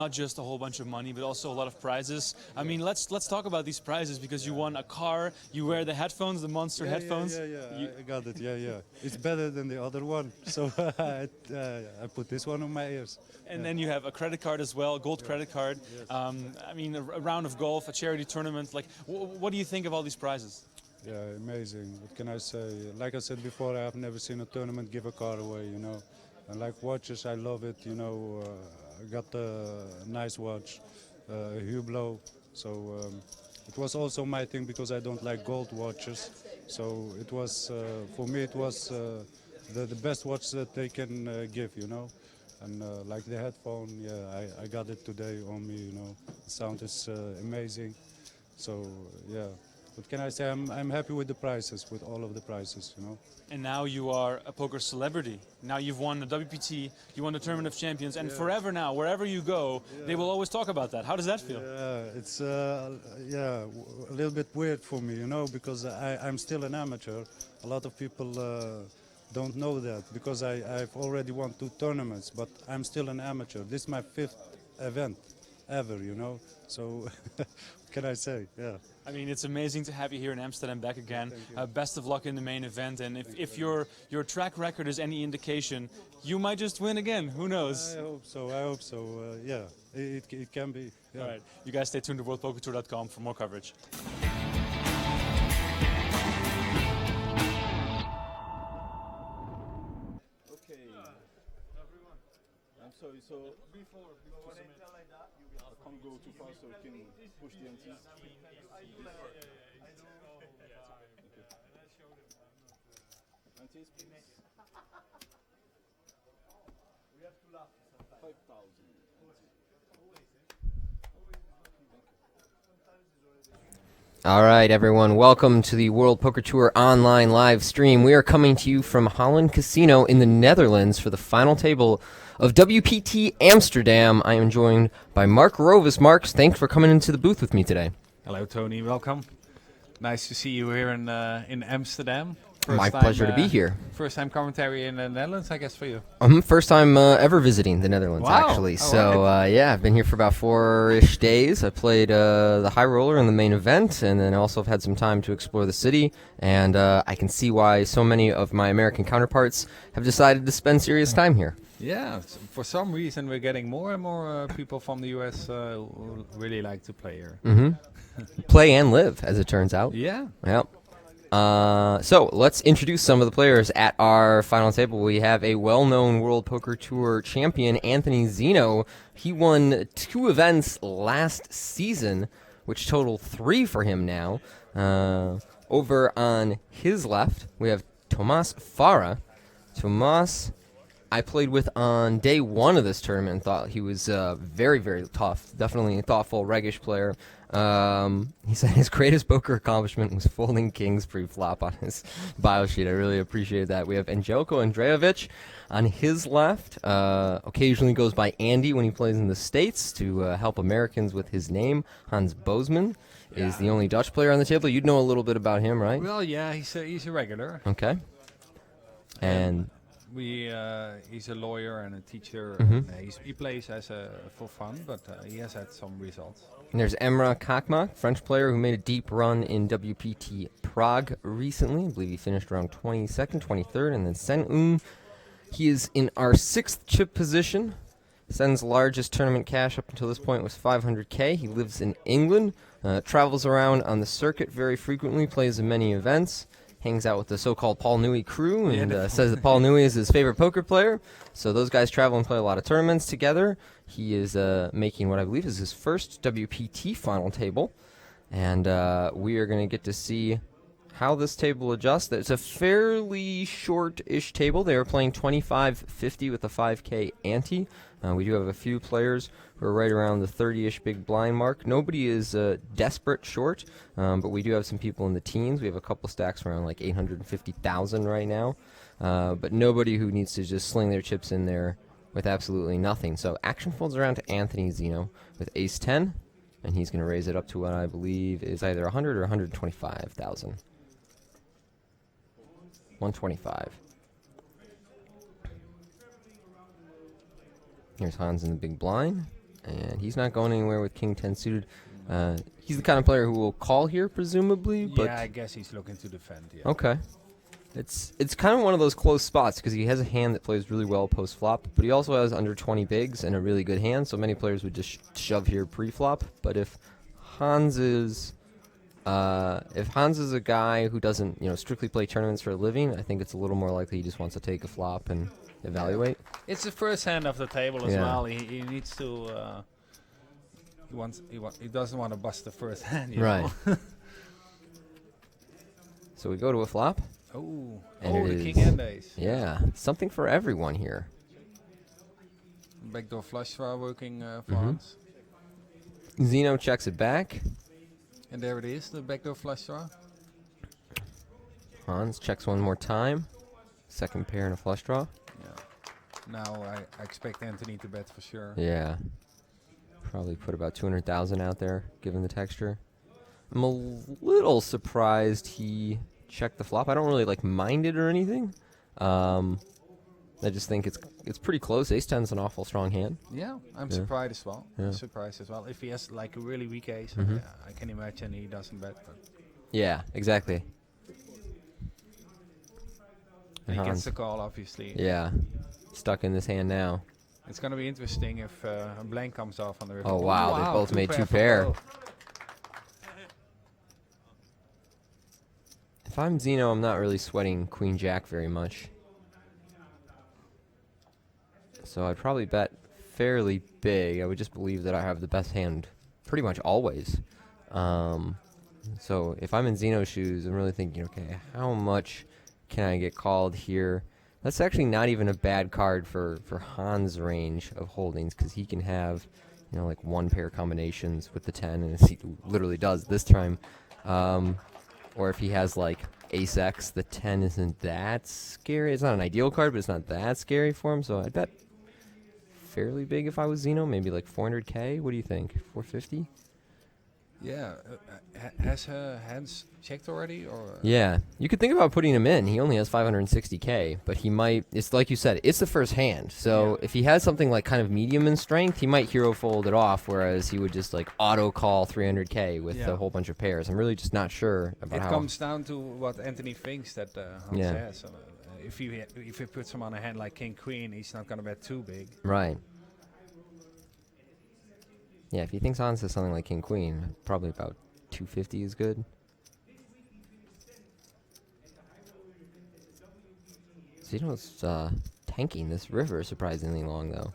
not just a whole bunch of money, but also a lot of prizes. I mean, let's talk about these prizes because you won a car. You wear the headphones, the Monster headphones. I got it. It's better than the other one, so I put this one on my ears. And then you have a credit card as well, gold credit card. Yes. I mean, a round of golf, a charity tournament. Like, what do you think of all these prizes? Yeah, amazing. What can I say? Like I said before, I have never seen a tournament give a car away. And like watches, I love it. I got a nice watch, a Hublot. So it was also my thing because I don't like gold watches. So it was for me it was the best watch that they can give. And like the headphone, I got it today on me. The sound is amazing. So yeah. What can I say? I'm happy with the prices, with all of the prices. And now you are a poker celebrity. Now you've won the WPT, you won the Tournament of Champions, and forever now, wherever you go, they will always talk about that. How does that feel? Yeah, it's a little bit weird for me, because I'm still an amateur. A lot of people don't know that because I've already won 2 tournaments, but I'm still an amateur. This is my 5th event ever, So what can I say? Yeah. I mean, it's amazing to have you here in Amsterdam back again. Best of luck in the main event, and if your track record is any indication, you might just win again. Who knows? I hope so. Yeah, it can be. Yeah. All right, you guys stay tuned to worldpokertour.com for more coverage. Okay. I'm sorry, so before I can't go too fast, so can you push the NT? NTs, please. We have to laugh. 5,000. All right, everyone. Welcome to the World Poker Tour online live stream. We are coming to you from Holland Casino in the Netherlands for the final table of WPT Amsterdam. I am joined by Mark Rovis. Marks, thanks for coming into the booth with me today. Hello, Tony. Welcome. Nice to see you here in Amsterdam. My pleasure to be here. First time commentary in the Netherlands, I guess, for you. First time ever visiting the Netherlands, actually. So, I've been here for about 4-ish days. I played the high roller in the main event, and then also have had some time to explore the city. And I can see why so many of my American counterparts have decided to spend serious time here. Yeah, for some reason we're getting more and more people from the US who really like to play here. Play and live, as it turns out. Yeah. Yep. So let's introduce some of the players at our final table. We have a well-known World Poker Tour champion, Anthony Zeno. He won 2 events last season, which total 3 for him now. Over on his left, we have Tomas Farah. Tomas, I played with on day 1 of this tournament and thought he was very, very tough. Definitely a thoughtful, reggish player. He said his greatest poker accomplishment was folding kings pre-flop on his bio sheet. I really appreciate that. We have Angelko Andrejevic on his left. Occasionally goes by Andy when he plays in the States to help Americans with his name. Hans Bozeman is the only Dutch player on the table. You'd know a little bit about him, right? Well, yeah, he's a regular. Okay. And he's a lawyer and a teacher. And, he plays for fun, but he has had some results. And there's Emra Kakma, French player who made a deep run in WPT Prague recently. I believe he finished around 22nd, 23rd. And then Sen he is in our 6th chip position. Sen's largest tournament cash up until this point was 500K. He lives in England, travels around on the circuit very frequently, plays in many events, hangs out with the so-called Paul Newey crew, and says that Paul Newey is his favorite poker player. So those guys travel and play a lot of tournaments together. He is making what I believe is his first WPT final table, and we are going to get to see how this table adjusts. It's a fairly short-ish table. They are playing 25-50 with a 5K ante. We do have a few players who are right around the 30-ish big blind mark. Nobody is desperate short, but we do have some people in the teens. We have a couple stacks around like 850,000 right now, but nobody who needs to just sling their chips in there with absolutely nothing. So action folds around to Anthony Zeno with ace-10, and he's going to raise it up to what I believe is either 100 or 125,000. 125. Here's Hans in the big blind. And he's not going anywhere with king 10 suited. He's the kind of player who will call here, presumably. But Yeah, I guess he's looking to defend. Yeah. okay. It's kind of one of those close spots because he has a hand that plays really well post flop, but he also has under 20 bigs and a really good hand. So many players would just shove here pre-flop. But if Hans is a guy who doesn't strictly play tournaments for a living, I think it's a little more likely he just wants to take a flop and evaluate. It's the first hand of the table as Yeah. well. He needs to. He doesn't want to bust the first hand. You Right. know? So we go to a flop. Oh, And the it king is- and ace. Yeah, something for everyone here. Backdoor flush draw working for Mhm. Hans. Zeno checks it back. And there it is, the backdoor flush draw. Hans checks one more time. Second pair and a flush draw. Yeah. Now I expect Anthony to bet for sure. Yeah. Probably put about 200,000 out there, given the texture. I'm a little surprised he checked the flop. I don't really mind it or anything. I just think it's pretty close. Ace 10's an awful strong hand. Yeah, I'm Yeah. surprised as well. Yeah. Surprised as well. If he has like a really weak ace, Mhm. I can imagine he doesn't bet. But Yeah, exactly. he gets Hans. the call, obviously. Yeah. Stuck in this hand now. It's going to be interesting if a blank comes off on the river. Oh, wow, they both made two for pair. both. If I'm Zeno, I'm not really sweating Queen Jack very much. So I'd probably bet fairly big. I would just believe that I have the best hand pretty much always. So if I'm in Zeno's shoes, I'm really thinking, okay, how much can I get called here? That's actually not even a bad card for Hans' range of holdings because he can have, like one pair combinations with the 10, and he literally does this time. Or if he has like ace X, the 10 isn't that scary. It's not an ideal card, but it's not that scary for him. So I'd bet fairly big if I was Zeno, maybe like 400K. What do you think? 450? Yeah. Has Hans checked already? Or Yeah, you could think about putting him in. He only has 560K, but he might. It's like you said, it's the first hand. So if he has something like kind of medium in strength, he might hero fold it off. Whereas he would just like auto call 300K with Yeah. a whole bunch of pairs. I'm really just not sure about it how. comes down to what Anthony thinks that Hans Yeah. has. If he puts him on a hand like King Queen, he's not going to bet too big. Right. Yeah, if he thinks Hans has something like King Queen, probably about 250 is good. Zeno's tanking this river surprisingly long, though.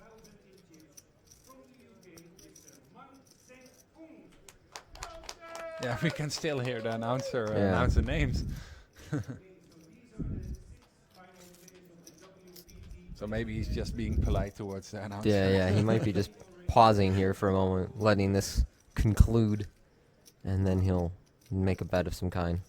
Yeah, we can still hear the announcer Yeah. announce the names. So maybe he's just being polite towards the announcer. Yeah, he might be just pausing here for a moment, letting this conclude, and then he'll make a bet of some kind.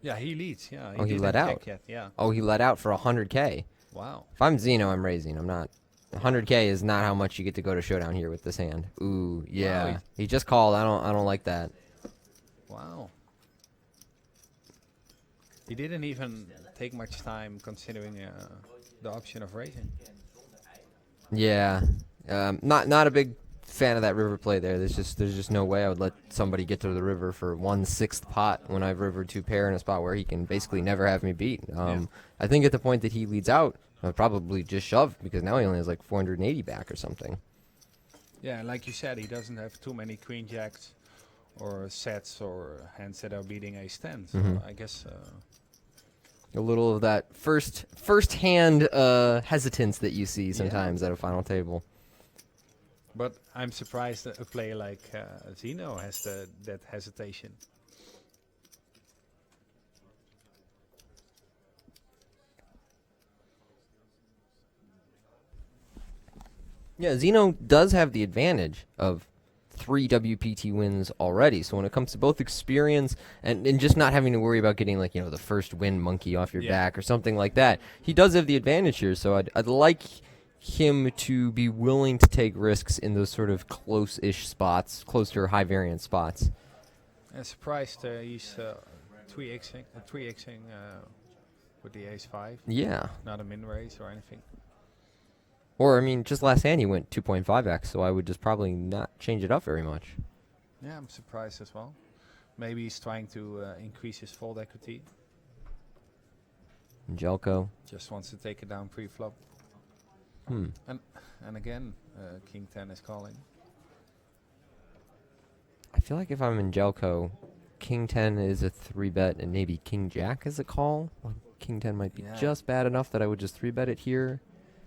Yeah, he leads. Yeah. Oh, he didn't let check out. Yet. Yeah. Oh, he let out for 100K. Wow. If I'm Zeno, I'm raising. I'm not. 100K is not how much you get to go to showdown here with this hand. Ooh, yeah. Wow, He just called. I don't like that. Wow. He didn't even take much time considering the option of raising. Yeah. Not a big fan of that river play there. There's just no way I would let somebody get to the river for 1/6 pot when I've rivered two pair in a spot where he can basically never have me beat. I think at the point that he leads out, I'd probably just shove because now he only has like 480 back or something. Yeah, like you said, he doesn't have too many queen jacks or sets or hands that are beating ace 10. So Mhm. I guess A little of that first hand hesitance that you see sometimes at a final table. but I'm surprised that a player like Zeno has that hesitation. Yeah, Zeno does have the advantage of 3 WPT wins already. So when it comes to both experience and just not having to worry about getting like, the first win monkey off your Yeah. back or something like that, he does have the advantage here. So I'd like him to be willing to take risks in those sort of close-ish spots, close to high variance spots. I'm surprised he's 3xing with the ace-5. Yeah. Not a min raise or anything. Or, I mean, just last hand he went 2.5x, so I would just probably not change it up very much. Yeah, I'm surprised as well. Maybe he's trying to increase his fold equity. Jelko. Just wants to take it down pre-flop. Hmm. And again, King 10 is calling. I feel like if I'm in Jelko, King 10 is a 3-bet and maybe King Jack is a call. Like King 10 might be Yeah. just bad enough that I would just 3-bet it here.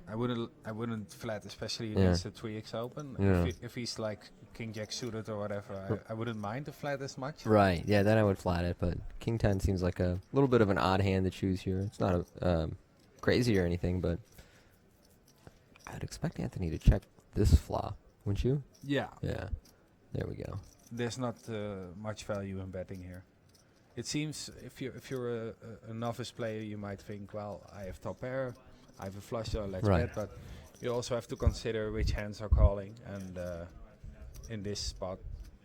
I wouldn't flat, especially Yeah. against the 3x open. Yeah. If he's like King Jack suited or whatever, I wouldn't mind the flat as much. Right, yeah, then I would flat it, but King 10 seems like a little bit of an odd hand to choose here. It's not crazy or anything, but I'd expect Anthony to check this flop, wouldn't you? Yeah. Yeah, there we go. There's not much value in betting here. It seems if you're a novice player, you might think, well, I have top pair, I have a flush draw, let's Right. bet. But you also have to consider which hands are calling, and in this spot,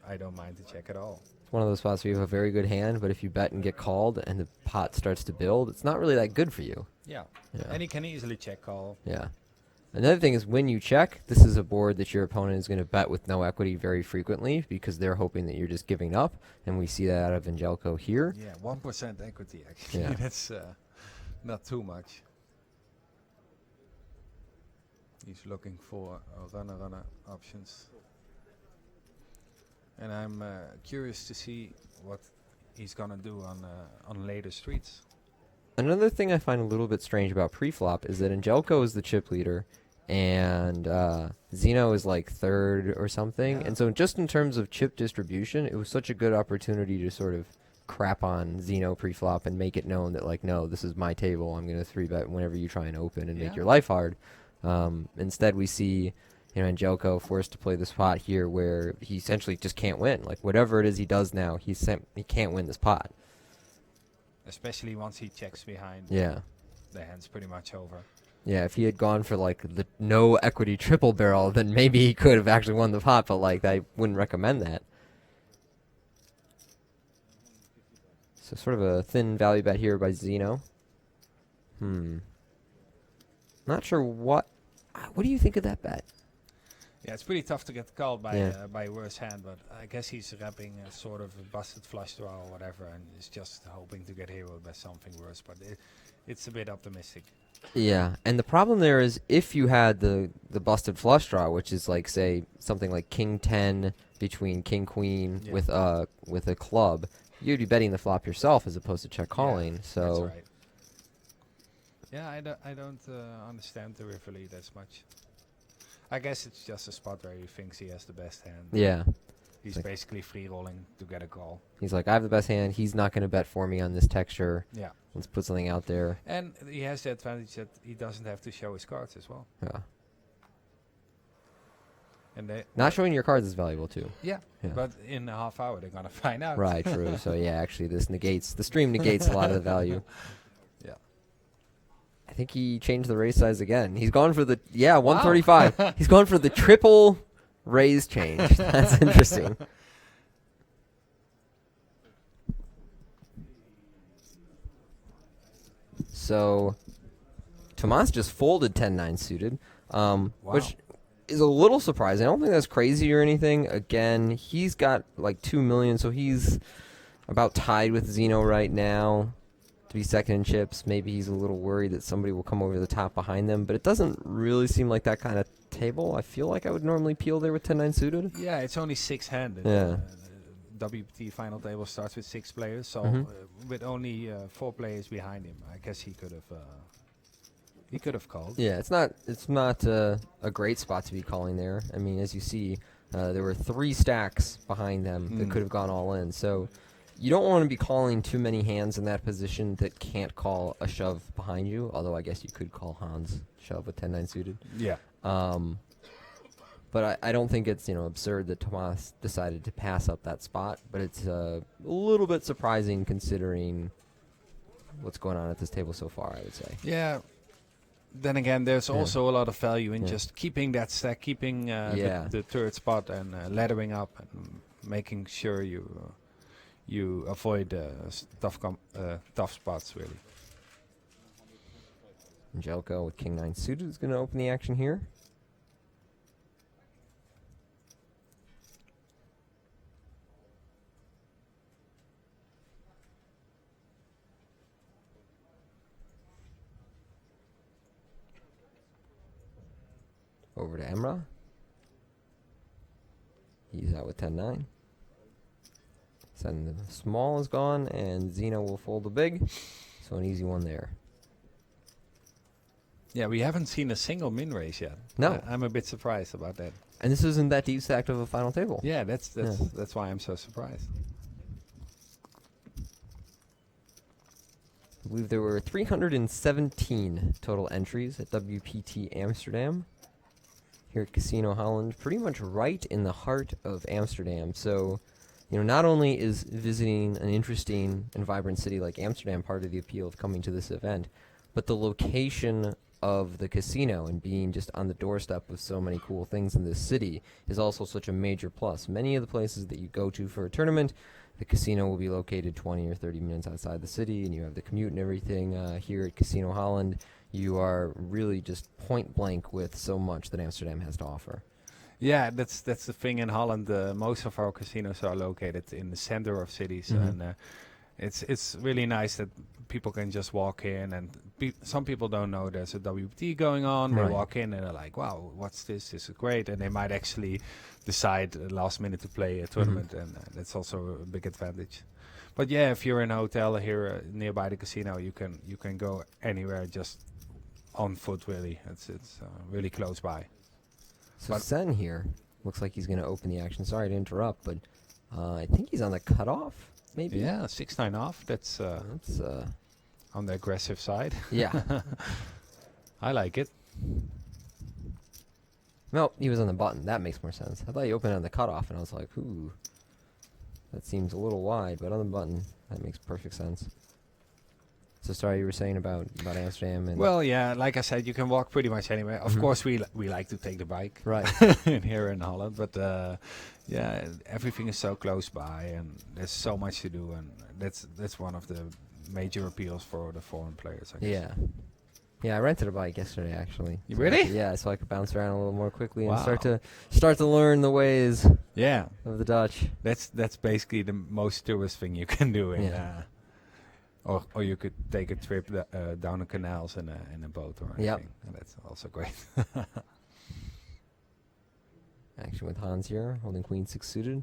I don't mind to check at all. It's one of those spots where you have a very good hand, but if you bet and get called and the pot starts to build, it's not really that good for you. Yeah. Yeah. And he can easily check call. Yeah. Another thing is when you check, this is a board that your opponent is going to bet with no equity very frequently because they're hoping that you're just giving up, and we see that out of Angelco here. Yeah, 1% equity actually. Yeah. That's not too much. He's looking for runner options. And I'm curious to see what he's gonna do on later streets. Another thing I find a little bit strange about pre-flop is that Angelco is the chip leader, and Zeno is like third or something. Yeah. And so just in terms of chip distribution, it was such a good opportunity to sort of crap on Zeno pre-flop and make it known that, like, no, this is my table. I'm going to 3-bet whenever you try and open and make Yeah. your life hard. Instead, we see, Angelco forced to play the spot here where he essentially just can't win. Like, whatever it is he does now, he can't win this pot. Especially once he checks behind. Yeah. The hand's pretty much over. Yeah, if he had gone for, like, the no equity triple barrel, then maybe he could have actually won the pot, but, like, I wouldn't recommend that. So sort of a thin value bet here by Zeno. Not sure what do you think of that bet? Yeah, it's pretty tough to get called by Yeah. by worse hand, but I guess he's wrapping a sort of a busted flush draw or whatever, and is just hoping to get heroed by something worse. But it's a bit optimistic. Yeah, and the problem there is if you had the busted flush draw, which is like, say, something like King 10 between King Queen Yeah. with a club, you'd be betting the flop yourself as opposed to check calling. Yeah, So that's right. Yeah, I don't understand the river lead as much. I guess it's just a spot where he thinks he has the best hand. yeah, He's like- basically free rolling to get a call. he's like, I have the best hand. He's not going to bet for me on this texture. Yeah. Let's put something out there. And he has the advantage that he doesn't have to show his cards as well. Yeah. And they Not showing your cards is valuable too. yeah, Yeah. but in a half hour they're gonna find out. Right, true. So yeah, actually the stream negates a lot of the value. Yeah. I think he changed the raise size again. He's gone for the 135. He's gone for the triple raise change. That's interesting. So Tomas just folded 10-9 suited, which is a little surprising. I don't think that's crazy or anything. Again, he's got like 2 million, so he's about tied with Zeno right now to be second in chips. Maybe he's a little worried that somebody will come over the top behind them, but it doesn't really seem like that kind of table. I feel like I would normally peel there with 10-9 suited. Yeah, it's only 6-handed. Yeah. WPT final table starts with 6 players, so Mhm. with only 4 players behind him, I guess he could have called. Yeah, it's not a great spot to be calling there. I mean, as you see, there were 3 stacks behind them that could have gone all in. So you don't want to be calling too many hands in that position that can't call a shove behind you. Although I guess you could call Hans shove with 10-9 suited. Yeah. But I don't think it's absurd that Tomas decided to pass up that spot. But it's a little bit surprising considering what's going on at this table so far, I would say. Yeah. Then again, there's Yeah. also a lot of value in Yeah. just keeping that stack, keeping Yeah. the third spot and laddering up and making sure you you avoid tough spots really. Jelko with King 9 suited is going to open the action here. Over to Emrah. He's out with 10-9. Sending the small is gone, and Zeno will fold the big. So an easy one there. Yeah, we haven't seen a single min raise yet. No. I'm a bit surprised about that. And this isn't that deep stacked of a final table. Yeah, that's why I'm so surprised. I believe there were 317 total entries at WPT Amsterdam. Here at Casino Holland, pretty much right in the heart of Amsterdam. So, not only is visiting an interesting and vibrant city like Amsterdam part of the appeal of coming to this event, but the location of the casino and being just on the doorstep of so many cool things in this city is also such a major plus. Many of the places that you go to for a tournament, the casino will be located 20 or 30 minutes outside the city, and you have the commute and everything. Here at Casino Holland, you are really just point blank with so much that Amsterdam has to offer. Yeah, that's the thing in Holland. Most of our casinos are located in the center of cities, and it's really nice that people can just walk in. And some people don't know there's a WPT going on. Right. They walk in and they're like, "Wow, what's this? This is great!" And they might actually decide last minute to play a tournament, and that's also a big advantage. But yeah, if you're in a hotel here nearby the casino, you can go anywhere just on foot. Really, it's really close by. So But Sen here looks like he's going to open the action. Sorry to interrupt, but I think he's on the cutoff, maybe. Yeah, 6-9 off. That's on the aggressive side. Yeah. I like it. No, he was on the button. That makes more sense. I thought he opened on the cutoff, and I was like, ooh, that seems a little wide, but on the button, that makes perfect sense. So sorry, you were saying about Amsterdam and Well, yeah, like I said, you can walk pretty much anywhere. Of course, we like to take the bike, right. here in Holland, but yeah, everything is so close by, and there's so much to do, and that's one of the major appeals for the foreign players, I guess. Yeah, I rented a bike yesterday actually. You really? Yeah, so I could bounce around a little more quickly and Wow. start to learn the ways Yeah, of the Dutch. that's basically the most tourist thing you can do in. Yeah. Or you could take a trip down the canals in a boat or anything. Yep. And that's also great. Action with Hans here, holding Queen 6 suited.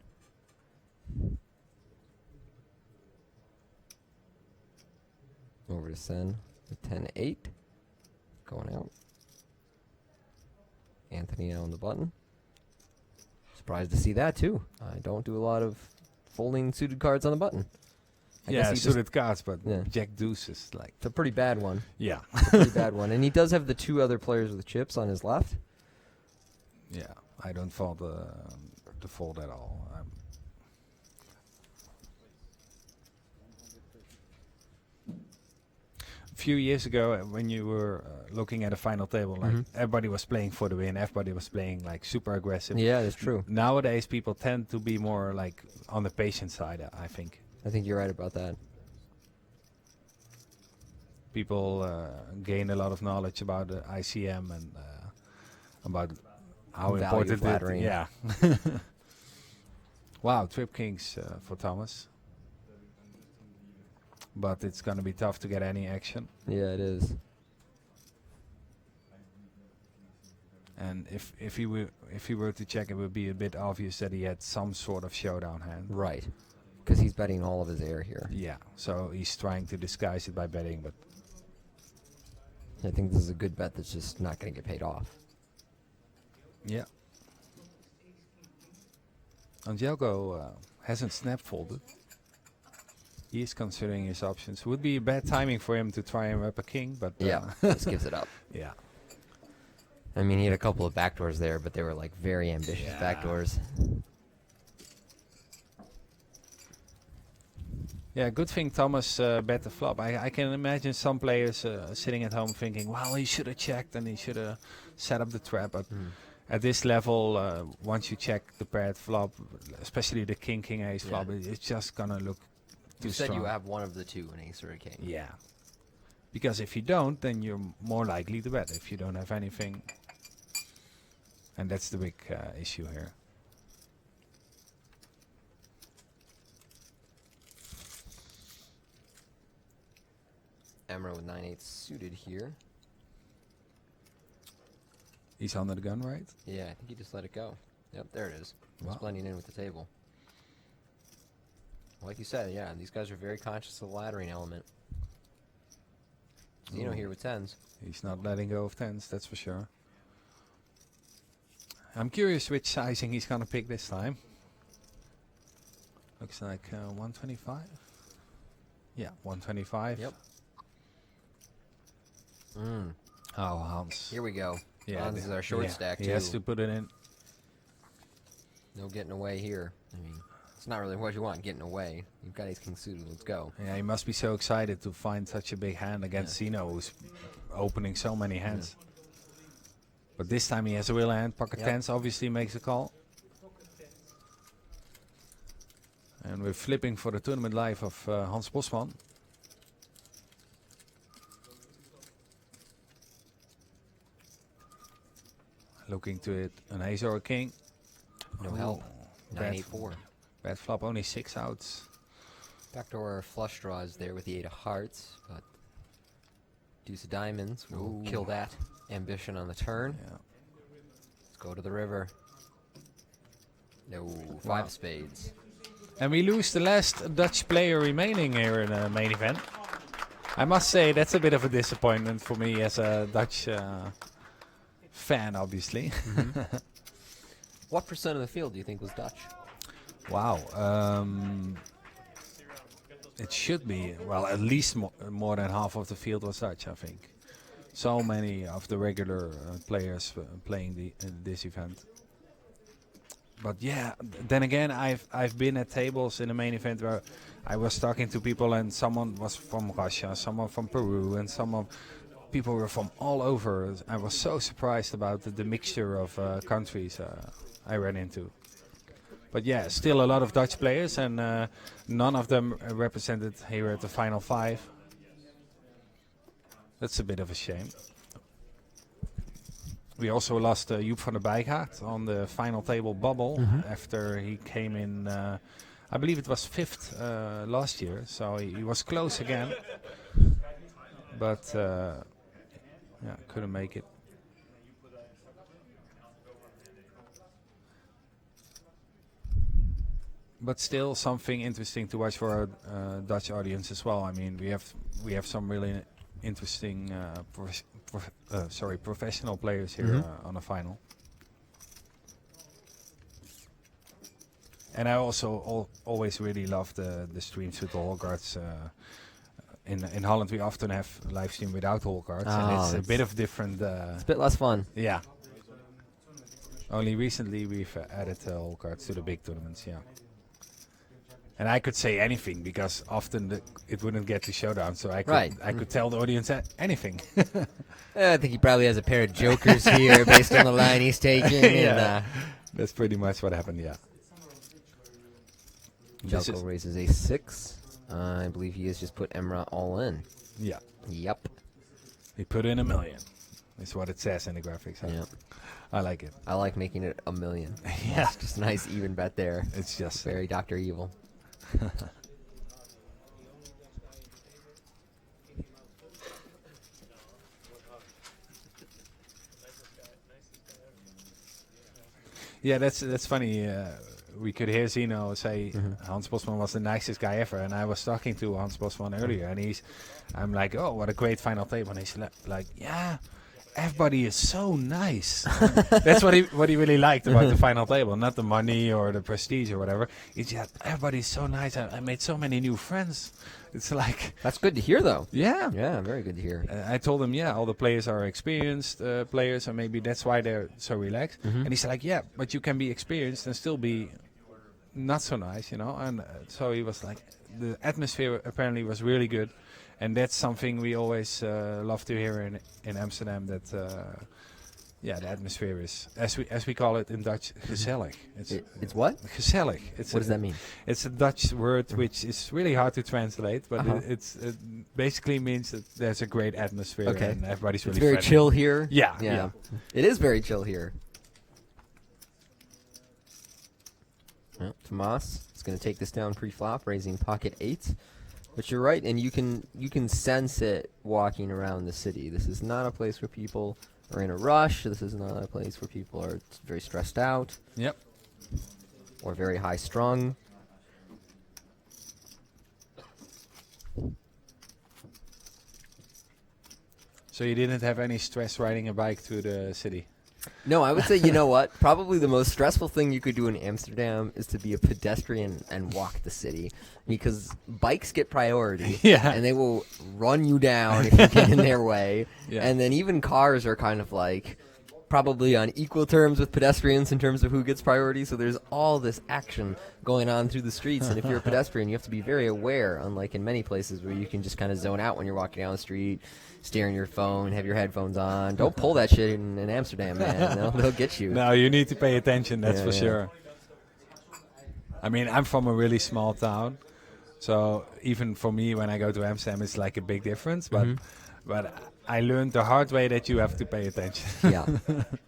Over to Sen with 10-8. Going out. Anthony now on the button. Surprised to see that too. I don't do a lot of folding suited cards on the button. I guess Yeah, he just- suited cards, but Yeah. Jack Deuce is like, It's a pretty bad one. yeah. It's a pretty bad one. And he does have the two other players with chips on his left. Yeah, I don't fold the fold at all. A few years ago, when you were looking at a final table, like everybody was playing for the win, everybody was playing like super aggressive. Yeah, that's true. Nowadays, people tend to be more like on the patient side, I think. I think you're right about that. People gain a lot of knowledge about the ICM and about how Value important it flattering. is. Yeah. Wow, trip kings for Thomas. But it's going to be tough to get any action. Yeah, it is. And if he were to check, it would be a bit obvious that he had some sort of showdown hand. Right. Because he's betting all of his air here. Yeah, so he's trying to disguise it by betting, but I think this is a good bet that's just not going to get paid off. yeah. Angelco hasn't snap folded. He is considering his options. Would be a bad timing for him to try and rep a king, but Yeah, just gives it up. yeah. I mean, he had a couple of backdoors there, but they were like very ambitious Yeah. backdoors. Yeah, good thing Thomas bet the flop. I can imagine some players sitting at home thinking, well, he should have checked and he should have set up the trap. But at this level, once you check the paired flop, especially the king-king-ace flop, it's just going to look You said strong. you have one of the two, an ace or a king. Yeah. Because if you don't, then you're more likely to bet if you don't have anything. And that's the big issue here. Emra with 9/8 suited here. He's under the gun, right? Yeah, I think he just let it go. Yep, there it is. It's Wow. blending in with the table. Like you said, yeah, these guys are very conscious of the laddering element. Zeno Ooh. here with 10s. He's not letting go of 10s, that's for sure. I'm curious which sizing he's gonna pick this time. Looks like 125. Yeah, 125. Yep. Mm. Oh, Hans. Here we go. Yeah, Hans is our short stack, he has too. to put it in. No getting away here. I mean, it's not really what you want, getting away. You've got ace king suited. Let's go. Yeah, he must be so excited to find such a big hand against Zeno, who's opening so many hands. But this time he has a real hand. Pocket Yep. 10s obviously makes a call. And we're flipping for the tournament live of Hans Bosman. Looking to it, an ace or a king. No Ooh, help. bad 9/8-4. Bad flop, only 6 outs. Backdoor flush draws there with the 8 of hearts, but deuce of diamonds will Ooh. kill that ambition on the turn. Yeah. Let's go to the river. No, 5 Wow. spades. And we lose the last Dutch player remaining here in the main event. I must say that's a bit of a disappointment for me as a Dutch fan, obviously. What percent of the field do you think was Dutch? Wow. It should be, well, at least more than half of the field was Dutch, I think. So many of the regular players playing this event. But yeah, then again, I've been at tables in the main event where I was talking to people and someone was from Russia, someone from Peru, and people were from all over. I was so surprised about the mixture of countries I ran into. But yeah, still a lot of Dutch players, and none of them represented here at the final 5. That's a bit of a shame. We also lost Joep van der Bijgaard on the final table bubble after he came in, I believe it was 5th last year, so he was close again. But yeah, couldn't make it. But still something interesting to watch for our Dutch audience as well. I mean, we have some really interesting professional players here on the final. And I also always really love the streams with the hole cards. In Holland we often have live stream without hole cards, and it's a bit of different. It's a bit less fun. Yeah. Only recently we've added hole cards to the big tournaments. Yeah. And I could say anything because often it wouldn't get to showdown, so I could tell the audience anything. I think he probably has a pair of jokers here based on the line he's taking. Yeah. That's pretty much what happened. Yeah. Jelko raises a 6. I believe he has just put Emra all in. Yeah. Yep. He put in $1 million. That's what it says in the graphics. Huh? Yep. I like it. I like making it $1 million. Yeah. It's just a nice even bet there. It's just Very Dr. Evil. Yeah, that's funny. We could hear Zeno say Hans Bosman was the nicest guy ever, and I was talking to Hans Bosman earlier, and I'm like, oh, what a great final table, and he's like, yeah, everybody is so nice. That's what he really liked about the final table, not the money or the prestige or whatever. It's just everybody's so nice. I made so many new friends. It's like That's good to hear, though. yeah. Yeah, very good to hear. I told him, yeah, all the players are experienced players, and maybe that's why they're so relaxed. And he's like, yeah, but you can be experienced and still be not so nice, you know. And so he was like, the atmosphere apparently was really good, and that's something we always love to hear in Amsterdam. That Yeah, the atmosphere is, as we call it in Dutch, gezellig. It's what? Gezellig. What does that mean? It's a Dutch word which is really hard to translate, but Uh-huh. it basically means that there's a great atmosphere Okay. and everybody's really It's very friendly. chill here. Yeah, Yeah. yeah. It is very chill here. Well, Tomas is going to take this down pre-flop, raising pocket 8. But you're right, and you can sense it walking around the city. This is not a place where people are in a rush. This is not a place where people are very stressed out Yep. or very high strung. So you didn't have any stress riding a bike to the city? No, I would say, you know what? Probably the most stressful thing you could do in Amsterdam is to be a pedestrian and walk the city, because bikes get priority. Yeah. And they will run you down if you get in their way. Yeah. And then even cars are kind of like probably on equal terms with pedestrians in terms of who gets priority. So there's all this action going on through the streets. And if you're a pedestrian, you have to be very aware, unlike in many places where you can just kind of zone out when you're walking down the street, steering your phone, have your headphones on. Don't pull that shit in Amsterdam, man. They'll get you. No, you need to pay attention, that's Yeah, for yeah. sure. I mean, I'm from a really small town, so even for me, when I go to Amsterdam, it's like a big difference. But I learned the hard way that you have to pay attention. Yeah.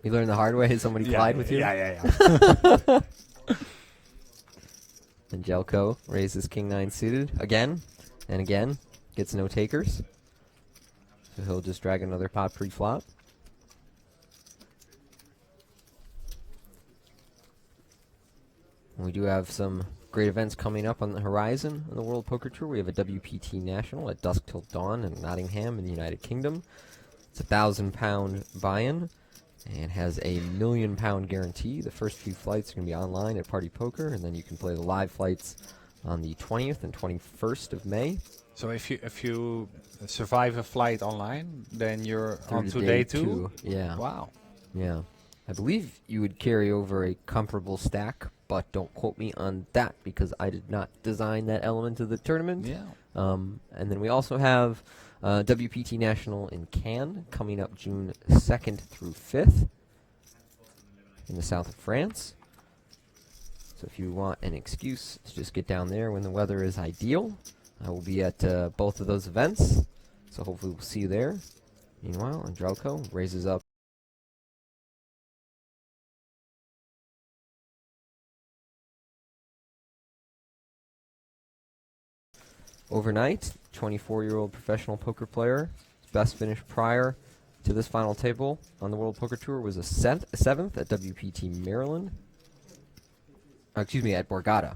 You learned the hard way. Somebody plied with you. Yeah. And Jelko raises king 9 suited again and again. Gets no takers. So he'll just drag another pot pre-flop. We do have some great events coming up on the horizon on the World Poker Tour. We have a WPT National at dusk till dawn in Nottingham in the United Kingdom. It's a £1,000 buy-in and has a £1 million guarantee. The first few flights are going to be online at Party Poker, and then you can play the live flights on the 20th and 21st of May. So if you survive a flight online, then you're Through on to to day day two. 2? Yeah. Wow. Yeah. I believe you would carry over a comparable stack, but don't quote me on that because I did not design that element of the tournament. Yeah. And then we also have WPT National in Cannes coming up June 2nd through 5th in the south of France. So if you want an excuse to just get down there when the weather is ideal, I will be at both of those events. So hopefully we'll see you there. Meanwhile, Andrelko raises up. Overnight, 24-year-old professional poker player. His best finish prior to this final table on the World Poker Tour was a 7th at WPT Maryland. At Borgata.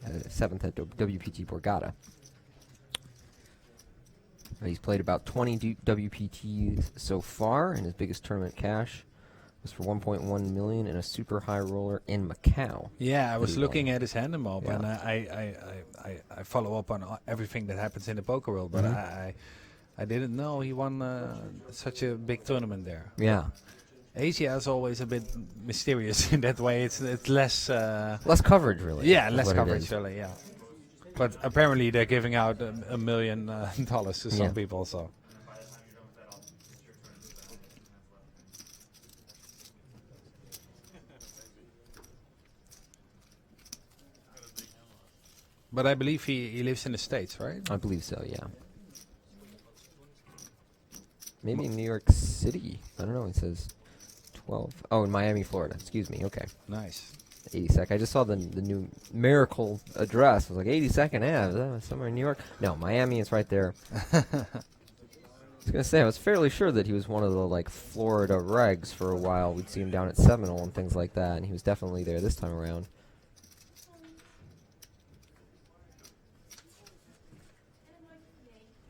7th at WPT Borgata. He's played about 20 WPTs so far, and his biggest tournament cash was for 1.1 million in a super high roller in Macau. Yeah, I was Pretty looking well. at his hand mob, Yeah. and I follow up on everything that happens in the poker world, but Mhm. I didn't know he won such a big tournament there. Yeah. Asia is always a bit mysterious in that way. It's less. Less coverage, really. Yeah, is less what it coverage, is. really. Yeah, but apparently they're giving out $1 million to some Yeah. people. So but I believe he lives in the States, right? I believe so, yeah. Maybe in New York City. I don't know. It says 12. Oh, in Miami, Florida. Excuse me. Okay. Nice. 82nd. I just saw the numerical address. I was like, 82nd Ave. Is that somewhere in New York? No, Miami is right there. I was going to say, I was fairly sure that he was one of the, like, Florida regs for a while. We'd see him down at Seminole and things like that, and he was definitely there this time around.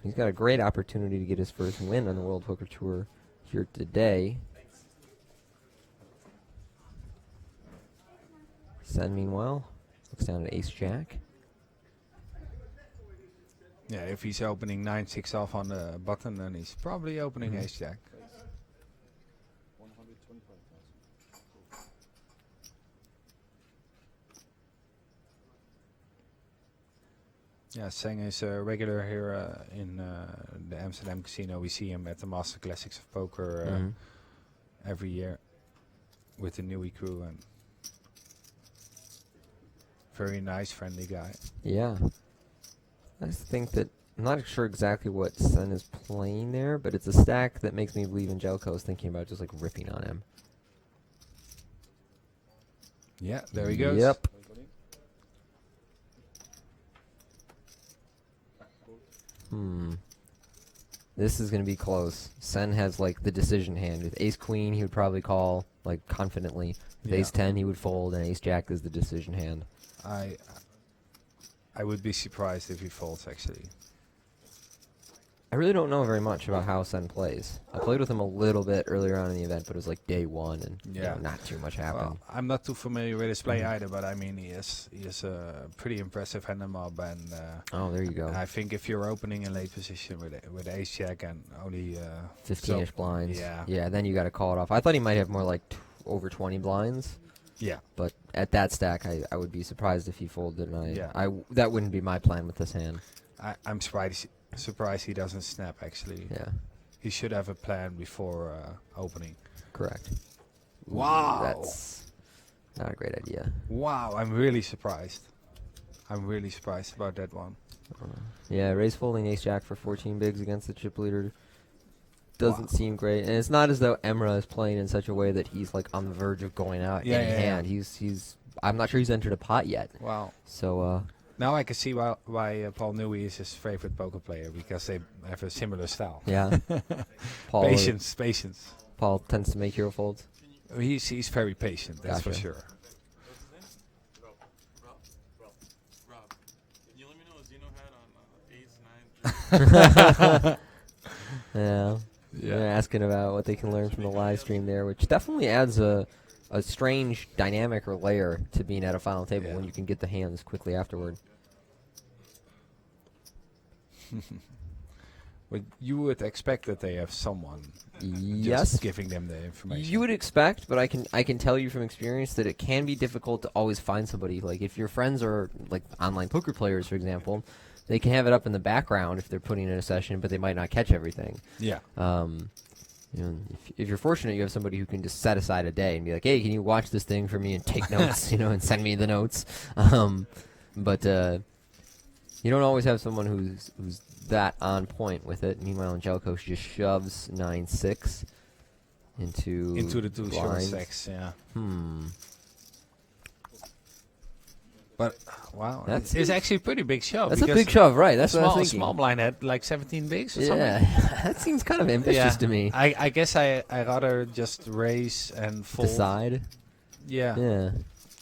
He's got a great opportunity to get his first win on the World Poker Tour here today. Sen, meanwhile, looks down at Ace-Jack. Yeah, if he's opening 9-6 off on the button, then he's probably opening Ace-Jack. 125,000. Yeah, Seng is a regular here in the Amsterdam casino. We see him at the Master Classics of Poker every year with the Newey crew, and very nice, friendly guy. Yeah. I just think that I'm not sure exactly what Sen is playing there, but it's a stack that makes me believe Angelico is thinking about just like ripping on him. Yeah, there he goes. Yep. This is going to be close. Sen has like the decision hand. With ace queen, he would probably call like confidently. With ace 10, he would fold, and ace jack is the decision hand. I would be surprised if he folds, actually. I really don't know very much about how Sen plays. I played with him a little bit earlier on in the event, but it was like day one, and you know, not too much happened. Well, I'm not too familiar with his play either, but I mean, he is a pretty impressive hand mob, and Oh, there you go. I think if you're opening in late position with ace jack and only 15-ish blinds. yeah. Yeah, then you got to call it off. I thought he might have more like over 20 blinds, yeah, but at that stack, I would be surprised if he folded, and Yeah. that wouldn't be my plan with this hand. I'm surprised he doesn't snap, actually. Yeah, He should have a plan before opening. correct. Wow. That's not a great idea. Wow, I'm really surprised. I'm really surprised about that one. Yeah, raise folding ace jack for 14 bigs against the chip leader doesn't seem great, and it's not as though Emra is playing in such a way that he's like on the verge of going out Yeah, any yeah, hand. He's I'm not sure he's entered a pot yet. Wow. So Now I can see why Paul Newey is his favorite poker player, because they have a similar style. yeah, Paul Patience. Paul tends to make hero folds. He's very patient, that's for Gotcha. sure. Rob, can you let me know what Zeno had on ace 9? Yeah. They're asking about what they can learn from the live stream there, which definitely adds a strange dynamic or layer to being at a final table when you can get the hands quickly afterward. But you would expect that they have someone Yes. just giving them the information. You would expect, but I can tell you from experience that it can be difficult to always find somebody. Like if your friends are like online poker players, for example, they can have it up in the background if they're putting in a session, but they might not catch everything. Yeah. You know, if you're fortunate, you have somebody who can just set aside a day and be like, "Hey, can you watch this thing for me and take notes?" You know, and send me the notes. But you don't always have someone who's that on point with it. Meanwhile, Angelico just shoves 9-6 into the two short blinds. stacks, yeah. But wow, it's actually a pretty big shove. That's a because big shove, right? That's what I was thinking. small blind had like 17 bigs or Yeah, something. that seems kind of ambitious to me. I guess I rather just raise and fold. Decide. Yeah. Yeah.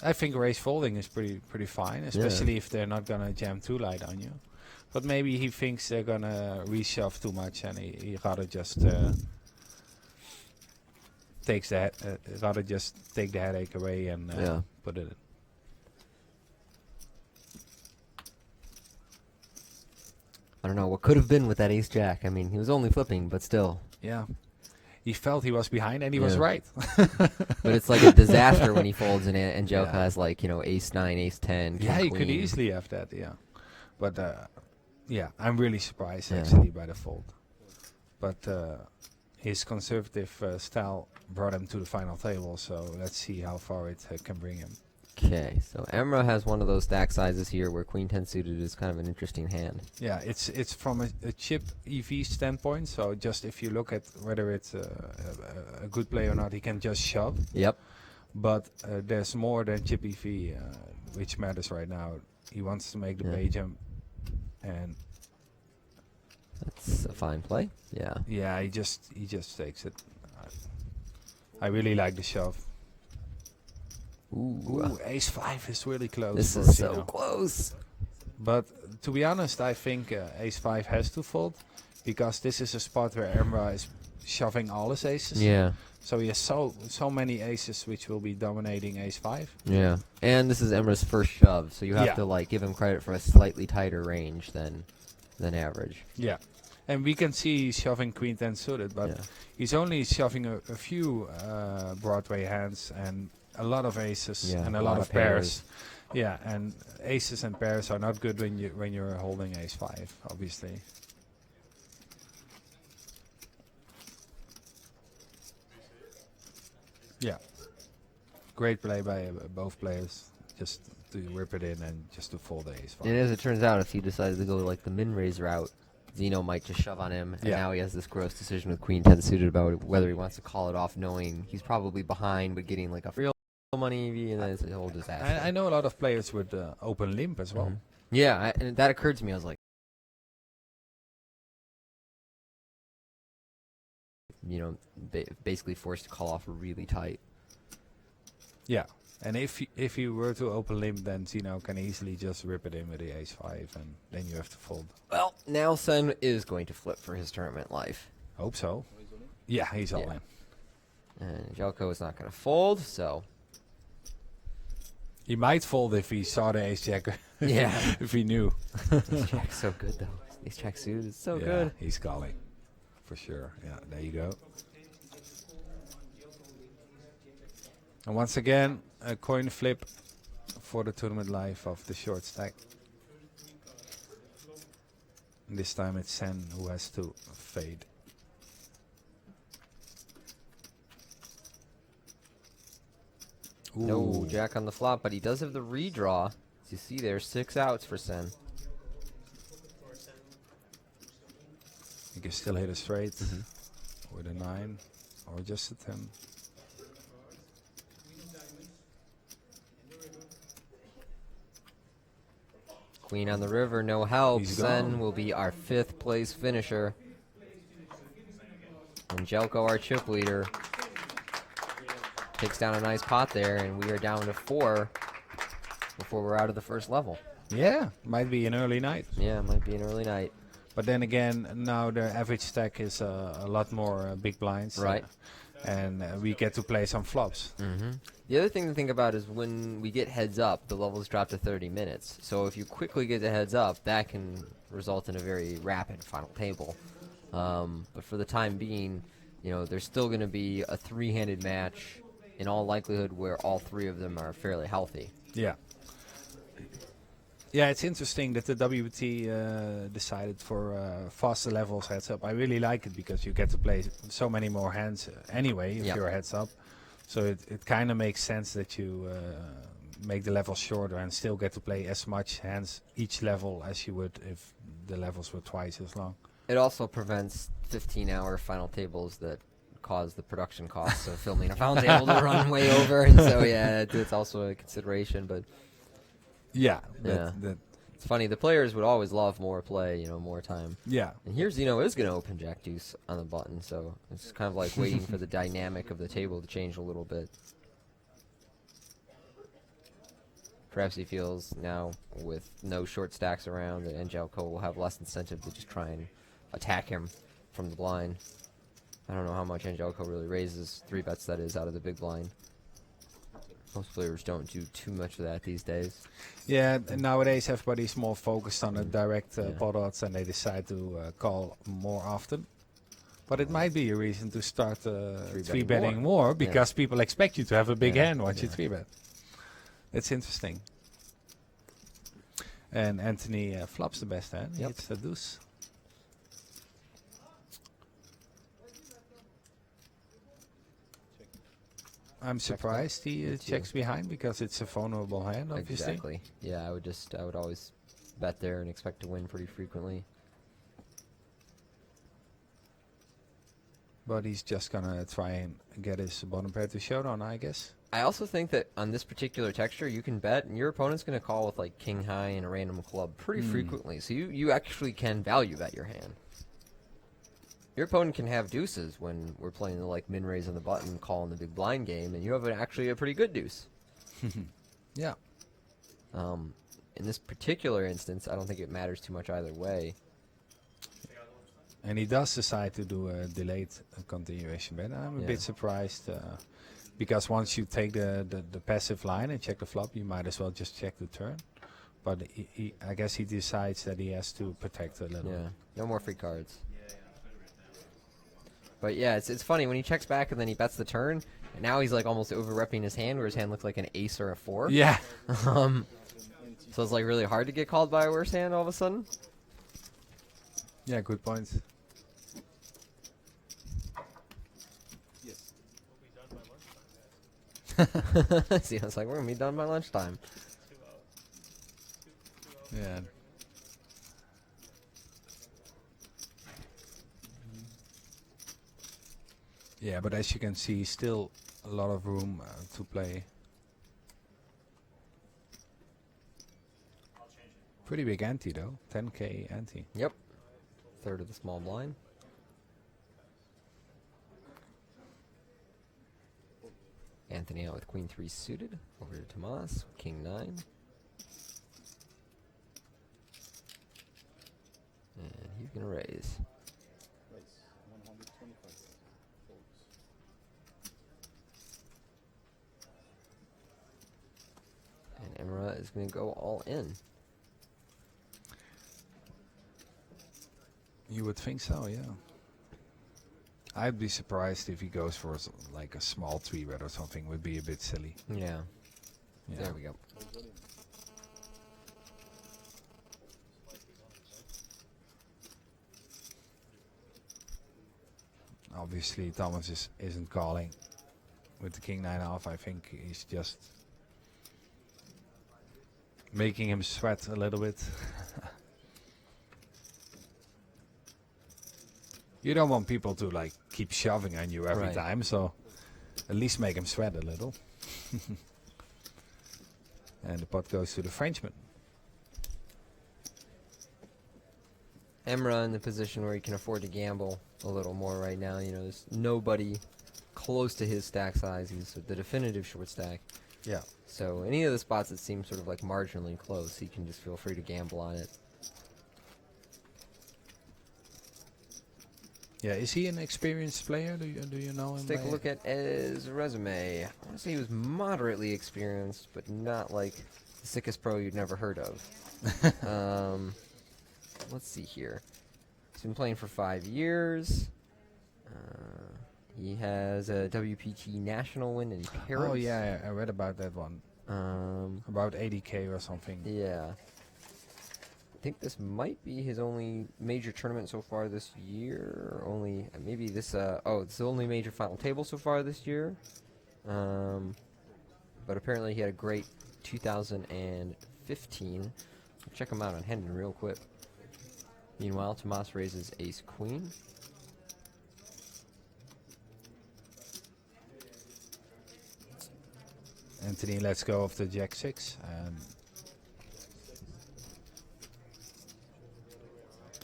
I think raise folding is pretty fine, especially if they're not gonna jam too light on you. But maybe he thinks they're gonna reshove too much, and he rather just take the headache away and put it in. I don't know what could have been with that ace jack. I mean, he was only flipping, but still. Yeah. He felt he was behind, and he was right. But it's like a disaster when he folds and Angelica has like, you know, ace 9, ace 10. Yeah, king, you could queen. easily have that, yeah. But, yeah, I'm really surprised, actually, by the fold. But his conservative style brought him to the final table, so let's see how far it can bring him. Okay, so Emra has one of those stack sizes here where queen 10 suited is kind of an interesting hand. Yeah, it's from a chip EV standpoint, so just if you look at whether it's a good play or not, he can just shove. Yep. But there's more than chip EV, which matters right now. He wants to make the pay jump, and that's a fine play. Yeah. yeah, he just takes it. I really like the shove. Ooh, ace 5 is really close. This for is Zeno. so close. But to be honest, I think ace 5 has to fold, because this is a spot where Emra is shoving all his aces. Yeah. So he has so many aces which will be dominating ace 5. Yeah. And this is Emra's first shove, so you have to like give him credit for a slightly tighter range than average. Yeah. And we can see he's shoving queen 10 suited, but he's only shoving a few Broadway hands and a lot of aces and a lot of pairs. Yeah, and aces and pairs are not good when you're holding ace 5, obviously. Yeah. Great play by both players. Just to rip it in and just to fold the ace-5. And as it turns out, if he decided to go like the min-raise route, Zeno might just shove on him, and now he has this gross decision with Queen 10 suited about whether he wants to call it off, knowing he's probably behind, but getting like a real money EV, and then it's a whole disaster. I know a lot of players with open limp as well. Yeah, and that occurred to me. I was like, you know, basically forced to call off really tight. Yeah, and if you were to open limp, then Zeno can easily just rip it in with the ace-5, and then you have to fold. Well, now Sen is going to flip for his tournament life. Hope so. Yeah, he's all in. And Jelko is not going to fold, so... He might fold if he saw the ace-jack. Yeah. If he knew. Ace-jack's so good, though. Ace-jack suited is so Yeah, good. he's calling. For sure. Yeah, there you go. And once again, a coin flip for the tournament life of the short stack. And this time it's Sen who has to fade. No jack on the flop, but he does have the redraw. As you see there, 6 outs for Sen. You can still hit a straight with a 9 or just a 10. Queen on the river, no help. He's Sen gone. will be our 5th place finisher. And Jelko, our chip leader, takes down a nice pot there, and we are down to 4 before we're out of the first level. Yeah, might be an early night. Yeah, it might be an early night. But then again, now the average stack is a lot more big blinds. Right. And we get to play some flops. The other thing to think about is when we get heads up, the levels drop to 30 minutes. So if you quickly get the heads up, that can result in a very rapid final table. But for the time being, you know, there's still going to be a 3-handed match in all likelihood where all 3 of them are fairly healthy. Yeah. Yeah, it's interesting that the WPT decided for faster levels heads up. I really like it because you get to play so many more hands anyway if you're heads up. So it kind of makes sense that you make the levels shorter and still get to play as much hands each level as you would if the levels were twice as long. It also prevents 15-hour final tables that cause the production costs of filming a final table to run way over. And so, yeah, it's also a consideration, but... Yeah, it's funny. The players would always love more play, you know, more time. Yeah. And here Zeno is going to open Jack Deuce on the button, so it's kind of like waiting for the dynamic of the table to change a little bit. Perhaps he feels now with no short stacks around that Jelko will have less incentive to just try and attack him from the blind. I don't know how much Jelko really raises 3-bets, that is, out of the big blind. Most players don't do too much of that these days. Yeah, nowadays everybody's more focused on the direct pot odds and they decide to call more often. But it might be a reason to start 3-betting more because people expect you to have a big hand once you 3-bet. It's interesting. And Anthony flops the best hand. He hits the deuce. I'm surprised he checks behind because it's a vulnerable hand, obviously. Exactly. Yeah, I would always bet there and expect to win pretty frequently. But he's just gonna try and get his bottom pair to showdown, I guess. I also think that on this particular texture, you can bet, and your opponent's going to call with like king high and a random club pretty frequently. So you actually can value bet your hand. Your opponent can have deuces when we're playing the like min raise on the button, call in the big blind game, and you have actually a pretty good deuce. Yeah. In this particular instance, I don't think it matters too much either way. And he does decide to do a delayed continuation bet. I'm a bit surprised because once you take the passive line and check the flop, you might as well just check the turn. But I guess he decides that he has to protect a little. Yeah, no more free cards. But yeah, it's funny when he checks back and then he bets the turn. And now he's like almost over-repping his hand, where his hand looks like an ace or a 4. Yeah. So it's like really hard to get called by a worse hand all of a sudden. Yeah, good point. See, I was like, we're gonna be done by lunchtime. Yeah. Yeah, but as you can see, still a lot of room to play. Pretty big ante though, 10k ante. Yep. Third of the small blind. Anthony out with queen 3 suited. Over to Tomas, king 9. And he's going to raise. Raise 125 folds. And Emra is going to go all in. You would think so, yeah. I'd be surprised if he goes for like a small 3-bet or something. Would be a bit silly. Yeah. Yeah. There we go. Obviously, Thomas isn't calling with the king 9 off. I think he's just making him sweat a little bit. You don't want people to like keep shoving on you every Right. time, so at least make him sweat a little. And the pot goes to the Frenchman. Emra in the position where he can afford to gamble a little more right now. You know, there's nobody close to his stack size. He's the definitive short stack. Yeah. So any of the spots that seem sort of like marginally close, he can just feel free to gamble on it. Yeah, is he an experienced player? Do you know him? Let's take a look at his resume. I want to say he was moderately experienced, but not like the sickest pro you'd never heard of. Let's see here. He's been playing for 5 years. He has a WPT national win in Paris. Oh yeah, I read about that one. About 80k or something. Yeah. I think this might be his only major tournament so far this year. Only maybe this. It's the only major final table so far this year. But apparently he had a great 2015. Check him out on Hendon real quick. Meanwhile, Tomas raises ace queen. Anthony lets go of the jack 6 and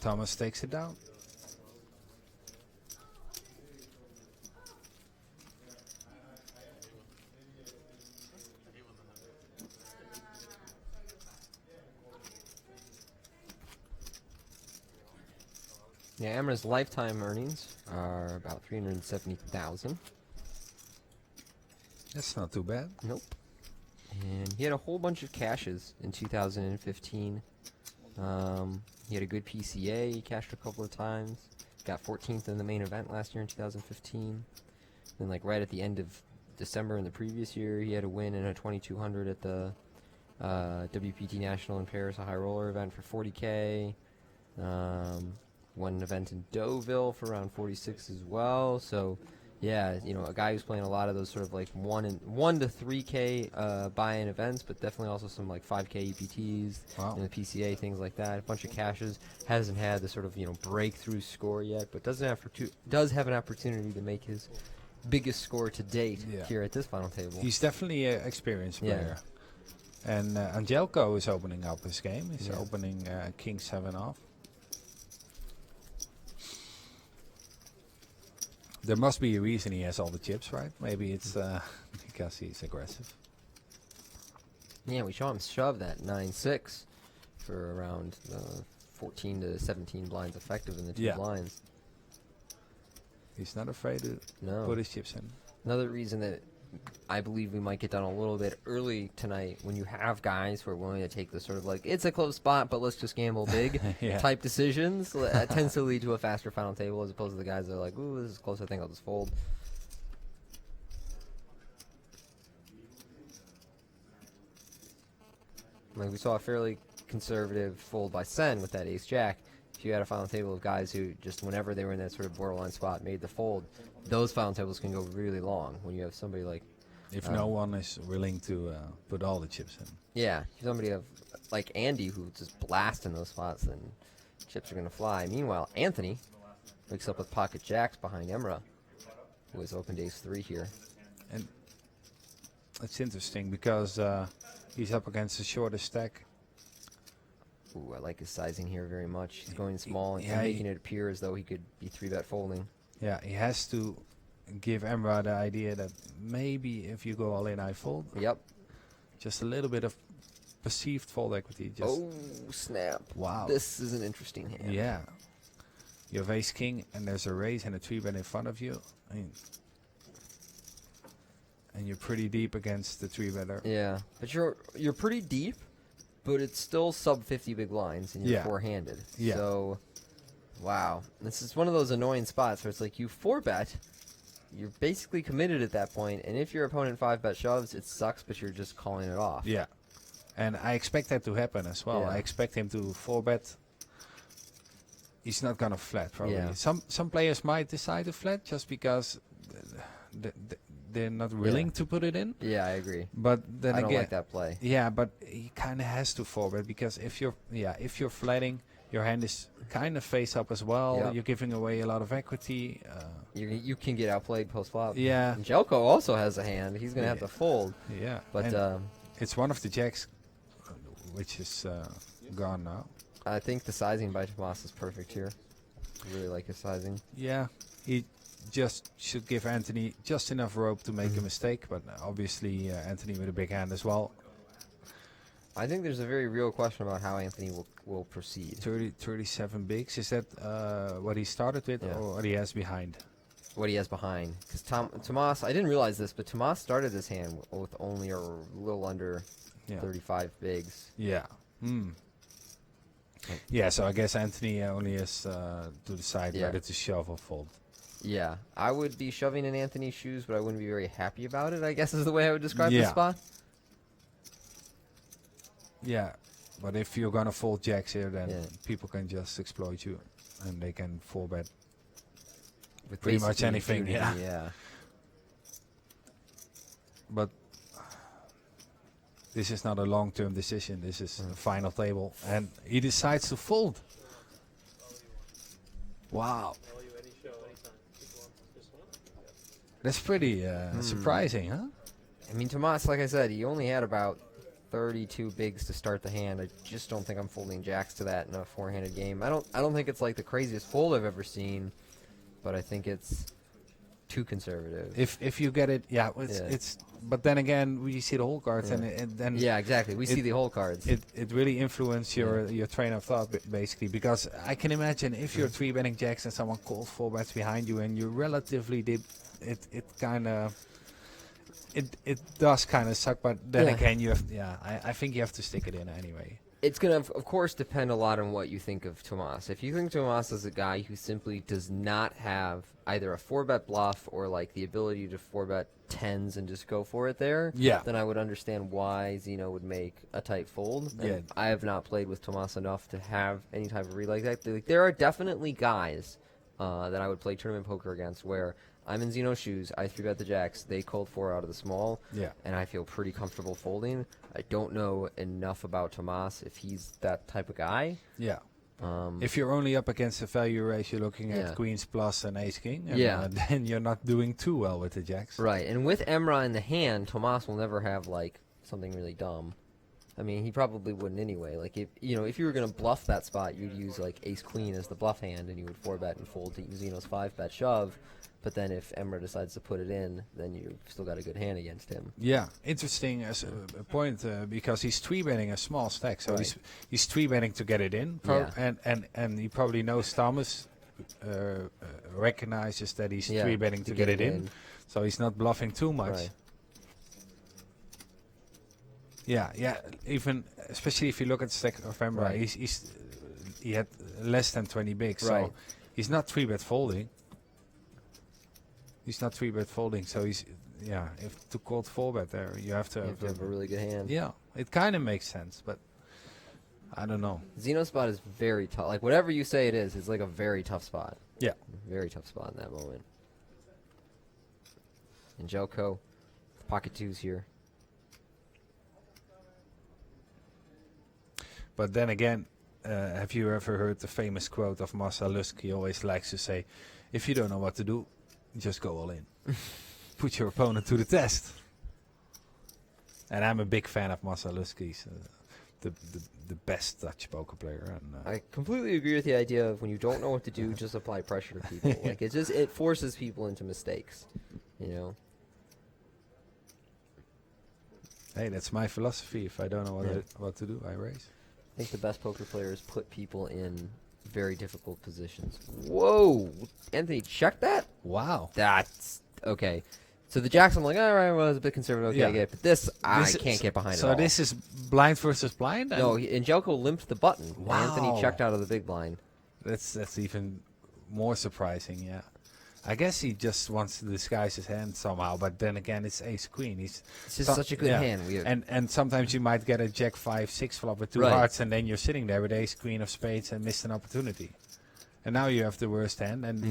Thomas takes it down. Yeah, Emra's lifetime earnings are about 370,000. That's not too bad. Nope. And he had a whole bunch of cashes in 2015. He had a good PCA. He cashed a couple of times. Got 14th in the main event last year in 2015. Then, like right at the end of December in the previous year, he had a win in a 2200 at the WPT National in Paris, a high roller event for 40K. Won an event in Deauville for around 46 as well. So, yeah, you know, a guy who's playing a lot of those sort of like 1 to 3K buy-in events, but definitely also some like 5K EPTs, Wow. and the PCA, things like that. A bunch of cashes. Hasn't had the sort of, you know, breakthrough score yet, but does have an opportunity to make his biggest score to date Yeah. here at this final table. He's definitely an experienced Yeah. player. And Angelco is opening up his game. He's Yeah. opening King 7 off. There must be a reason he has all the chips, right? Maybe it's because he's aggressive. Yeah, we saw him shove that 9-6 for around 14 to 17 blinds effective in the two Yeah. blinds. He's not afraid to No. put his chips in. Another reason that I believe we might get done a little bit early tonight, when you have guys who are willing to take the sort of like, it's a close spot, but let's just gamble big Yeah. type decisions, tends to lead to a faster final table as opposed to the guys that are like, ooh, this is close, I think I'll just fold. Like we saw a fairly conservative fold by Sen with that ace-jack. If you had a final table of guys who just whenever they were in that sort of borderline spot made the fold, those final tables can go really long. When you have somebody like If no one is willing to put all the chips in. Yeah, somebody like Andy who's just blasting those spots, then chips are going to fly. Meanwhile, Anthony wakes up with pocket jacks behind Emra, who has opened ace 3 here. And it's interesting because he's up against the shortest stack. Ooh, I like his sizing here very much. He's going small and Yeah, making it appear as though he could be 3-bet folding. Yeah, he has to give Emra the idea that maybe if you go all in, I fold. Yep. Just a little bit of perceived fold equity. Just Oh, snap. wow. This is an interesting hand. Yeah. You have ace king, and there's a raise and a 3-bet in front of you. I mean, and you're pretty deep against the 3-better. Yeah, but you're pretty deep, but it's still sub 50 big blinds, and you're Yeah. four-handed. Yeah. So, wow, this is one of those annoying spots where it's like you 4-bet, you're basically committed at that point, and if your opponent 5-bet shoves, it sucks, but you're just calling it off. Yeah. And I expect that to happen as well. Yeah. I expect him to 4-bet. He's not gonna flat probably. Yeah. Some players might decide to flat just because they're not willing to put it in. Yeah, I agree. But then I again, don't like that play. yeah, but he kind of has to 4-bet because if you're flatting, your hand is kind of face up as well. Yep. You're giving away a lot of equity. You can get outplayed post-flop. Yeah. And Jelko also has a hand. He's going to have to fold. Yeah. But And it's one of the jacks, which is gone now. I think the sizing by Tomas is perfect here. I really like his sizing. Yeah, he just should give Anthony just enough rope to make a mistake, but obviously Anthony with a big hand as well. I think there's a very real question about how Anthony will proceed. 37 bigs, is that what he started with Yeah. or what he has behind? What he has behind. Because Tomas, I didn't realize this, but Tomas started his hand with only a little under Yeah. 35 bigs. Yeah. Yeah, so I guess Anthony only has to decide Yeah. whether to shove or fold. Yeah, I would be shoving in Anthony's shoes, but I wouldn't be very happy about it, I guess is the way I would describe this Yeah. spot. Yeah, but if you're gonna fold jacks here, then Yeah. people can just exploit you, and they can 4-bet. With Pretty much basically anything, impunity, yeah. Yeah. But this is not a long-term decision. This is a final table, and he decides to fold. Wow, that's pretty surprising, huh? I mean, Tomas, like I said, he only had about 32 bigs to start the hand. I just don't think I'm folding jacks to that in a four-handed game. I don't think it's like the craziest fold I've ever seen, but I think it's too conservative. If you get it, yeah, Yeah. it's. But then again, we see the whole cards, Yeah. and then Yeah, exactly. We see the whole cards. it really influences your train of thought basically, because I can imagine if you're 3-betting jacks and someone calls 4-bets behind you and you're relatively deep, it kind of. It does kind of suck, but then Yeah. again, you have I think you have to stick it in anyway. It's going to, of course, depend a lot on what you think of Tomas. If you think Tomas is a guy who simply does not have either a 4-bet bluff or like the ability to 4-bet tens and just go for it there, Yeah. then I would understand why Zeno would make a tight fold. And Yeah. I have not played with Tomas enough to have any type of read like that. There are definitely guys that I would play tournament poker against where I'm in Zeno's shoes, I 3-bet the jacks, they cold 4 out of the small, Yeah. and I feel pretty comfortable folding. I don't know enough about Tomas if he's that type of guy. Yeah. Um, If you're only up against a value race, you're looking Yeah. at queens plus and ace king, and Yeah. then you're not doing too well with the jacks. right, and with Emra in the hand, Tomas will never have like something really dumb. I mean, he probably wouldn't anyway. Like if you were gonna bluff that spot, you'd use like ace queen as the bluff hand, and you would 4-bet and fold to Zeno's 5-bet shove. But then if Emra decides to put it in, then you've still got a good hand against him. Yeah, interesting as a point because he's 3-betting a small stack, so Right. he's 3-betting to get it in, Yeah. and he probably knows Thomas recognizes that he's Yeah, 3-betting to get it in, so he's not bluffing too much. Right. Yeah. Even especially if you look at the stack of Emra, Right. he had less than 20 bigs, Right. so he's not 3-bet folding. He's not 3-bet folding, so he's if to call 4-bet there, you have to You have to have a really good hand. yeah, it kind of makes sense, but I don't know. Zeno's spot is very tough. Like whatever you say it is, it's like a very tough spot. Yeah. Very tough spot in that moment. And Jelko pocket twos here. But then again, have you ever heard the famous quote of Marcel Lusk? He always likes to say, if you don't know what to do, just go all in. Put your opponent to the test. And I'm a big fan of Marcel Lusk. He's the best Dutch poker player. And I completely agree with the idea of when you don't know what to do, just apply pressure to people. Like it forces people into mistakes, you know. hey, that's my philosophy. If I don't know what to do, I raise. I think the best poker players put people in very difficult positions. Whoa, Anthony, check that. Wow. That's okay. So the jacks, I'm like, all right, well, it's a bit conservative. Okay, Yeah. I get it. But this I can't get behind So at all. this is blind versus blind? No, Angelico limped the button. Wow. Anthony checked out of the big blind. That's even more surprising, yeah. I guess he just wants to disguise his hand somehow, but then again, it's ace queen. It's just such a good hand. And sometimes you might get a jack 5-6 flop with two Right. hearts, and then you're sitting there with ace queen of spades and missed an opportunity. And now you have the worst hand, and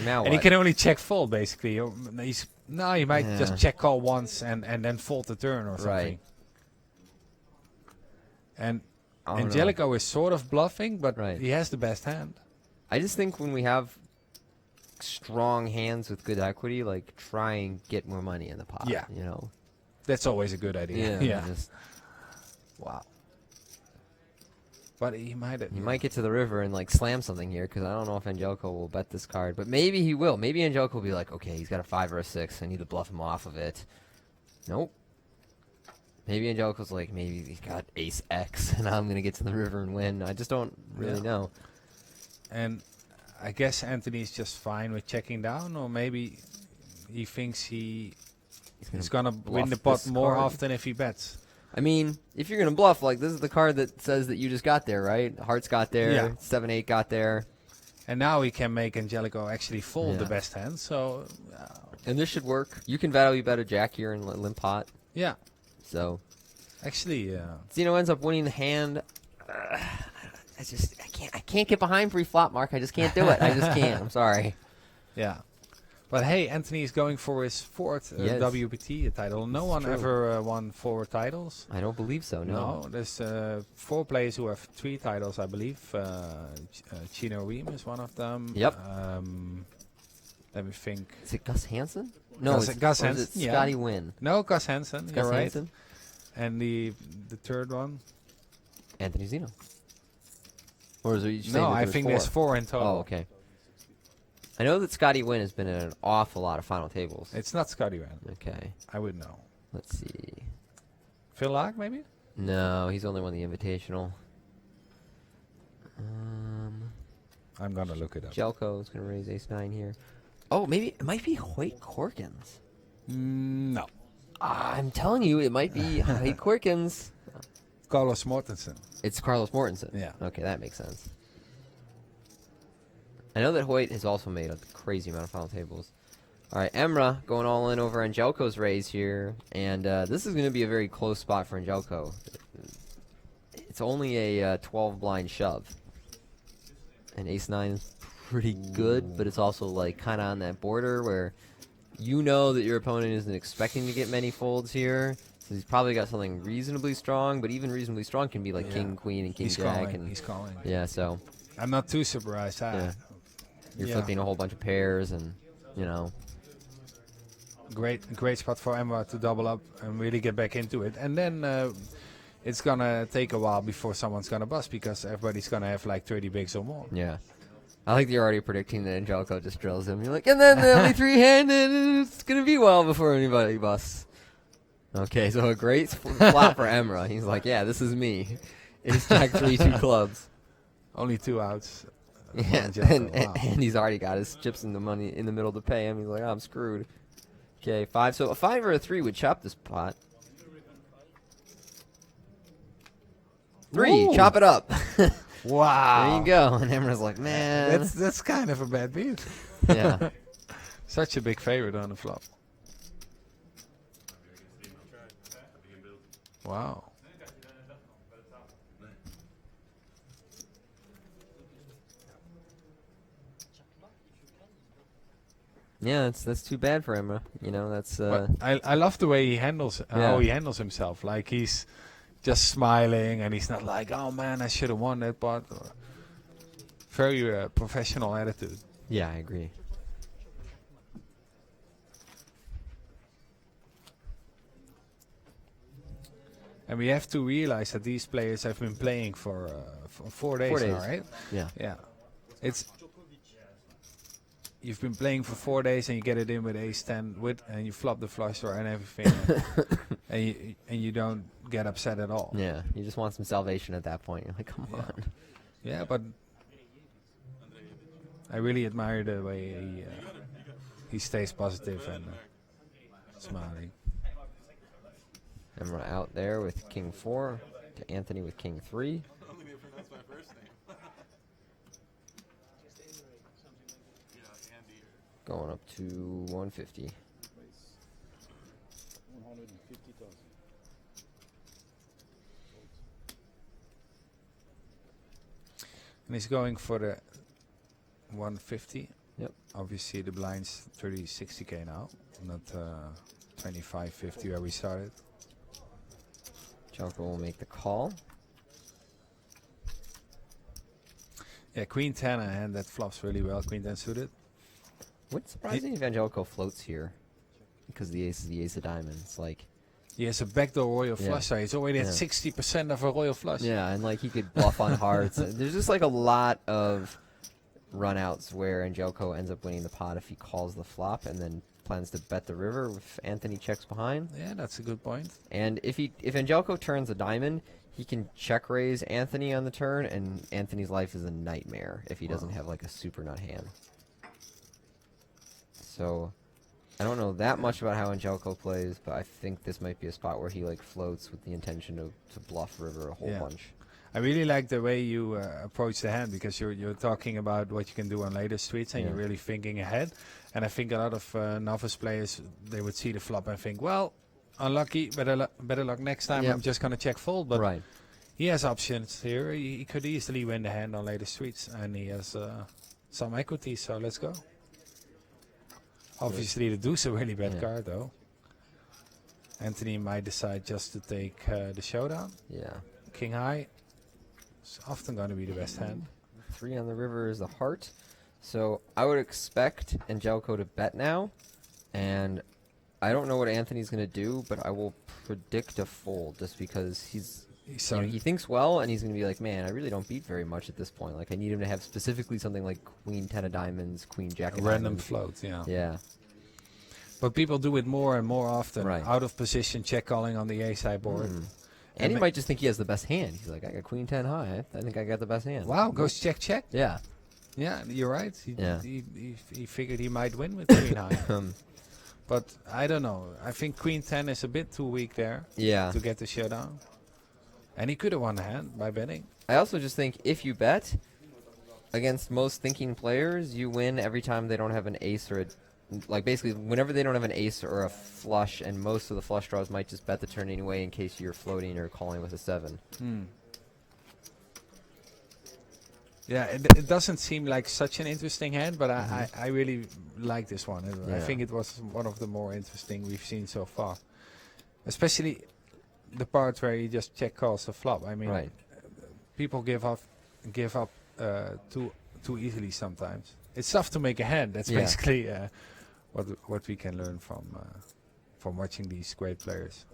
Now and he what? can only check fold basically. Or he might just Yeah. check call once and then fold the turn or something. Right. And I don't know. Angelico is sort of bluffing, but Right. he has the best hand. I just think when we have strong hands with good equity, like try and get more money in the pot. Yeah. You know. That's always a good idea. Yeah. Just, Wow. But he might have. he might get to the river and like slam something here because I don't know if Angelico will bet this card, but maybe he will. Maybe Angelico will be like, okay, he's got a 5 or a 6. I need to bluff him off of it. Nope. Maybe Angelico's like, maybe he's got ace X and I'm gonna get to the river and win. I just don't really know. And I guess Anthony's just fine with checking down, or maybe he thinks he's gonna win the bluff pot this more card. often if he bets. I mean, if you're gonna bluff, like this is the card that says that you just got there, right? Hearts got there, Yeah. 7-8 got there, And now he can make Angelico actually fold the Yeah. best hand. So, and this should work. You can value bet a jack here in limp pot, yeah, so actually, Zeno ends up winning the hand. I can't get behind pre-flop, Mark. I just can't do it. I just can't. I'm sorry. yeah. But hey, Anthony is going for his 4th Yes. WPT title. No one true. ever won 4 titles. I don't believe so. No. There's 4 players who have 3 titles, I believe. Chino Ream is one of them. Yep. Let me think. Is it Gus Hansen? No, Gus it's Hansen, or is it yeah. Scotty Wynn? No, Gus Hansen. Gus You're right. Hansen? And the third one? Anthony Zeno. Or is it you saying No, that I there's think 4? there's 4 in total. Oh, okay. I know that Scotty Wynn has been in an awful lot of final tables. It's not Scotty Van. Okay. I would know. Let's see. Phil Laak, maybe? No, he's only won the Invitational. I'm going to look it up. Jelko's going to raise ace-9 here. Oh, maybe it might be Hoyt Corkins. No. I'm telling you, it might be Hoyt Corkins. Carlos Mortensen. It's Carlos Mortensen. Yeah. Okay, that makes sense. I know that Hoyt has also made a crazy amount of final tables. All right, Emra going all in over Angelco's raise here. And this is going to be a very close spot for Angelco. It's only a 12 blind shove. And ace-9 is pretty good, but it's also like kind of on that border where you know that your opponent isn't expecting to get many folds here. So he's probably got something reasonably strong, but even reasonably strong can be like Yeah. king, queen, and king, He's jack. calling. And He's calling. yeah, so I'm not too surprised. Yeah. you're Yeah. flipping a whole bunch of pairs and, you know. Great spot for Emma to double up and really get back into it. And then it's going to take a while before someone's going to bust because everybody's going to have like 30 bigs or more. Yeah. I like that you're already predicting that Angelico just drills him. You're like, and then the only 3-handed, and it's going to be well before anybody busts. Okay, so a great flop for Emra. He's like, yeah, this is me. Ace jack 3, 2 clubs. Only 2 outs. Yeah, Angelico, wow. and he's already got his chips in the money in the middle to pay him. He's like, oh, I'm screwed. Okay, 5. So a 5 or a 3 would chop this pot. 3, Ooh. chop it up. Wow. There you go. And Emra's like, man. That's kind of a bad beat. Yeah. Such a big favorite on the flop. Wow. Yeah, that's too bad for him. You know, that's But I love the way he handles how he handles himself. Like he's just smiling and he's not like, oh man, I should have won that pot. Very professional attitude. yeah, I agree. And we have to realize that these players have been playing for 4 days, 4 days. now, right? Yeah. Yeah. You've been playing for 4 days and you get it in with ace-10 and you flop the flush draw and everything. and you don't get upset at all. Yeah, you just want some salvation at that point. You're like, come on. Yeah, but I really admire the way he stays positive and smiling. And we're out there with king 4 to Anthony with king 3. Going up to 150. 150,000. And he's going for the 150. Yep. Obviously the blind's 60k now, not 25.50 where we started. Jelko will make the call. Yeah, queen 10 a hand that flops really well. Queen 10 suited. What's surprising if Angelico floats here? Because the ace is the ace of diamonds. Like, He has a backdoor royal Yeah. flush. So he's already at Yeah. 60% of a royal flush. yeah, and like he could bluff on hearts. There's just like a lot of runouts where Angelico ends up winning the pot if he calls the flop and then plans to bet the river if Anthony checks behind. Yeah, that's a good point. And if Angelico turns a diamond, he can check raise Anthony on the turn, and Anthony's life is a nightmare if he doesn't have like a super nut hand. So I don't know that much about how Angelico plays, but I think this might be a spot where he like floats with the intention to bluff river a whole Yeah. bunch. I really like the way you approach the hand, because you're talking about what you can do on later streets and Yeah. you're really thinking ahead. And I think a lot of novice players, they would see the flop and think, well, unlucky, better luck next time. Yep. I'm just going to check fold. But Right. he has options here. He could easily win the hand on later streets, and he has some equity, so let's go. Obviously, the deuce a really bad Yeah. card, though. Anthony might decide just to take the showdown. Yeah. King high. It's often going to be the best hand. 3 on the river is the heart. So I would expect Angelico to bet now. And I don't know what Anthony's going to do, but I will predict a fold just because he thinks well, and he's going to be like, man, I really don't beat very much at this point. Like, I need him to have specifically something like queen 10 of diamonds, queen jack of random diamonds. float, yeah. Yeah. But people do it more and more often. Right. Out of position, check calling on the ace high board. And he might just think he has the best hand. He's like, I got queen 10 high. I think I got the best hand. Wow, goes check, check. Yeah. Yeah, you're right. Yeah. He figured he might win with queen high. But I don't know. I think queen 10 is a bit too weak there Yeah. to get the showdown. And he could have won the hand by betting. I also just think if you bet against most thinking players, you win every time they don't have an ace or like basically whenever they don't have an ace or a flush, and most of the flush draws might just bet the turn anyway in case you're floating or calling with a 7. Yeah, it doesn't seem like such an interesting hand, but I really like this one. I Yeah. think it was one of the more interesting we've seen so far. Especially the part where he just check calls the flop. I mean, Right. people give up too easily sometimes. It's tough to make a hand. That's Yeah. basically what we can learn from watching these great players.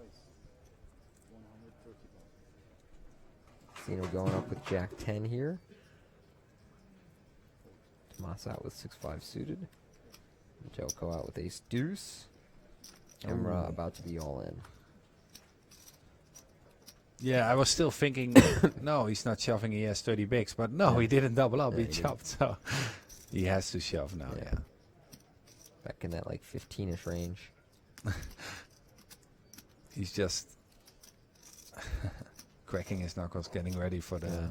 Zeno going up with jack 10 here. Tomas out with 6-5 suited. Jelko out with ace deuce. Emra about to be all in. Yeah, I was still thinking, no, he's not shoving. He has 30 bigs, but no, Yeah. he didn't double up. Yeah, he he did. chopped, so he has to shove now. Yeah. Yeah. Back in that like 15-ish range. He's just cracking his knuckles, getting ready for the. Yeah.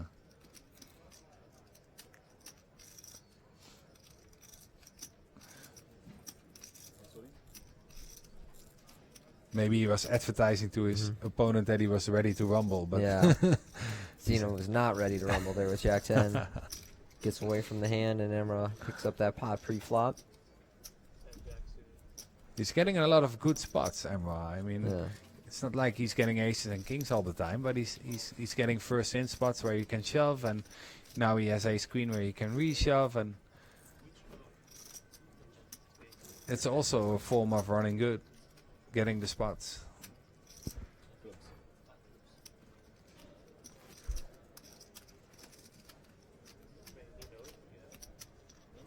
Maybe he was advertising to his opponent that he was ready to rumble, but Yeah. Zeno was not ready to rumble there with jack 10. Gets away from the hand, and Emra picks up that pot pre-flop. He's getting a lot of good spots, Emma. I mean, Yeah. it's not like he's getting aces and kings all the time, but he's getting first in spots where you can shove, and now he has ace queen where you can reshove, and it's also a form of running good, getting the spots.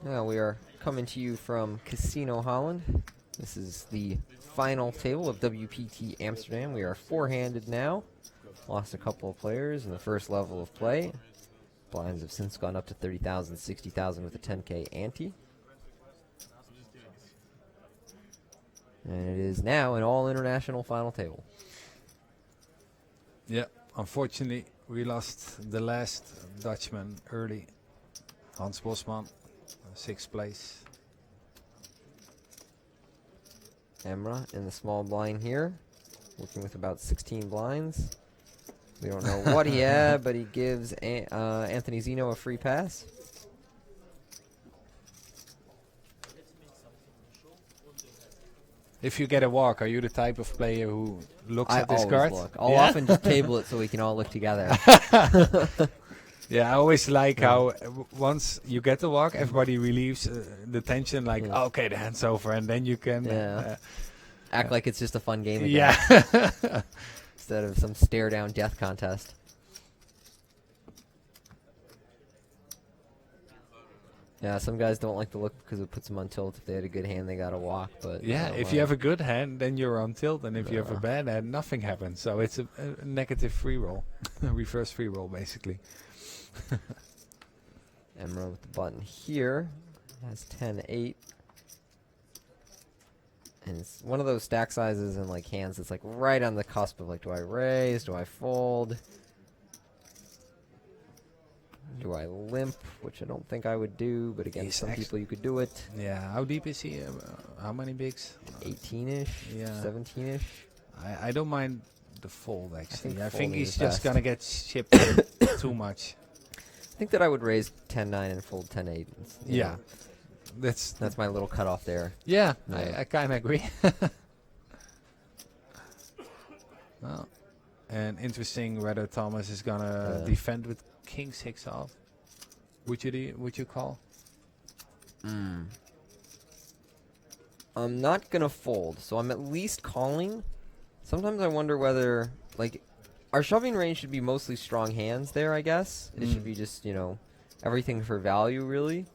Now we are coming to you from Casino Holland. This is the final table of WPT Amsterdam. We are four-handed now. Lost a couple of players in the first level of play. Blinds have since gone up to 30,000, 60,000 with a 10K ante. And it is now an all-international final table. Yeah, unfortunately, we lost the last Dutchman early. Hans Bosman, 6th place. Emra in the small blind here, working with about 16 blinds. We don't know what he had, but he gives Anthony Zeno a free pass. If you get a walk, are you the type of player who looks I at this always card? look. I'll Yeah? often just table it so we can all look together. Yeah, I always like how once you get the walk, everybody relieves the tension. Like, Yeah. okay, the hand's over, and then you can. Yeah. Act like it's just a fun game again. Yeah. Instead of some stare-down death contest. Yeah, some guys don't like the look because it puts them on tilt. If they had a good hand, they got to walk. But Yeah, I don't if you mind. have a good hand, then you're on tilt, and if you have a Yeah. bad hand, nothing happens. So it's a negative free roll, reverse free roll, basically. Emra with the button here has 10-8. And it's one of those stack sizes and like hands that's like right on the cusp of like, do I raise? Do I fold? Do I limp? Which I don't think I would do, but again, He's some actu- people you could do it. Yeah, how deep is he? How many bigs? 18-ish, Yeah. 17-ish. I don't mind the fold, actually. I think folding he's is just best. gonna get shipped too much. I think that I would raise 10-9 and fold 10-8. Yeah. That's my little cutoff there. Yeah, Yeah. I kind of agree. Well, and interesting whether Thomas is gonna defend with King 6 off. Would you call? I'm not gonna fold, so I'm at least calling. Sometimes I wonder whether, like, our shoving range should be mostly strong hands there, I guess. It should be just, everything for value, really.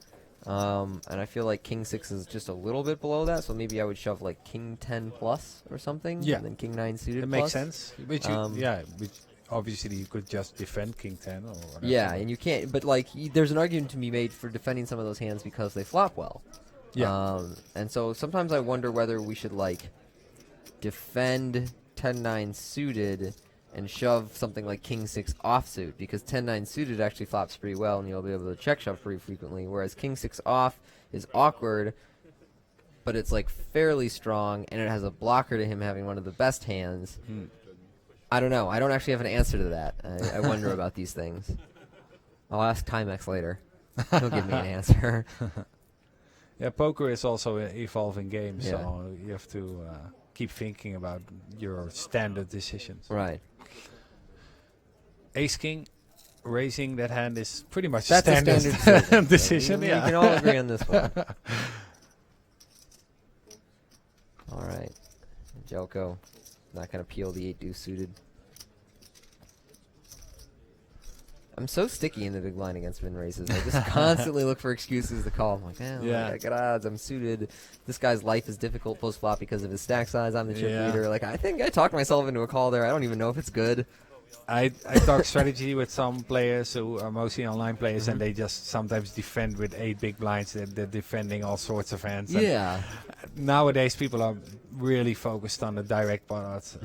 And I feel like King 6 is just a little bit below that, so maybe I would shove, like, King 10 plus or something. Yeah. And then King 9 suited It plus. makes sense. Which which obviously you could just defend King 10 or whatever. Yeah, and you can't, but, like, there's an argument to be made for defending some of those hands because they flop well. Yeah. And so sometimes I wonder whether we should, like, defend 10-9 suited and shove something like King 6 offsuit, because 10-9 suited actually flops pretty well and you'll be able to check shove pretty frequently, whereas King 6 off is awkward, but it's like fairly strong and it has a blocker to him having one of the best hands. I don't know. I don't actually have an answer to that. I wonder about these things. I'll ask Timex later. He'll give me an answer. Yeah, poker is also an evolving game, Yeah. so you have to keep thinking about your standard decisions. Right. Ace King, raising that hand is pretty much That's a a standard standard decision. We Yeah. can all agree on this one. All right. Joko, not going to peel the 8-deuce suited. I'm so sticky in the big line against min raises. I just constantly look for excuses to call. I'm like, Yeah. I got good odds. I'm suited. This guy's life is difficult post-flop because of his stack size. I'm the chip Yeah. leader. Like, I think I talked myself into a call there. I don't even know if it's good. I talk strategy with some players who are mostly online players, and they just sometimes defend with 8 big blinds. They're defending all sorts of hands. And Yeah. nowadays, people are really focused on the direct pot odds.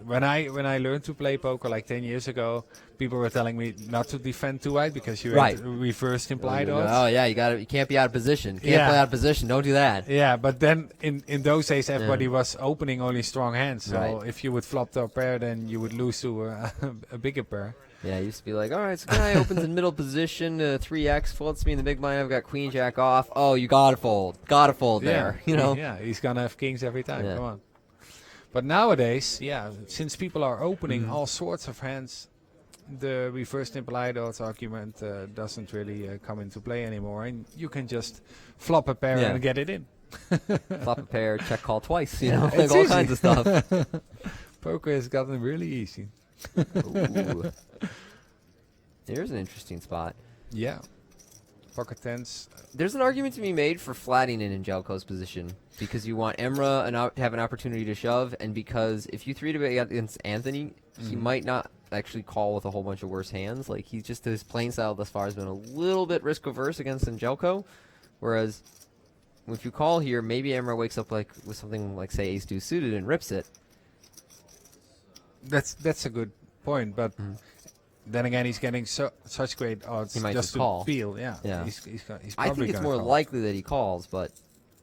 When I learned to play poker like 10 years ago, people were telling me not to defend too wide because you Right. had reversed implied Oh odds. yeah, you can't be out of position. Can't Yeah. play out of position. Don't do that. Yeah, but then in those days, everybody was opening only strong hands. So Right. if you would flop to a pair, then you would lose to a bigger pair. Yeah, I used to be like, all right, so guy opens in middle position, 3x, folds me in the big blind. I've got queen jack off. Oh, you gotta fold there. You know. Yeah, he's gonna have kings every time. Yeah. Come on. But nowadays, yeah, since people are opening Mm-hmm. all sorts of hands, the reverse implied odds argument doesn't really come into play anymore, and you can just flop a pair Yeah. and get it in. Flop a pair, check call twice. You know, like It's all easy. kinds of stuff. Poker has gotten really easy. Ooh. Here's an interesting spot. Yeah. Pocket tens. There's an argument to be made for flatting in Jelko's position because you want Emra to have an opportunity to shove, and because if you 3-to-bet against Anthony, he might not actually call with a whole bunch of worse hands. Like, he's just, his playing style thus far has been a little bit risk averse against Jelko, whereas if you call here, maybe Emra wakes up like with something like, say, ace deuce suited and rips it. That's a good point, but then again, he's getting such great odds He might just just to call. feel. Yeah. Yeah. He's I probably think it's gonna more call. likely that he calls, but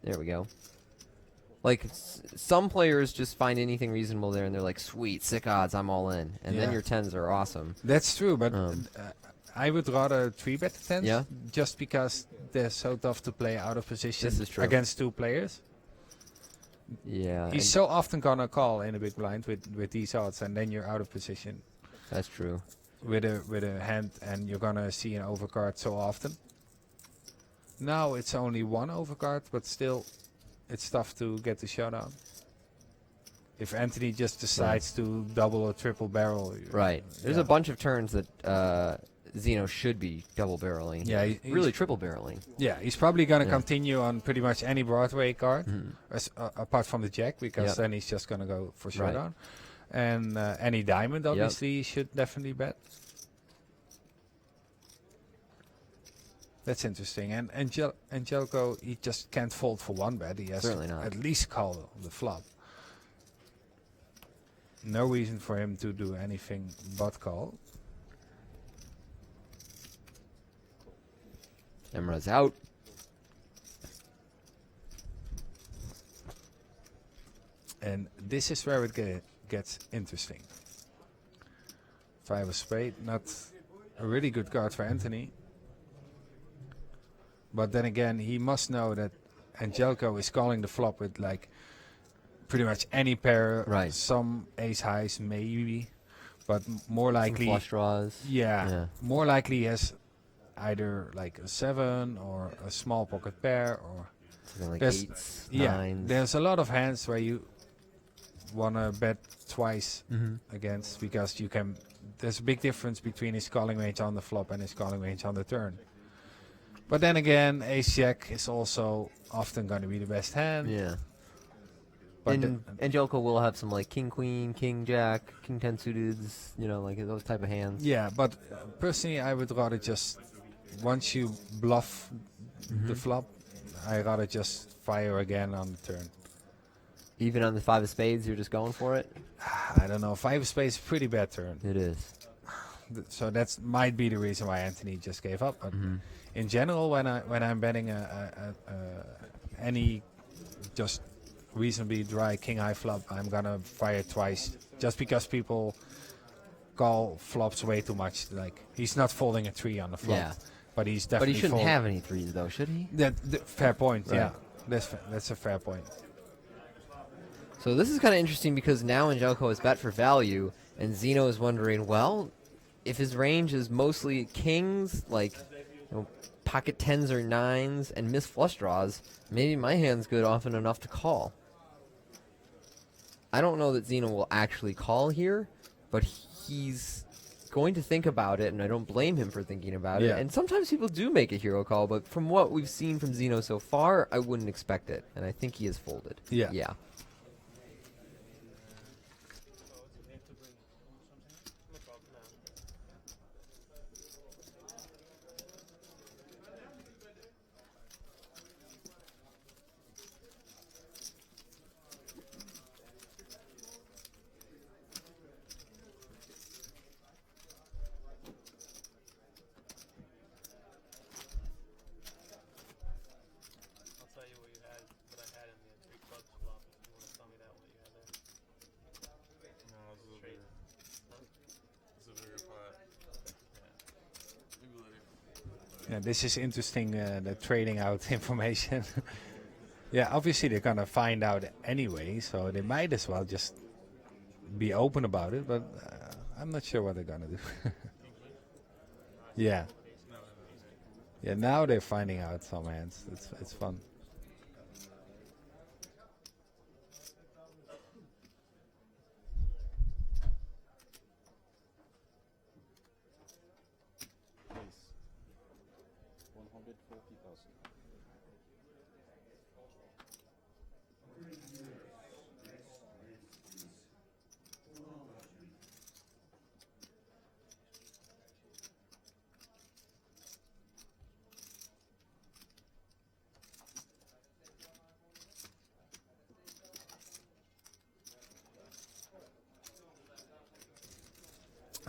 there we go. Like, some players just find anything reasonable there, and they're like, sweet, sick odds, I'm all in. And then Yeah. your tens are awesome. That's true, but Um, I would rather 3-bet the tens. Yeah. Just because they're so tough to play out of position This is true. against two players. Yeah, He's so often gonna call in a big blind with these odds, and then you're out of position that's true. with a hand, and you're gonna see an overcard so often. Now it's only one overcard, but still, it's tough to get the showdown. If Anthony just decides to double or triple barrel, Right. There's yeah. a bunch of turns that Zeno should be double barreling. Yeah, really triple barreling. Yeah, he's probably gonna Yeah. continue on pretty much any Broadway card, Mhm. apart from the Jack, because Yep. then he's just gonna go for Right. showdown. And any diamond, obviously, should definitely bet. That's interesting. And Jelko, he just can't fold for one bet. He has Certainly to not. at least call the flop. No reason for him to do anything but call. Emra's out. And this is where it gets interesting. Five of spade, not a really good card for Anthony. But then again, he must know that Jelko is calling the flop with like pretty much any pair, Right. some ace highs maybe, but more Some likely, flush draws. yeah, Yeah. more likely he has either like a 7 or a small pocket pair, or Something like There's- eights, yeah, nines. there's a lot of hands where you wanna bet twice Mhm. against, because you can. There's a big difference between his calling range on the flop and his calling range on the turn. But then again, ace jack is also often going to be the best hand. Yeah. But And Jelko will have some like king queen, king jack, king 10 suiteds, you know, like those type of hands. yeah, but personally, I would rather just, once you bluff the flop, I rather just fire again on the turn. Even on the 5 of spades, you're just going for it? I don't know. 5 of spades, pretty bad turn. It is. So that might be the reason why Anthony just gave up. But in general, when I'm betting any just reasonably dry king high flop, I'm gonna fire twice, just because people call flops way too much. Like, he's not folding a 3 on the flop, Yeah. but he's But definitely. he shouldn't fold- have any threes, though, should he? fair point. Right. Yeah, that's a fair point. So this is kind of interesting because now Jelko is bet for value, and Zeno is wondering, well, if his range is mostly kings, like pocket 10s or 9s, and miss flush draws, maybe my hand's good often enough to call. I don't know that Zeno will actually call here, but he's going to think about it, and I don't blame him for thinking about it. Yeah. And sometimes people do make a hero call, but from what we've seen from Zeno so far, I wouldn't expect it, and I think he is folded. Yeah. Yeah. I'll tell you what I had in the 3 clubs flop. Yeah, this is interesting, the trading out information. Yeah, obviously they're gonna find out anyway, so they might as well just be open about it, but I'm not sure what they're gonna do. Yeah. Yeah, now they're finding out some hands. It's fun. Please. 140,000.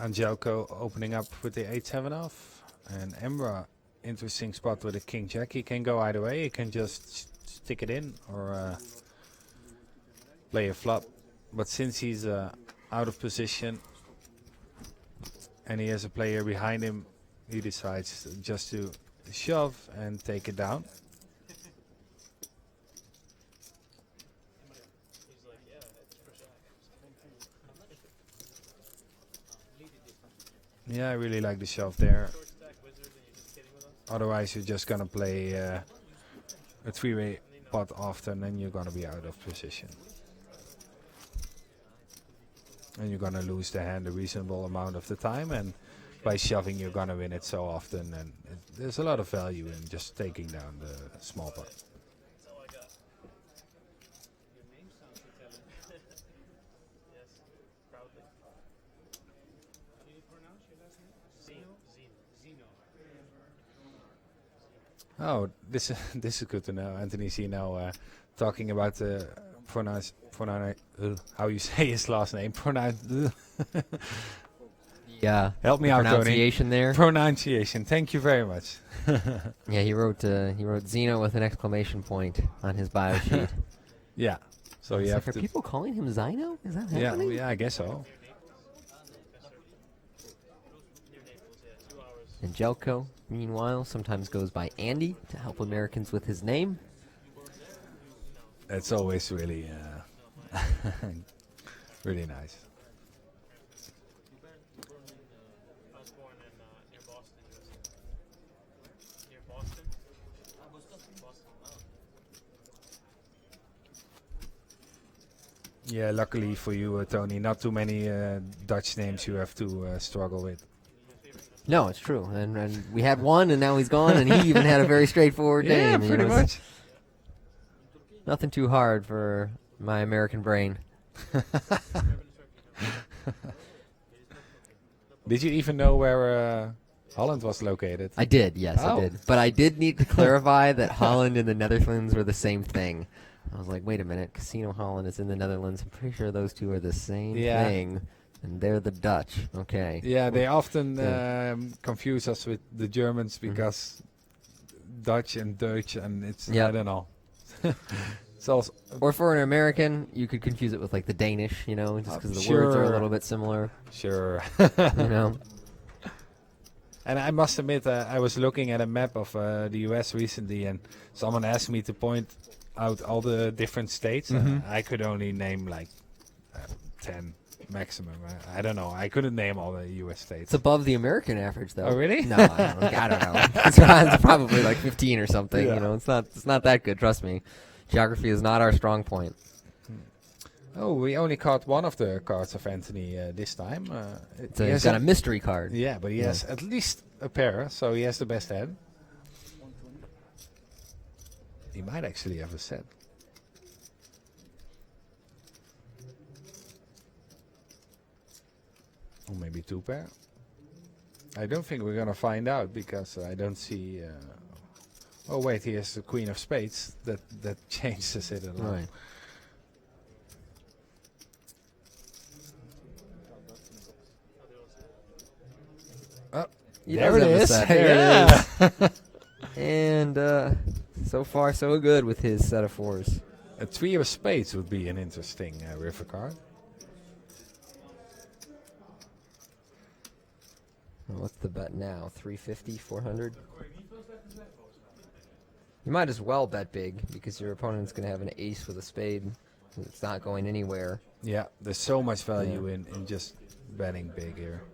Angelco opening up with the 8-7 off, and Emra, interesting spot with a king jack. He can go either way. He can just stick it in or play a flop. But since he's out of position and he has a player behind him, he decides just to shove and take it down. Yeah, I really like the shove there. Otherwise, you're just gonna play a three-way pot after, and then you're gonna be out of position. And you're gonna lose the hand a reasonable amount of the time, and by shoving, you're gonna win it so often. And there's a lot of value in just taking down the small pot. Oh, this is good to know. Anthony Zeno talking about the how you say his last name. Yeah. Help me out, Tony. Pronunciation there. Pronunciation. Thank you very much. Yeah, he wrote Zeno with an exclamation point on his bio sheet. Yeah. So you have Are to. people calling him Zeno? Is that Yeah, happening? yeah, I guess so. And Jelko, meanwhile, sometimes goes by Andy to help Americans with his name. It's always really, really nice. Yeah, luckily for you, Tony, not too many Dutch names you have to struggle with. No, it's true. And we had one, and now he's gone, and he even had a very straightforward name. Yeah, pretty much. Nothing too hard for my American brain. Did you even know where Holland was located? I did, yes, I Oh. did. But I did need to clarify that Holland and the Netherlands were the same thing. I was like, wait a minute, Casino Holland is in the Netherlands. I'm pretty sure those two are the same thing. And they're the Dutch. Okay. Yeah, they often confuse us with the Germans because Dutch and Deutsch, and it's, I don't know. It's also Or for an American, you could confuse it with like the Danish, you know, just because the words are a little bit similar. Sure. You know. And I must admit, I was looking at a map of the US recently, and someone asked me to point out all the different states. I could only name like 10 maximum. I don't know. I couldn't name all the US states. It's above the American average, though. Oh, really? No, I don't know. It's probably like 15 or something. Yeah. You know, it's not that good. Trust me. Geography is not our strong point. Oh, we only caught one of the cards of Anthony this time. So he's got a mystery card. Yeah, but he has at least a pair, so he has the best hand. He might actually have a set. Or maybe two pair. I don't think we're gonna find out because I don't see. Oh wait, he has the Queen of Spades. That changes it a lot. Right. Oh, He there does it have a is. set. Yeah. There it is. And so far, so good with his set of fours. A Three of Spades would be an interesting river card. Well, what's the bet now? 350, 400? You might as well bet big because your opponent's going to have an ace with a spade. It's not going anywhere. Yeah, there's so much value in just betting big here.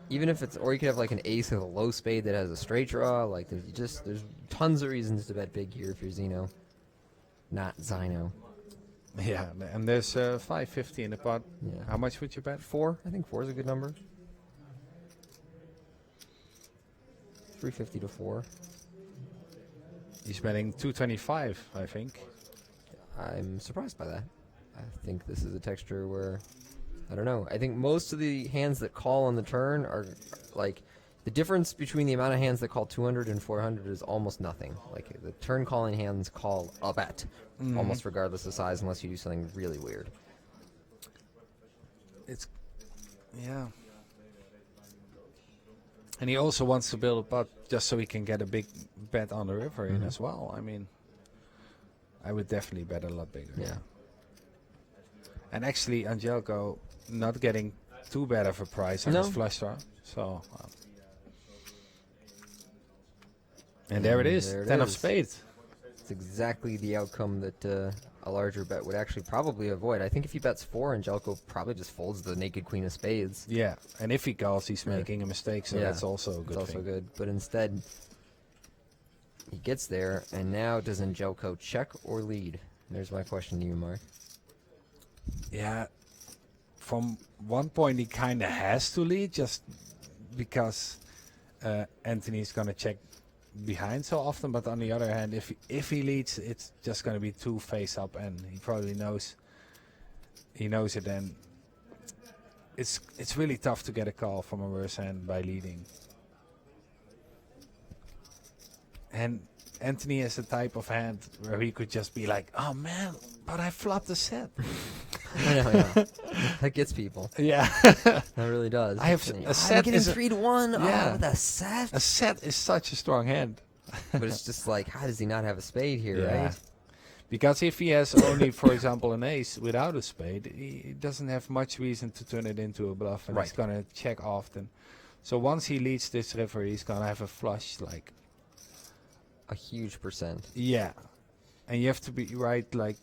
Even if it's, or you could have like an ace with a low spade that has a straight draw. Like there's tons of reasons to bet big here if you're Zeno, not Zeno. Yeah, and there's 550 in the pot. Yeah. How much would you bet? 4. I think 4 is a good number. 350 to 4. He's betting 225, I think. I'm surprised by that. I think this is a texture where, I don't know. I think most of the hands that call on the turn are like, the difference between the amount of hands that call 200 and 400 is almost nothing. Like the turn calling hands call a bet, almost regardless of size, unless you do something really weird. Yeah. And he also wants to build a pot just so he can get a big bet on the river in as well. I mean, I would definitely bet a lot bigger. Yeah. And actually, Angelico not getting too bad of a price on his flush draw. So, and there it is, there it 10 of is. spades. It's exactly the outcome that a larger bet would actually probably avoid. I think if he bets 4, Angelico probably just folds the naked queen of spades. Yeah, and if he calls, he's making a mistake, so that's also a good It's thing. also good. But instead, he gets there, and now does Angelico check or lead? There's my question to you, Mark. Yeah, from one point he kind of has to lead just because Anthony's going to check behind so often, but on the other hand, if he leads, it's just going to be 2 face up, and he probably knows it, and it's really tough to get a call from a worse hand by leading. And Anthony is the type of hand where he could just be like, oh man, but I flopped the set. I know, yeah. That gets people. Yeah. That really does. I have And a set I'm getting is 3 to 1. Yeah. Oh, the set. A set is such a strong hand. But it's just like, how does he not have a spade here, right? Because if he has only, for example, an ace without a spade, he doesn't have much reason to turn it into a bluff, and he's going to check often. So once he leads this river, he's going to have a flush, like... A huge percent. Yeah. And you have to be right, like...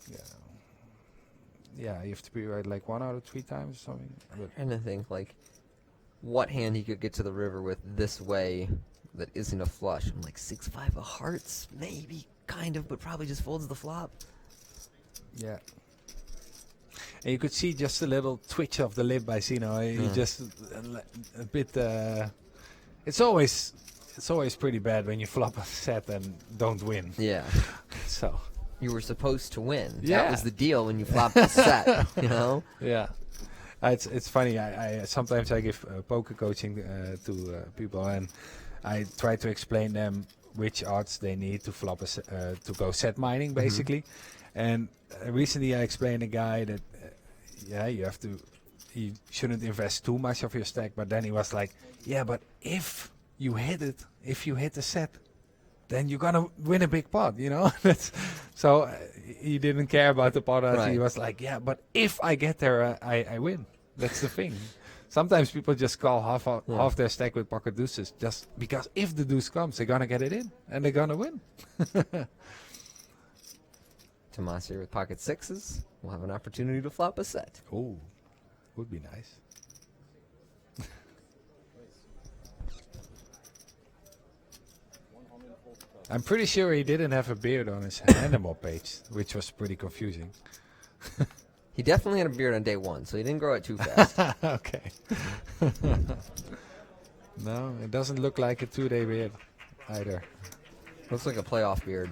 yeah, you have to be right, like 1 out of 3 times or something. I'm trying to think, like, what hand he could get to the river with this way that isn't a flush. I'm like, 6-5 of hearts, maybe, kind of, but probably just folds the flop. Yeah. And you could see just a little twitch of the lip by Zeno. He just a bit... It's always pretty bad when you flop a set and don't win. Yeah. So... You were supposed to win. Yeah. That was the deal when you flopped the set, you know? Yeah. It's funny. I sometimes I give poker coaching to people, and I try to explain them which odds they need to flop to go set mining, basically. And recently I explained a guy that you shouldn't invest too much of your stack, but then he was like, yeah, but if you hit the set, then you're gonna win a big pot, you know. So he didn't care about the pot. He was like, yeah, but if I get there, I win. That's the thing. Sometimes people just call half their stack with pocket deuces just because if the deuce comes, they're gonna get it in and they're gonna win. Tomas here with pocket 6s. We'll have an opportunity to flop a set. Oh, would be nice. I'm pretty sure he didn't have a beard on his animal page, which was pretty confusing. He definitely had a beard on day 1, so he didn't grow it too fast. Okay. No, it doesn't look like a 2-day beard either. Looks like a playoff beard.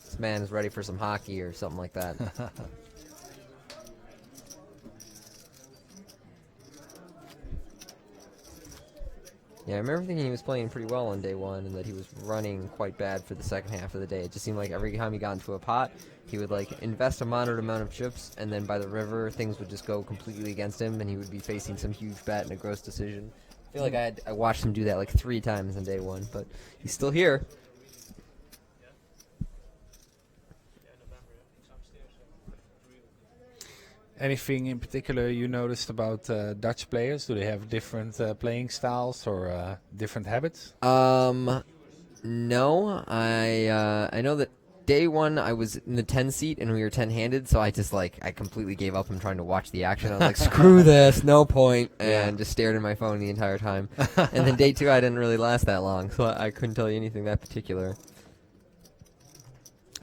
This man is ready for some hockey or something like that. Yeah, I remember thinking he was playing pretty well on day 1 and that he was running quite bad for the second half of the day. It just seemed like every time he got into a pot, he would like invest a moderate amount of chips, and then by the river, things would just go completely against him, and he would be facing some huge bet and a gross decision. I feel like I watched him do that like 3 times on day 1, but he's still here. Anything in particular you noticed about Dutch players? Do they have different playing styles or different habits? No, I know that day one I was in the 10 seat and we were 10-handed, so I just I completely gave up on trying to watch the action. I was like, screw this, no point, and just stared at my phone the entire time. And then day two I didn't really last that long, so I couldn't tell you anything that particular.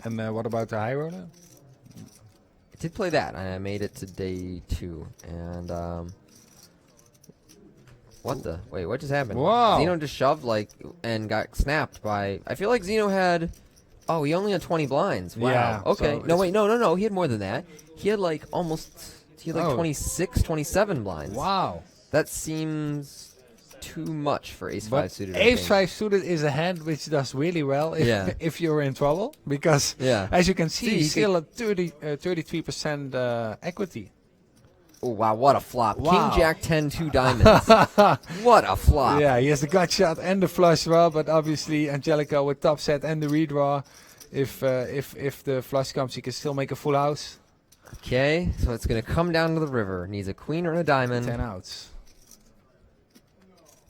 And what about the high roller? I did play that. I made it to day two, and what just happened? Wow. Zeno just shoved and got snapped by. I feel like Zeno had. Oh, he only had 20 blinds. Wow. Yeah, Okay. so No, wait. No. He had more than that. He had almost. He had Oh. 26, 27 blinds. Wow. That seems too much for Ace But 5 suited. I Ace think. 5 suited is a hand which does really well if, Yeah. if you're in trouble. Because, Yeah. as you can see, See, he's he still at 33% equity. Oh, wow. What a flop. Wow. King Jack 10, 2 diamonds. What a flop. Yeah, he has the gut shot and the flush draw, but obviously Angelico with top set and the redraw. If the flush comes, he can still make a full house. Okay. So it's going to come down to the river. Needs a queen or a diamond. 10 outs.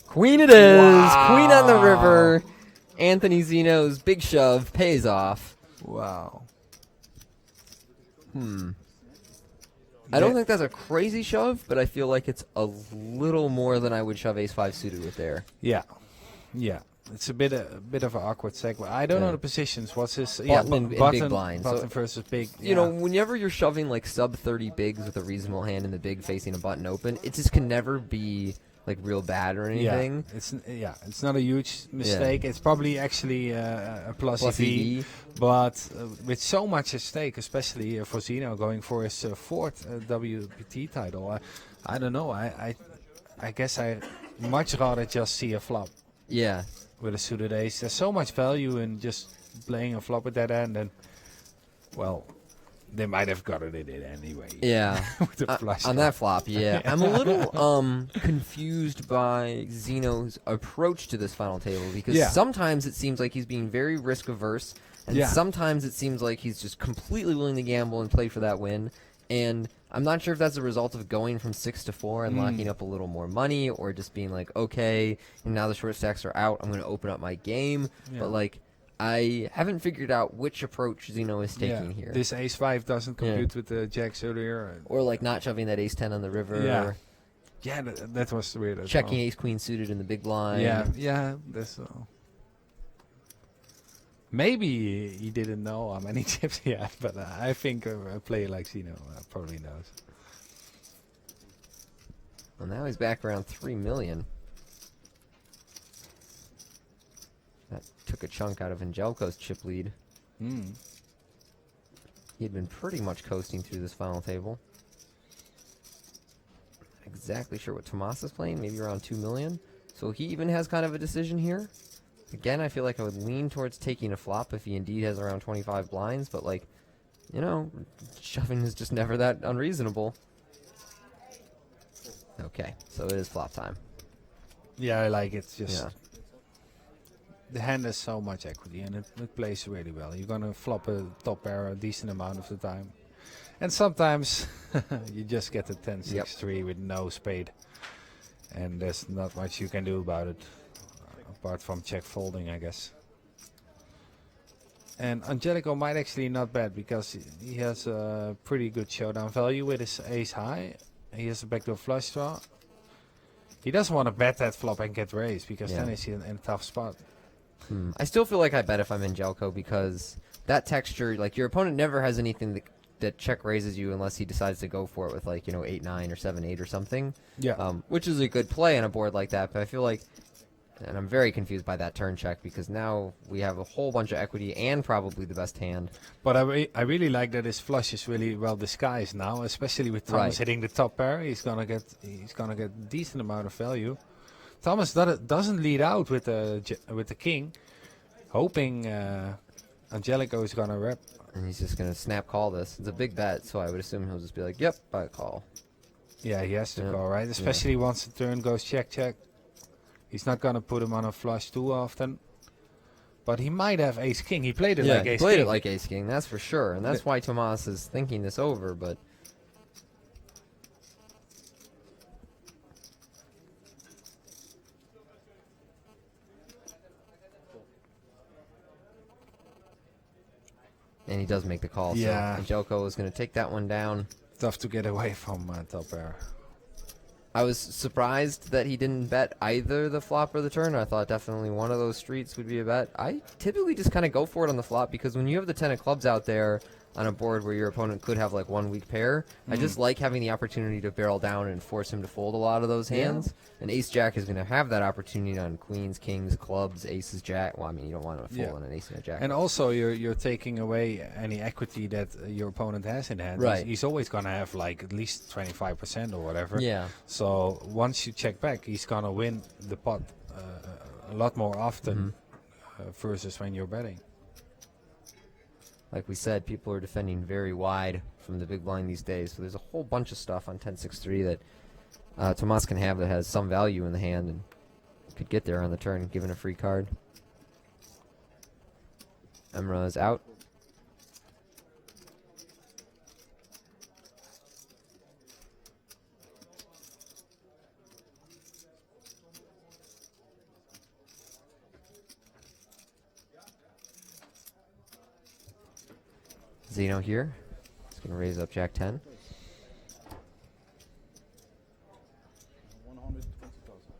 Queen it is. Wow. Queen on the river. Anthony Zeno's big shove pays off. Wow. I don't think that's a crazy shove, but I feel like it's a little more than I would shove Ace 5 suited with there. Yeah. It's a bit of an awkward segue. I don't know the positions. What's his Button and big blind. Button So, versus big. You know, whenever you're shoving sub 30 bigs with a reasonable hand in the big facing a button open, it just can never be real bad or anything. It's not a huge mistake. It's probably actually a plus EV. EV. But with so much at stake, especially for Zeno going for his fourth WPT title, I don't know. I guess I much rather just see a flop Yeah. with a suited ace. There's so much value in just playing a flop with that hand, and well, they might have gotten it in anyway. Yeah. with the flush On draw. that flop, yeah. I'm a little confused by Zeno's approach to this final table because sometimes it seems like he's being very risk averse, and sometimes it seems like he's just completely willing to gamble and play for that win. And I'm not sure if that's a result of going from 6 to 4 and locking up a little more money, or just being okay, and now the short stacks are out, I'm going to open up my game. But I haven't figured out which approach Zeno is taking here. This ace 5 doesn't compute with the jacks earlier. Or not shoving that ace 10 on the river. Yeah. Yeah, that was weird. As Checking well. ace queen suited in the big blind. Yeah, that's maybe he didn't know how many chips he had, but I think a player like Zeno probably knows. Well, now he's back around 3 million. That took a chunk out of Angelico's chip lead. He had been pretty much coasting through this final table. Not exactly sure what Tomas is playing, maybe around 2 million. So he even has kind of a decision here. Again, I feel like I would lean towards taking a flop if he indeed has around 25 blinds, but shoving is just never that unreasonable. Okay, so it is flop time. Yeah, I like it. Just the hand has so much equity, and it plays really well. You're gonna flop a top pair a decent amount of the time, and sometimes you just get a 10-6-3 with no spade, and there's not much you can do about it. Apart from check folding, I guess. And Angelico might actually not bet because he has a pretty good showdown value with his ace high. He has a backdoor flush draw. He doesn't want to bet that flop and get raised because then he's in a tough spot. I still feel like I bet if I'm Angelico because that texture, your opponent never has anything that check raises you unless he decides to go for it with 8-9 or 7-8 or something. Yeah. Which is a good play on a board like that, but I feel like. And I'm very confused by that turn check because now we have a whole bunch of equity and probably the best hand. But I really like that his flush is really well disguised now, especially with Thomas hitting the top pair. He's gonna get a decent amount of value. Thomas doesn't lead out with the king, hoping Angelico is gonna rep. And he's just gonna snap call this. It's a big bet, so I would assume he'll just be like, "Yep, I call." Yeah, he has to call, right? Especially once the turn goes check. He's not going to put him on a flush too often. But he might have ace-king. He played it like ace-king. He played it like ace-king, that's for sure. And that's why Tomas is thinking this over, but... And he does make the call. Yeah. So Angelko is going to take that one down. Tough to get away from top pair. I was surprised that he didn't bet either the flop or the turn. I thought definitely one of those streets would be a bet. I typically just kind of go for it on the flop because when you have the 10 of clubs out there on a board where your opponent could have like one weak pair, I just like having the opportunity to barrel down and force him to fold a lot of those hands. And ace-jack is going to have that opportunity on queens, kings, clubs, aces, jack. Well, I mean, you don't want to fold on an ace and a jack. And also, you're taking away any equity that your opponent has in hand. Right. He's always going to have like at least 25% or whatever. Yeah. So once you check back, he's going to win the pot a lot more often versus when you're betting. Like we said, people are defending very wide from the big blind these days. So there's a whole bunch of stuff on 10-6-3 that Tomas can have that has some value in the hand and could get there on the turn, given a free card. Emra is out. Zeno here. He's going to raise up Jack 10. 120,000.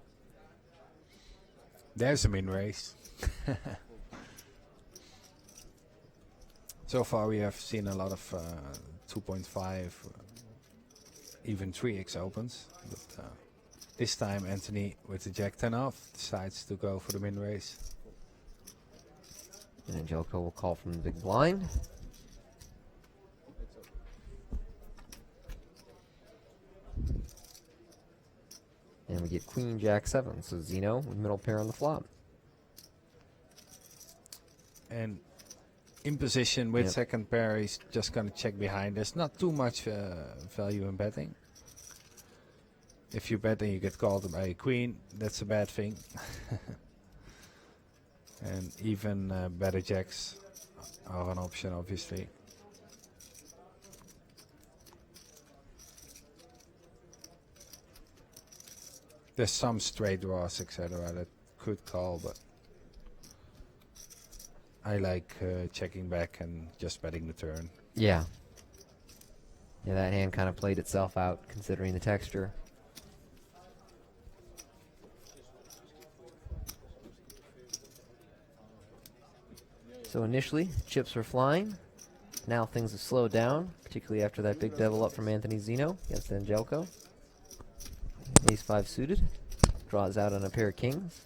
There's a min raise. So far we have seen a lot of 2.5, even 3x opens. But this time Anthony, with the Jack 10 off, decides to go for the min raise. And Angelko will call from the big blind. And we get Queen Jack 7, so Zeno with middle pair on the flop. And in position with Yep. second pair, he's just going to check behind. There's not too much value in betting. If you bet and you get called by a queen, that's a bad thing. And even better jacks are an option, obviously. There's some straight draws, etc. that could call, but I like checking back and just betting the turn. Yeah. Yeah, that hand kind of played itself out, considering the texture. So initially, chips were flying. Now things have slowed down, particularly after that big devil up from Anthony Zeno against Angelko. Ace-5 suited. Draws out on a pair of kings.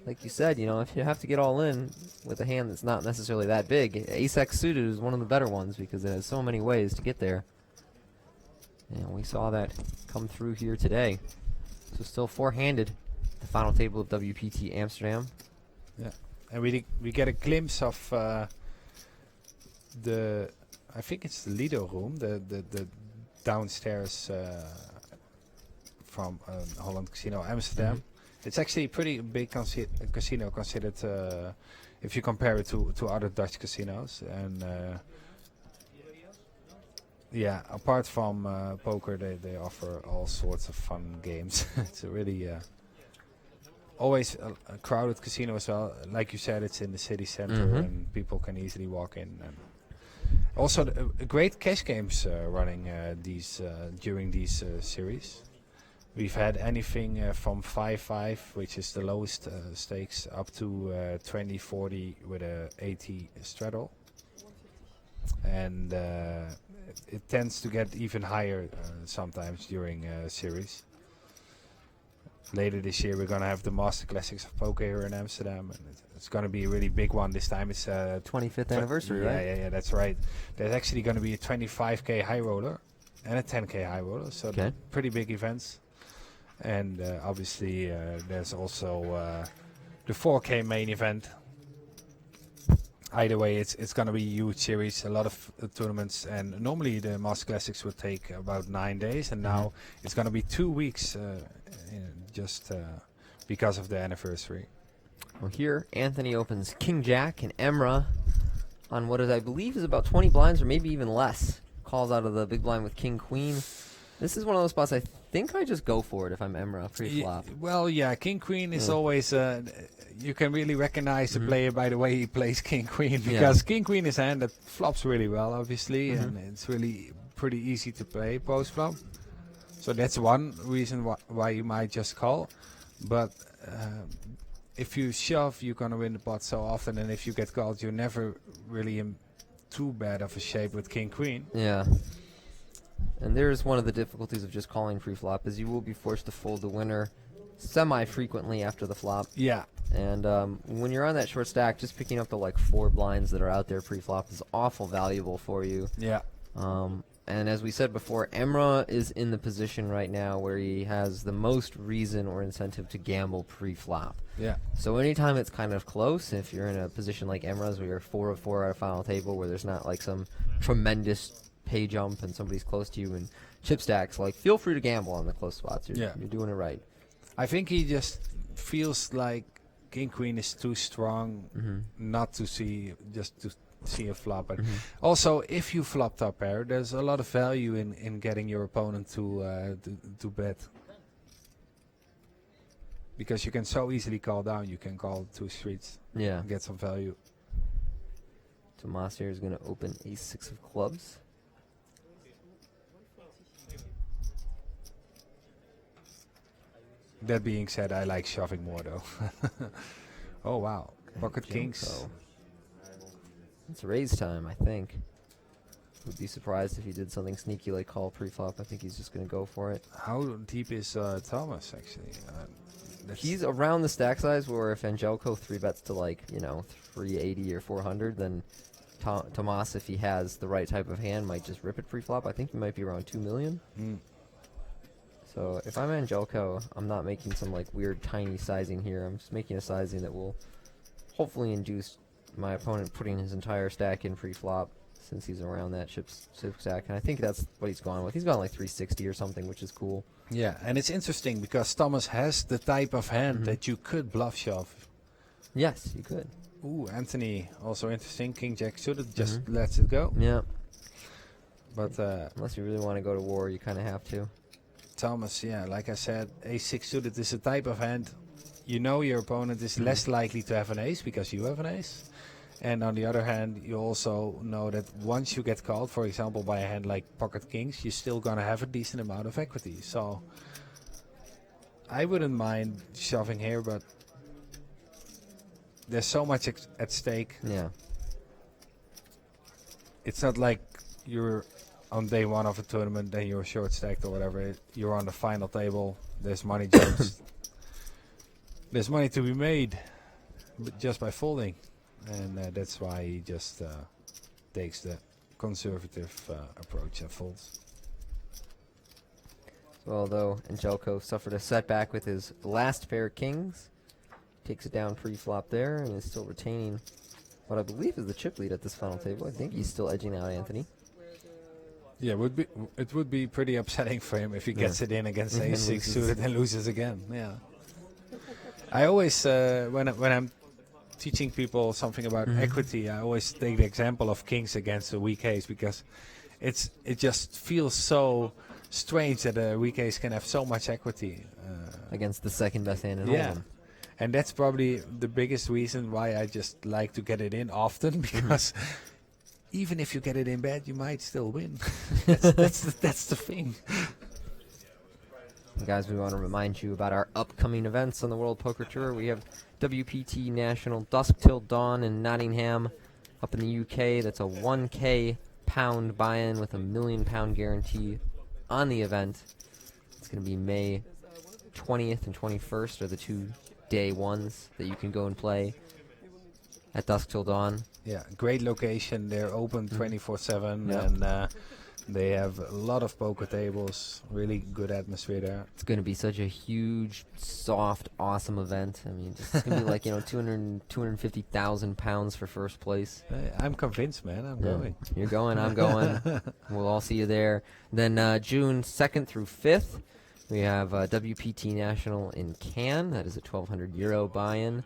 Like you said, you know, if you have to get all in with a hand that's not necessarily that big, Ace-X suited is one of the better ones because it has so many ways to get there. And we saw that come through here today. So still four-handed, the final table of WPT Amsterdam. Yeah, and we get a glimpse of the, I think it's the Lido room, the downstairs from Holland Casino Amsterdam. It's actually a pretty big casino considered if you compare it to other Dutch casinos. And yeah, apart from poker, they offer all sorts of fun games. It's a really always a crowded casino as well. Like you said, it's in the city center and people can easily walk in. And also great cash games running during these series. We've had anything from 5-5, which is the lowest stakes, up to 20-40 with a 80 straddle. And it tends to get even higher sometimes during a series. Later this year we're going to have the Master Classics of Poker here in Amsterdam. And it's going to be a really big one this time. It's 25th anniversary, right? Yeah, that's right. There's actually going to be a 25k high roller and a 10k high roller. So they're pretty big events. And obviously there's also the 4K main event. Either way, it's going to be a huge series, a lot of tournaments. And normally the Master Classics would take about 9 days. And now it's going to be 2 weeks just because of the anniversary. Well, here Anthony opens King Jack and Emra on what is, I believe, is about 20 blinds or maybe even less. Calls out of the big blind with King Queen. This is one of those spots I think I just go for it if I'm Emra pre-flop. Well, yeah, king queen is always. You can really recognize the player by the way he plays king queen, because king queen is a hand that flops really well, obviously, and it's really pretty easy to play post flop. So that's one reason why you might just call. But if you shove, you're gonna win the pot so often, and if you get called, you're never really in too bad of a shape with king queen. Yeah. And there's one of the difficulties of just calling pre-flop, is you will be forced to fold the winner semi-frequently after the flop. Yeah. And when you're on that short stack, just picking up the like 4 blinds that are out there pre-flop is awful valuable for you. Yeah. And as we said before, Emra is in the position right now where he has the most reason or incentive to gamble pre-flop. Yeah. So anytime it's kind of close, if you're in a position like Emra's where you're 4 of 4 at a final table, where there's not like some tremendous pay jump and somebody's close to you and chip stacks, like feel free to gamble on the close spots. You're doing it right. I think he just feels like king queen is too strong not to see, just to see a flop. And also, if you flop top pair, there's a lot of value in getting your opponent to bet, because you can so easily call down. You can call 2 streets, and get some value. Tomas here is going to open ace-6 of clubs. That being said, I like shoving more though. Oh wow, pocket kings. It's raise time, I think. Would be surprised if he did something sneaky like call pre-flop. I think he's just going to go for it. How deep is Thomas actually? He's around the stack size where if Angelico 3-bets to like, 380 or 400, then Tomas, if he has the right type of hand, might just rip it pre-flop. I think he might be around 2 million. So if I'm Angelico, I'm not making some like weird tiny sizing here. I'm just making a sizing that will hopefully induce my opponent putting his entire stack in pre-flop, since he's around that chip stack. And I think that's what he's gone with. He's gone like 360 or something, which is cool. Yeah, and it's interesting because Thomas has the type of hand that you could bluff shove. Yes, you could. Ooh, Anthony, also interesting. King Jack suited, just lets it go. Yeah. But unless you really want to go to war, you kind of have to. Thomas, yeah, like I said, ace-6 suited is a type of hand. You know your opponent is less likely to have an ace because you have an ace. And on the other hand, you also know that once you get called, for example, by a hand like pocket kings, you're still going to have a decent amount of equity. So I wouldn't mind shoving here, but there's so much at stake. Yeah. It's not like you're on day one of a tournament, then you're short stacked or whatever. You're on the final table. There's money jumps. There's money to be made just by folding. And that's why he just takes the conservative approach and folds. So although Angelico suffered a setback with his last pair of kings, takes it down pre-flop there and is still retaining what I believe is the chip lead at this final table. I think he's still edging out Anthony. Yeah, it would be pretty upsetting for him if he gets it in against ace-6 suited and loses again. Yeah. I always, when I'm teaching people something about equity, I always take the example of kings against a weak ace, because it just feels so strange that a weak ace can have so much equity against the second best hand in yeah. Hold'em. And that's probably the biggest reason why I just like to get it in often, because even if you get it in bad, you might still win. that's the thing. Guys, we want to remind you about our upcoming events on the World Poker Tour. We have WPT National Dusk Till Dawn in Nottingham up in the UK. That's a 1K pound buy-in with a £1 million guarantee on the event. It's going to be May 20th and 21st are the 2 day ones that you can go and play at Dusk Till Dawn. Yeah, great location. They're open 24/7 and they have a lot of poker tables, really good atmosphere there. It's going to be such a huge, soft, awesome event. I mean, it's going to be like, 250,000 pounds for first place. I'm convinced, man. I'm going. You're going, I'm going. We'll all see you there. Then June 2nd through 5th, we have WPT National in Cannes. That is a €1,200 buy-in.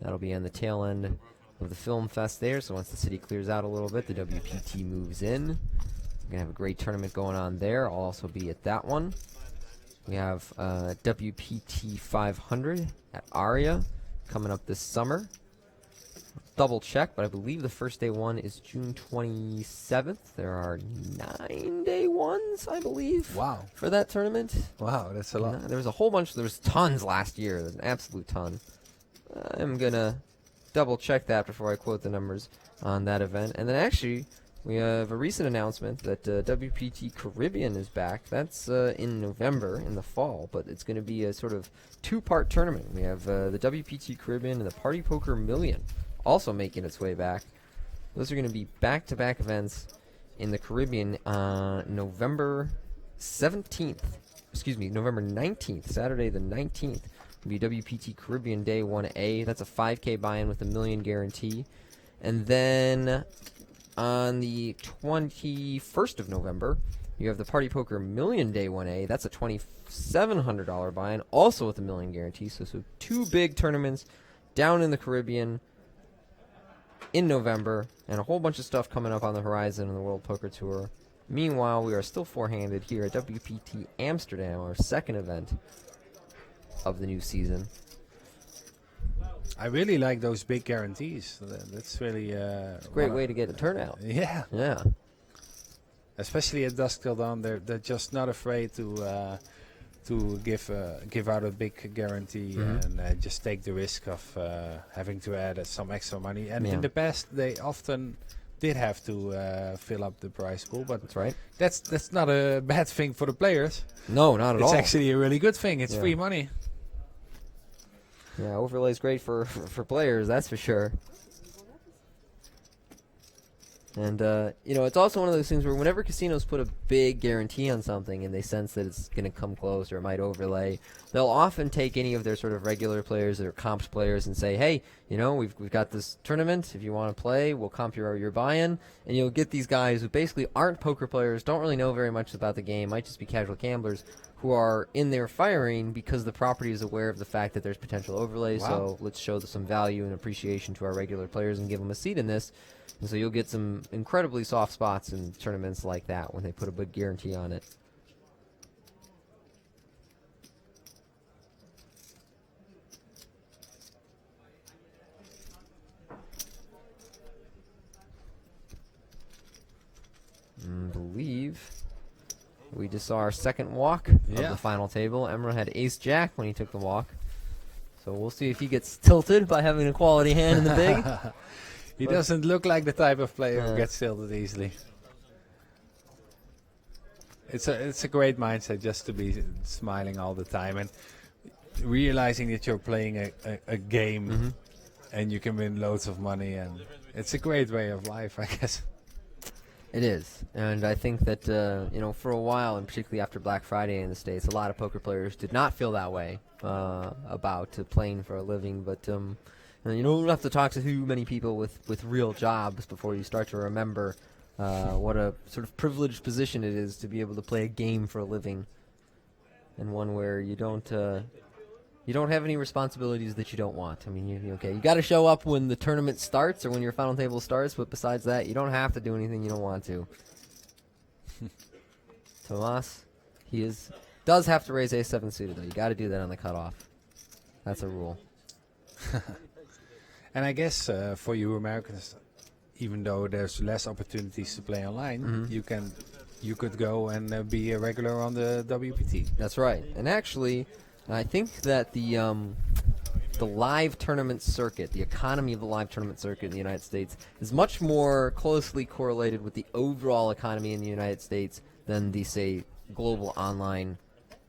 That'll be on the tail end of the film fest there. So once the city clears out a little bit, the WPT moves in. We're going to have a great tournament going on there. I'll also be at that one. We have WPT 500 at Aria coming up this summer. Double check, but I believe the first day one is June 27th. There are 9 day ones, I believe. Wow. For that tournament. Wow, that's a lot. There was a whole bunch. There was tons last year. There's an absolute ton. I'm gonna double check that before I quote the numbers on that event. And then actually, we have a recent announcement that WPT Caribbean is back. That's in November, in the fall, but it's going to be a sort of two-part tournament. We have the WPT Caribbean and the Party Poker Million also making its way back. Those are going to be back-to-back events in the Caribbean on November 17th. Excuse me, November 19th, Saturday the 19th. Will be WPT Caribbean Day 1A. That's a 5K buy-in with a $1 million guarantee. And then on the 21st of November, you have the Party Poker Million Day 1A. That's a $2,700 buy-in, also with a $1 million guarantee. So two big tournaments down in the Caribbean in November, and a whole bunch of stuff coming up on the horizon in the World Poker Tour. Meanwhile, we are still four-handed here at WPT Amsterdam, our second event of the new season. I really like those big guarantees. That's really It's a great way to get a turnout. Yeah. Yeah. Especially at dusk till dawn, they're just not afraid to give out a big guarantee and just take the risk of having to add some extra money. And in the past, they often did have to fill up the prize pool, but That's right. that's not a bad thing for the players. No, not at all. It's actually a really good thing. It's free money. Yeah, overlay's great for players, that's for sure. And, it's also one of those things where whenever casinos put a big guarantee on something and they sense that it's going to come close or it might overlay, they'll often take any of their sort of regular players or comps players and say, hey, we've got this tournament. If you want to play, we'll comp your buy-in. And you'll get these guys who basically aren't poker players, don't really know very much about the game, might just be casual gamblers, who are in there firing because the property is aware of the fact that there's potential overlay. Wow. So let's show some value and appreciation to our regular players and give them a seat in this. And so you'll get some incredibly soft spots in tournaments like that when they put a big guarantee on it. I believe we just saw our second walk of the final table. Emra had ace-jack when he took the walk. So we'll see if he gets tilted by having a quality hand in the big. He doesn't look like the type of player who gets tilted easily. It's a great mindset just to be smiling all the time and realizing that you're playing a game and you can win loads of money, and it's a great way of life, I guess. It is, and I think that for a while, and particularly after Black Friday in the States, a lot of poker players did not feel that way about playing for a living. But you don't have to talk to too many people with real jobs before you start to remember what a sort of privileged position it is to be able to play a game for a living, and one where you don't have any responsibilities that you don't want. I mean, you got to show up when the tournament starts or when your final table starts, but besides that, you don't have to do anything you don't want to. Tomas, does have to raise ace-7 suited, though. You got to do that on the cutoff. That's a rule. And I guess for you Americans, even though there's less opportunities to play online, you could go and be a regular on the WPT. That's right. And actually, I think that the live tournament circuit, the economy of the live tournament circuit in the United States, is much more closely correlated with the overall economy in the United States than the, say, global online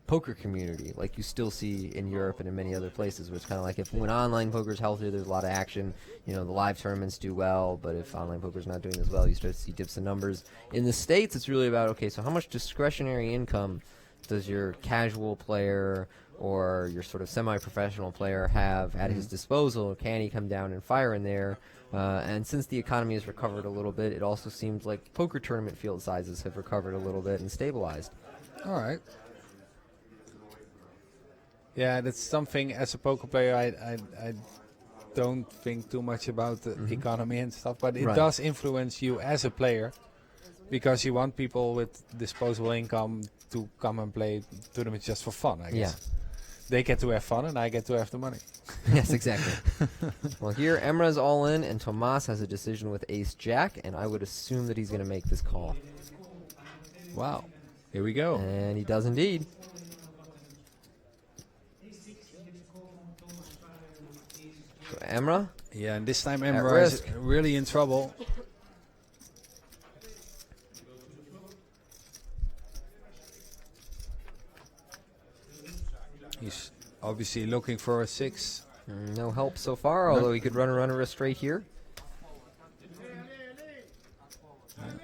poker community, like you still see in Europe and in many other places, where it's kind of like when online poker is healthy, there's a lot of action. The live tournaments do well, but if online poker is not doing as well, you start to see dips in numbers. In the States, it's really about, okay, so how much discretionary income does your casual player or your sort of semi-professional player have at his disposal? Can he come down and fire in there? And since the economy has recovered a little bit, it also seems like poker tournament field sizes have recovered a little bit and stabilized. All right. Yeah, that's something as a poker player I don't think too much about the economy and stuff, but it does influence you as a player because you want people with disposable income to come and play tournaments just for fun, I guess. They get to have fun and I get to have the money. Yes, exactly. Well, here Emra's all in, and Tomas has a decision with Ace-Jack, and I would assume that he's going to make this call. Wow. Here we go. And he does indeed. So Emra, Yeah, and this time At Emra is risk. really in trouble. He's obviously looking for a 6. no help so far, although he could run a runner straight here.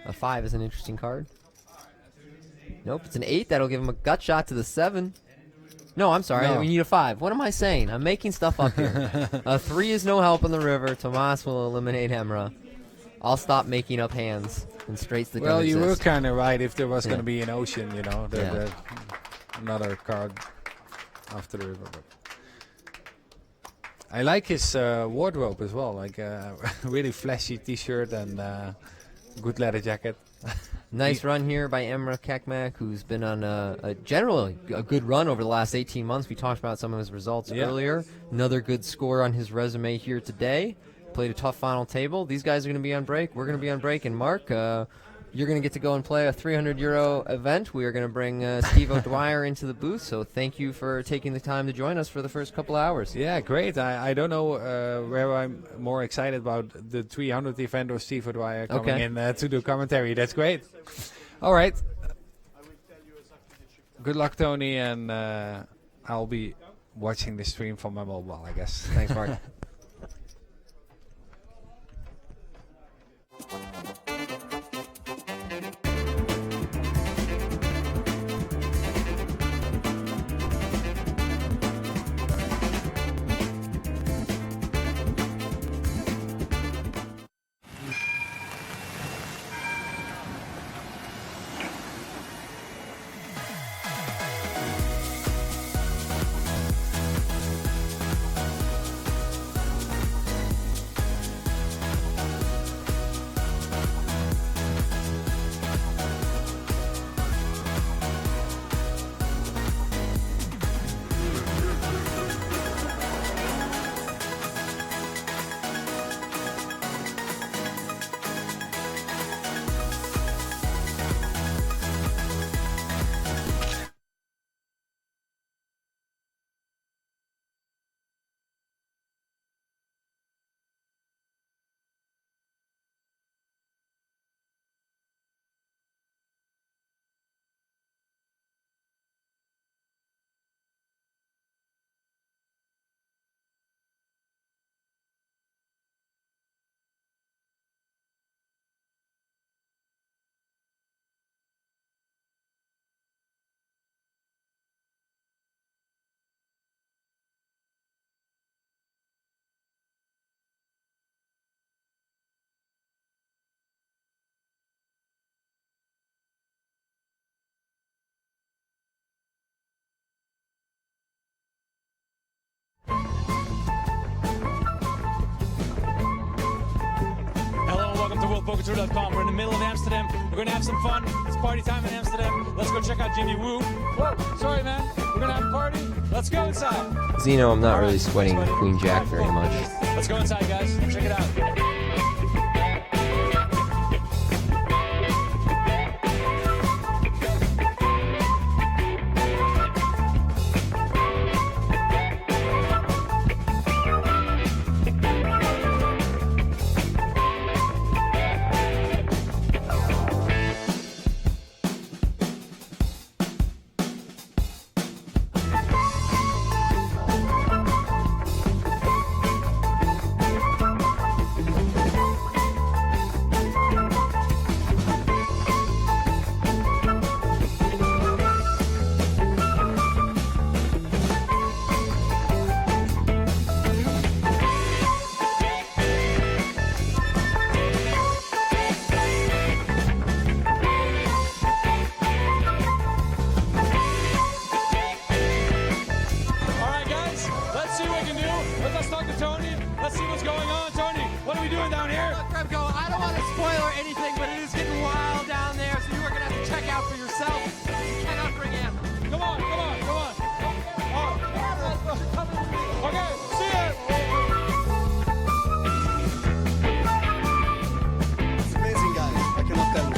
A 5 is an interesting card. Nope, it's an 8. That'll give him a gut shot to the 7. No, I'm sorry. No. We need a 5. What am I saying? I'm making stuff up here. A 3 is no help on the river. Tomas will eliminate Emra. I'll stop making up hands and straights that Well, don't you were exist. kind of right. If there was Yeah. going to be an ocean, you know, Yeah. another card after the river. But I like his wardrobe as well, like a really flashy T-shirt and good leather jacket. Nice run here by Emra Kekmak, who's been on a generally a good run over the last 18 months. We talked about some of his results Yeah. earlier. Another good score on his resume here today. Played a tough final table. These guys are going to be on break. We're going to be on break. And Mark, you're going to get to go and play a €300 event. We are going to bring Steve O'Dwyer into the booth. So thank you for taking the time to join us for the first couple hours. Yeah, great. I don't know where I'm more excited about, the 300 event or Steve O'Dwyer coming Okay. in to do commentary. That's great. All right. Good luck, Tony, and I'll be watching the stream from my mobile, I guess. Thanks, Mark. Hello and welcome to WorldPoker.com. We're in the middle of Amsterdam. We're going to have some fun. It's party time in Amsterdam. Let's go check out Jimmy Woo. Whoa, sorry, man. We're going to have a party. Let's go inside. Zeno, I'm not All really right, sweating let's go. Queen Jack very much. Let's go inside, guys. Check it out. south. You cannot bring in. Come on, come on, come on. Okay, see ya. It's amazing, guys. I cannot tell you.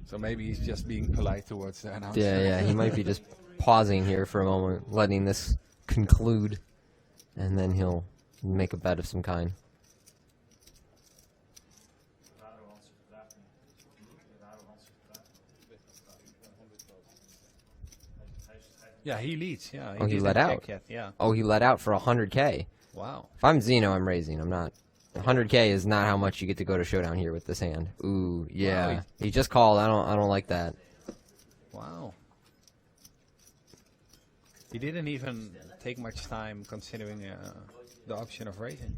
So maybe he's just being polite towards the announcer. Yeah, he might be just pausing here for a moment, letting this conclude, and then he'll make a bet of some kind. Yeah, he leads. Yeah. Oh, he didn't let check out. Yet. Yeah. Oh, he let out for 100K. Wow. If I'm Zeno, I'm raising. I'm not. 100K is not how much you get to go to showdown here with this hand. Ooh, yeah. Wow. He just called. I don't like that. Wow. He didn't even take much time considering the option of raising.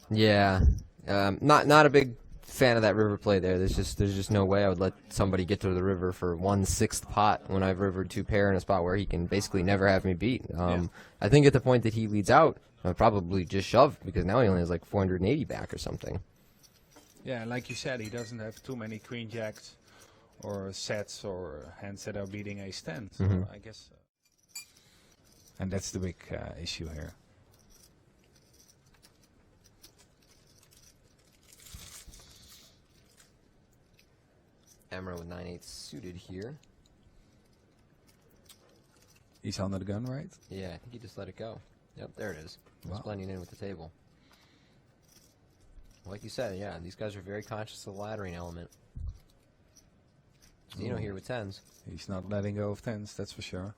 Yeah. Not a big fan of that river play there. There's just no way I would let somebody get to the river for 1/6 pot when I've rivered 2 pair in a spot where he can basically never have me beat. I think at the point that he leads out, I'd probably just shove, because now he only has like 480 back or something. Yeah, like you said, he doesn't have too many queen jacks or sets or hands that are beating ace-10. So I guess, and that's the big issue here. Emerald with 9/8 suited here. He's under the gun, right? Yeah, I think he just let it go. Yep, there it is. Wow. It's blending in with the table. Like you said, yeah, these guys are very conscious of the laddering element. Zeno here with 10s. He's not letting go of 10s, that's for sure.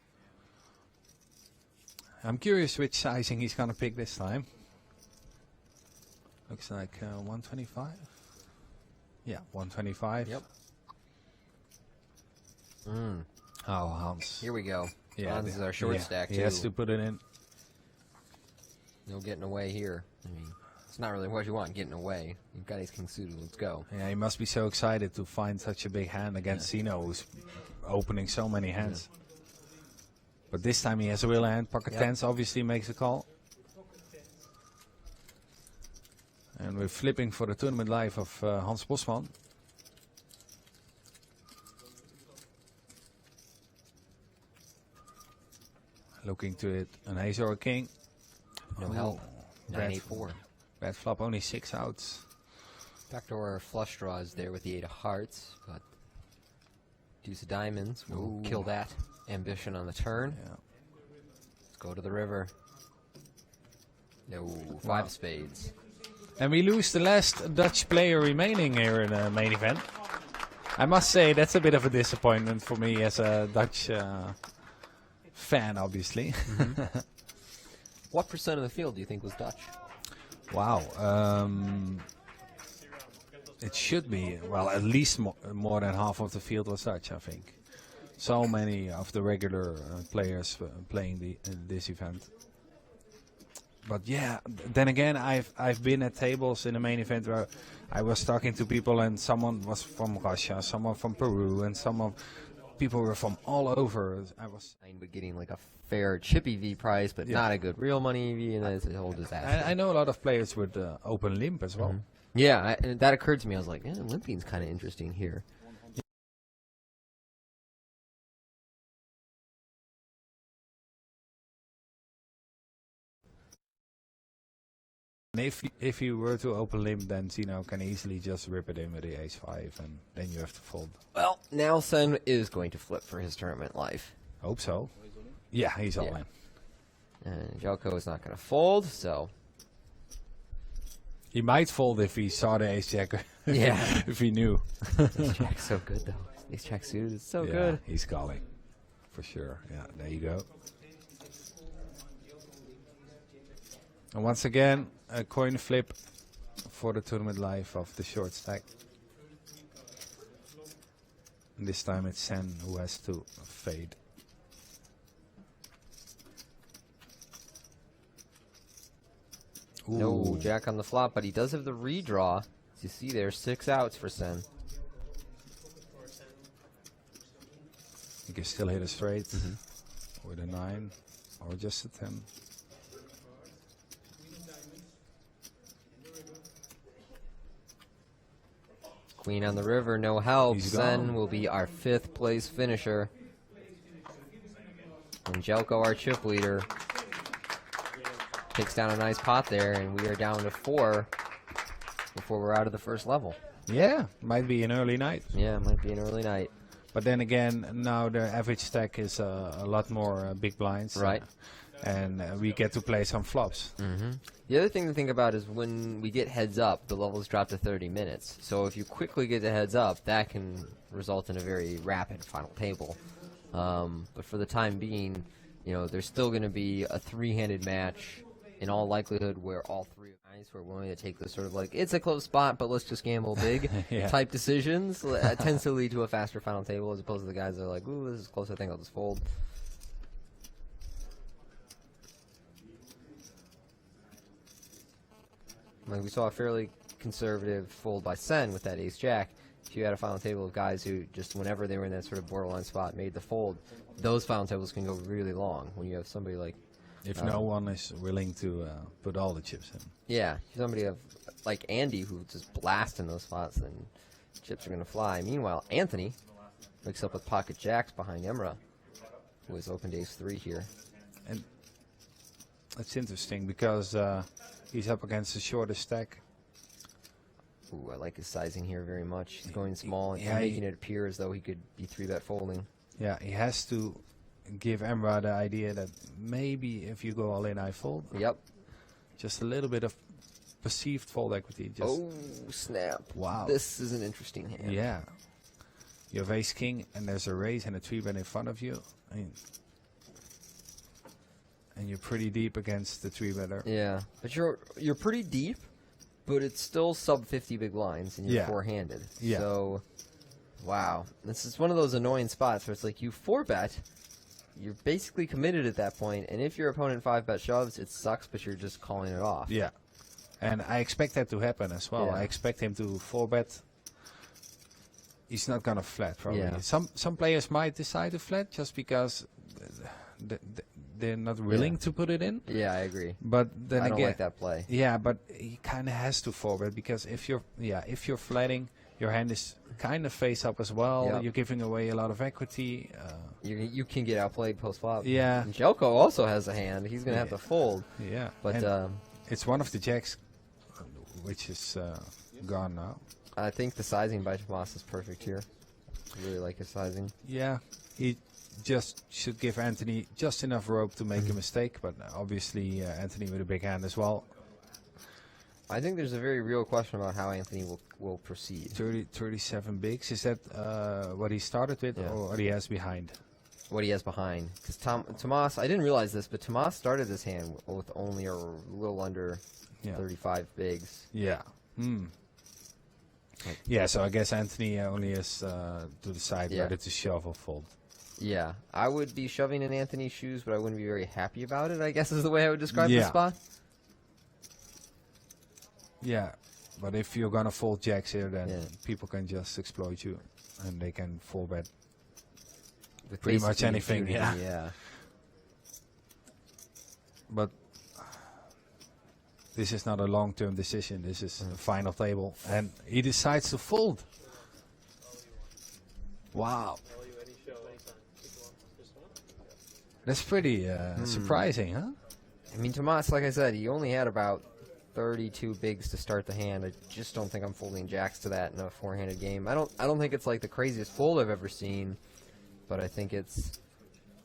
I'm curious which sizing he's going to pick this time. Looks like 125. Yeah, 125. Yep. Oh, Hans. Here we go. Yeah, Hans is our short stack, he too. has to put it in. No getting away here. I mean, it's not really what you want, getting away. You've got ace king suited. Let's go. Yeah, he must be so excited to find such a big hand against Zeno, who's opening so many hands. But this time he has a real hand. Pocket tens obviously makes a call. And we're flipping for the tournament live of Hans Bosman. Looking to it, an ace or a king. No help. 9/8-4. Bad flop, only 6 outs. Backdoor flush draws there with the 8 of hearts, but deuce of diamonds will kill that ambition on the turn. Yeah. Let's go to the river. No, 5 spades. And we lose the last Dutch player remaining here in the main event. I must say that's a bit of a disappointment for me as a Dutch fan, obviously. What % of the field do you think was Dutch? Wow. It should be, well, at least more than half of the field was Dutch, I think. So many of the regular players playing this event. But yeah, then again, I've been at tables in the main event where I was talking to people, and someone was from Russia, someone from Peru, and people were from all over. But getting like a fair chip EV price, but not a good real money EV, and it's a whole disaster. I know a lot of players with open limp as well. Yeah, and that occurred to me. I was like, limping's kind of interesting here. And if you were to open limp, then Zeno can easily just rip it in with the ace-5, and then you have to fold. Well, now Sen is going to flip for his tournament life. Hope so. Yeah, he's all in. And Jelko is not going to fold, so... He might fold if he saw the ace-jack. Yeah. If he knew. Ace-jack's so good, though. Ace-jack suited is so good. He's calling. For sure. Yeah, there you go. And once again, a coin flip for the tournament live of the short stack. And this time it's Sen who has to fade. Ooh. No jack on the flop, but he does have the redraw. As you see there, 6 outs for Sen. He can still hit a straight with a 9. Or just a 10. Queen on the river, no help. He's Zen gone. will be our 5th place finisher. And Jelko, our chip leader, takes down a nice pot there, and we are down to 4 before we're out of the first level. Yeah, might be an early night. Yeah, might be an early night. But then again, now the average stack is a lot more big blinds. Right. And we get to play some flops. The other thing to think about is when we get heads up, the levels drop to 30 minutes. So if you quickly get the heads up, that can result in a very rapid final table. But for the time being, you know, there's still going to be a 3-handed match in all likelihood where all 3 guys who are willing to take this sort of like, it's a close spot, but let's just gamble big Yeah. type decisions. It tends to lead to a faster final table as opposed to the guys that are like, ooh, this is close, I think I'll just fold. Like we saw a fairly conservative fold by Sen with that ace-jack. If you had a final table of guys who just whenever they were in that sort of borderline spot made the fold, those final tables can go really long when you have somebody like... If no one is willing to put all the chips in. Yeah, somebody like Andy who just blasting those spots, then chips are going to fly. Meanwhile, Anthony wakes up with pocket jacks behind Emra, who has opened ace-3 here. And it's interesting because he's up against the shortest stack. Ooh, I like his sizing here very much. He's going small and Yeah, making it appear as though he could be 3-bet folding. Yeah, he has to give Emra the idea that maybe if you go all in, I fold. Yep. Just a little bit of perceived fold equity. Just Oh, snap. Wow. This is an interesting hand. Yeah. You have ace king, and there's a raise and a 3-bet in front of you. I mean, and you're pretty deep against the 3-better. Yeah, but you're pretty deep, but it's still sub 50 big blinds, and you're Yeah. 4-handed. Yeah. So, wow, this is one of those annoying spots where it's like you 4-bet, you're basically committed at that point, and if your opponent 5-bet shoves, it sucks, but you're just calling it off. Yeah. And I expect that to happen as well. Yeah. I expect him to 4-bet. He's not gonna flat probably. Yeah. Some players might decide to flat just because they're not willing to put it in. Yeah, I agree. But then I again, don't like that play. yeah, but he kind of has to 4-bet because if you're flatting, your hand is kind of face up as well. Yep. You're giving away a lot of equity. You can get outplayed post-flop. Yeah. And Jelko also has a hand. He's going to have to fold. Yeah, But and it's one of the jacks, which is gone now. I think the sizing by Tomas is perfect here. I really like his sizing. Yeah, he just should give Anthony just enough rope to make a mistake, but obviously Anthony with a big hand as well. I think there's a very real question about how Anthony will proceed. 37 bigs, is that what he started with Yeah. or what he has behind? What he has behind. Because Tomas, I didn't realize this, but Tomas started this hand with only a little under Yeah. 35 bigs. Yeah. Yeah, so I guess Anthony only has to decide Yeah. whether to shove or fold. Yeah, I would be shoving in Anthony's shoes, but I wouldn't be very happy about it, I guess is the way I would describe this Yeah. spot. Yeah, but if you're gonna fold jacks here, then Yeah. people can just exploit you, and they can 4-bet. With Pretty much basically anything, impunity, yeah. Yeah. But this is not a long-term decision. This is a final table, and he decides to fold. Wow, that's pretty surprising, huh? I mean, Tomas, like I said, he only had about 32 bigs to start the hand. I just don't think I'm folding jacks to that in a 4-handed game. I don't think it's like the craziest fold I've ever seen, but I think it's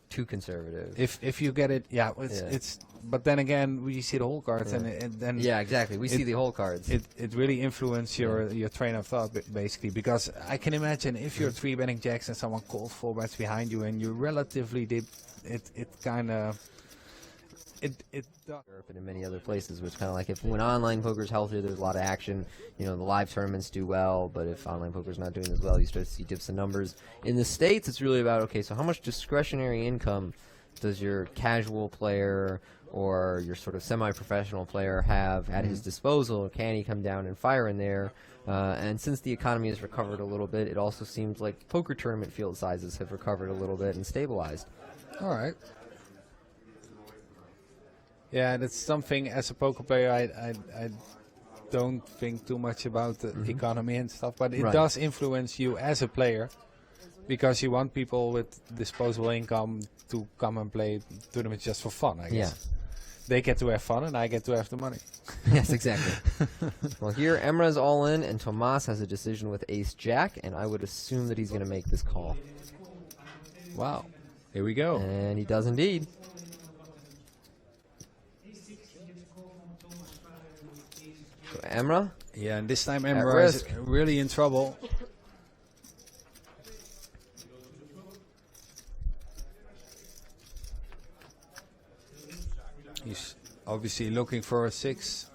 too conservative. If you get it, yeah, Yeah. it's. But then again, we see the whole cards, Yeah. and then Yeah, exactly. We see the whole cards. It really influences your train of thought, basically, because I can imagine if you're 3-betting jacks and someone calls 4-bets behind you and you're relatively deep, it kind of Europe and in many other places, which kind of like if when online poker's healthier, there's a lot of action. You know, the live tournaments do well, but if online poker's not doing as well, you start to see dips in numbers. In the States, it's really about, okay, so how much discretionary income does your casual player or your sort of semi-professional player have at his disposal? Can he come down and fire in there? And since the economy has recovered a little bit, it also seems like poker tournament field sizes have recovered a little bit and stabilized. all right. Yeah, that's something as a poker player I don't think too much about the economy and stuff, but it Right. does influence you as a player because you want people with disposable income to come and play tournaments just for fun, I guess. Yeah. They get to have fun and I get to have the money. Yes, exactly. Well, here Emra's all in, and Tomas has a decision with Ace Jack, and I would assume that he's going to make this call. Wow. Here we go. And he does indeed. So Emra, Yeah, and this time At Emra is risk. really in trouble. He's obviously looking for a 6.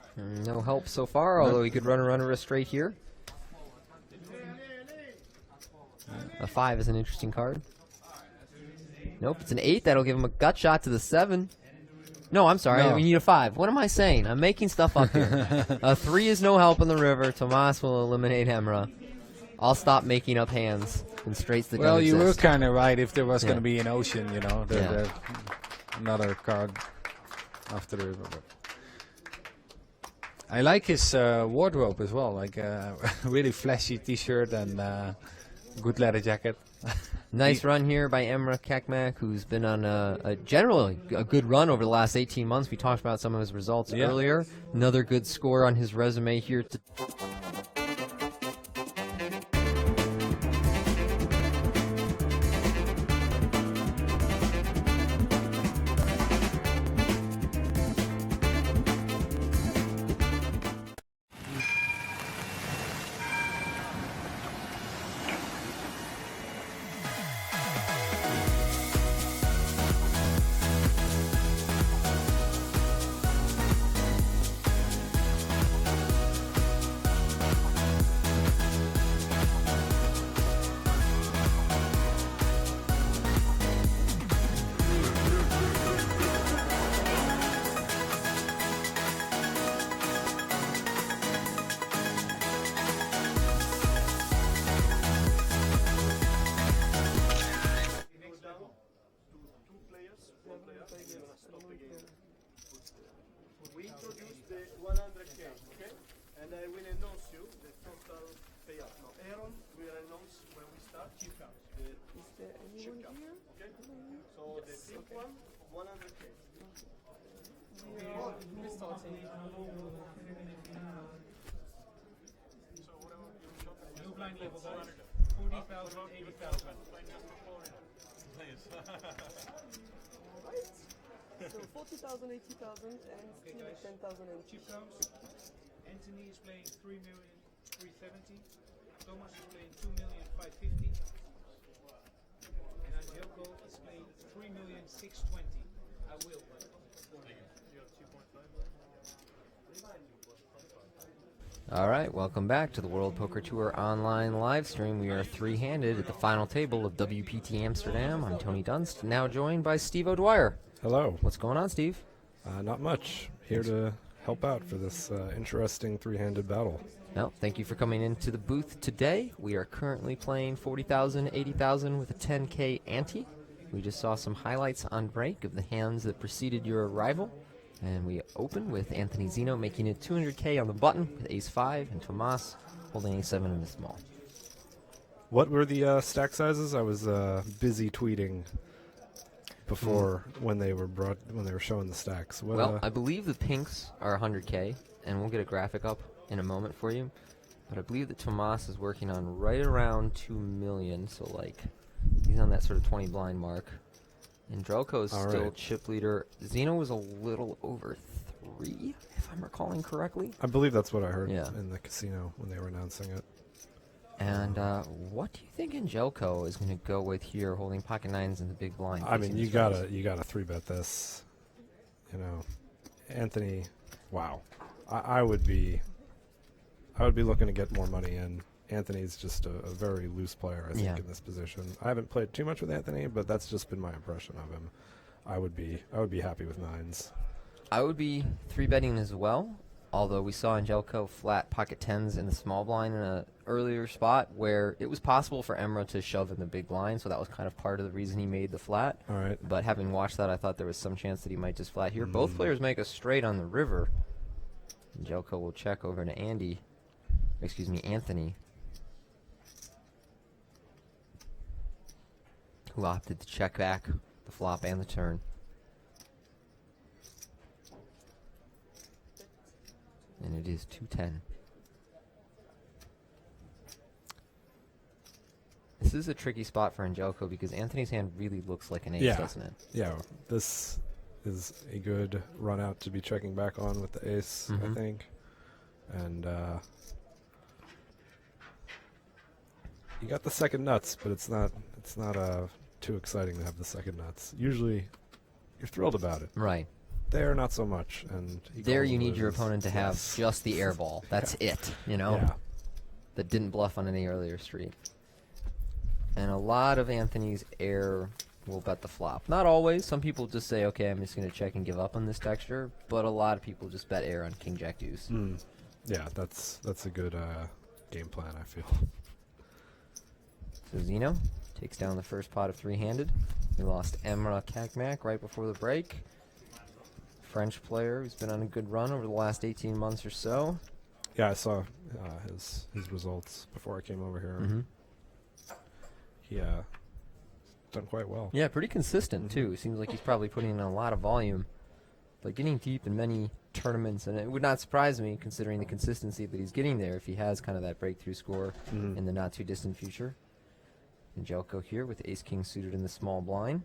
no help so far, although he could run a runner straight here. A 5 is an interesting card. Nope, it's an 8. That'll give him a gut shot to the 7. No, I'm sorry. No. We need a 5. What am I saying? I'm making stuff up here. A 3 is no help on the river. Tomas will eliminate Emra. I'll stop making up hands and straights that Well, don't you were exist. kind of right. If there was Yeah. going to be an ocean, you know, Yeah. another card after the river. But I like his wardrobe as well, like a really flashy T-shirt and good leather jacket. Nice run here by Emra Kakmak, who's been on a generally a good run over the last 18 months. We talked about some of his results Yeah. earlier. Another good score on his resume here. We introduce the 100k, okay? And I will announce you the total payout. Now, Aaron will announce when we start chip count. The chip count, okay? So the big one, 100k. New blind level, 40,000, 80,000. So 40,000, 80,000, and still 10,000 and Chip counts. Anthony is playing 3,370,000. Thomas is playing 2,550,000. And Angelko is playing 3,620,000. I will. All right, welcome back to the World Poker Tour online live stream. We are three-handed at the final table of WPT Amsterdam. I'm Tony Dunst, now joined by Steve O'Dwyer. Hello. What's going on, Steve? Not much. Here to help out for this interesting three-handed battle. Well, thank you for coming into the booth today. We are currently playing 40,000, 80,000 with a 10K ante. We just saw some highlights on break of the hands that preceded your arrival. And we open with Anthony Zeno making it 200K on the button with ace-5 and Tomas holding ace-7 in the small. What were the stack sizes? I was busy tweeting before when they were showing the stacks. What, Well, I believe the pinks are 100K, and we'll get a graphic up in a moment for you. But I believe that Tomas is working on right around 2 million, so like he's on that sort of 20 blind mark. And Drelko is All still right. chip leader. Zeno was a little over 3, if I'm recalling correctly. I believe that's what I heard Yeah. in the casino when they were announcing it. And what do you think Angelko is going to go with here, holding pocket nines in the big blind? I mean, facing you his raise? gotta 3-bet this. You know, Anthony. Wow, I would be looking to get more money in. Anthony's just a very loose player, I think, Yeah. in this position. I haven't played too much with Anthony, but that's just been my impression of him. I would be happy with nines. I would be 3-betting as well. Although we saw Angelico flat pocket tens in the small blind in a earlier spot where it was possible for Emra to shove in the big blind, so that was kind of part of the reason he made the flat. All right. But having watched that, I thought there was some chance that he might just flat here. Both players make a straight on the river. Angelico will check over to Anthony. Who opted to check back the flop and the turn. And it is 210. This is a tricky spot for Angelico because Anthony's hand really looks like an ace, Yeah. doesn't it? Yeah, this is a good run out to be checking back on with the ace, I think. And you got the second nuts, but it's not too exciting to have the second nuts. Usually, you're thrilled about it. Right. There, not so much. And There you need your opponent to have just the air ball. That's it, you know? Yeah. That didn't bluff on any earlier street. And a lot of Anthony's air will bet the flop. Not always. Some people just say, okay, I'm just going to check and give up on this texture. But a lot of people just bet air on King Jack Deuce. Yeah, that's a good game plan, I feel. So Zeno takes down the first pot of three-handed. We lost Emra Kakmak right before the break. French player who's been on a good run over the last 18 months or so. Yeah, I saw his results before I came over here. He done quite well. Yeah, pretty consistent, too. Seems like he's probably putting in a lot of volume. But getting deep in many tournaments, and it would not surprise me, considering the consistency that he's getting there, if he has kind of that breakthrough score in the not-too-distant future. Angelico here with ace-king suited in the small blind.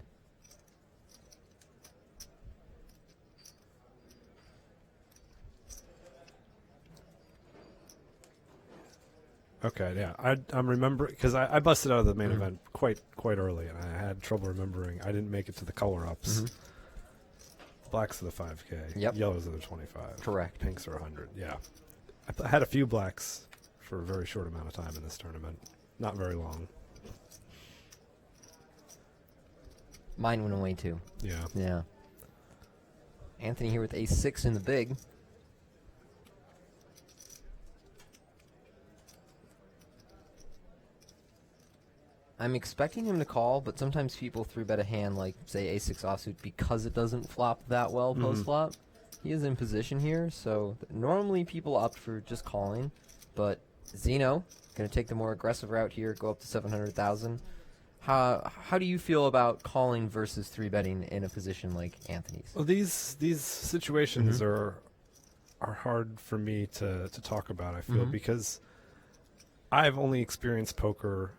Okay, yeah, I'm remembering because I busted out of the main event quite early, and I had trouble remembering. I didn't make it to the color ups. Blacks are the 5K. Yep. Yellows are the 25. Correct. Pinks are 100. Yeah, I had a few blacks for a very short amount of time in this tournament. Not very long. Mine went away too. Yeah. Yeah. Anthony here with ace-6 in the big. I'm expecting him to call, but sometimes people 3-bet a hand like, say, ace-6 offsuit because it doesn't flop that well post-flop. He is in position here, so normally people opt for just calling, but Zeno going to take the more aggressive route here, go up to 700,000. How do you feel about calling versus 3-betting in a position like Anthony's? Well, these situations are hard for me to talk about, I feel, because I've only experienced poker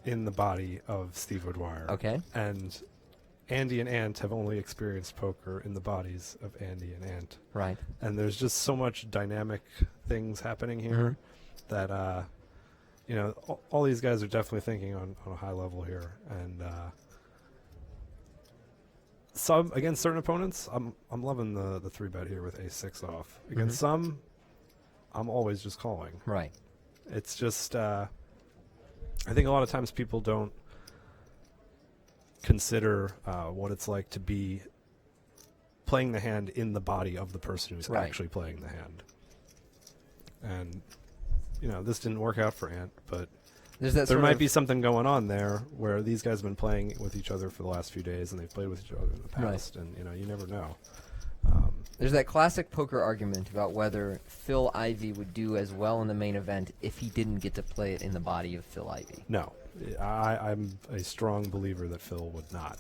in the body of Steve Woodwire. Okay. And Andy and Ant have only experienced poker in the bodies of Andy and Ant. Right. And there's just so much dynamic things happening here that, you know, all these guys are definitely thinking on a high level here. And some against certain opponents, I'm loving the 3-bet here with ace-6 off. Against some, I'm always just calling. Right. It's just, I think a lot of times people don't consider what it's like to be playing the hand in the body of the person who's actually playing the hand. And, you know, this didn't work out for Ant, but there might be something going on there where these guys have been playing with each other for the last few days and they've played with each other in the past, and, you know, you never know. There's that classic poker argument about whether Phil Ivey would do as well in the main event if he didn't get to play it in the body of Phil Ivey. No. I'm a strong believer that Phil would not.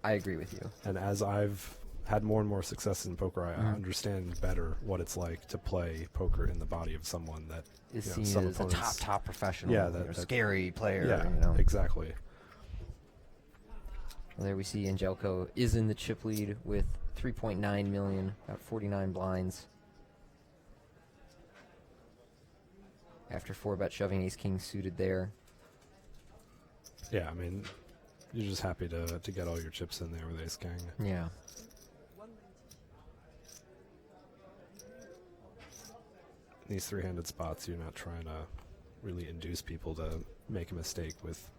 I agree with you. And as I've had more and more success in poker, I understand better what it's like to play poker in the body of someone that is you know, seen as a top professional, that scary player. Yeah, you know. Exactly. Well, there we see Angelico is in the chip lead with 3.9 million, about 49 blinds. After 4-bet shoving ace-king suited there. Yeah, I mean, you're just happy to get all your chips in there with ace-king. Yeah. These 3-handed spots, you're not trying to really induce people to make a mistake with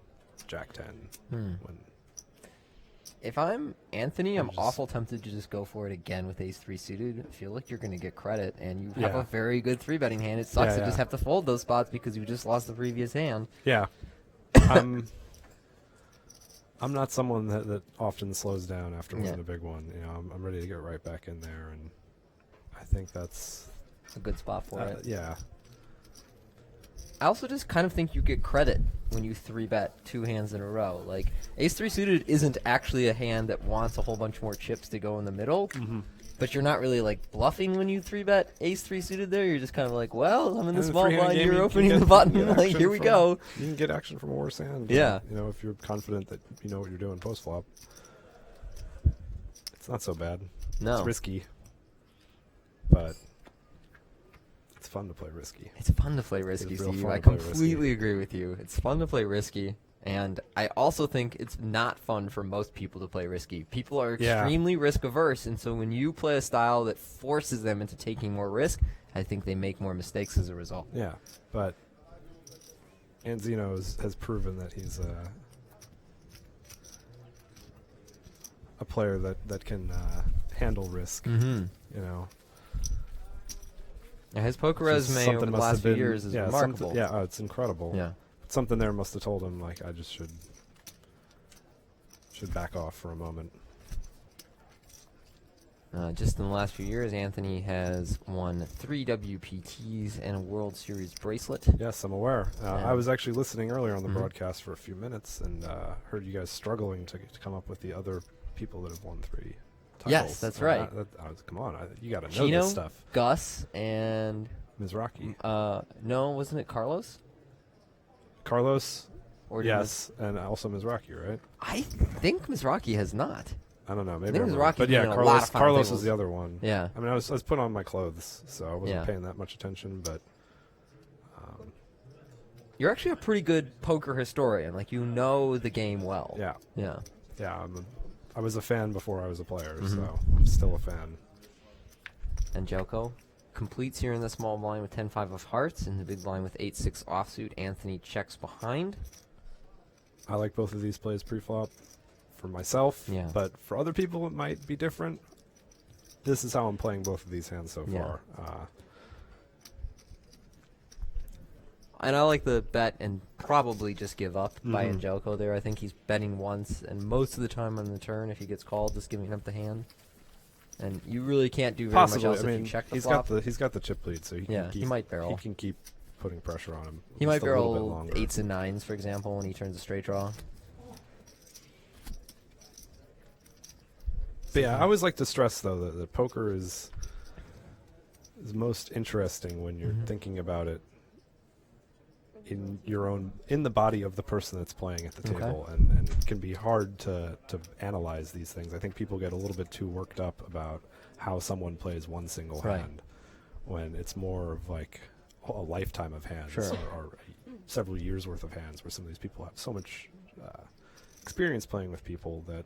Jack 10. When If I'm Anthony, I'm awful tempted to just go for it again with ace-3 suited. I feel like you're going to get credit, and you have a very good 3-betting hand. It sucks to just have to fold those spots because you just lost the previous hand. Yeah. I'm not someone that often slows down after winning a big one. You know, I'm ready to get right back in there, and I think that's a good spot for it. Yeah. I also just kind of think you get credit when you 3-bet 2 hands in a row. Like, ace-3 suited isn't actually a hand that wants a whole bunch more chips to go in the middle, but you're not really, like, bluffing when you 3-bet ace-3 suited there. You're just kind of like, well, I'm in the small blind, you're opening the button, like, here we go. You can get action from a worse hand. Yeah. You know, if you're confident that you know what you're doing post-flop. It's not so bad. No. It's risky, but it's fun to play risky. It's fun to play risky, It's real Steve. fun I to play completely risky. agree with you. It's fun to play risky, and I also think it's not fun for most people to play risky. People are extremely risk averse, and so when you play a style that forces them into taking more risk, I think they make more mistakes as a result. Yeah, but Zeno has proven that he's a player that can handle risk. You know. Yeah, his poker Just resume something over the must last have few been- years is remarkable. It's incredible. Yeah. Something there must have told him, like, I just should back off for a moment. Just in the last few years, Anthony has won 3 WPTs and a World Series bracelet. Yes, I'm aware. I was actually listening earlier on the broadcast for a few minutes and heard you guys struggling to come up with the other people that have won 3 titles. Yes, that's right. Come on, you got to know Zeno, this stuff. Gus, and Mizrachi. no, wasn't it Carlos? Carlos, Or did yes, and also Mizrachi, right? I think Mizrachi has not. I don't know. Maybe think I'm Mizrachi's wrong. But yeah, been in a lot of final Carlos tables. is the other one. Yeah. I mean, I was put on my clothes, so I wasn't Yeah. paying that much attention. But You're actually a pretty good poker historian. Like, you know the game well. yeah, Yeah. I was a fan before I was a player, so I'm still a fan. And Jelko completes here in the small blind with 10-5 of hearts. In the big blind with 8-6 offsuit, Anthony checks behind. I like both of these plays pre-flop for myself, Yeah. but for other people it might be different. This is how I'm playing both of these hands so Yeah. far. And I like the bet and probably just give up by Angelco there. I think he's betting once, and most of the time on the turn, if he gets called, just giving up the hand. And you really can't do very Possibly. much else I mean, if you check the he's flop. he's got the chip lead, so he can keep, he might barrel. He can keep putting pressure on him. He just might a little bit barrel longer. 8s and 9s, for example, when he turns a straight draw. But yeah, I always like to stress though that poker is most interesting when you're thinking about it in the body of the person that's playing at the table, and it can be hard to analyze these things. I think people get a little bit too worked up about how someone plays one single hand, when it's more of like a lifetime of hands or several years worth of hands, where some of these people have so much experience playing with people that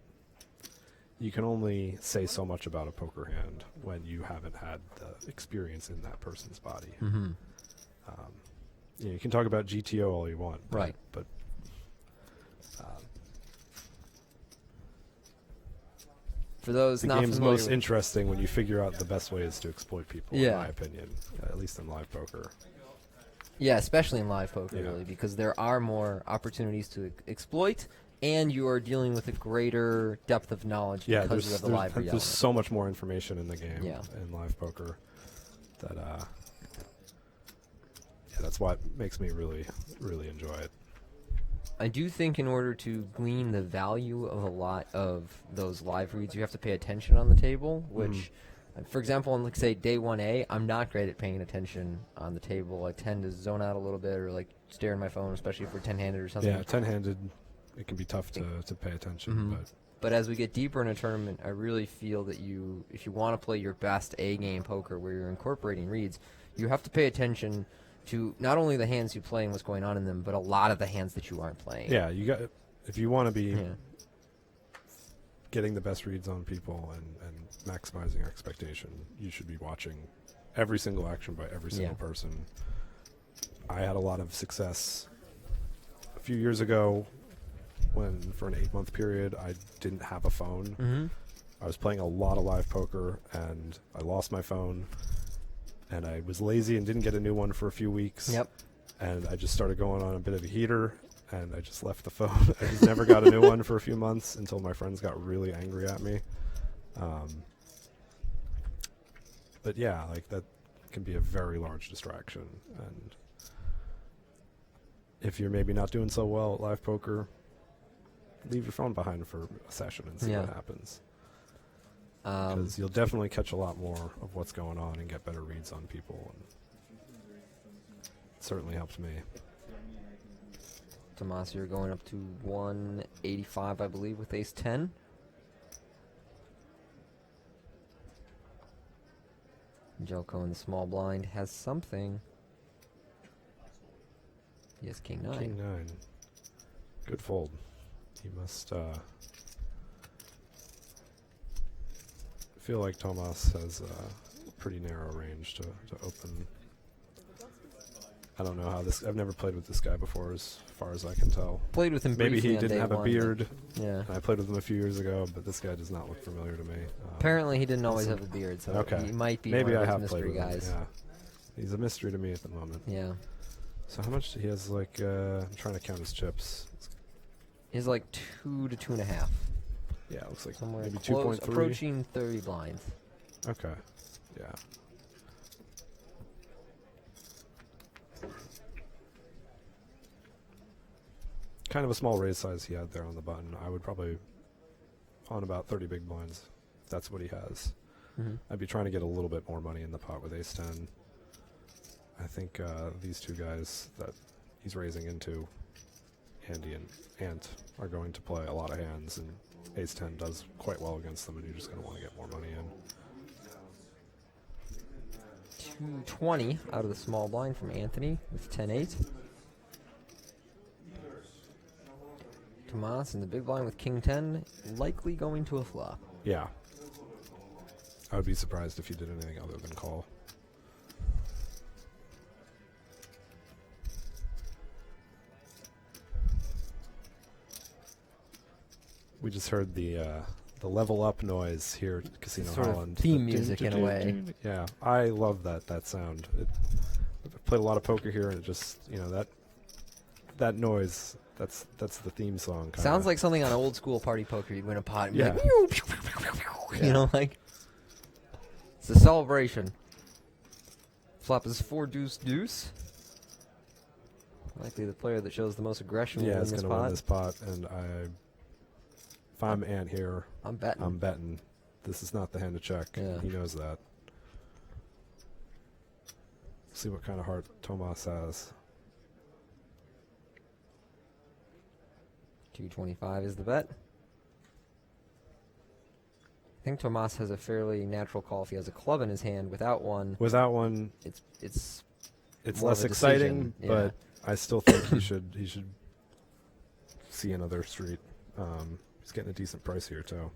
you can only say so much about a poker hand when you haven't had the experience in that person's body. You can talk about GTO all you want, Right. But For those the not game's familiar most with interesting when you figure out the best ways to exploit people, Yeah. in my opinion, at least in live poker. Yeah, especially in live poker, Yeah. really, because there are more opportunities to exploit, and you are dealing with a greater depth of knowledge Yeah, because you have the live there's element. so much more information in the game Yeah. in live poker that that's why it makes me really, really enjoy it. I do think in order to glean the value of a lot of those live reads, you have to pay attention on the table, which, for example, on, like, say, day 1A, I'm not great at paying attention on the table. I tend to zone out a little bit or, like, stare at my phone, especially if we're 10-handed or something. Yeah, 10-handed, it can be tough to pay attention, But as we get deeper in a tournament, I really feel that if you want to play your best A-game poker where you're incorporating reads, you have to pay attention to not only the hands you play and what's going on in them, but a lot of the hands that you aren't playing. yeah, if you want to be getting the best reads on people and maximizing expectation, you should be watching every single action by every single person. I had a lot of success a few years ago when for an 8-month period I didn't have a phone. Mm-hmm. I was playing a lot of live poker, and I lost my phone, and I was lazy and didn't get a new one for a few weeks. Yep. And I just started going on a bit of a heater, and I just left the phone. I just never got a new one for a few months until my friends got really angry at me. But yeah, like that can be a very large distraction. And if you're maybe not doing so well at live poker, leave your phone behind for a session and see what happens. Because you'll definitely catch a lot more of what's going on and get better reads on people. And it certainly helped me. Tomas, you're going up to 185, I believe, with ace 10. Jelko in the small blind has something. He has king 9. King 9. Good fold. He must feel like Tomas has a pretty narrow range to open. I don't know how this... I've never played with this guy before, as far as I can tell. Played with him Maybe briefly he on didn't day have a one, beard. Yeah. I played with him a few years ago, but this guy does not look familiar to me. Apparently he didn't always have a beard, so he might be Maybe one I of have those played mystery with guys. him, yeah. He's a mystery to me at the moment. Yeah. So how much... He has like... I'm trying to count his chips. He's like 2 to 2.5. Yeah, it looks like Somewhere maybe close, 2.3. approaching 30 blinds. Okay. Yeah. Kind of a small raise size he had there on the button. I would probably on about 30 big blinds, if that's what he has. Mm-hmm. I'd be trying to get a little bit more money in the pot with ace 10. I think these two guys that he's raising into, Andy and Ant, are going to play a lot of hands, and ace 10 does quite well against them, and you're just going to want to get more money in. 220 out of the small blind from Anthony with 10-8. Tomas in the big blind with king 10, likely going to a flop. Yeah. I would be surprised if you did anything other than call. We just heard the level up noise here at Casino Sort of Holland. theme music in a way. Yeah, I love that sound. I've played a lot of poker here, and it just, you know, that noise. That's the theme song. Kinda. Sounds like something on old school party poker. You'd win a pot and be Yeah. like, you know, like it's a celebration. Flop is 4 deuce deuce. Likely the player that shows the most aggression will Yeah, win it's this going to pot. win this pot, and if I'm Ant here, I'm betting. I'm betting. This is not the hand to check. Yeah. He knows that. See what kind of heart Tomas has. 225 is the bet. I think Tomas has a fairly natural call if he has a club in his hand. Without one, it's more less of a exciting, decision. but I still think he should see another street. He's getting a decent price here too.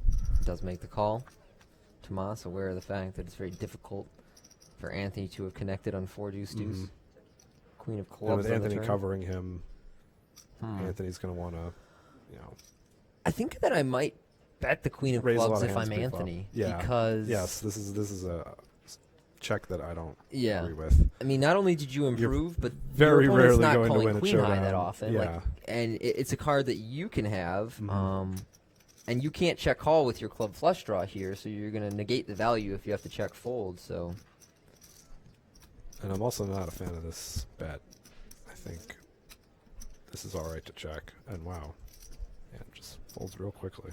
Does make the call. Tomas aware of the fact that it's very difficult for Anthony to have connected on 4 deuce deuce. Queen of And clubs with on the Anthony turn. covering him, Anthony's going to want to, I think that I might bet the queen of raise a clubs lot of if hands I'm pre-flop. Anthony. Yeah. Because Yes, this is a check that I don't yeah. agree with. I mean, not only did you improve, but very your opponent's rarely not going to calling win a queen high that showdown. often. Yeah. Like, and it's a card that you can have. And you can't check call with your club flush draw here, so you're going to negate the value if you have to check fold. So, And I'm also not a fan of this bet. I think this is all right to check. And wow, yeah, it just folds real quickly.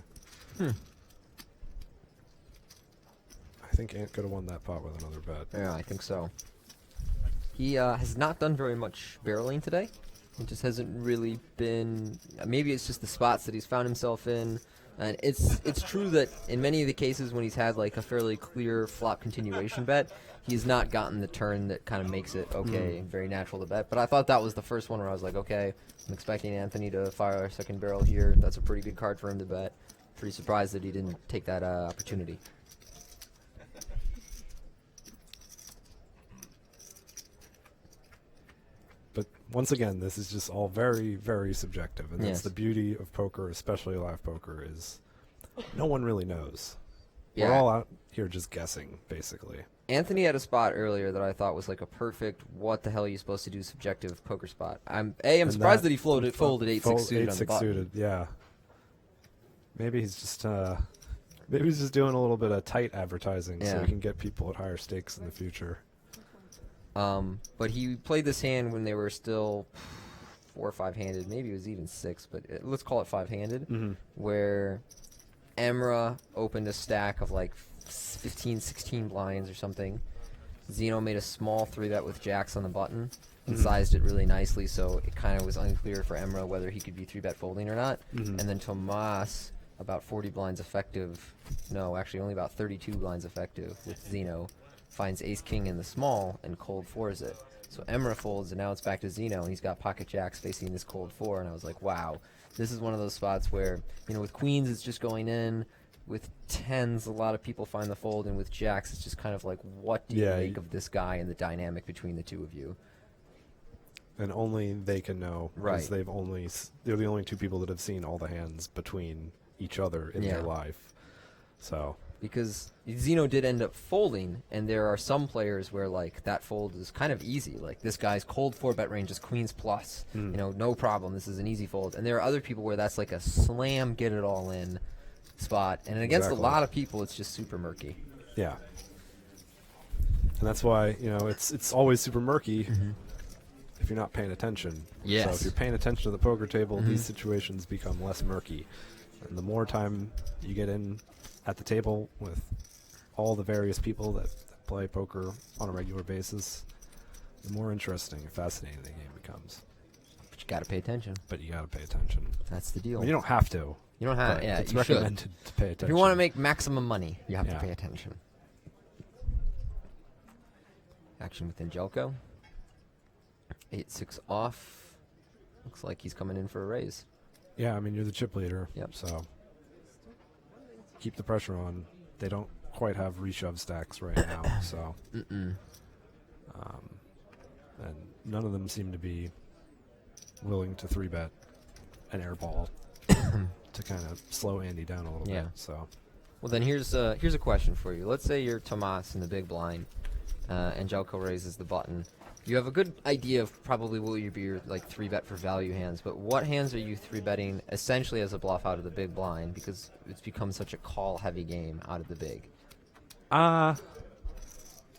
I think Ant could have won that pot with another bet. yeah, I think so. He has not done very much barreling today. It just hasn't really been. Maybe it's just the spots that he's found himself in. And it's true that in many of the cases when he's had like a fairly clear flop continuation bet, he's not gotten the turn that kind of makes it okay and very natural to bet. But I thought that was the first one where I was like, okay, I'm expecting Anthony to fire a second barrel here. That's a pretty good card for him to bet. Pretty surprised that he didn't take that opportunity. But once again, this is just all very, very subjective, and Yes. that's the beauty of poker, especially live poker, is no one really knows. Yeah. We're all out here just guessing, basically. Anthony had a spot earlier that I thought was like a perfect what the hell are you supposed to do subjective poker spot. I'm surprised that he folded 8-6 suited on the 8-6 button. suited, yeah. Maybe he's just doing a little bit of tight advertising so Yeah. he can get people at higher stakes in the future. But he played this hand when they were still 4 or 5 handed. Maybe it was even 6, but let's call it 5 handed. Where Emra opened a stack of like 15, 16 blinds or something. Zeno made a small 3-bet with jacks on the button and sized it really nicely, so it kind of was unclear for Emra whether he could be 3-bet folding or not. And then Tomas, about 40 blinds effective, no, actually only about 32 blinds effective with Zeno, finds ace-king in the small and cold 4s it. So Emra folds, and now it's back to Zeno, and he's got pocket jacks facing this cold 4, and I was like, wow, this is one of those spots where, with queens it's just going in, with 10s a lot of people find the fold, and with jacks it's just kind of like, what do you make of this guy and the dynamic between the two of you? And only they can know, because Right. they're the only two people that have seen all the hands between each other in their life. So because Zeno did end up folding, and there are some players where like that fold is kind of easy. Like this guy's cold 4-bet range is queens plus, no problem. This is an easy fold. And there are other people where that's like a slam, get it all in spot. And against a lot of people, it's just super murky. yeah, and that's why it's always super murky if you're not paying attention. Yes. So if you're paying attention to the poker table, these situations become less murky, and the more time you get in at the table with all the various people that play poker on a regular basis, the more interesting and fascinating the game becomes. But you got to pay attention. That's the deal. I mean, you don't have to. You don't have. but Yeah, it's you should. recommended to pay attention. If you want to make maximum money, you have to Yeah. pay attention. Action with Angelco. 8-6 off. Looks like he's coming in for a raise. Yeah, I mean, you're the chip leader, Yep. so keep the pressure on. They don't quite have reshove stacks right now, so and none of them seem to be willing to 3-bet an airball to kind of slow Andy down a little Yeah. bit. So Well, then here's a question for you. Let's say you're Tomas in the big blind. Angelco raises the button. You have a good idea of probably what would be your like 3-bet for value hands, but what hands are you 3-betting essentially as a bluff out of the big blind, because it's become such a call-heavy game out of the big?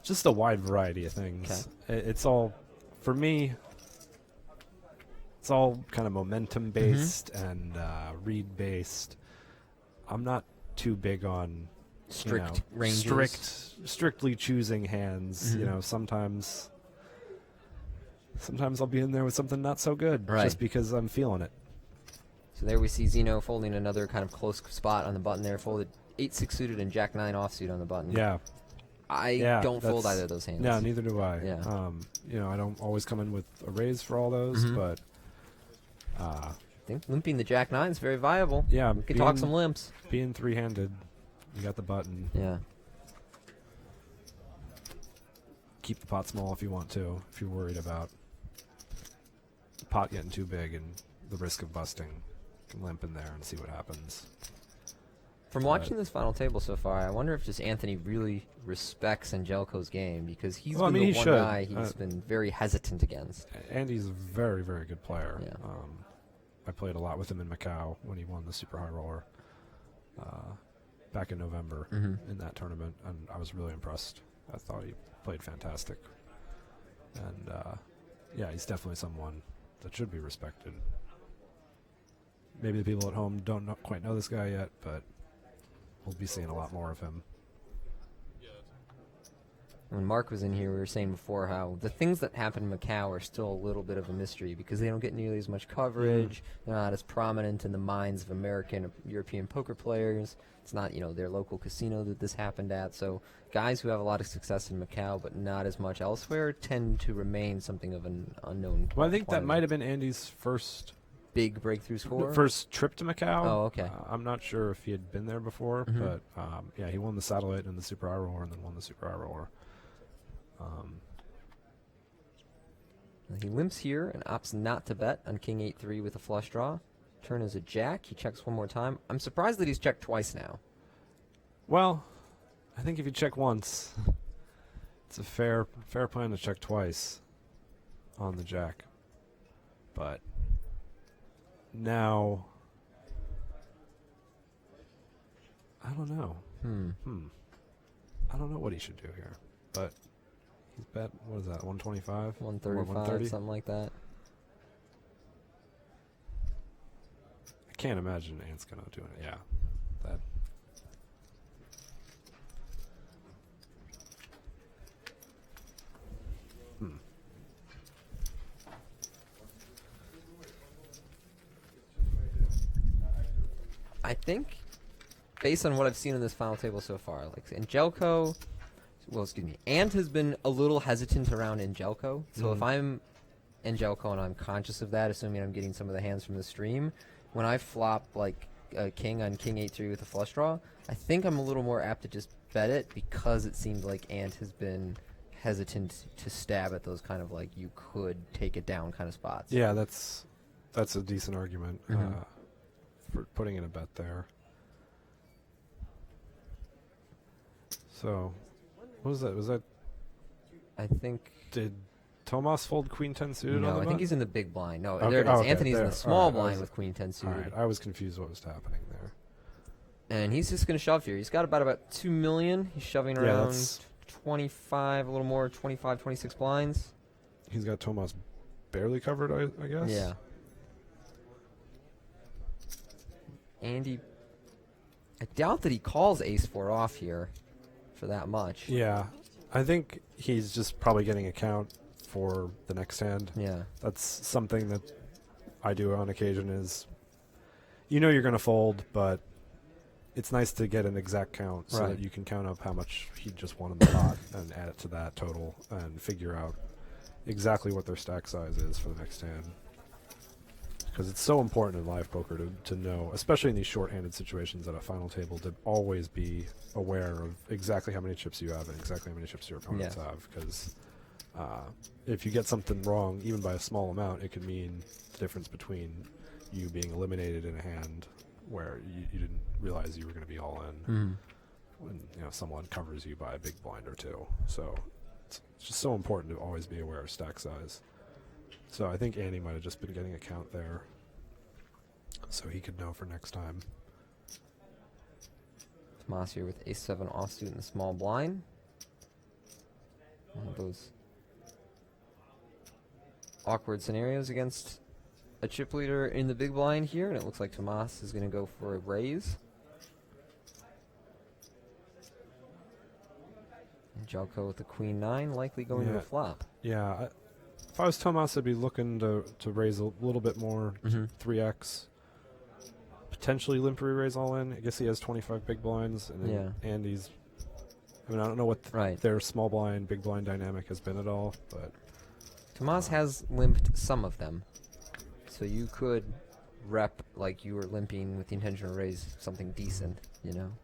just a wide variety of things. It's all, for me, it's all kind of momentum based and read based. I'm not too big on Strict ranges. strictly choosing hands. Sometimes I'll be in there with something not so good, just because I'm feeling it. So there we see Zeno folding another kind of close spot on the button there. Folded 8-6 suited and Jack-9 offsuit on the button. Yeah. I don't fold either of those hands. No, neither do I. Yeah. I don't always come in with a raise for all those, but I think limping the Jack-9 is very viable. yeah, We could talk some limps. being 3-handed, you got the button. Yeah. Keep the pot small if you want to, if you're worried about the pot getting too big and the risk of busting. You can limp in there and see what happens. From watching this final table so far, I wonder if just Anthony really respects Angelco's game, because he's been the one guy he's been very hesitant against. Andy's a very, very good player. Yeah. I played a lot with him in Macau when he won the Super High Roller back in November in that tournament, and I was really impressed. I thought he played fantastic. And, he's definitely someone that should be respected. Maybe the people at home don't quite know this guy yet, but we'll be seeing a lot more of him. When Mark was in here, we were saying before how the things that happen in Macau are still a little bit of a mystery, because they don't get nearly as much coverage. They're not as prominent in the minds of American, European poker players. It's not, their local casino that this happened at. So guys who have a lot of success in Macau but not as much elsewhere tend to remain something of an unknown Well, I think that quantity. might have been Andy's first Big breakthrough score? first trip to Macau. Oh, okay. I'm not sure if he had been there before, but he won the Satellite and the Super High Roller, and then won the Super High Roller. He limps here and opts not to bet on king 8-3 with a flush draw. Turn is a jack. He checks one more time. I'm surprised that he's checked twice now. Well, I think if you check once, it's a fair plan to check twice on the jack. But now, I don't know. I don't know what he should do here, but he's bet, what is that, 125? 135, something like that. I can't imagine Ant's going to do it. Yeah, that. I think, based on what I've seen in this final table so far, like Angelco, Ant has been a little hesitant around Angelco. So if I'm Angelco and I'm conscious of that, assuming I'm getting some of the hands from the stream, when I flop like a king on king 8-3 with a flush draw, I think I'm a little more apt to just bet it because it seems like Ant has been hesitant to stab at those kind of like you could take it down kind of spots. Yeah, that's a decent argument for putting in a bet there. So, what was that? Was that? I think. Did Tomas fold queen 10 suited? No, on the I think bet? he's in the big blind. No, Okay, there it is. okay, Anthony's in there. the small Alright, blind with queen 10 suited. Alright, I was confused what was happening there. And he's just going to shove here. He's got about 2 million. He's shoving around that's 25, a little more, 25, 26 blinds. He's got Tomas barely covered, I guess. Yeah. Andy, I doubt that he calls ace-4 off here for that much. Yeah, I think he's just probably getting a count for the next hand. Yeah. That's something that I do on occasion is, you know you're going to fold, but it's nice to get an exact count so that you can count up how much he just won in the pot and add it to that total and figure out exactly what their stack size is for the next hand. Because it's so important in live poker to know, especially in these short-handed situations at a final table, to always be aware of exactly how many chips you have and exactly how many chips your opponents have. Because if you get something wrong, even by a small amount, it could mean the difference between you being eliminated in a hand where you didn't realize you were going to be all in when someone covers you by a big blind or two. So it's just so important to always be aware of stack size. So I think Andy might have just been getting a count there so he could know for next time. Tomas here with ace-7 offsuit in the small blind. One of those awkward scenarios against a chip leader in the big blind here, and it looks like Tomas is going to go for a raise. And Jelko with the queen 9, likely going to a flop. Yeah, if I was Tomas, I'd be looking to raise a little bit more, 3x. Potentially limp raise all in. I guess he has 25 big blinds, and then Andy's. I mean, I don't know what their small blind, big blind dynamic has been at all, but Tomas has limped some of them, so you could rep like you were limping with the intention to raise something decent, And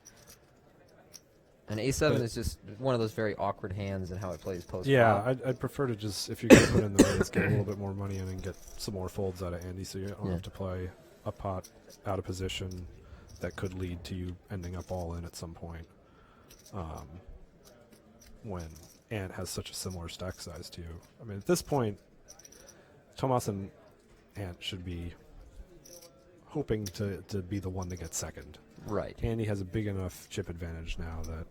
A7 is just one of those very awkward hands and how it plays post. Yeah, I'd prefer to just, if you're going to put in the raise, get a little bit more money in and get some more folds out of Andy, so you don't have to play a pot out of position that could lead to you ending up all in at some point. When Ant has such a similar stack size to you. I mean, at this point, Tomas and Ant should be hoping to be the one to get second. Right. Andy has a big enough chip advantage now that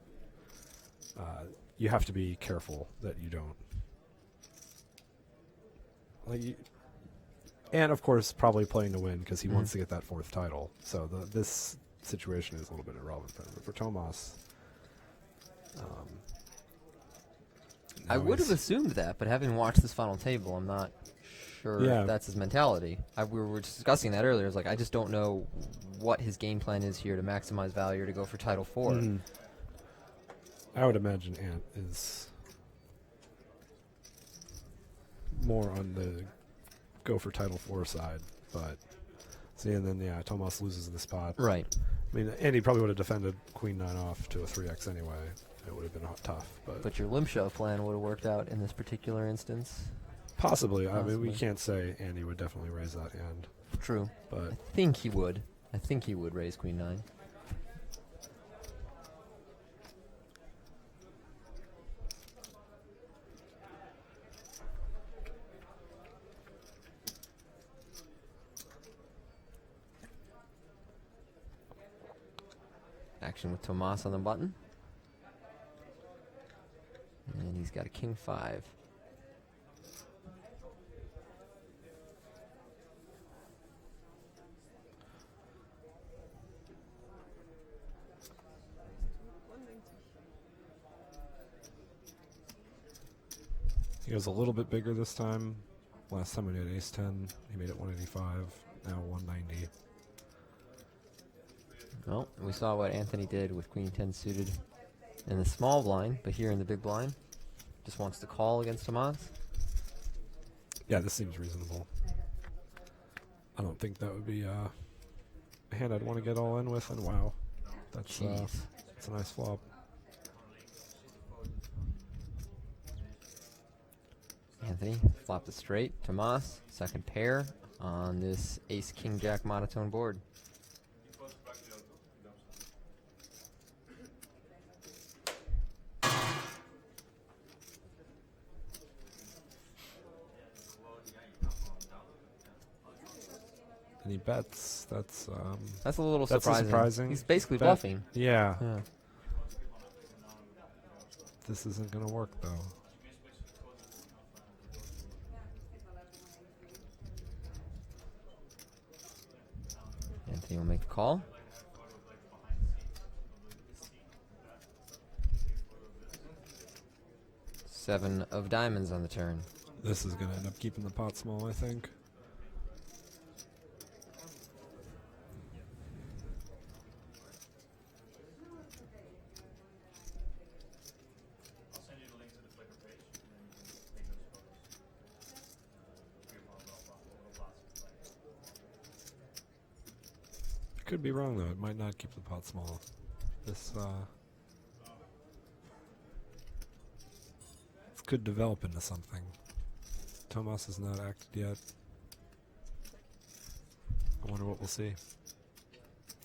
you have to be careful that you don't. And of course, probably playing to win because he wants to get that 4th title. So this situation is a little bit irrelevant for him. But for Tomas, I would have assumed that, but having watched this final table, I'm not sure if that's his mentality. We were discussing that earlier. It's like I just don't know what his game plan is here to maximize value or to go for title 4. I would imagine Ant is more on the go for title 4 side, but see, and then Tomas loses the spot. Right. I mean, Andy probably would have defended queen 9 off to a 3x anyway. It would have been tough, but your limp shove plan would have worked out in this particular instance. Possibly. I mean, we Possibly. can't say Andy would definitely raise that hand, True. but I think he would. I think he would raise queen 9. Action with Tomas on the button. And he's got a king 5. he was a little bit bigger this time. Last time we did ace 10, he made it 185. Now 190. Well, we saw what Anthony did with queen 10 suited in the small blind, but here in the big blind, just wants to call against Tomas. Yeah, this seems reasonable. I don't think that would be a hand I'd want to get all in with, and wow, that's a nice flop. Anthony flopped it straight. Tomas, second pair on this ace king jack monotone board. And he bets. That's That's a little That's surprising. He's basically Bet. bluffing. yeah. Yeah. This isn't gonna work though. Anthony will make the call. Seven of diamonds on the turn. This is gonna end up keeping the pot small, I think. I could be wrong though. It might not keep the pot small. This could develop into something. Tomas has not acted yet. I wonder what we'll see.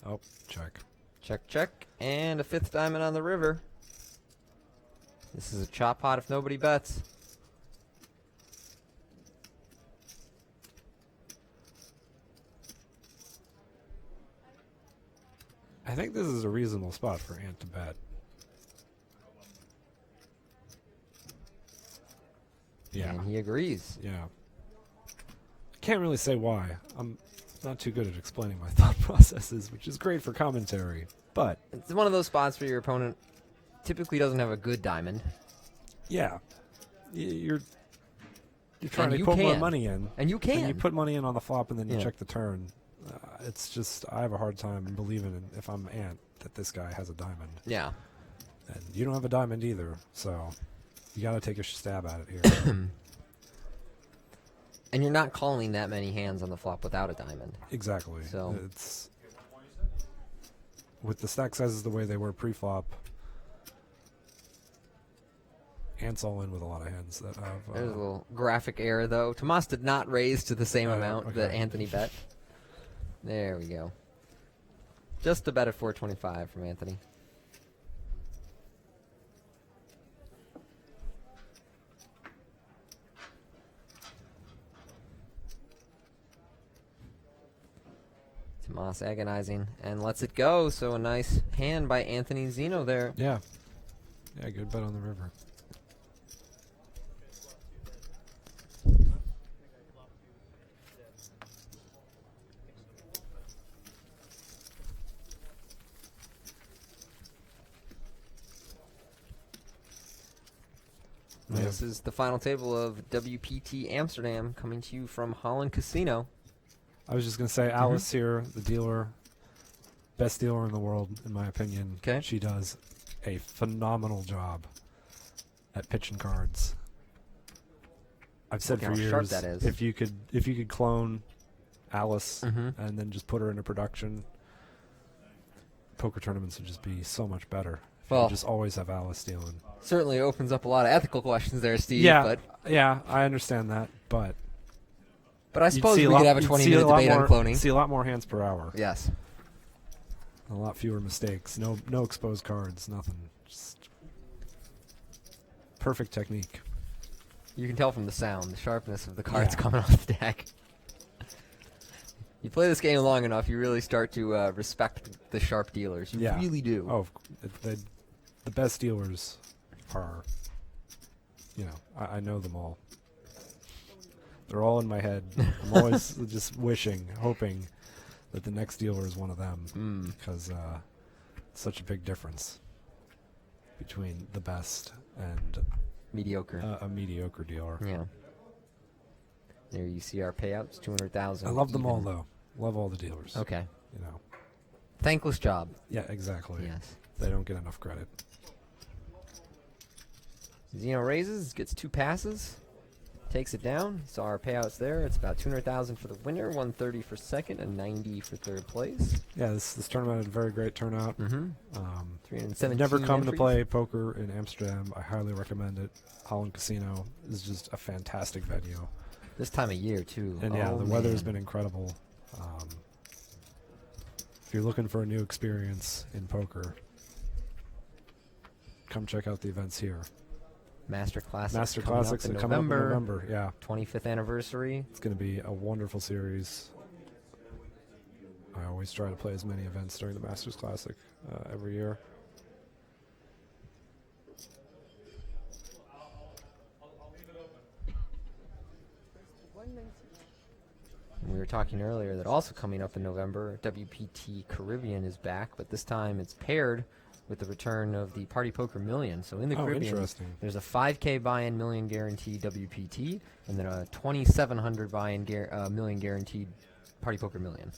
Oh, check. Check, check. And a fifth diamond on the river. This is a chop pot if nobody bets. I think this is a reasonable spot for Ant to bet. Yeah. And he agrees. Yeah. I can't really say why. I'm not too good at explaining my thought processes, which is great for commentary. But It's one of those spots where your opponent typically doesn't have a good diamond. yeah, you're trying And to you put more can. money in, And you can. and you put money in on the flop, and then you Yeah. check the turn. It's just I have a hard time believing if I'm Ant that this guy has a diamond, Yeah. and you don't have a diamond either. So you got to take a stab at it here. And you're not calling that many hands on the flop without a diamond. Exactly. So- It's with the stack sizes the way they were pre-flop. Ant's all in with a lot of hands that have. There's a little graphic error, though. Tomas did not raise to the same amount that okay. Anthony bet. There we go. Just a bet at 425 from Anthony. Tomas agonizing and lets it go. So a nice hand by Anthony Zeno there. Yeah. Yeah, good bet on the river. Yeah. This is the final table of WPT Amsterdam coming to you from Holland Casino. I was just going to say, Mm-hmm. Alice here, the dealer, best dealer in the world, in my opinion. 'Kay. She does a phenomenal job at pitching cards. I've said Look for how sharp years, that is. if you could clone Alice Mhm. and then just put her into production, poker tournaments would just be so much better. If Well- you just always have Alice dealing. Certainly opens up a lot of ethical questions there, Steve. Yeah, But yeah, I understand that, but But I you'd suppose see we a lot- could have a you'd 20-minute see a lot debate on more- cloning. See a lot more hands per hour. Yes. A lot fewer mistakes. No exposed cards. Nothing. Just perfect technique. You can tell from the sound, the sharpness of the cards Yeah. coming off the deck. You play this game long enough, you really start to respect the sharp dealers. You Yeah. really do. Oh, the best dealers are, I know them all. They're all in my head. I'm always just wishing, hoping that the next dealer is one of them, because it's such a big difference between the best and Mediocre. a mediocre dealer. Yeah. There you see our payouts, 200,000. I love them all, even. though. Love all the dealers. Okay. You know. Thankless job. Yeah, exactly. Yes. They don't get enough credit. Zeno raises, gets 2 passes, takes it down. Saw our payouts there. It's about 200,000 for the winner, 130 for second, and 90 for third place. Yeah, this tournament had a very great turnout. Mm-hmm. 317 Never come to entries. play poker in Amsterdam. I highly recommend it. Holland Casino is just a fantastic venue. This time of year, too. And yeah, Oh, the weather's man. been incredible. If you're looking for a new experience in poker, come check out the events here. Master Classics. Master coming Classics up in are coming up in November. November. Yeah, 25th anniversary. it's going to be a wonderful series. I always try to play as many events during the Masters Classic every year. We were talking earlier that also coming up in November, WPT Caribbean is back, but this time it's paired with the return of the Party Poker Million. So in the Caribbean, interesting. there's a 5K buy-in million guaranteed WPT, and then a 2,700 buy-in million guaranteed Party Poker Million.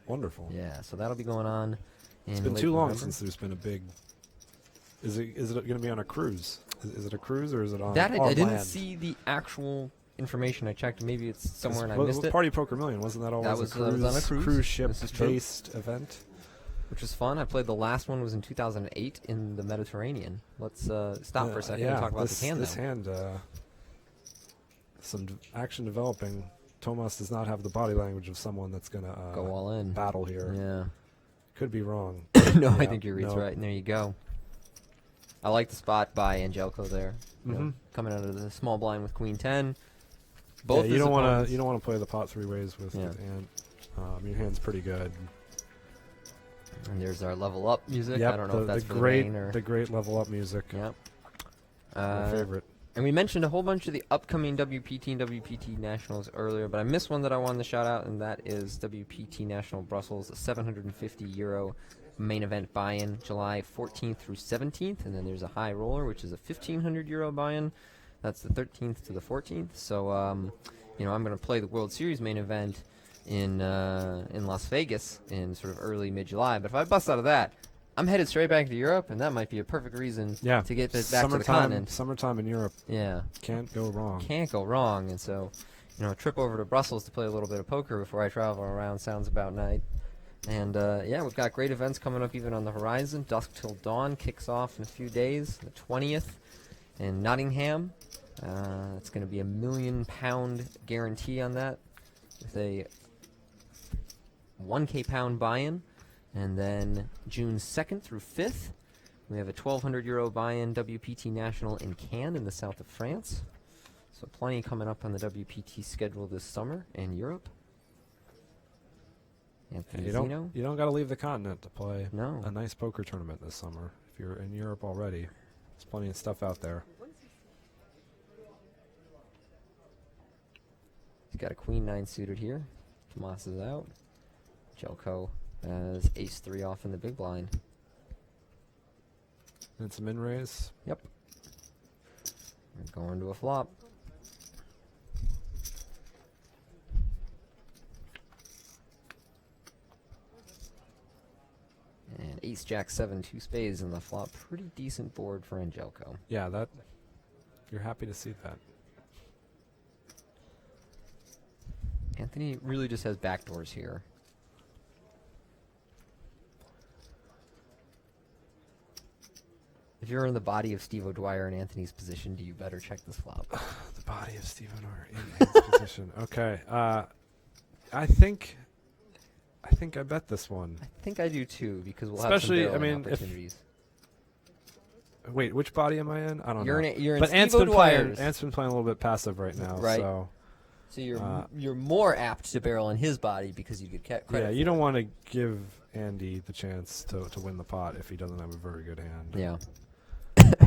Wonderful. Yeah, so that'll be going on. It's been too long since the's been a big. Is it going to be on a cruise? Is it a cruise or is it on? That on I didn't land? see the actual information. I checked. Maybe it's somewhere and I Well, missed it. Party Poker Million, wasn't that always was a on a cruise. cruise ship This is true. based event? Which was fun. I played the last one was in 2008 in the Mediterranean. Let's stop for a second yeah, and talk about this, this hand. This though. hand, some action developing. Tomas does not have the body language of someone that's going to Go all in. battle here. Yeah. Could be wrong. No, I Yeah, think your read's no. right. And there you go. I like the spot by Angelico there. You know, Mhm. coming out of the small blind with Queen 10. Yeah, Both you his don't want opponents- to. You don't want to play the pot three ways with Yeah. Ant. Your hand's pretty good. And there's our level up music. Yep, I don't know if that's the for great, the main or. the great level up music. Yep. My favorite. And we mentioned a whole bunch of the upcoming WPT and WPT Nationals earlier, but I missed one that I wanted to shout out, and that is WPT National Brussels, a 750 euro main event buy-in, July 14th through 17th, and then there's a high roller, which is a 1,500 euro buy-in. That's the 13th to the 14th. So, I'm going to play the World Series main event in Las Vegas in sort of early mid-July. But if I bust out of that, I'm headed straight back to Europe, and that might be a perfect reason Yeah. to get back to the continent. Summertime in Europe. Yeah. Can't go wrong. Can't go wrong. And so, a trip over to Brussels to play a little bit of poker before I travel around sounds about night. And, we've got great events coming up even on the horizon. Dusk Till Dawn kicks off in a few days, the 20th, in Nottingham. It's going to be a £1 million guarantee on that with a 1K pound buy-in. And then June 2nd through 5th, we have a 1,200 euro buy-in WPT National in Cannes in the south of France. So plenty coming up on the WPT schedule this summer in Europe. Anthony You Zeno. don't got to leave the continent to play No. a nice poker tournament this summer. If you're in Europe already, there's plenty of stuff out there. He's got a Queen 9 suited here. Tomas is out. Jelko has Ace-3 off in the big blind. And some min raise. Yep. We're going to a flop. And Ace-Jack-7, 2 spades in the flop. Pretty decent board for Angelico. Yeah, that. You're happy to see that. Anthony really just has backdoors here. If If you're in the body of Steve O'Dwyer in Anthony's position, do you better check this flop? The body of Steve O'Dwyer in his position. Okay. I think I bet this one. I think I do too, because we'll Especially, have some I mean, if- opportunities. Wait, which body am I in? I don't You're know. in But Steve Ant's been playing. O'Dwyer's. Ant's been playing a little bit passive right now. Right. So So you're more apt to barrel in his body because you get credit. yeah, for you it. don't want to give Andy the chance to win the pot if he doesn't have a very good hand. Yeah.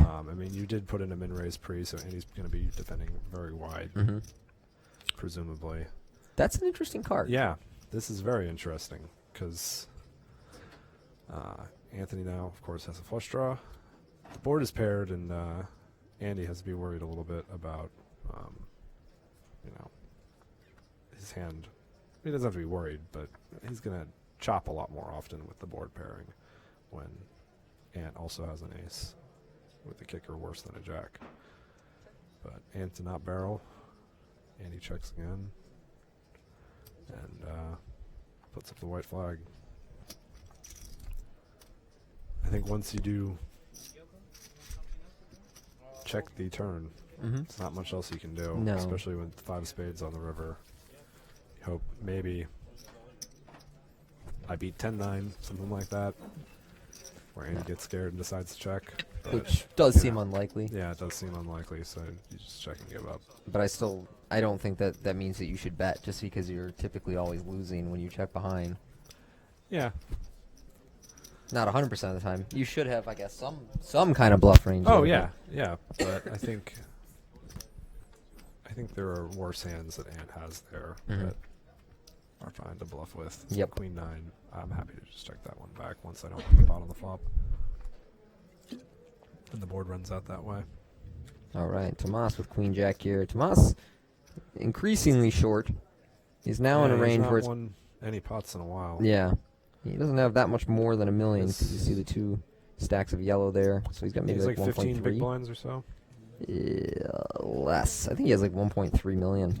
I mean, you did put in a min-raise pre, so Andy's going to be defending very wide, Mm-hmm. presumably. That's an interesting card. Yeah, this is very interesting because Anthony now, of course, has a flush draw. The board is paired, and Andy has to be worried a little bit about, his hand. He doesn't have to be worried, but he's going to chop a lot more often with the board pairing when Ant also has an ace with the kicker worse than a jack. But Ant did not barrel. Andy checks again and puts up the white flag. I think once you do check the turn, it's not much else you can do, No. especially with 5 spades on the river. You hope maybe I beat 10-9, something like that, where Andy gets scared and decides to check. But Which does seem unlikely. yeah, it does seem unlikely, so you just check and give up. But I don't think that means that you should bet just because you're typically always losing when you check behind. Yeah. Not 100% of the time. You should have, I guess, some kind of bluff range. Oh there, yeah, but I think there are worse hands that Ant has there that are fine to bluff with. Yep. Queen 9. I'm happy to just check that one back once I don't have the pot on the flop. And the board runs out that way. All right, Tomas with Queen Jack here. Tomas, increasingly short. He's now in a he's range not where it's won any pots in a while. yeah. He doesn't have that much more than $1 million because you see the 2 stacks of yellow there. So he's got maybe He's like like 15 big 1.3. blinds or so. Less. I think he has like 1.3 million.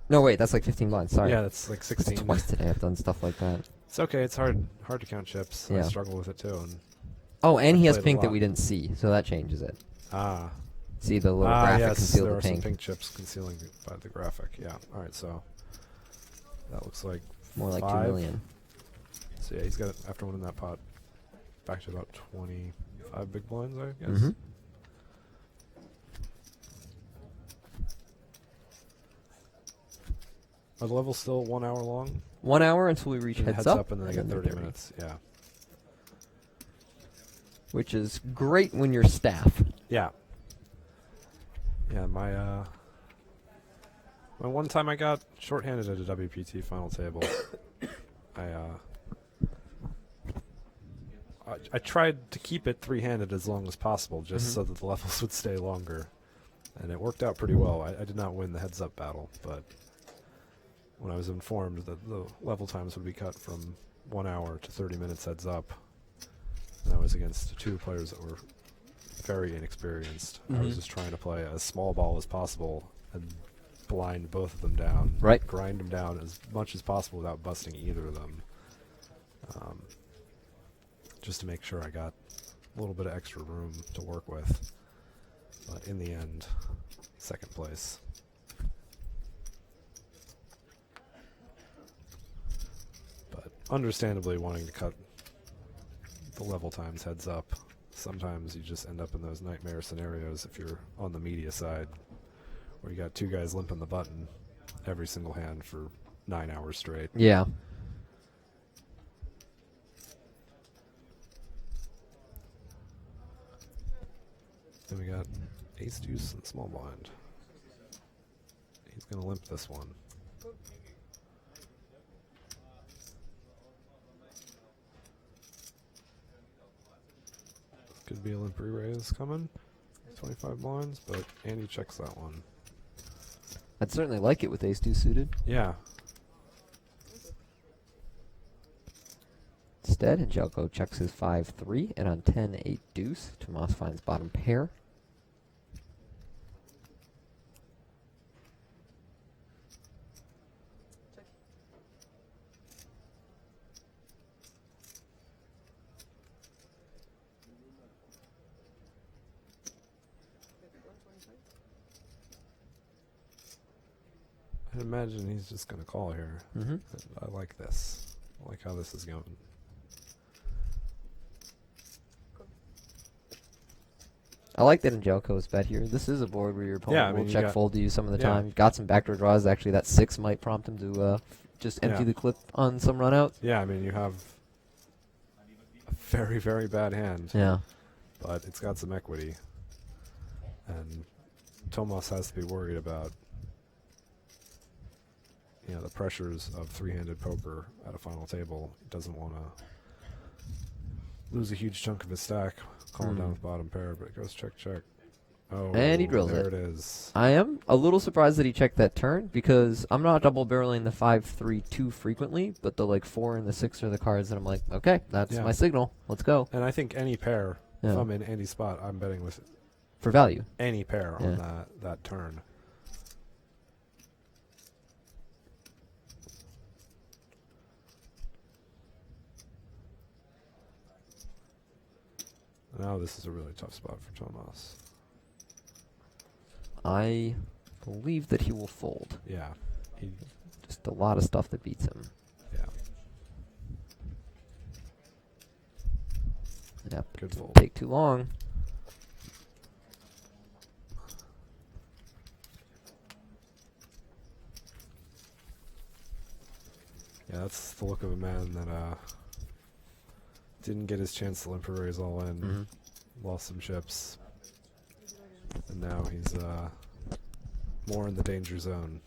No, wait, that's like 15 blinds. Sorry. Yeah, that's like 16. That's twice today I've done stuff like that. It's okay. It's hard to count chips. I Yeah. struggle with it too. And Oh, and he has played a pink that lot. we didn't see, so that changes it. ah, See the little graphic yes, conceal there the are some pink. pink chips concealing by the graphic. Yeah. All right. So that looks like More like 5. 2 million. So yeah, he's got, after winning that pot, back to about 25 big blinds, I guess. Mhm. Are the levels still 1 hour long? 1 hour until we reach And heads up, and then they and get then 30 minutes. Yeah. which is great when you're staff. Yeah. Yeah, my one time I got shorthanded at a WPT final table. I tried to keep it 3-handed as long as possible, just so that the levels would stay longer, and it worked out pretty well. I did not win the heads-up battle, but when I was informed that the level times would be cut from 1 hour to 30 minutes heads up, and I was against 2 players that were very inexperienced. I was just trying to play as small ball as possible and blind both of them down. Right. Grind them down as much as possible without busting either of them. Just to make sure I got a little bit of extra room to work with. But in the end, second place. But understandably wanting to cut the level times heads up, sometimes you just end up in those nightmare scenarios if you're on the media side, where you got 2 guys limping the button every single hand for 9 hours straight. Yeah. Then we got ace deuce and small blind. He's gonna limp this one. Could be a limp re-raise coming. 25 blinds, but Andy checks that one. I'd certainly like it with ace-2 suited. Yeah. Instead, Jelko checks his 5-3, and on 10-8 deuce, Tomas finds bottom pair. imagine he's just going to call here. Mm-hmm. I like this. I like how this is going. I like that Angelco's bet here. This is a board where your opponent will check fold to you some of the time. You've got some backdoor draws. Actually, that 6 might prompt him to just empty the clip on some runouts. Yeah, I mean, you have a very, very bad hand. Yeah. But it's got some equity. And Tomas has to be worried about, you know, the pressures of three-handed poker at a final table. He doesn't want to lose a huge chunk of his stack, calling down with bottom pair, but it goes check, check. Oh, and he drills there it. There it is. I am a little surprised that he checked that turn because I'm not double barreling the 5-3 too frequently, but the like 4 and the 6 are the cards that I'm like, okay, that's my signal. Let's go. And I think any pair, if I'm in any spot, I'm betting with for value. Any pair on that turn. Now this is a really tough spot for Tomas. I believe that he will fold. Yeah. Just a lot of stuff that beats him. Yeah. Yep. Good fold. Take too long. Yeah, that's the look of a man that didn't get his chance to limp or raise all in. Lost some chips. And now he's more in the danger zone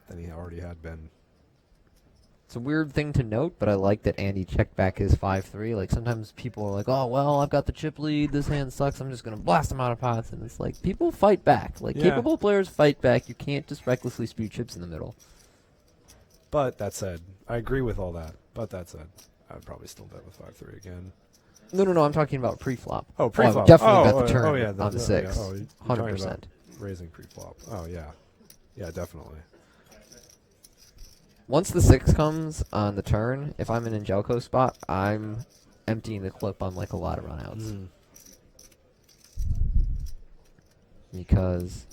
than he already had been. It's a weird thing to note, but I like that Andy checked back his 5-3. Like, sometimes people are like, oh, well, I've got the chip lead. This hand sucks. I'm just going to blast him out of pots. And it's like, people fight back. Like, capable players fight back. You can't just recklessly spew chips in the middle. But that said, I agree with all that. But that said, I'd probably still bet with 5-3 again. No, I'm talking about pre-flop. Oh, pre-flop. Definitely bet the turn on the 6. Yeah. Oh, 100%. Raising pre-flop. Oh, yeah. Yeah, definitely. Once the 6 comes on the turn, if I'm in Angelco spot, I'm emptying the clip on like a lot of runouts. Because,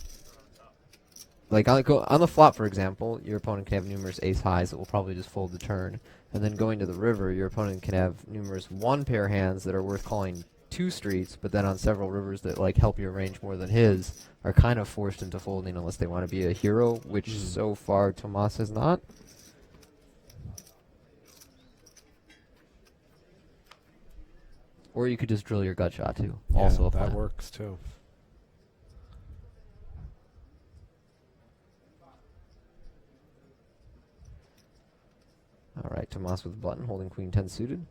like, on the flop, for example, your opponent can have numerous ace highs that will probably just fold the turn. And then going to the river, your opponent can have numerous 1-pair hands that are worth calling 2 streets, but then on several rivers that like help you arrange more than his are kind of forced into folding unless they want to be a hero, which so far Tomas has not. Or you could just drill your gut shot too. Yeah, also a that plan. works too. All right, Tomas with the button, holding queen 10 suited.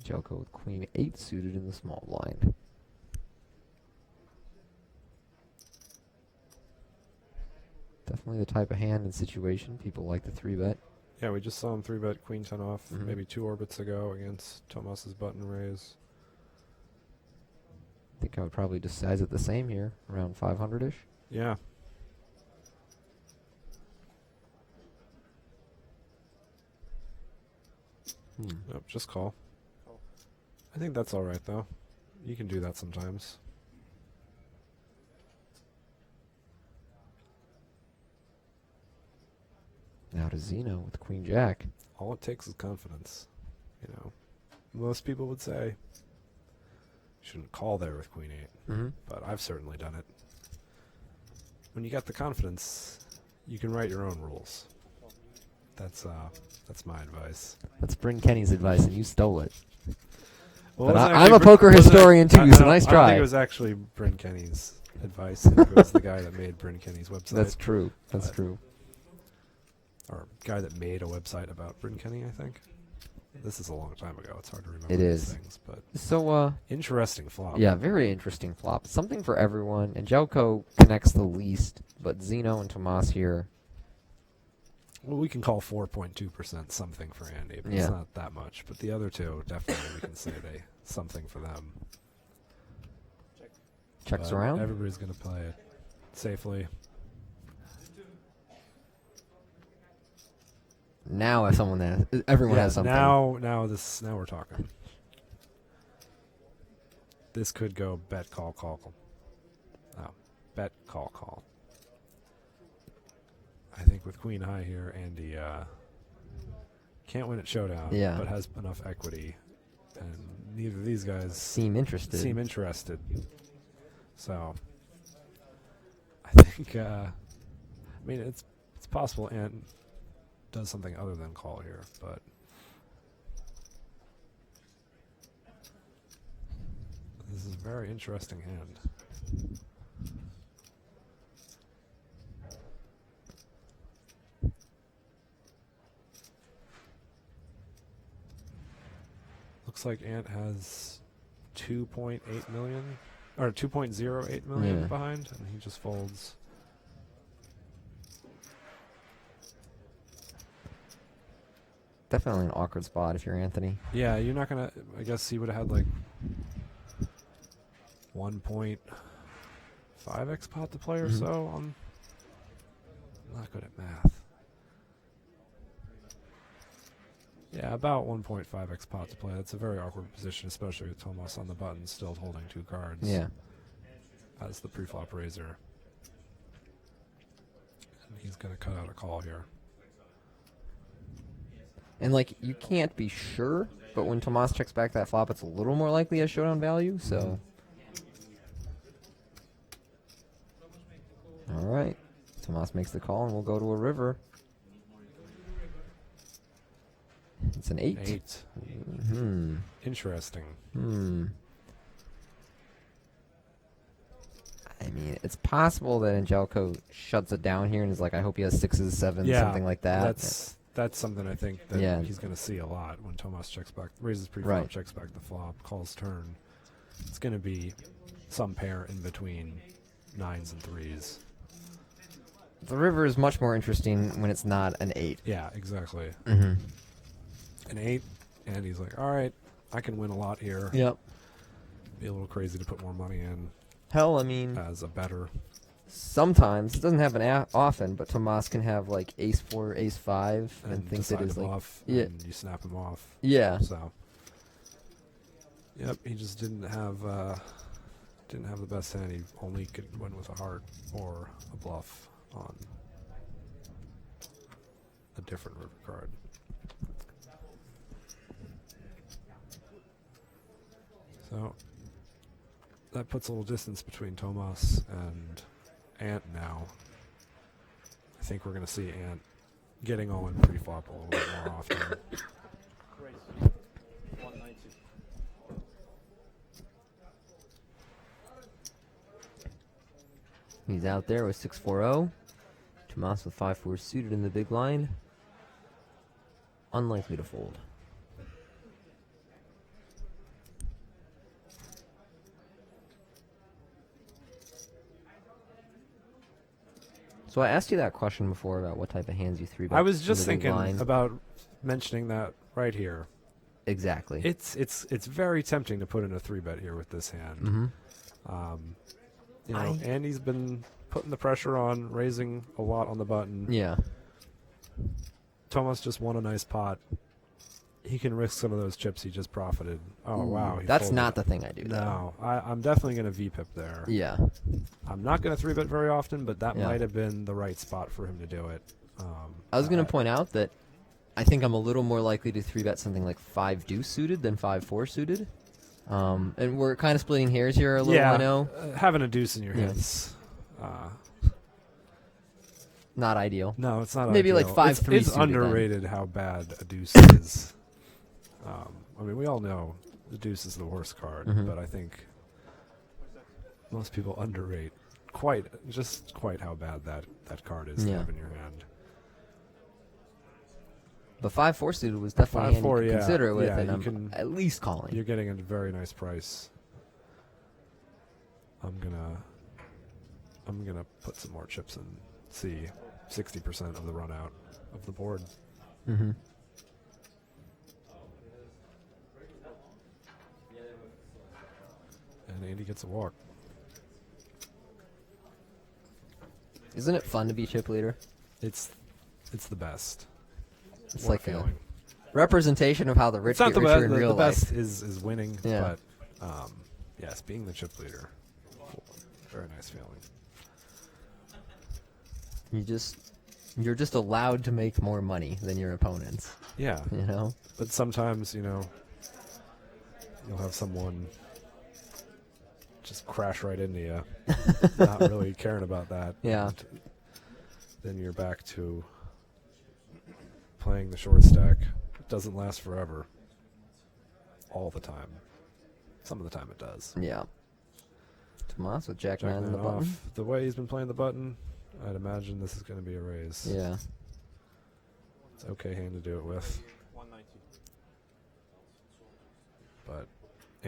Joko with queen 8 suited in the small blind. Definitely the type of hand and situation people like the 3-bet. Yeah, we just saw him 3-bet queen 10 off maybe 2 orbits ago against Tomas's button raise. I think I would probably just size it the same here, around 500-ish. Yeah. Nope, just call. I think that's all right, though. You can do that sometimes. Now to Zeno with queen jack. All it takes is confidence. You know, most people would say shouldn't call there with queen 8, but I've certainly done it. When you got the confidence, you can write your own rules. That's my advice. That's Bryn Kenny's advice, and you stole it. Well, but I'm a poker historian too, so nice try. I think it was actually Bryn Kenny's advice. It was the guy that made Bryn Kenny's website. That's true. That's true. Or guy that made a website about Bryn Kenny, I think. This is a long time ago. It's hard to remember these things. But so, interesting flop. Yeah, very interesting flop. Something for everyone. And Jelko connects the least, but Zeno and Tomas here. Well, we can call 4.2% something for Andy, but it's not that much. But the other two, definitely we can say something for them. Checks around. Everybody's going to play it safely. Now if someone has, everyone has something. Now we're talking. This could go bet, call. Oh, bet, call. I think with queen high here, Andy can't win at showdown, Yeah. but has enough equity, and neither of these guys Seem interested. So I think, I mean, it's possible Ant does something other than call here, but this is a very interesting hand. Looks like Ant has 2.8 million, or 2.08 million Yeah. behind, and he just folds. Definitely an awkward spot if you're Anthony. Yeah, you're not gonna. I guess he would have had like 1.5x pot to play or so. I'm not good at math. Yeah, about 1.5x pot to play. That's a very awkward position, especially with Tomas on the button, still holding 2 cards. Yeah. As the pre-flop raiser. And he's going to cut out a call here. And, like, you can't be sure, but when Tomas checks back that flop, it's a little more likely as showdown value, so. All right. Tomas makes the call, and we'll go to a river. It's an 8. 8. Hmm. Interesting. I mean, it's possible that Angelico shuts it down here and is like, I hope he has 6s, 7s, Yeah, something like that. That's something I think that Yeah. he's going to see a lot when Tomas checks back, raises pre-flop, Right. checks back the flop, calls turn. It's going to be some pair in between 9s and 3s. The river is much more interesting when it's not an 8. Yeah, exactly. Mm-hmm. An 8, and he's like, all right, I can win a lot here. Yep. Be a little crazy to put more money in Hell, I mean, as a better. sometimes, it doesn't happen often, but Tomas can have like ace 4, ace 5, and think that decide is him like. off, Yeah. and you snap him off. Yeah. So, yep, he just didn't have the best hand. He only could win with a heart or a bluff on a different river card. So that puts a little distance between Tomas and Ant now. I think we're going to see Ant getting all in pre-flop a little bit more often. Great. 190. He's out there with 6-4-0. Tomas with 5-4 suited in the big line. Unlikely to fold. So I asked you that question before about what type of hands you 3-bet. I was in just the big thinking line. about mentioning that right here. Exactly. It's very tempting to put in a 3-bet here with this hand. Mm-hmm. You know, Andy's been putting the pressure on, raising a lot on the button. Yeah. Tomas just won a nice pot. He can risk some of those chips he just profited. Oh, Ooh, wow. he that's folded. not the thing I do. No, I'm definitely going to VPIP there. Yeah. I'm not going to 3-bet very often, but that Yeah. might have been the right spot for him to do it. I was going to point out that I think I'm a little more likely to 3-bet something like 5 deuce suited than 5-4 suited. And we're kind of splitting hairs here a little, yeah, I know. Having a deuce in your Yeah. hands. Not ideal. No, it's not Maybe ideal. like 5-3 It's suited underrated how bad a deuce is. I mean, we all know the deuce is the worst card, Mhm. but I think most people underrate quite how bad that card is to Yeah. have in your hand. But 5-4 suited was definitely a hand you 5-4, could yeah. consider it with, Yeah, and you I'm can- at least calling. You're getting a very nice price. I'm gonna put some more chips and see 60% of the run out of the board. Mm-hmm. And Andy gets a walk. Isn't it fun to be chip leader? It's the best. It's What like a feeling. representation of how the rich It's not get the richer best. in The real life. best is winning, Yeah. but yes, being the chip leader, very nice feeling. You're just allowed to make more money than your opponents. Yeah, You know? but sometimes you'll have someone just crash right into you, not really caring about that. Yeah. And then you're back to playing the short stack. It doesn't last forever. All the time. Some of the time it does. Yeah. Tomas with Jack 9 on the Jack-9 button. off. The way he's been playing the button, I'd imagine this is going to be a raise. Yeah. It's okay hand to do it with. 190. But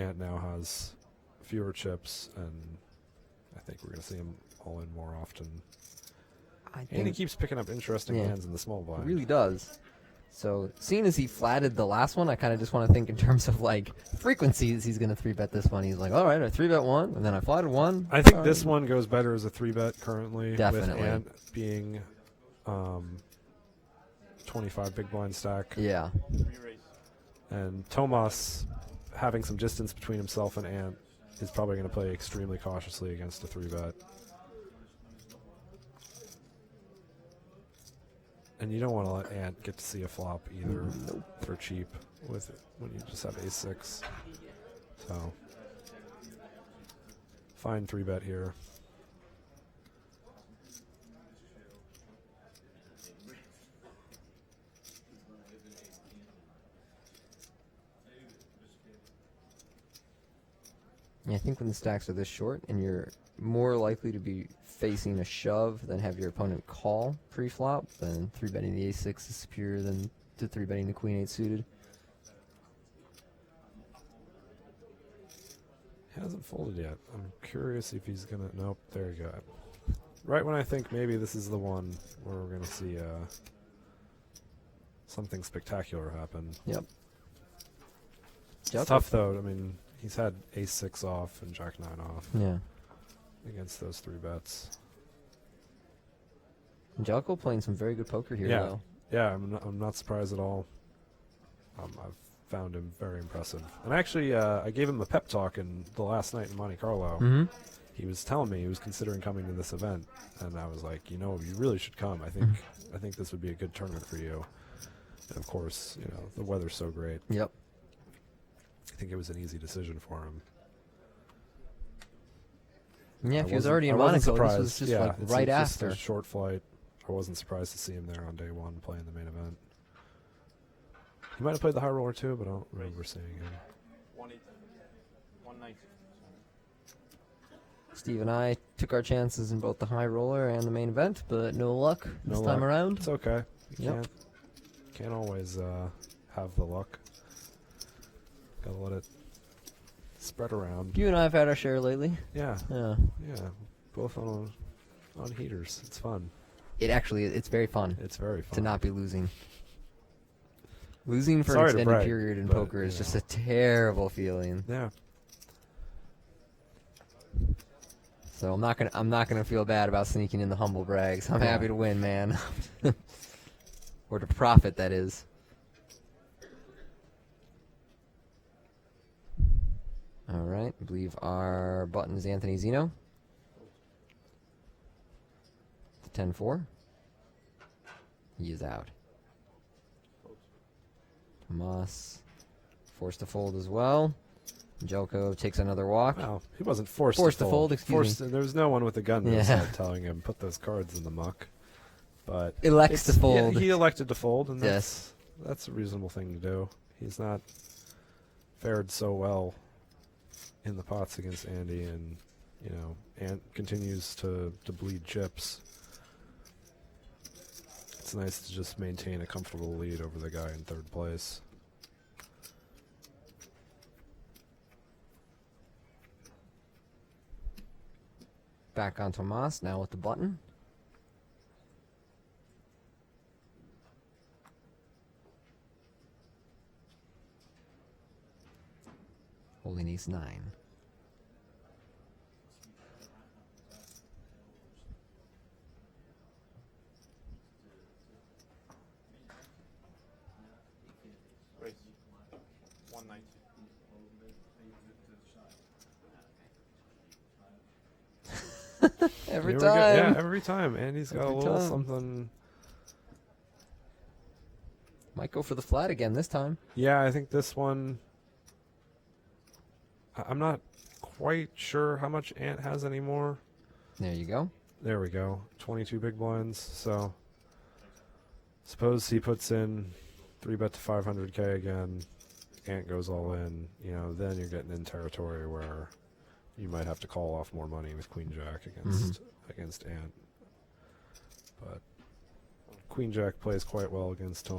Ant now has fewer chips, and I think we're going to see him all in more often. I And he think keeps picking up interesting hands in the small it blind. really does. So, seeing as he flatted the last one, I kind of just want to think in terms of like frequencies. He's going to 3-bet this one. He's like, all right, I 3-bet one, and then I flatted one. I think All this right. one goes better as a 3-bet currently. Definitely. With Ant being 25 big blind stack. Yeah. And Tomas having some distance between himself and Ant is probably going to play extremely cautiously against a 3-bet. And you don't want to let Ant get to see a flop either for cheap with it when you just have ace-6. So, fine 3-bet here. Yeah, I think when the stacks are this short and you're more likely to be facing a shove than have your opponent call pre-flop, then 3-betting the ace-6 is superior than to 3-betting the queen-8 suited. He hasn't folded yet. I'm curious if he's going to... Nope, there you go. Right when I think maybe this is the one where we're going to see something spectacular happen. Yep. It's tough, though. I mean, he's had ace-6 off and jack-9 off Yeah. against those 3-bets. Jelko playing some very good poker here, Yeah. though. Yeah, I'm not surprised at all. I've found him very impressive. And actually, I gave him a pep talk in the last night in Monte Carlo. Mm-hmm. He was telling me he was considering coming to this event, and I was like, you really should come. I think this would be a good tournament for you. And of course, the weather's so great. Yep. I think it was an easy decision for him. Yeah, if he was wasn't- already in I wasn't Monaco, this surprised. was just Yeah, like it's right just after. a short flight. I wasn't surprised to see him there on day one playing the main event. He might have played the high roller too, but I don't remember seeing him. 180. 190. Steve and I took our chances in both the high roller and the main event, but no luck this time around. It's okay. You Yep. can't always have the luck. Gotta let it spread around. You and I have had our share lately. Yeah, Yeah. yeah. Both on heaters. It's fun. It's very fun It's very fun. to not be losing. Losing for Sorry an to extended brag, period in but, poker is just a terrible feeling. Yeah. So I'm not gonna feel bad about sneaking in the humble brags. I'm Yeah. happy to win, man. Or to profit, that is. All right, I believe our button is Anthony Zeno. The 10-4. He is out. Tomas forced to fold as well. Jelko takes another walk. Well, he wasn't forced Forced to to fold. fold, excuse There was no one with a gun to his Yeah. head telling him put those cards in the muck. But Elects to it's- fold. Yeah, he elected to fold, and Yes. that's a reasonable thing to do. He's not fared so well in the pots against Andy, and Ant continues to bleed chips. It's nice to just maintain a comfortable lead over the guy in third place. Back on Tomas, now with the button. Holding ace-9. Every Here we go. time. Yeah, every time. Andy's got Every a little time. something. Might go for the flat again this time. Yeah, I think this one. I'm not quite sure how much Ant has anymore. There you go. There we go. 22 big blinds. So suppose he puts in 3-bet to 500K again. Ant goes all in. You know, then you're getting in territory where you might have to call off more money with Queen Jack against Ant. But Queen Jack plays quite well against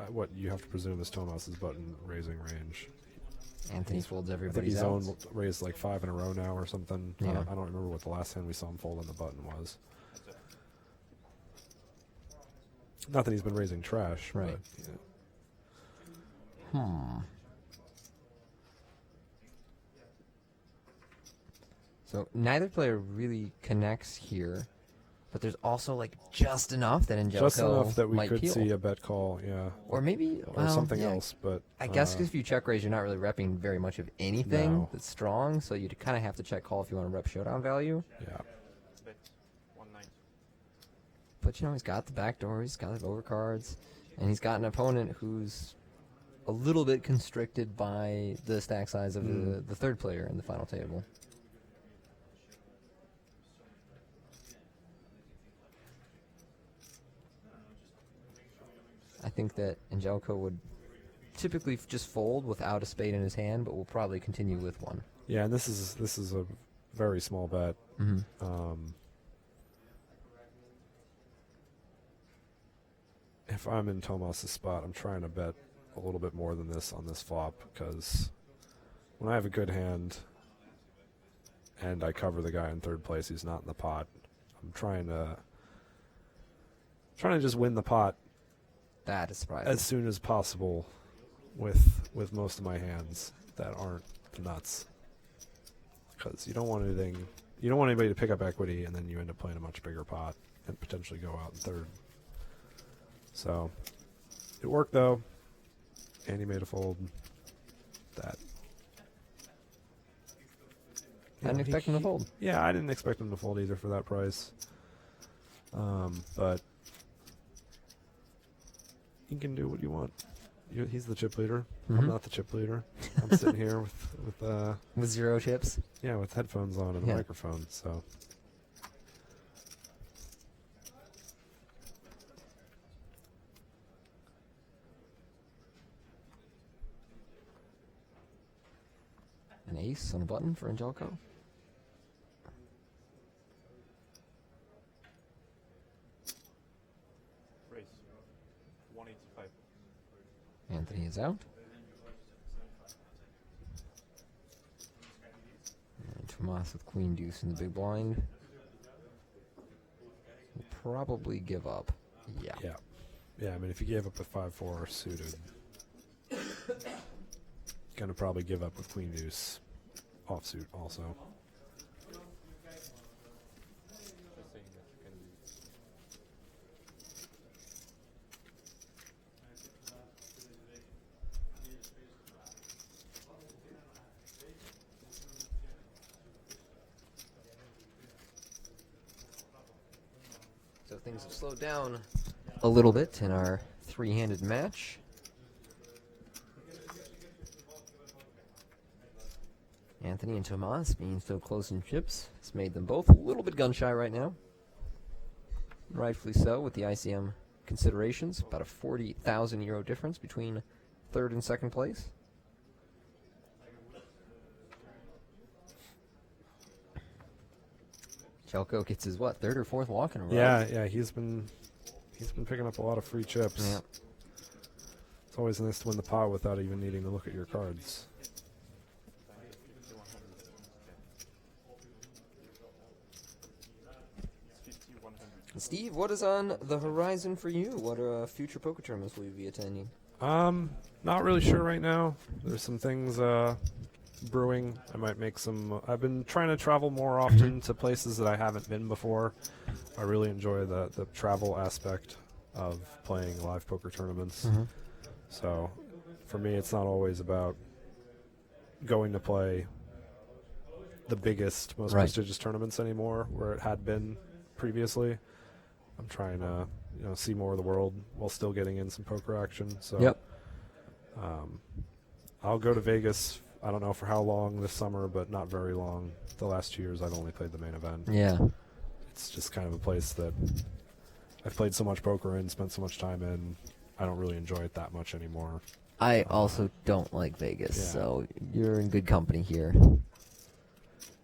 what you have to presume is Tomas's button raising range. Anthony folds I think everybody's he's out. raised like 5 in a row now or something. Yeah. I don't remember what the last hand we saw him fold on the button was. Not that he's been raising trash, Right. but yeah. So neither player really connects here, but there's also like just enough that Angelico Just enough that we might could peel. see a bet call, yeah. Or maybe Or something else, but I guess if you check raise, you're not really repping very much of anything No. that's strong, so you'd kind of have to check call if you want to rep showdown value. yeah. But you know, he's got the back door, he's got the overcards, and he's got an opponent who's a little bit constricted by the stack size of the third player in the final table. I think that Angelico would typically just fold without a spade in his hand, but will probably continue with one. Yeah, and this is a very small bet. If I'm in Tomas's spot, I'm trying to bet a little bit more than this on this flop, because when I have a good hand and I cover the guy in third place who's not in the pot, I'm trying to just win the pot That is surprising. as soon as possible with most of my hands that aren't the nuts, because you don't want anybody to pick up equity and then you end up playing a much bigger pot and potentially go out in third. So it worked though. Andy made a fold. That I didn't expect him to fold. Yeah, I didn't expect him to fold either for that price. But you can do what you want. He's the chip leader. I'm not the chip leader. I'm sitting here With 0 chips. yeah, with headphones on and a Yeah. microphone. So An ace on a button for Angelico. Raise 185. Anthony is out. And Tomas with queen deuce in the big blind. Will probably give up. Yeah. yeah. I mean, if you gave up with 5-4 suited, gonna probably give up with queen deuce offsuit also. So things have slowed down a little bit in our three-handed match. Anthony and Tomas being so close in chips has made them both a little bit gun-shy right now. Rightfully so, with the ICM considerations. About a 40,000 euro difference between third and second place. Chelko gets his, what, third or fourth walk in a row? Yeah, he's been picking up a lot of free chips. Yeah. It's always nice to win the pot without even needing to look at your cards. Steve, what is on the horizon for you? What future poker tournaments will you be attending? Not really sure right now. There's some things brewing. I might make some. I've been trying to travel more often to places that I haven't been before. I really enjoy the travel aspect of playing live poker tournaments. So for me, it's not always about going to play the biggest, most Right. prestigious tournaments anymore, where it had been previously. I'm trying to, see more of the world while still getting in some poker action. So, Yep. I'll go to Vegas. I don't know for how long this summer, but not very long. The last 2 years, I've only played the main event. Yeah. It's just kind of a place that I've played so much poker in, spent so much time in. I don't really enjoy it that much anymore. I also don't like Vegas, yeah. so you're in good company here.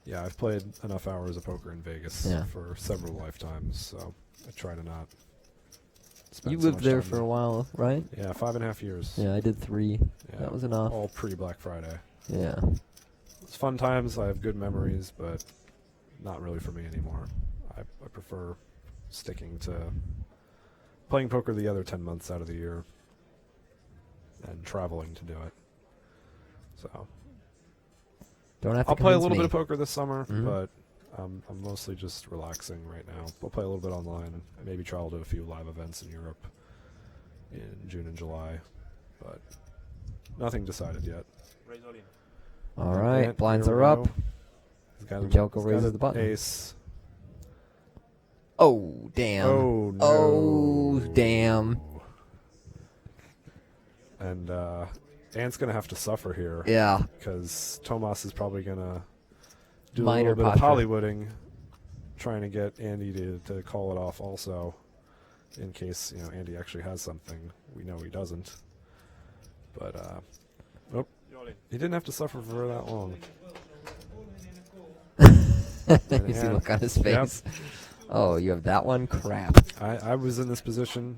Yeah, I've played enough hours of poker in Vegas Yeah. for several lifetimes, so I try to not spend You so lived much there time for a while, right? Yeah, 5.5 years. Yeah, I did 3. Yeah, That was enough. all pre-Black Friday. Yeah. It's fun times. I have good memories, but not really for me anymore. I prefer sticking to playing poker the other 10 months out of the year and traveling to do it. So Don't have to I'll play a convince little me. bit of poker this summer, Mhm. but I'm mostly just relaxing right now. I'll play a little bit online, maybe travel to a few live events in Europe in June and July, but nothing decided yet. Raise all in. All right, Ant, blinds here are we up. go. He's got And a- Jelko he's got raises an the button. Ace. Oh, damn. Oh, no. Oh, damn. And Ant's going to have to suffer here. Yeah. Because Tomas is probably going to do Minor a little bit posture. of Hollywooding, trying to get Andy to call it off also, in case Andy actually has something. We know he doesn't. But, nope. You're all in. He didn't have to suffer for that long. You see the look on his Yep. face. Oh, you have that one? Crap. I was in this position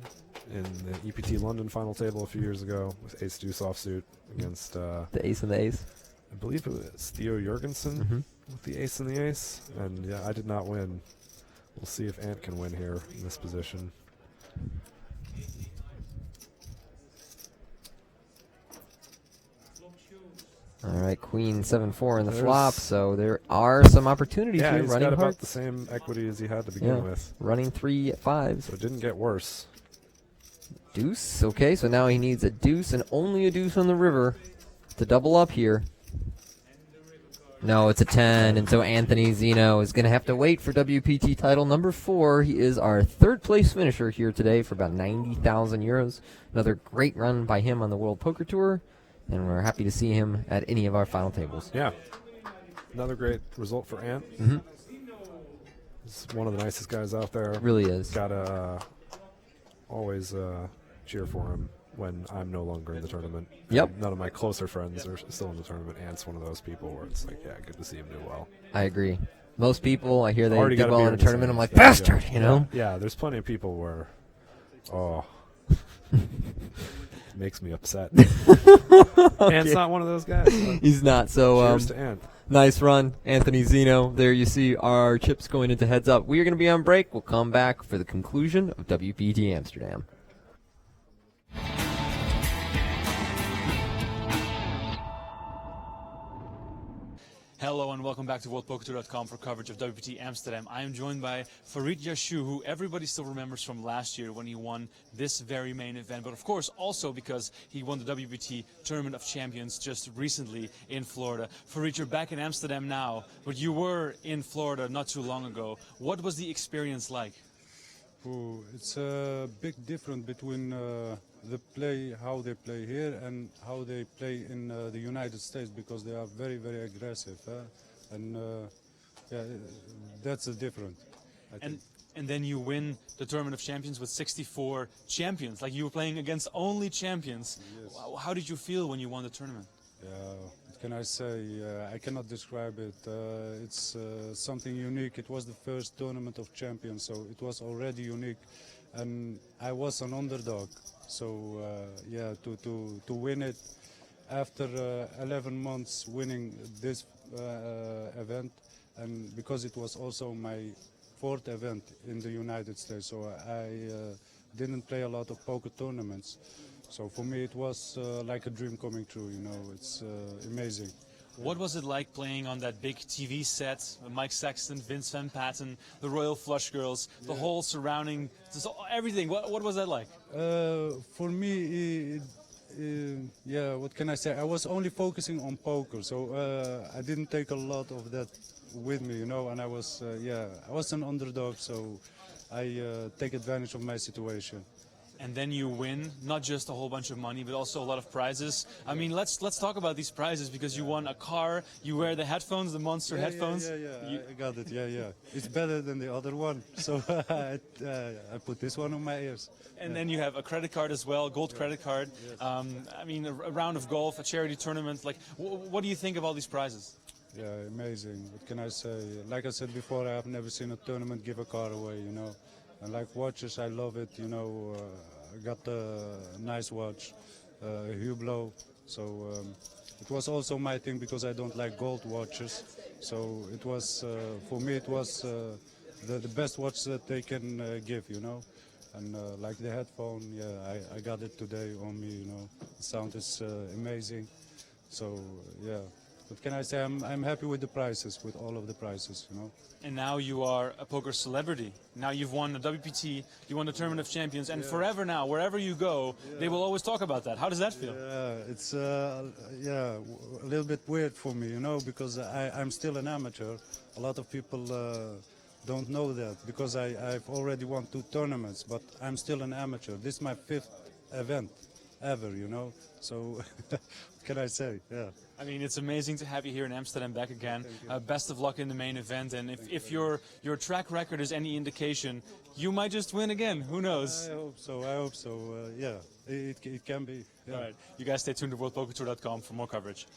in the EPT London final table a few years ago with Ace Deuce offsuit against, The ace and the ace. I believe it was Theo Jorgensen Mhm. with the ace and the ace. And yeah, I did not win. We'll see if Ant can win here in this position. All right, queen 7-4 in the There's- flop, so there are some opportunities Yeah, here. he's Running got about hearts. the same equity as he had to begin Yeah. with. Running 3 at 5s. So it didn't get worse. Deuce. Okay, so now he needs a deuce and only a deuce on the river to double up here. No, it's a 10, and so Anthony Zeno is going to have to wait for WPT title number 4. He is our third place finisher here today for about 90,000 euros. Another great run by him on the World Poker Tour, and we're happy to see him at any of our final tables. Yeah. Another great result for Ant. Mhm. He's one of the nicest guys out there. Really is. Gotta always cheer for him when I'm no longer in the tournament. Yep. And none of my closer friends are still in the tournament. Ant's one of those people where it's like, yeah, good to see him do well. I agree. Most people, I hear they Already did got a well beer in a in his tournament. I'm hand. like, There you bastard, go. you know? Yeah, there's plenty of people where, it makes me upset. Ant's not one of those guys. So He's not. So cheers to Ant. nice run, Anthony Zeno. There you see our chips going into heads up. We are going to be on break. We'll come back for the conclusion of WPT Amsterdam. Hello and welcome back to WorldPokerTour.com for coverage of WPT Amsterdam. I am joined by Farid Yashu, who everybody still remembers from last year when he won this very main event, but of course also because he won the WPT Tournament of Champions just recently in Florida. Farid, you're back in Amsterdam now, but you were in Florida not too long ago. What was the experience like? Ooh, it's a big difference between how they play here and how they play in the United States, because they are very, very aggressive, and yeah, that's the difference. I think. And then you win the Tournament of Champions with 64 champions, like you were playing against only champions. Yes. How did you feel when you won the tournament? What can I say? I cannot describe it. It's something unique. It was the first tournament of champions, so it was already unique, and I was an underdog. So yeah, to win it after 11 months winning this event, and because it was also my 4th event in the United States, so I didn't play a lot of poker tournaments. So for me, it was like a dream coming true. You know, it's amazing. What was it like playing on that big TV set? Mike Sexton, Vince Van Patten, the Royal Flush Girls, the whole surrounding, just everything. What was that like? For me, Yeah, what can I say? I was only focusing on poker, so I didn't take a lot of that with me, you know. And I was, I was an underdog, so I take advantage of my situation. And then you win not just a whole bunch of money, but also a lot of prizes. I mean, let's talk about these prizes, because you won a car, you wear the headphones, the monster headphones. I got it. Yeah. It's better than the other one, so I put this one on my ears. And then you have a credit card as well, gold credit card. I mean, a round of golf, a charity tournament. Like, what do you think of all these prizes? Yeah, amazing. What can I say? Like I said before, I have never seen a tournament give a car away, you know. And like watches, I love it, you know. I got a nice watch, Hublot. So it was also my thing, because I don't like gold watches. So it was, for me, it was the best watch that they can give, you know. And like the headphone, I got it today on me, you know. The sound is amazing. So yeah. What can I say? I'm happy with the prizes, with all of the prizes, you know. And now you are a poker celebrity. Now you've won the WPT, you won the Tournament of Champions, and forever now, wherever you go, they will always talk about that. How does that feel? Yeah, it's a little bit weird for me, you know, because I'm still an amateur. A lot of people don't know that, because I've already won 2 tournaments, but I'm still an amateur. This is my 5th event ever, you know. So what can I say? Yeah. I mean, it's amazing to have you here in Amsterdam back again. Best of luck in the main event, and if your track record is any indication, you might just win again. Who knows? I hope so. Yeah, it can be. Yeah. All right, you guys stay tuned to WorldPokerTour.com for more coverage.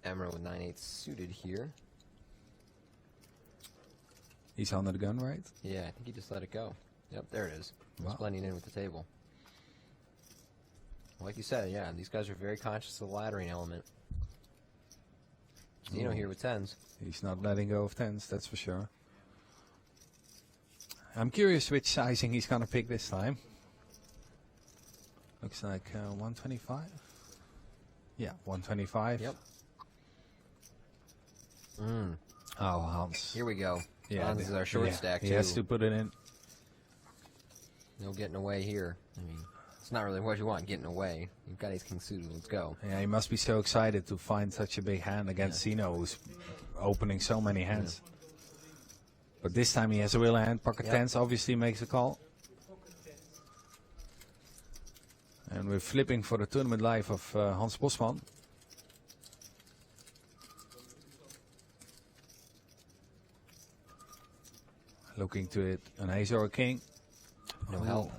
Amro with 9/8 suited here. He's under the gun, right? Yeah, I think he just let it go. Yep, there it is. Wow. It's blending in with the table. Like you said, yeah, these guys are very conscious of the laddering element. Zeno here with 10s. He's not letting go of 10s, that's for sure. I'm curious which sizing he's going to pick this time. Looks like 125. Yeah, 125. Yep. Oh, Hans. Here we go. Yeah, Hans is our short stack, too. He has to put it in. No getting away here. I mean, it's not really what you want, getting away. You've got ace king suited. Let's go. Yeah, he must be so excited to find such a big hand against Zeno, who's opening so many hands. But this time he has a real hand. Pocket 10s obviously makes a call. And we're flipping for the tournament live of Hans Bosman. Looking to it, an ace or a king. No help.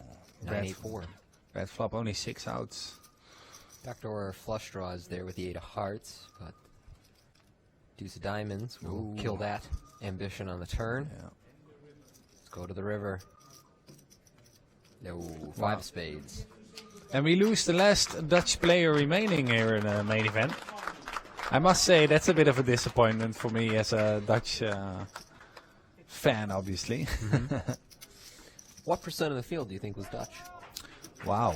9-8-4. Bad flop, only 6 outs. Backdoor flush draws there with the 8 of hearts, but deuce of diamonds will kill that ambition on the turn. Yeah. Let's go to the river. No, 5 spades. And we lose the last Dutch player remaining here in the main event. I must say that's a bit of a disappointment for me as a Dutch fan, obviously. What percent of the field do you think was Dutch? Wow.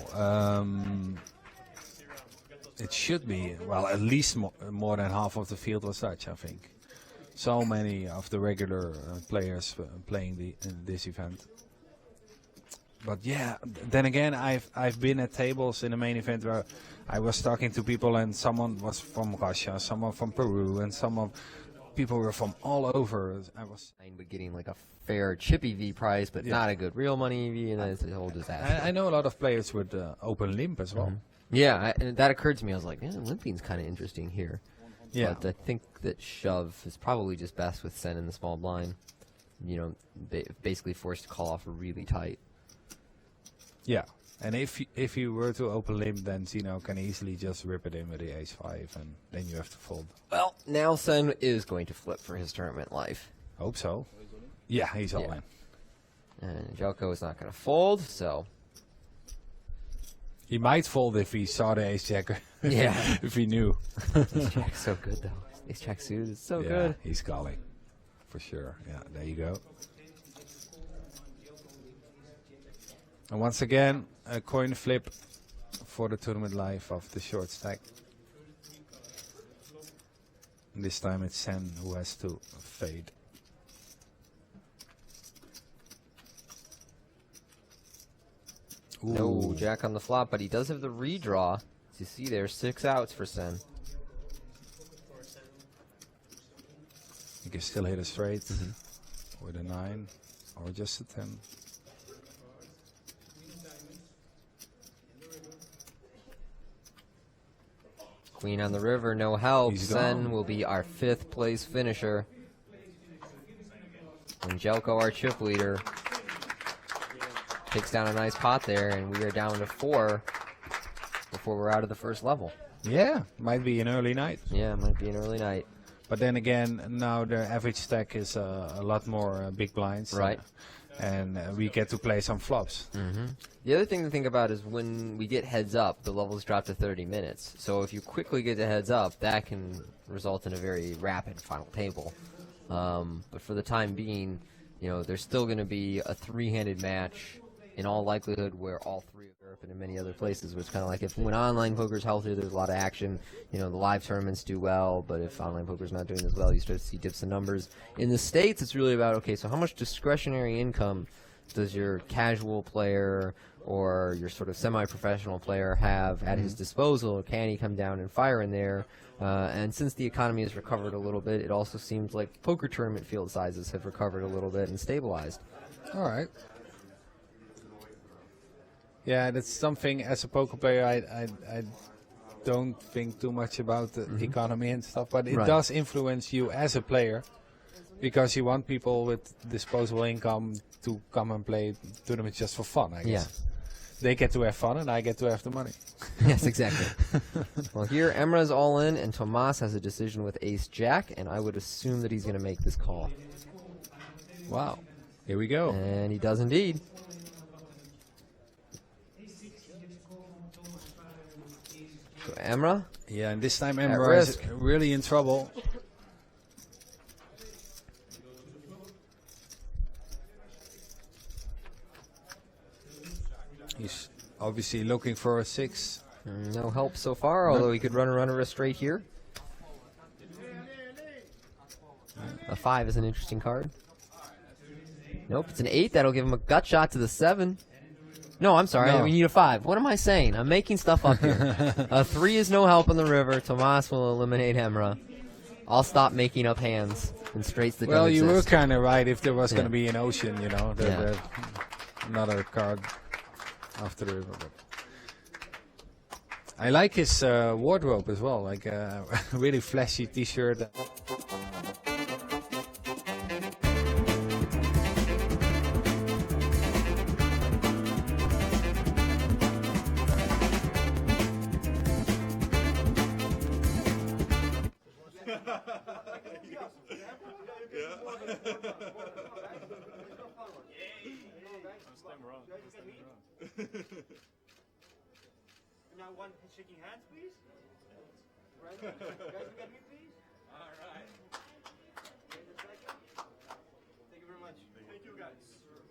It should be, well, at least more than half of the field was Dutch, I think. So many of the regular players playing in this event. But yeah, then again, I've been at tables in the main event where I was talking to people, and someone was from Russia, someone from Peru, and people were from all over. But getting like a fair chippy V prize, but not a good real money V, and it's a whole disaster. I know a lot of players with open limp as well. Yeah, and that occurred to me. I was like, limping's kind of interesting here. Yeah. But I think that shove is probably just best with Sen in the small blind. You know, basically forced to call off really tight. Yeah, and if you were to open limp, then Zeno can easily just rip it in with the ace-5, and then you have to fold. Well, now Sen is going to flip for his tournament life. Hope so. Yeah, he's all in. And Joko is not going to fold, so... He might fold if he saw the ace-jack. Yeah. If he knew. Ace-jack's so good, though. Ace-jack suited is so good. He's calling. For sure. Yeah, there you go. And once again, a coin flip for the tournament live of the short stack. This time it's Sen who has to fade. No jack on the flop, but he does have the redraw. As you see there, 6 outs for Sen. You can still hit a straight with a 9 or just a 10. Queen on the river, no help. He's Sen gone. will be our 5th place finisher. And Jelko, our chip leader, takes down a nice pot there, and we are down to 4 before we're out of the first level. Yeah, might be an early night. Yeah, it might be an early night. But then again, now the average stack is a lot more big blinds. Right. And we get to play some flops. The other thing to think about is when we get heads up, the levels drop to 30 minutes. So if you quickly get the heads up, that can result in a very rapid final table. But for the time being, you know, there's still going to be a 3-handed match in all likelihood where all 3 are Europe and in many other places. Which kind of like when online poker is healthier, there's a lot of action. You know, the live tournaments do well, but if online poker is not doing as well, you start to see dips in numbers. In the States, it's really about, okay, so how much discretionary income does your casual player or your sort of semi-professional player have at his disposal? Can he come down and fire in there? And since the economy has recovered a little bit, it also seems like poker tournament field sizes have recovered a little bit and stabilized. All right. Yeah, that's something as a poker player I don't think too much about the economy and stuff, but it does influence you as a player because you want people with disposable income to come and play tournaments just for fun, I guess. They get to have fun and I get to have the money. Yes, exactly. Well, here Emra's all in and Tomas has a decision with ace-jack, and I would assume that he's going to make this call. Wow. Here we go. And he does indeed. So Emra? Yeah, and this time At Emra is risk. really in trouble. He's obviously looking for a 6. No help so far, although he could run a runner straight here. A 5 is an interesting card. Nope, it's an 8. That'll give him a gut shot to the 7. No, I'm sorry. No. We need a 5. What am I saying? I'm making stuff up here. A 3 is no help on the river. Tomas will eliminate Emra. I'll stop making up hands and straights that Well, don't you were exist. kind of right if there was going to be an ocean, you know. Another card after the river. But I like his wardrobe as well, like a really flashy t-shirt. Now one shaking hands, please. Right. Guys, look at me, please. All right. Thank you very much. Thank you, guys.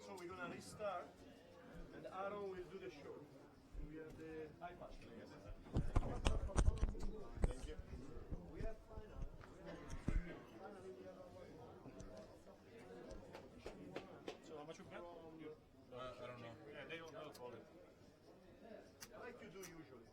So we're gonna restart, and Aaron will do the show. We have the iPad. Thank you. We have final. Finally, we have our. So how much we got? I don't know. Yeah, they don't call it. Like you do usually.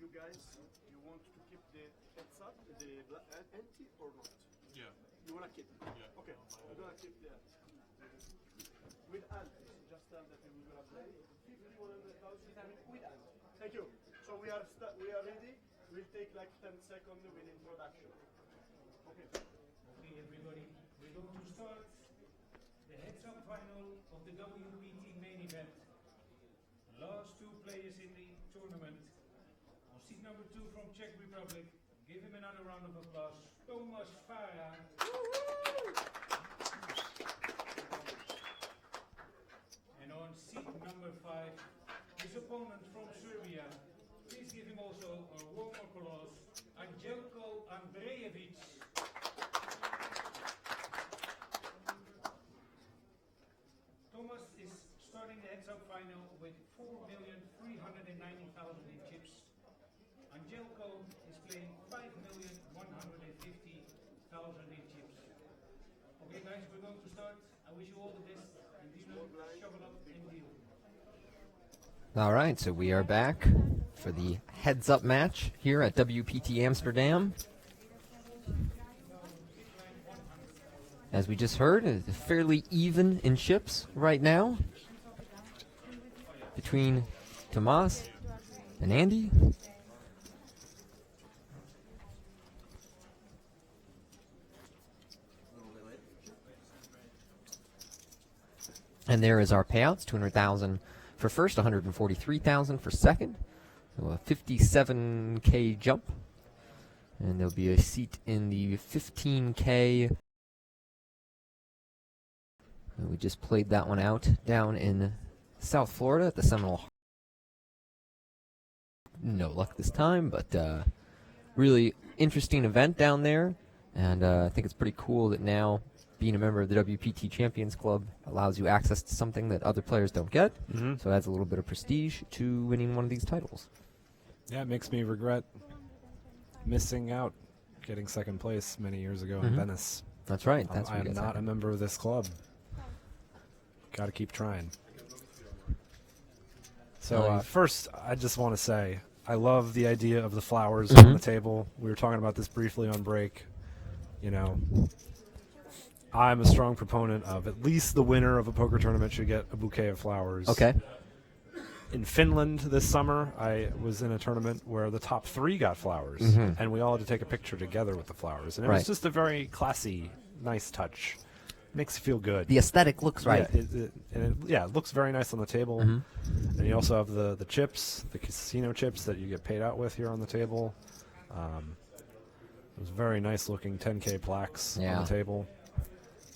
You guys, you want to keep the heads up, the empty or not? Yeah. You want to keep? Yeah. Okay. We're going to keep the with ante. Just tell that we're going to play 50, 100,000 with ante. Thank you. So So we are ready. We'll take like 10 seconds with introduction. Okay. Okay, everybody, we're going to start the heads-up final of the WPT main event. Last two players in the tournament. On seat number 2 from Czech Republic, give him another round of applause. Thomas Farah. And on seat number 5, his opponent from Serbia. Please give him also a warm applause. Angelko Andrejevic. Thomas is starting the heads-up final with 4,390,000 in chips. Angelko is playing 5,150,000 in chips. Okay guys, we're going to start. I wish you all the best. And Zeno, shovel up and deal. All right, so we are back for the heads-up match here at WPT Amsterdam. As we just heard, it's fairly even in chips right now between Tomas and Andy. And there is our payouts, 200,000 for first, 143,000 for second. So a 57K jump. And there'll be a seat in the 15K. We just played that one out down in South Florida at the Seminole. No luck this time, but really interesting event down there. And I think it's pretty cool that now being a member of the WPT Champions Club allows you access to something that other players don't get. So it adds a little bit of prestige to winning one of these titles. Yeah, it makes me regret missing out getting second place many years ago in Venice. That's right. That's I am not a member of this club. Got to keep trying. So first, I just want to say I love the idea of the flowers on the table. We were talking about this briefly on break. You know, I'm a strong proponent of at least the winner of a poker tournament should get a bouquet of flowers. Okay. In Finland this summer, I was in a tournament where the top 3 got flowers, and we all had to take a picture together with the flowers. And it was just a very classy, nice touch. Makes you feel good. The aesthetic looks right. Yeah, it looks very nice on the table. And you also have the chips, the casino chips that you get paid out with here on the table. Those very nice looking 10K plaques on the table.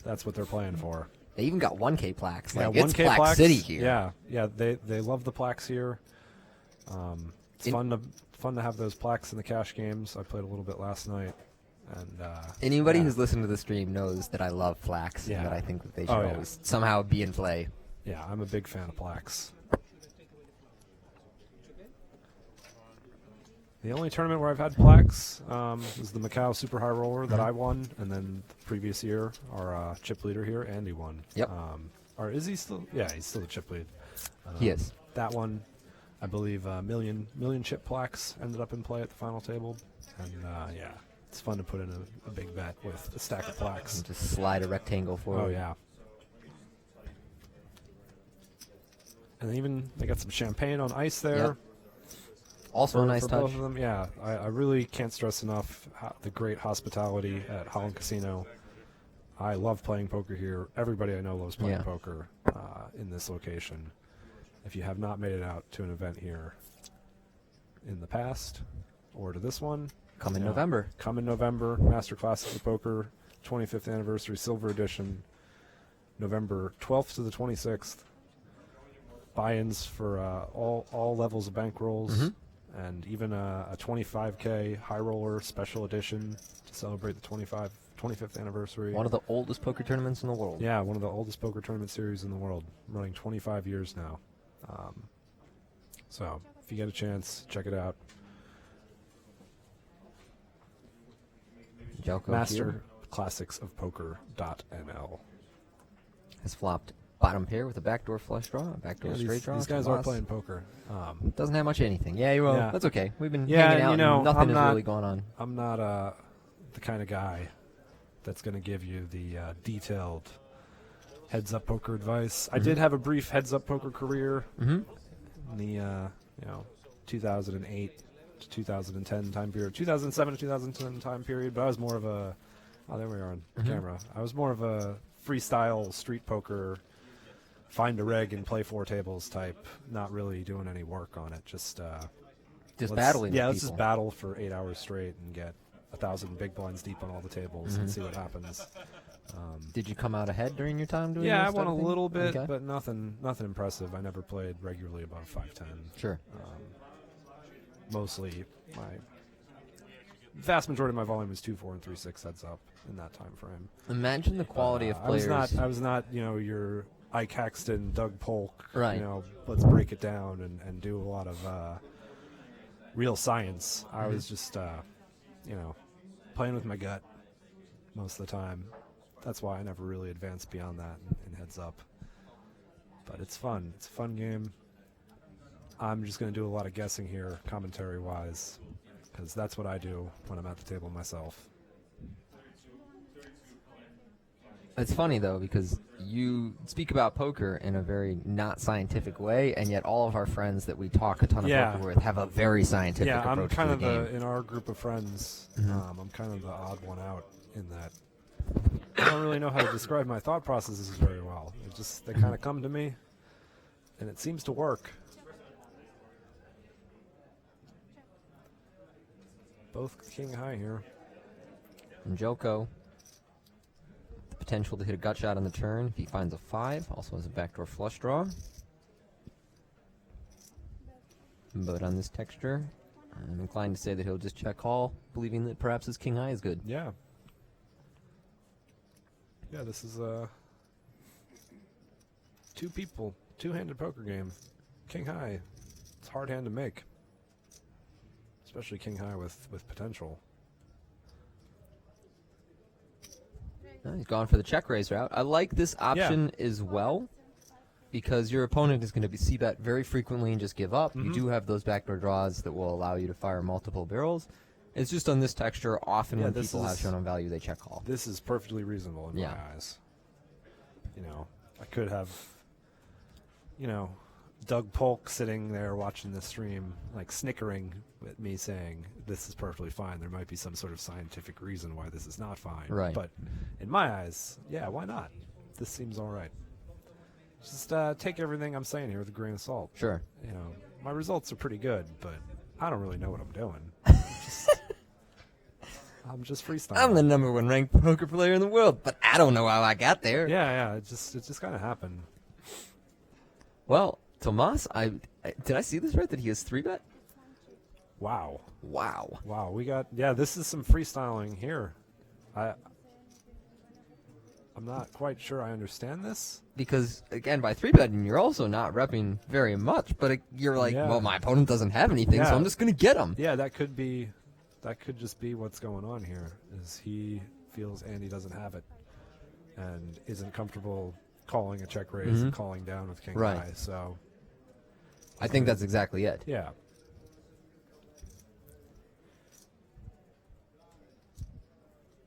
That's what they're playing for. They even got 1K plaques. Like, yeah, it's 1K Plaque plaques. City here. Yeah, they love the plaques here. It's fun to have those plaques in the cash games. I played a little bit last night. And anybody who's listened to the stream knows that I love plaques and that I think that they should always somehow be in play. Yeah, I'm a big fan of plaques. The only tournament where I've had plaques was the Macau Super High Roller that I won, and then the previous year our chip leader here, Andy, won. Yep. Or is he still? Yeah, he's still the chip lead. He is. That one, I believe, million chip plaques ended up in play at the final table, and yeah. It's fun to put in a big bet with a stack of plaques. And just slide a rectangle forward. Oh, yeah. And even they got some champagne on ice there. Yep. Also a nice for touch. Both of them. Yeah, I really can't stress enough the great hospitality at Holland Casino. I love playing poker here. Everybody I know loves playing poker in this location. If you have not made it out to an event here in the past or to this one, Come in November. Come in November. Master Classic of Poker, 25th Anniversary Silver Edition, November 12th to the 26th. Buy-ins for all levels of bankrolls, and even a 25K High Roller Special Edition to celebrate the 25th anniversary. One of the oldest poker tournaments in the world. Yeah, one of the oldest poker tournament series in the world, running 25 years now. So if you get a chance, check it out. Master Classics of Poker.nl has flopped bottom pair with a backdoor flush draw, a backdoor straight draw. These guys are playing poker. Doesn't have much of anything. Yeah, well, that's okay. We've been hanging out, and nothing has really gone on. I'm not the kind of guy that's going to give you the detailed heads-up poker advice. I did have a brief heads-up poker career in the 2008 to 2010 time period, 2007 to 2010 time period. But I was more of a, oh, there we are on camera. I was more of a freestyle street poker, find a reg and play 4 tables type, not really doing any work on it. Just battling. Yeah, with let's just people. battle for 8 hours straight and get 1,000 big blinds deep on all the tables and see what happens. Did you come out ahead during your time doing Yeah, I this won type a of thing? little bit, Okay. but nothing impressive. I never played regularly above 510. Sure. Mostly, my vast majority of my volume was 2-4 and 3-6 heads up in that time frame. Imagine the quality of players. I was not, your Ike Haxton, Doug Polk. Right. Let's break it down and do a lot of real science. I was just, playing with my gut most of the time. That's why I never really advanced beyond that in heads up. But it's fun. It's a fun game. I'm just going to do a lot of guessing here, commentary-wise, because that's what I do when I'm at the table myself. It's funny, though, because you speak about poker in a very not scientific way, and yet all of our friends that we talk a ton of poker with have a very scientific Yeah, I'm approach kind to of the game. in our group of friends, I'm kind of the odd one out in that I don't really know how to describe my thought processes very well. They kind of come to me, and it seems to work. Both king high here. And Joko, the potential to hit a gut shot on the turn if he finds a 5, also has a backdoor flush draw. But on this texture, I'm inclined to say that he'll just check call, believing that perhaps his king high is good. Yeah. Yeah, this is a two-handed poker game. King high. It's a hard hand to make. Especially king high with potential. He's gone for the check raise route. I like this option as well, because your opponent is going to c-bet very frequently and just give up. You do have those backdoor draws that will allow you to fire multiple barrels. It's just on this texture, often when people have shown on value, they check call. This is perfectly reasonable in my eyes. I could have, Doug Polk sitting there watching the stream, like snickering at me saying, this is perfectly fine. There might be some sort of scientific reason why this is not fine. Right. But in my eyes, yeah, why not? This seems all right. Just take everything I'm saying here with a grain of salt. Sure. My results are pretty good, but I don't really know what I'm doing. I'm just freestyling. I'm the #1 ranked poker player in the world, but I don't know how I got there. Yeah, it just kind of happened. Well, Tomas, did I see this right, that he has 3-bet? Wow. Wow. We got, this is some freestyling here. I'm not quite sure I understand this. Because, again, by 3-betting, you're also not repping very much, but you're like, well, my opponent doesn't have anything, so I'm just going to get him. Yeah, that could just be what's going on here, is he feels Andy doesn't have it and isn't comfortable calling a check raise and calling down with king high, so. I think that's exactly it. Yeah.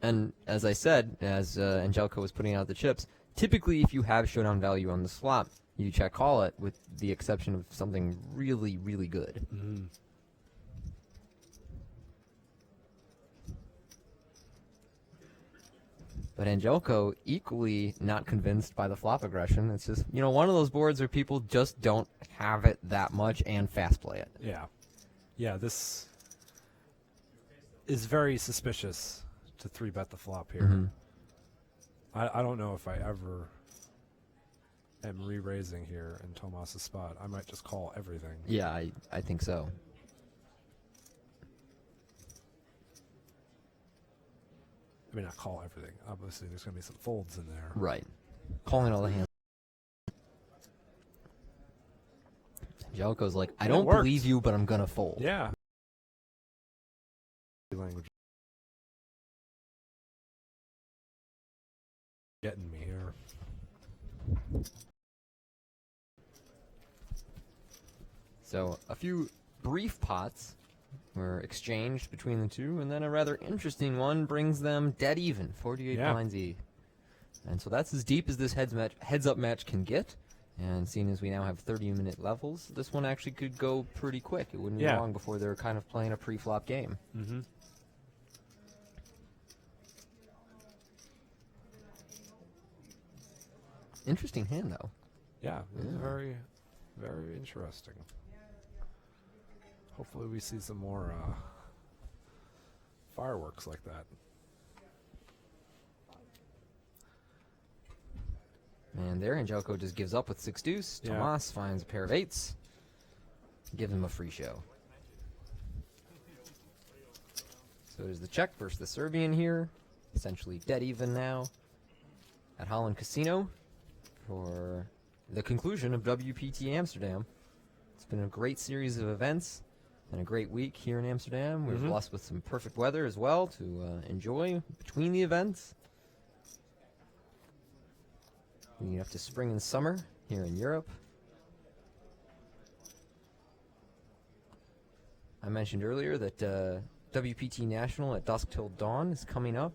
And as I said, as Angelico was putting out the chips, typically if you have showdown value on the slot, you check call it, with the exception of something really, really good. But Angelico, equally not convinced by the flop aggression. It's just, one of those boards where people just don't have it that much and fast play it. Yeah, this is very suspicious to 3-bet the flop here. I don't know if I ever am re-raising here in Tomas's spot. I might just call everything. Yeah, I think so. I mean, not call everything. Obviously, there's going to be some folds in there. Right. Calling all the hands. Angelico's like, I don't believe you, but I'm going to fold. Yeah. Language. Getting me here. So, a few brief pots were exchanged between the two, and then a rather interesting one brings them dead even, 48 blinds E. And so that's as deep as this heads-up match can get. And seeing as we now have 30-minute levels, this one actually could go pretty quick. It wouldn't be Yeah. long before they're kind of playing a pre-flop game. Mm-hmm. Interesting hand, though. Yeah, this is Yeah. very, very interesting. Hopefully we see some more fireworks like that. And there, Angelico just gives up with 6 deuce. Yeah. Tomas finds a pair of 8s. Give him a free show. So there's the Czech versus the Serbian here. Essentially dead even now at Holland Casino for the conclusion of WPT Amsterdam. It's been a great series of events and a great week here in Amsterdam. We're Mhm. blessed with some perfect weather as well to enjoy between the events. Leading up to spring and summer here in Europe. I mentioned earlier that WPT National at dusk till dawn is coming up.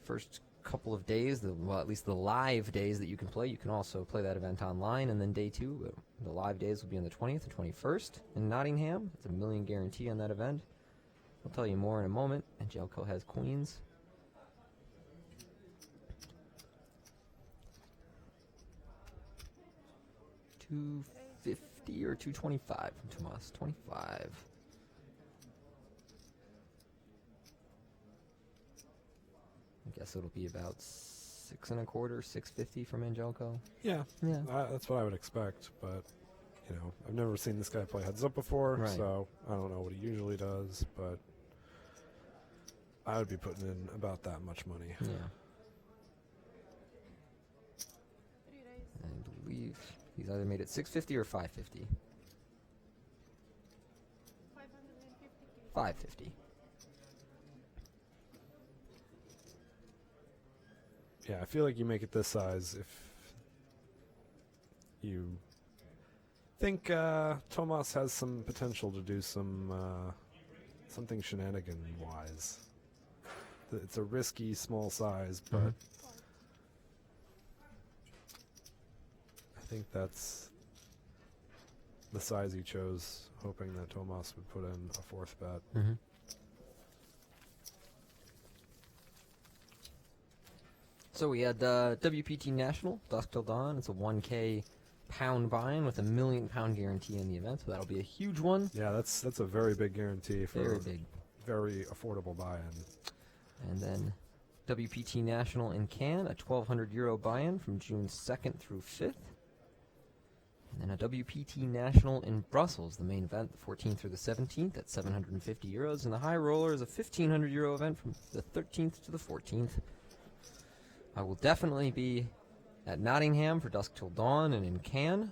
First couple of days, well, at least the live days that you can play. You can also play that event online, and then day 2, the live days will be on the 20th and 21st in Nottingham. It's a $1 million guarantee on that event. I'll tell you more in a moment. Angelico has queens. $250 or $225 from Tomas? 25. I guess it'll be about 6 1/4, $650 from Angelico. Yeah, Yeah. that's what I would expect. But I've never seen this guy play heads up before, Right. so I don't know what he usually does. But I would be putting in about that much money. Yeah. I believe he's either made it 650 or 550. 550. Yeah, I feel like you make it this size if you think Tomas has some potential to do something shenanigan-wise. It's a risky small size, but I think that's the size he chose, hoping that Tomas would put in a 4th bet. Mm-hmm. So we had WPT National, dusk till dawn. It's a 1K pound buy-in with a £1 million guarantee in the event, so that'll be a huge one. Yeah, that's a very big guarantee for Very big. very affordable buy-in. And then WPT National in Cannes, a €1,200 buy-in from June 2nd through 5th. And then a WPT National in Brussels, the main event, the 14th through the 17th at €750. And the high roller is a €1,500 event from the 13th to the 14th. I will definitely be at Nottingham for dusk till dawn and in Cannes.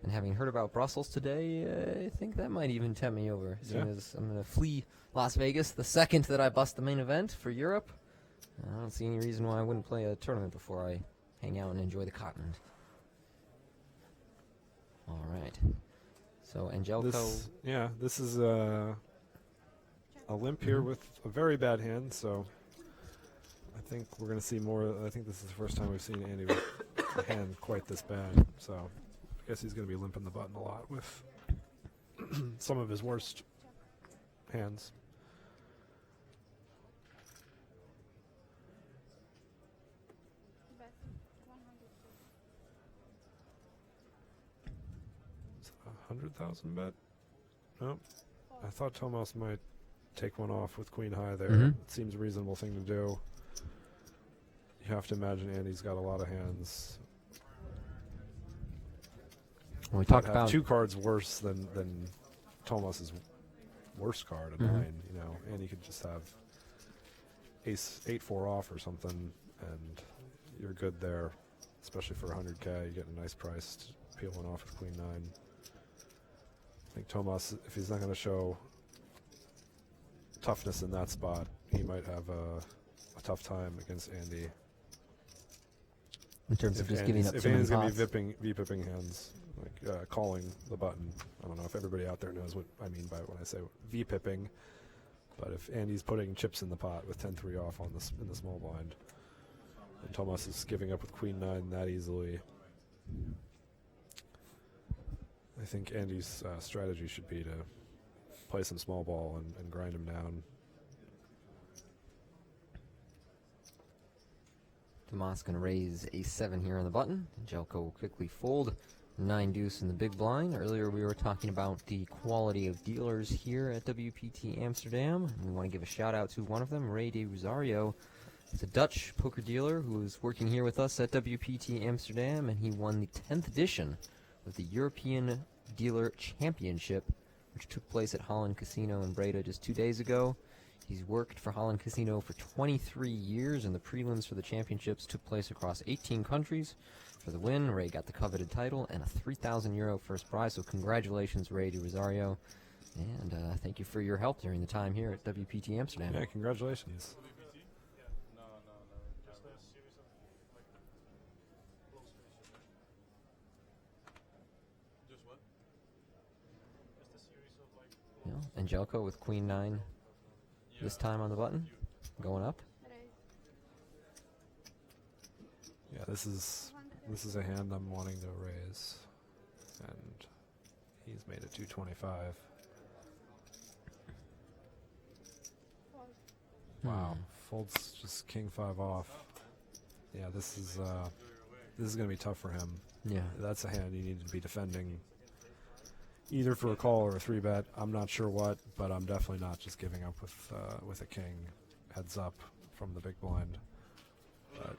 And having heard about Brussels today, I think that might even tempt me over. As soon as I'm going to flee Las Vegas the second that I bust the main event for Europe. I don't see any reason why I wouldn't play a tournament before I hang out and enjoy the continent. All right. So Angelico. This is a limp here with a very bad hand, so I think we're going to see more. I think this is the first time we've seen Andy with a hand quite this bad, so I guess he's going to be limping the button a lot with some of his worst hands. Is it 100,000 bet? Nope. I thought Tomas might take one off with queen high there. Mhm. It seems a reasonable thing to do. You have to imagine Andy's got a lot of hands. When we that talked have about 2 cards worse than Tomas's worst card at 9. Andy could just have ace 8-4 off or something, and you're good there. Especially for 100K, you get a nice price. Peel one off with queen 9. I think Tomas, if he's not going to show toughness in that spot, he might have a tough time against Andy. in terms of just giving up If too many Andy's going pots. to be V-pipping hands, like calling the button. I don't know if everybody out there knows what I mean by when I say V-pipping, but if Andy's putting chips in the pot with 10-3 off on in the small blind, and Tomas is giving up with queen 9 that easily, I think Andy's strategy should be to play some small ball and grind him down. Tomas going to raise a 7 here on the button. Jelko will quickly fold. 9 deuce in the big blind. Earlier we were talking about the quality of dealers here at WPT Amsterdam. We want to give a shout out to one of them, Ray de Rosario. He's a Dutch poker dealer who is working here with us at WPT Amsterdam, and he won the 10th edition of the European Dealer Championship, which took place at Holland Casino in Breda just 2 days ago. He's worked for Holland Casino for 23 years, and the prelims for the championships took place across 18 countries. For the win, Ray got the coveted title and a €3,000 first prize, so congratulations, Ray de Rosario, and thank you for your help during the time here at WPT Amsterdam. Yeah, congratulations. Yeah, Angelco with Queen 9 this time on the button, going up. Yeah, this is a hand I'm wanting to raise, and he's made it 225. Wow, folds just king 5 off. Yeah, this is gonna be tough for him. Yeah, That's a hand you need to be defending, either for a call or a 3-bet. I'm not sure what, but I'm definitely not just giving up with a king heads up from the big blind. But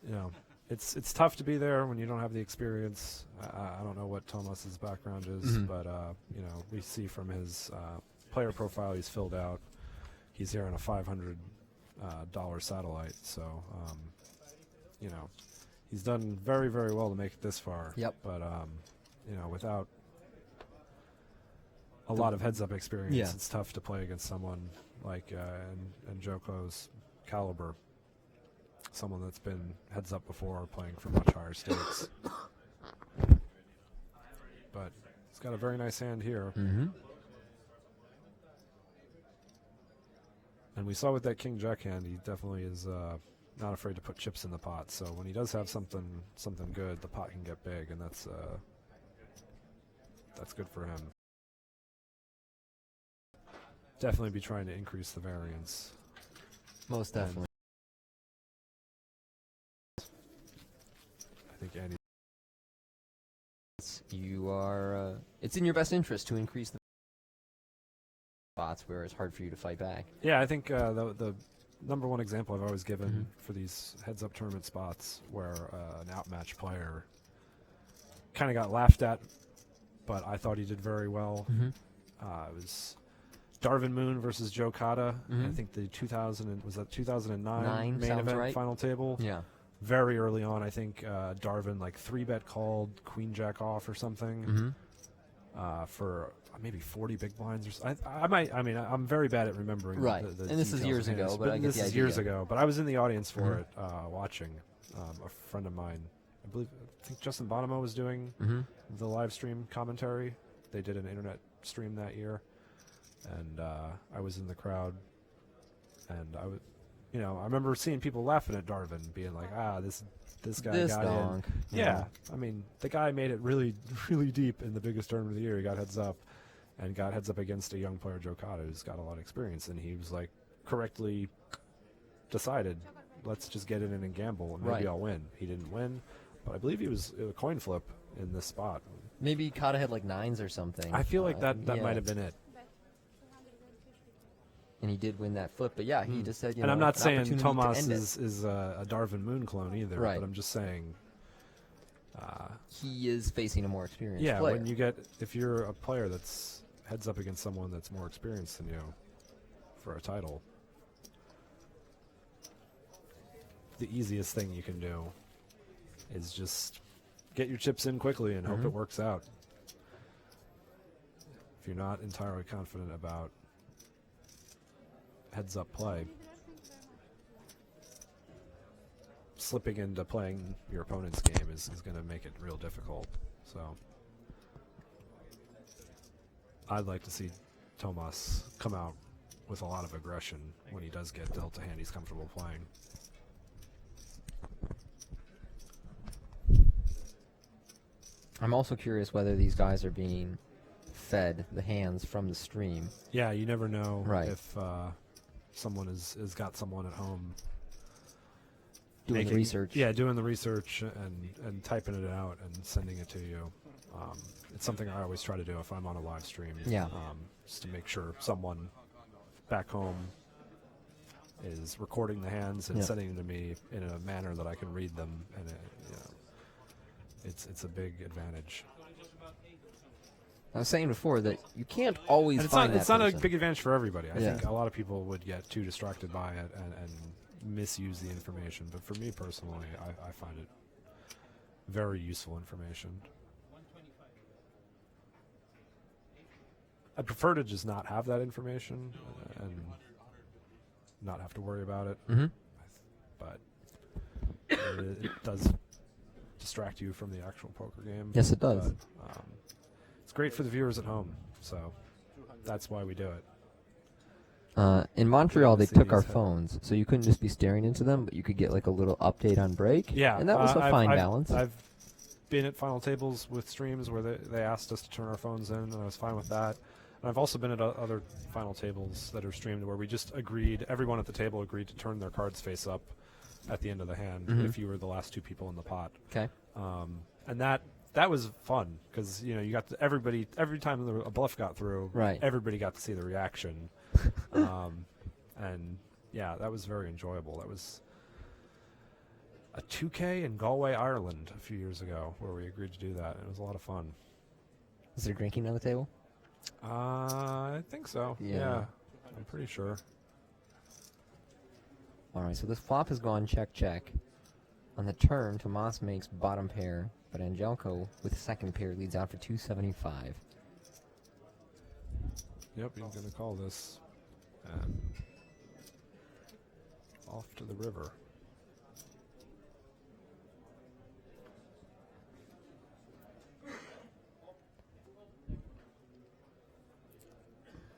you know, it's tough to be there when you don't have the experience. I don't know what Tomas's background is, but you know, we see from his player profile he's filled out. He's here on a $500 satellite, so you know, he's done very, very well to make it this far. Yep. But you know, without a lot of heads-up experience, it's tough to play against someone like and Joko's caliber. Someone that's been heads-up before, playing for much higher stakes. But he's got a very nice hand here. And we saw with that king-jack hand, he definitely is not afraid to put chips in the pot. So when he does have something good, the pot can get big, and that's good for him. Definitely be trying to increase the variance. most definitely. I think Andy. You are. It's in your best interest to increase the spots where it's hard for you to fight back. Yeah, I think the number one example I've always given for these heads-up tournament spots where an outmatched player kind of got laughed at, but I thought he did very well. It was Darvin Moon versus Joe Cotta. I think the 2009 main event right. final table. Yeah. Very early on, I think Darvin like 3-bet called Queen Jack off or something for maybe 40 big blinds. Or I'm very bad at remembering. Right, the and this is years ago, but I get the idea. This is years ago, but I was in the audience for it, watching. A friend of mine, I think Justin Bonomo was doing the live stream commentary. They did an internet stream that year, and I was in the crowd, and I was. You know, I remember seeing people laughing at Darvin, being like, this guy got in. Yeah. I mean, the guy made it really, really deep in the biggest tournament of the year. He got heads up against a young player, Joe Cotta, who's got a lot of experience. And he was like, correctly decided, let's just get in and gamble, and maybe I'll win. He didn't win, but I believe he was a coin flip in this spot. Maybe Cotta had like 9s or something. I feel like that might have been it. And he did win that flip, but yeah, he just said, and I'm not saying Tomas is a Darvin Moon clone either, but I'm just saying he is facing a more experienced player. When if you're a player that's heads up against someone that's more experienced than you for a title, the easiest thing you can do is just get your chips in quickly and hope it works out. If you're not entirely confident about heads-up play, slipping into playing your opponent's game is going to make it real difficult. So I'd like to see Tomas come out with a lot of aggression when he does get dealt a hand he's comfortable playing. I'm also curious whether these guys are being fed the hands from the stream. Yeah, you never know Right. if someone has got someone at home Doing the research. Yeah, doing the research and typing it out and sending it to you. It's something I always try to do if I'm on a live stream. Yeah. Just to make sure someone back home is recording the hands and sending them to me in a manner that I can read them, and it's a big advantage. I was saying before that you can't always And find it's that not a person. big advantage for everybody. I Yeah. think a lot of people would get too distracted by it and misuse the information. But for me personally, I find it very useful information. I prefer to just not have that information and not have to worry about it. Mm-hmm. But it does distract you from the actual poker game. Yes, it does. But, it's great for the viewers at home, so that's why we do it. In Montreal, they See took our these phones, so you couldn't just be staring into them, but you could get like a little update on break. Yeah, and that was a fine balance. I've been at final tables with streams where they asked us to turn our phones in, and I was fine with that. And I've also been at other final tables that are streamed where we just agreed, everyone at the table agreed to turn their cards face up at the end of the hand if you were the last two people in the pot. Okay. And that was fun because you got everybody every time a bluff got through, Right. everybody got to see the reaction, and yeah, that was very enjoyable. That was a 2K in Galway, Ireland, a few years ago, where we agreed to do that. It was a lot of fun. Is there drinking on the table? I think so. Yeah, I'm pretty sure. All right, so this flop has gone check. On the turn, Tomas makes bottom pair, but Angelco with second pair leads out for 275. Yep, he's going to call this. And off to the river.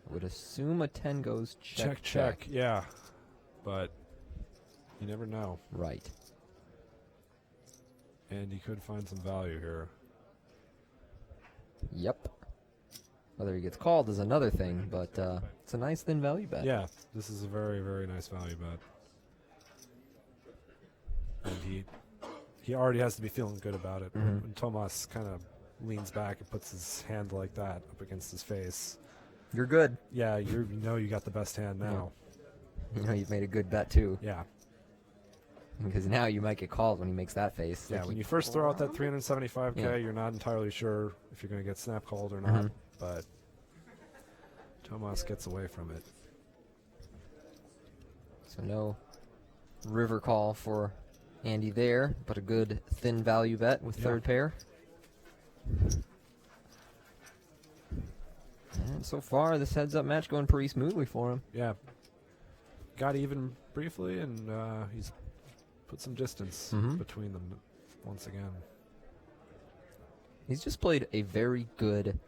I would assume a 10 goes check. Yeah, but you never know. Right. And he could find some value here. Yep. Whether he gets called is another thing, but it's a nice thin value bet. Yeah, this is a very, very nice value bet. And he already has to be feeling good about it. When Tomas kind of leans back and puts his hand like that up against his face, You're good. yeah, you know you got the best hand now. You know you've made a good bet, too. Yeah. Because now you might get called when he makes that face. Yeah, Like when he- you first throw out that 375K, Yeah. you're not entirely sure if you're going to get snap called or not, but Tomas gets away from it. So no river call for Andy there, but a good thin value bet with third pair. And so far, this heads-up match going pretty smoothly for him. Yeah. Got even briefly, and he's put some distance between them once again. He's just played a very good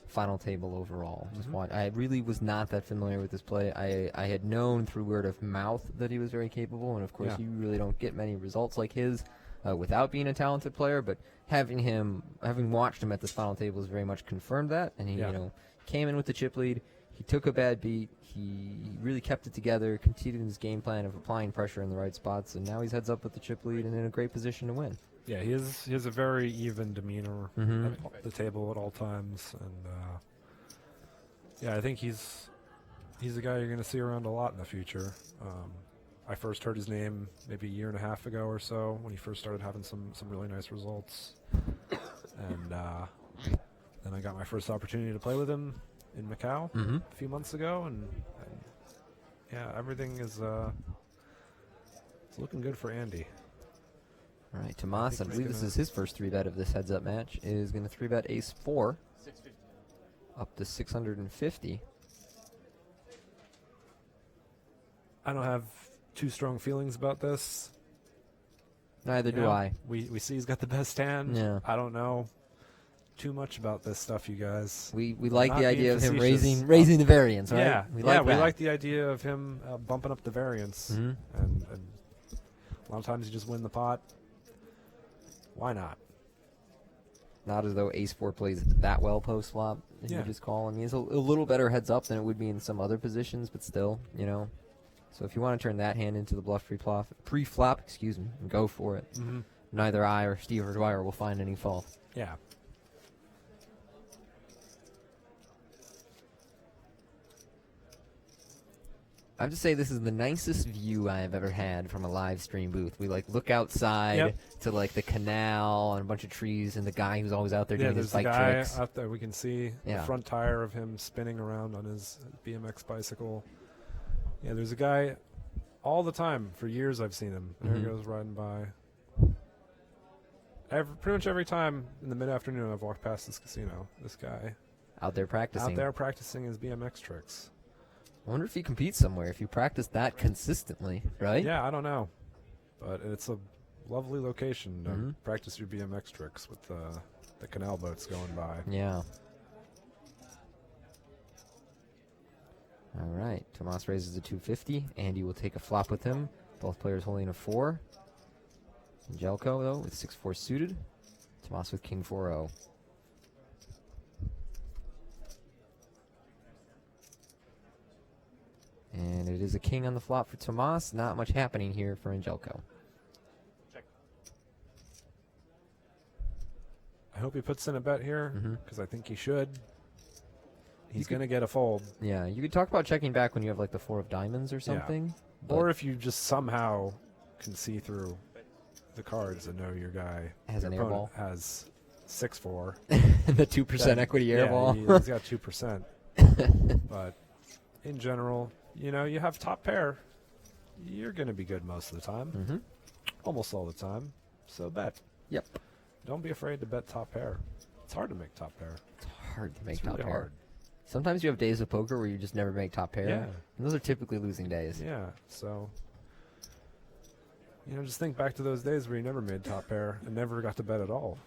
final table overall. I really was not that familiar with this play. I had known through word of mouth that he was very capable, and of course you really don't get many results like his without being a talented player, but having watched him at this final table has very much confirmed that, and he came in with the chip lead. He took a bad beat. He really kept it together, continued his game plan of applying pressure in the right spots, and now he's heads up with the chip lead and in a great position to win. Yeah, he has a very even demeanor at the table at all times, and yeah, I think he's a guy you're going to see around a lot in the future. I first heard his name maybe a year and a half ago or so when he first started having some really nice results, and then I got my first opportunity to play with him in Macau a few months ago, and yeah, everything is it's looking good for Andy. All right, Tomas, I believe this is his first 3-bet of this heads-up match, is going to 3-bet ace-4 up to 650. I don't have too strong feelings about this. Neither do I. We see he's got the best hand. Yeah. I don't know too much about this stuff, you guys. We like Not the being idea of him facetious. raising the variance, right? Yeah, we we that. like the idea of him bumping up the variance, and a lot of times you just win the pot. Why not? not as though ace-4 plays that well post-flop. And Yeah. you just call. I mean, it's a little better heads up than it would be in some other positions, but still, you know. So if you want to turn that hand into the bluff pre-flop, excuse me, go for it. Mm-hmm. Neither I or Steve or Dwyer will find any fault. Yeah. I have to say this is the nicest view I have ever had from a live stream booth. We like look outside to like the canal and a bunch of trees and the guy who's always out there doing his there's bike the guy tricks. out there. We can see the front tire of him spinning around on his BMX bicycle. Yeah, there's a guy all the time. For years I've seen him. There he goes riding by. Pretty much every time in the mid-afternoon I've walked past this casino, this guy. Out there practicing. Out there practicing his BMX tricks. I wonder if he competes somewhere, if you practice that consistently, right? Yeah, I don't know. But it's a lovely location to practice your BMX tricks with the canal boats going by. Yeah. All right. Tomas raises a 250. Andy will take a flop with him. Both players holding a 4. Jelko, though, with 6-4 suited. Tomas with king 4-0. And it is a king on the flop for Tomas. Not much happening here for Angelko. Check. I hope he puts in a bet here, because I think he should. He's going to get a fold. Yeah, you could talk about checking back when you have like the 4 of diamonds or something. Or if you just somehow can see through the cards and know your guy Has your an opponent airball. has 6-4. The 2% equity airball. He's got 2%. But in general, you know, you have top pair. You're going to be good most of the time. Almost all the time. So bet. Yep. Don't be afraid to bet top pair. It's hard to make top pair. It's hard to make It's top really pair. hard. Sometimes you have days of poker where you just never make top pair. Yeah. And those are typically losing days. Yeah, so, you know, just think back to those days where you never made top pair and never got to bet at all.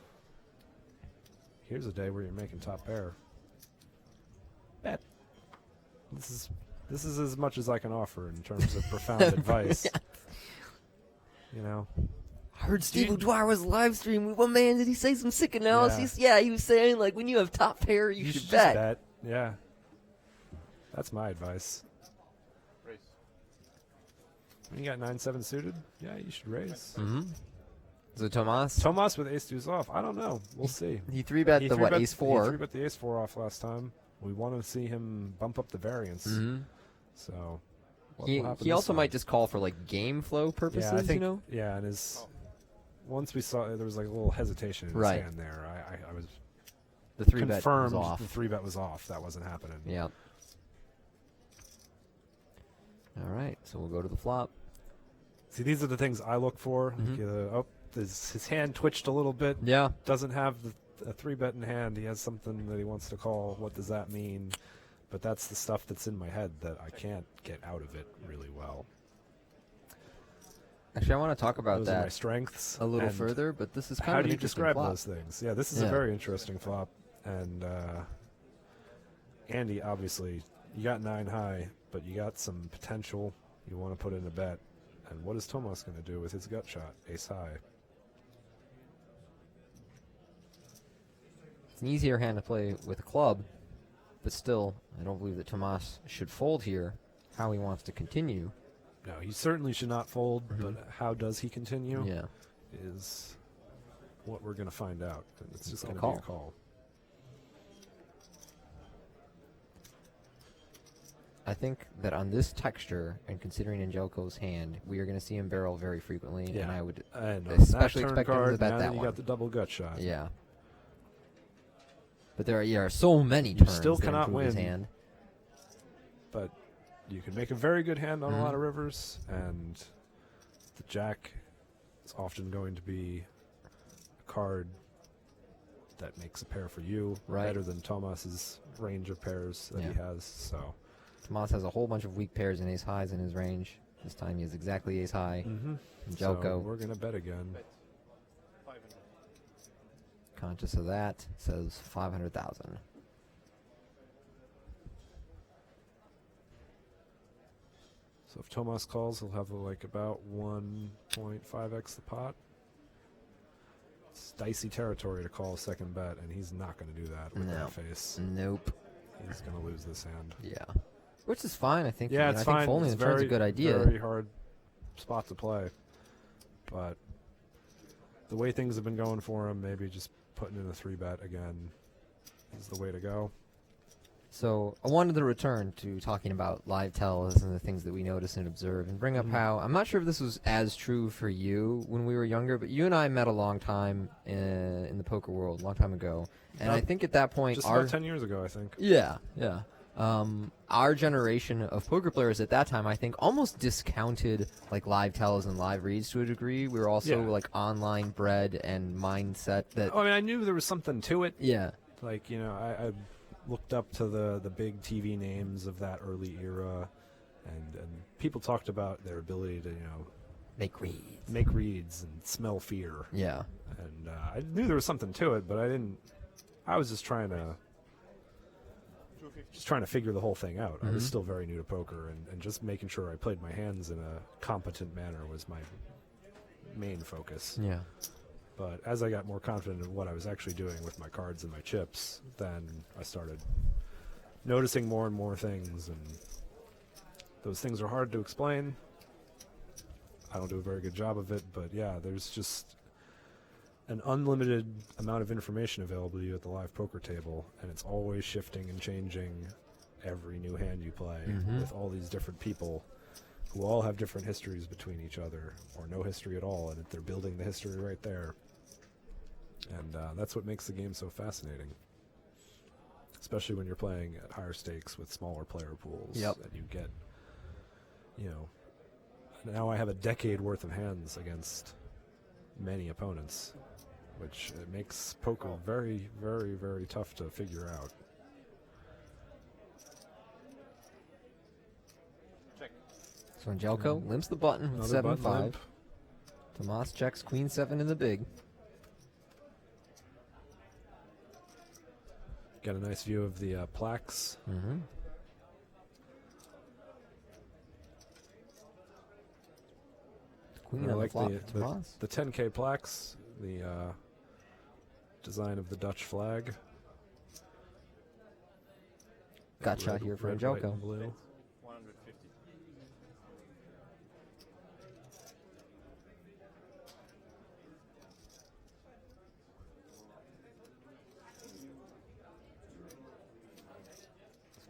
Here's a day where you're making top pair. Bet. This is as much as I can offer in terms of profound advice. You know, I heard Steve O'Dwyer was live streaming. One man, did he say some sick analysis? Yeah, he was saying, like, when you have top pair, you should just bet. bet. Yeah. That's my advice. Raise. When you got 9-7 suited, yeah, you should raise. So Tomas, Tomas with ace-2's off. I don't know. We'll see. he 3-bet the what, ace-4? He 3-bet the ace-4 off last time. We want to see him bump up the variance. So what will happen He this also time? might just call for like game flow purposes, Yeah, I think. you know? Yeah, and once we saw there was like a little hesitation in his Right. hand there. I was The 3-bet was confirmed off. the 3-bet was off. That wasn't happening. Yeah. All right, so we'll go to the flop. See, these are the things I look for. His hand twitched a little bit. Yeah. Doesn't have a 3-bet in hand. He has something that he wants to call. What does that mean? But that's the stuff that's in my head that I can't get out of it really well. Actually, I want to talk about Those are my that strengths a little and further, but this is kind How of do an you interesting describe flop. those things? Yeah, this is Yeah. a very interesting flop. And Andy, obviously, you got 9 high, but you got some potential. You want to put in a bet. And what is Tomas going to do with his gut shot? Ace high. It's an easier hand to play with a club, but still, I don't believe that Tomas should fold here. How he wants to continue. No, he certainly should not fold, but how does he continue? Yeah. Is what we're going to find out. And it's just going to Call. be a call. I think that on this texture, and considering Angelko's hand, we are going to see him barrel very frequently, and I would And especially on that turn expect him to card, bet now that that you one. got the double gut shot. Yeah. But there are so many You turns still that cannot improve his win. hand. But you can make a very good hand on a lot of rivers, and the jack is often going to be a card that makes a pair for you better than Tomas's range of pairs that he has. So Tomas has a whole bunch of weak pairs and ace highs in his range. This time he has exactly ace high. Angelko, so we're going to bet again. conscious of that, says 500,000. So if Tomas calls, he'll have like about 1.5x the pot. It's dicey territory to call a second bet, and he's not going to do that with No. that face. Nope. He's going to lose this hand. Yeah. Which is fine, I think. Yeah, I it's think fine. folding It's the turn's a very, good idea. very hard spot to play. But the way things have been going for him, maybe just putting in a 3-bet again is the way to go. So I wanted to return to talking about live tells and the things that we notice and observe, and bring up how I'm not sure if this was as true for you when we were younger, but you and I met a long time in the poker world, a long time ago, and I think at that point, Just about 10 years ago, I think. yeah. Our generation of poker players at that time, I think, almost discounted like live tells and live reads to a degree. We were also Yeah. like online bred and mindset that. Oh, I mean, I knew there was something to it. Yeah. Like, I looked up to the big TV names of that early era, and people talked about their ability to, Make reads. make reads and smell fear. Yeah. And I knew there was something to it, but I was just trying to figure the whole thing out. I was still very new to poker, and just making sure I played my hands in a competent manner was my main focus. Yeah. But as I got more confident in what I was actually doing with my cards and my chips, then I started noticing more and more things, and those things are hard to explain. I don't do a very good job of it, but yeah, there's just an unlimited amount of information available to you at the live poker table, and it's always shifting and changing every new hand you play with all these different people who all have different histories between each other, or no history at all, and they're building the history right there. And that's what makes the game so fascinating, especially when you're playing at higher stakes with smaller player pools. Yep. And you get, now I have a decade worth of hands against many opponents, which makes poker very, very, very tough to figure out. Check. So Angelco limps the button with Another button 7-5. limp. Tomas checks Queen 7 in the big. Got a nice view of the plaques. Queen I on like the flop. the Tomas. 10K plaques, the design of the Dutch flag. Gut shot Red- here for red, white, Angelco. and blue. 150.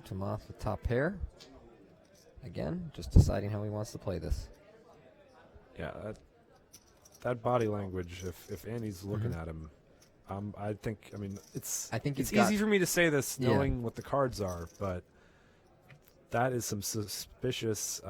Tomas with top pair. Again, just deciding how he wants to play this. Yeah, that body language. If Andy's looking at him, I think. I mean, it's. I think it's he's got- easy for me to say this, Yeah. knowing what the cards are, but that is some suspicious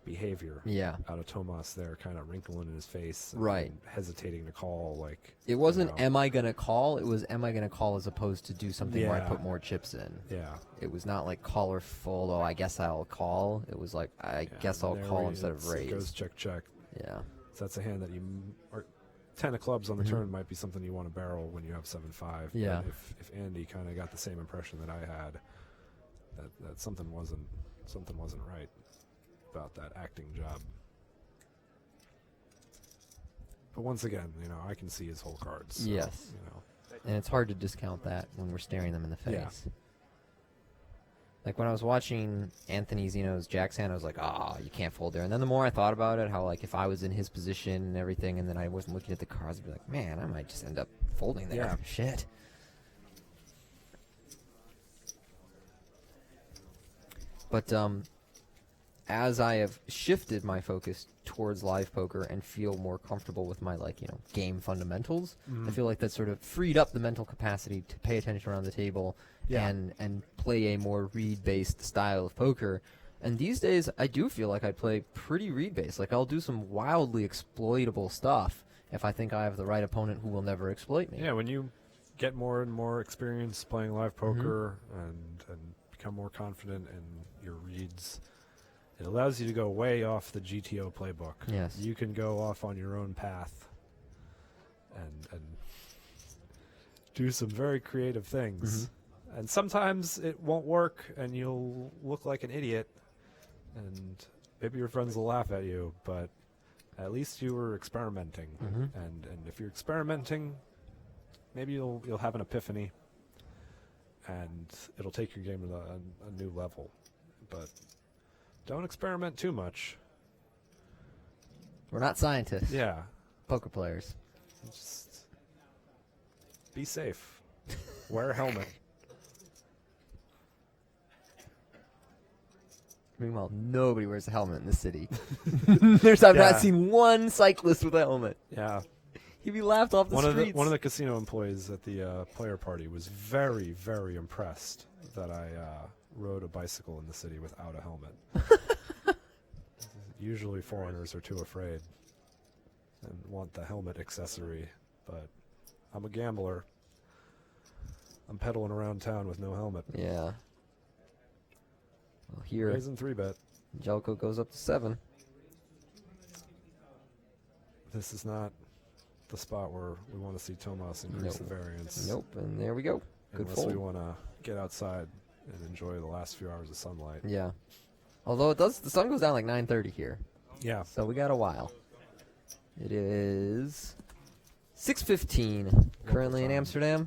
behavior. Yeah. Out of Tomas there, kind of wrinkling in his face, and Right. hesitating to call. Like It wasn't, you know. am I going to call? It was, am I going to call as opposed to do something where I Yeah. put more chips in. Yeah. It was not like call or fold, oh, I guess I'll call. It was like, I Yeah, guess I'll there call he- instead of it goes raise. check check. Yeah. So that's a hand that or 10 of clubs on the turn might be something you want to barrel when you have 7-5. but Yeah. if Andy kind of got the same impression that I had, that something wasn't right about that acting job. But once again, I can see his whole cards. So, Yes. And it's hard to discount that when we're staring them in the face. Yeah. Like when I was watching Anthony Zeno's Jack's hand, I was like, you can't fold there. And then the more I thought about it, how like if I was in his position and everything, and then I wasn't looking at the cards, I'd be like, man, I might just end up folding there. Yeah. Shit. But as I have shifted my focus towards live poker and feel more comfortable with my game fundamentals, I feel like that's sort of freed up the mental capacity to pay attention around the table and play a more read-based style of poker. And these days, I do feel like I play pretty read-based. Like I'll do some wildly exploitable stuff if I think I have the right opponent who will never exploit me. Yeah, when you get more and more experience playing live poker and become more confident in your reads, it allows you to go way off the GTO playbook. Yes. You can go off on your own path and do some very creative things. And sometimes it won't work and you'll look like an idiot and maybe your friends will laugh at you, but at least you were experimenting. And if you're experimenting, maybe you'll have an epiphany, and it'll take your game to a new level. But don't experiment too much. We're not scientists. Yeah. Poker players. Just be safe. Wear a helmet. Meanwhile, nobody wears a helmet in the city. I've not seen one cyclist with a helmet. Yeah. He'd be laughed off the streets. One of the casino employees at the player party was very, very impressed that I rode a bicycle in the city without a helmet. Usually foreigners are too afraid and want the helmet accessory, but I'm a gambler. I'm pedaling around town with no helmet. Yeah. Well, here, Raising 3-bet. Jelko goes up to 7. This is not the spot where we want to see Tomas increase the variance. Nope, and there we go. Good Unless fold. we want to get outside and enjoy the last few hours of sunlight. Yeah. Although the sun goes down like 9:30 here. Yeah. So we got a while. It is 6:15 currently in Amsterdam.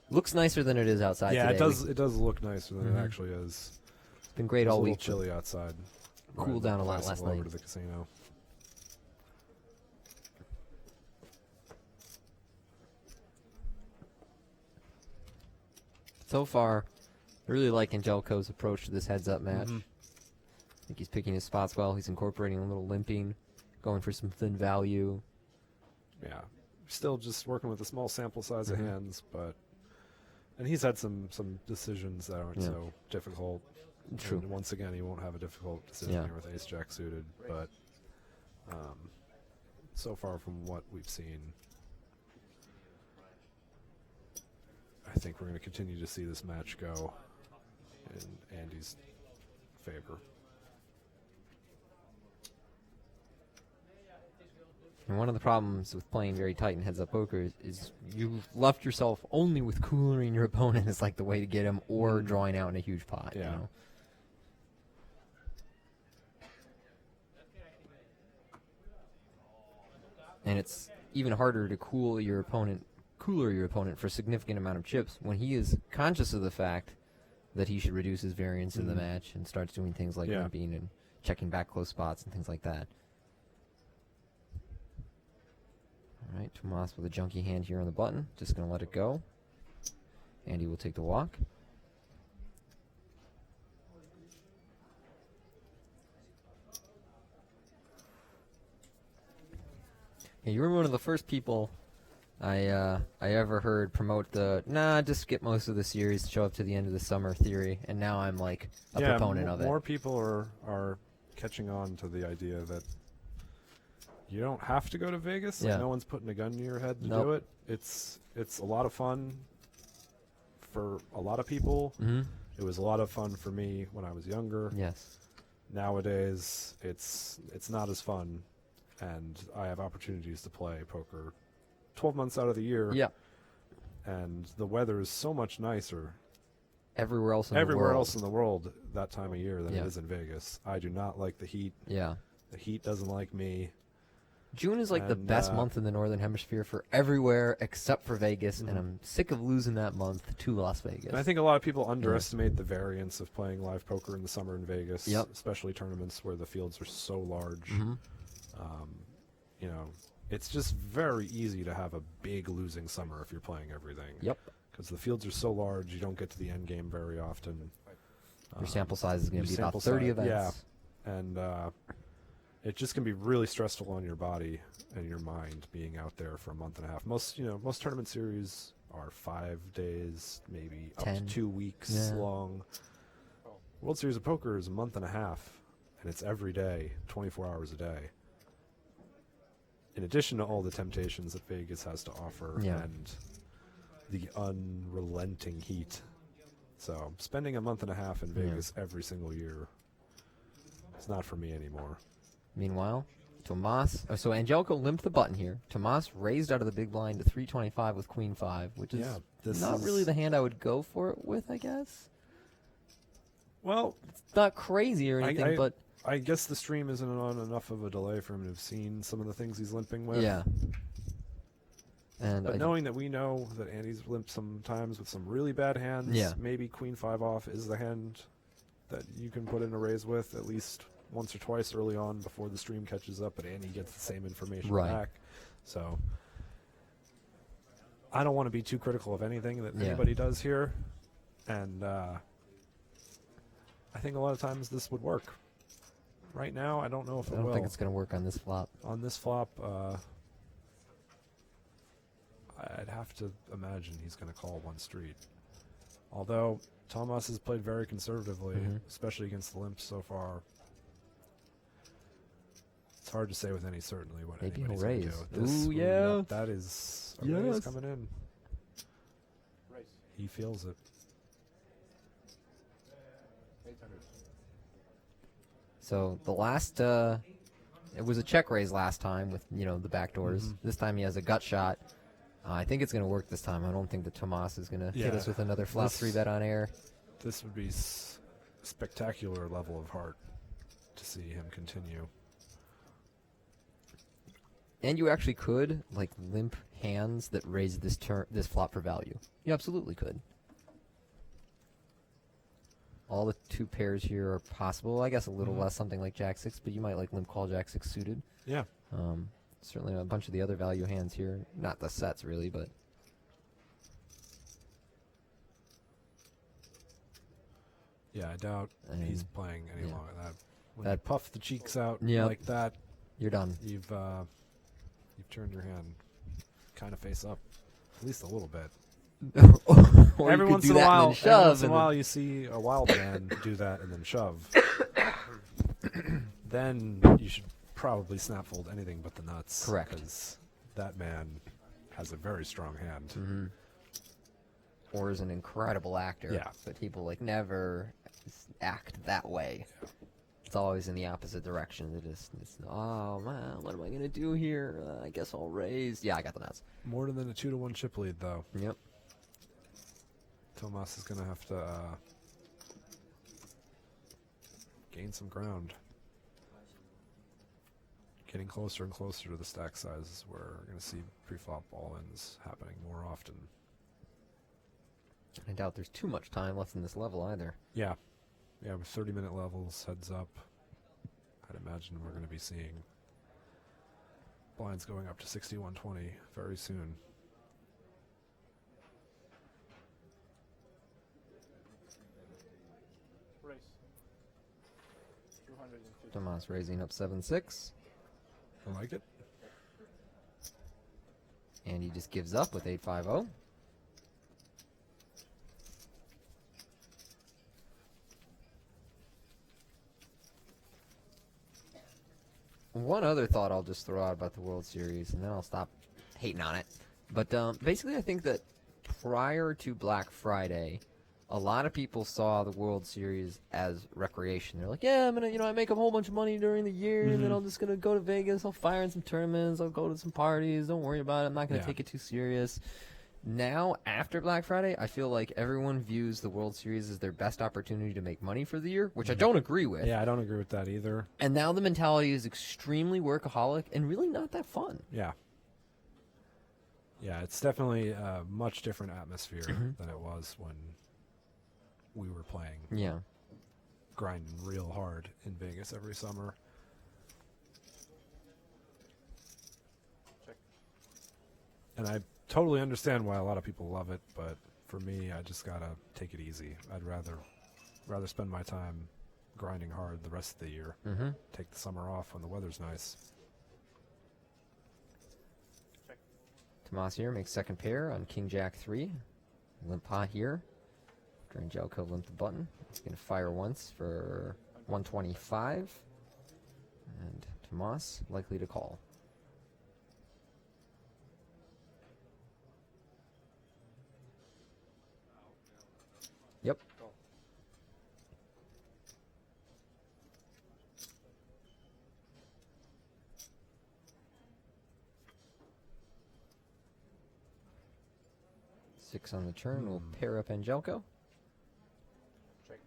Looks nicer than it is outside Yeah, today. it does look nicer than it actually is. It's been great all It's a week. little chilly outside. Cooled down a lot last Bicycle over night. to the casino. So far, I really like Jelko's approach to this heads-up match. Mm-hmm. I think he's picking his spots well. He's incorporating a little limping, going for some thin value. Yeah. Still just working with a small sample size Mm-hmm. of hands, and he's had some decisions that aren't so difficult. True. And once again, he won't have a difficult decision here with Ace Jack suited, but so far from what we've seen, I think we're going to continue to see this match go in Andy's favor. And one of the problems with playing very tight in heads-up poker is you've left yourself only with coolering your opponent is like the way to get him, or drawing out in a huge pot. Yeah. You know? And it's even harder to cooler your opponent for a significant amount of chips when he is conscious of the fact that he should reduce his variance in the match and starts doing things like limping and checking back close spots and things like that. All right, Tomas with a junky hand here on the button. Just going to let it go. Andy will take the walk. Yeah, you were one of the first people I ever heard promote the just skip most of the series, show up to the end of the summer theory, and now I'm like a proponent of it. More people are catching on to the idea that you don't have to go to Vegas. Like, no one's putting a gun to your head to do it. It's a lot of fun for a lot of people. It was a lot of fun for me when I was younger. Yes. Nowadays, it's not as fun, and I have opportunities to play poker 12 months out of the year. Yeah. And the weather is so much nicer everywhere else in the world that time of year than it is in Vegas. I do not like the heat. Yeah. The heat doesn't like me. June is like the best month in the Northern Hemisphere for everywhere except for Vegas, and I'm sick of losing that month to Las Vegas. And I think a lot of people underestimate the variance of playing live poker in the summer in Vegas, especially tournaments where the fields are so large. You know, it's just very easy to have a big losing summer if you're playing everything. Yep. Because the fields are so large, you don't get to the end game very often. Your sample size is going to be about 30 events. Yeah, and it just can be really stressful on your body and your mind being out there for a month and a half. Most tournament series are 5 days, maybe 10. up to 2 weeks long. World Series of Poker is a month and a half, and it's every day, 24 hours a day. In addition to all the temptations that Vegas has to offer and the unrelenting heat. So spending a month and a half in Vegas every single year is not for me anymore. Meanwhile, Tomas, so Angelico limped the button here. Tomas raised out of the big blind to 325 with Queen 5, which is not really the hand I would go for it with, I guess. Well, it's not crazy or anything, but I guess the stream isn't on enough of a delay for him to have seen some of the things he's limping with. Yeah. And But knowing that we know that Andy's limped sometimes with some really bad hands, Yeah. maybe Queen 5 off is the hand that you can put in a raise with at least once or twice early on before the stream catches up and Andy gets the same information Right. back. So I don't want to be too critical of anything that Yeah. anybody does here. And I think a lot of times this would work. Right now, I don't know if it I don't will. think it's going to work on this flop. On this flop, I'd have to imagine he's going to call one street. Although Thomas has played very conservatively, especially against the limps so far. It's hard to say with any certainty what Maybe he'll anybody's going to do. raise. Ooh, Yep, yeah. that is a raise Yes. coming in. Raise. He feels it. 800. So the last, it was a check raise last time with, the backdoors. This time he has a gut shot. I think it's going to work this time. I don't think that Tomas is going to hit Yeah, us with another flop this- 3-bet on air. This would be spectacular level of heart to see him continue. And you actually could, limp hands that raise this flop for value. You absolutely could. All the 2 pairs here are possible. I guess a little less something like Jack 6, but you might limp call Jack 6 suited. Yeah. Certainly a bunch of the other value hands here. Not the sets, really, but... Yeah, I doubt he's And- playing any yeah. longer. When That- you puff the cheeks out Yep. like that, You're done. you've turned your hand kind of face up, at least a little bit. Or every you could once do in a that while, and then shove. every once in a and while, then- you see a wild man do that and then shove. Then you should probably snap fold anything but the nuts. Correct. Because that man has a very strong hand. Mhm. Or is an incredible actor. Yeah. But people never act that way. It's always in the opposite direction. It's oh man, what am I gonna do here? I guess I'll raise. Yeah, I got the nuts. More than a 2-1 chip lead, though. Yep. Tomas is going to have to gain some ground. Getting closer and closer to the stack sizes where we're going to see pre-flop all-ins happening more often. I doubt there's too much time left in this level either. Yeah. Yeah, with 30-minute levels, heads up, I'd imagine we're going to be seeing blinds going up to 61-20 very soon. Raise. 250. Tomas raising up 7-6. I like it. And he just gives up with 8-5-0. One other thought I'll just throw out about the World Series, and then I'll stop hating on it. But basically, I think that prior to Black Friday, a lot of people saw the World Series as recreation. They're like, yeah, I'm gonna, I make a whole bunch of money during the year, and then I'm just gonna go to Vegas. I'll fire in some tournaments. I'll go to some parties. Don't worry about it. I'm not gonna take it too serious. Now, after Black Friday, I feel like everyone views the World Series as their best opportunity to make money for the year, which I don't agree with. Yeah, I don't agree with that either. And now the mentality is extremely workaholic and really not that fun. Yeah. Yeah, it's definitely a much different atmosphere than it was when we were playing. Yeah. Grinding real hard in Vegas every summer. Check. And I totally understand why a lot of people love it, but for me, I just gotta take it easy. I'd rather spend my time grinding hard the rest of the year. Mm-hmm. Take the summer off when the weather's nice. Tomas here makes second pair on King Jack 3. Limp pot here. During Jelko limp the button. He's going to fire once for 125. And Tomas likely to call. Yep. Six on the turn. We'll pair up Angelco. Check.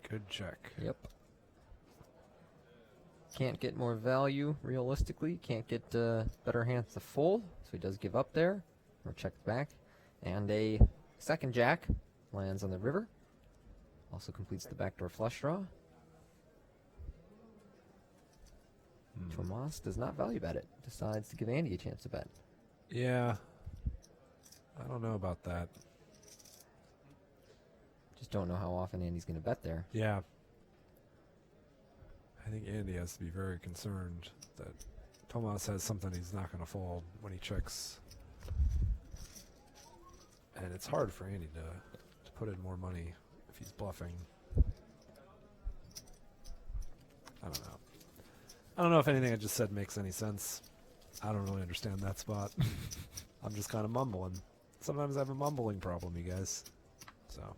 Good check. Yep. Can't get more value, realistically. Can't get better hands to fold, so he does give up there, or checks back. And a second jack lands on the river. Also completes the backdoor flush draw. Tomas does not value bet it. Decides to give Andy a chance to bet. Yeah. I don't know about that. Just don't know how often Andy's going to bet there. Yeah. I think Andy has to be very concerned that Tomas has something he's not going to fold when he checks. And it's hard for Andy to put in more money if he's bluffing. I don't know. I don't know if anything I just said makes any sense. I don't really understand that spot. I'm just kind of mumbling. Sometimes I have a mumbling problem, you guys. So.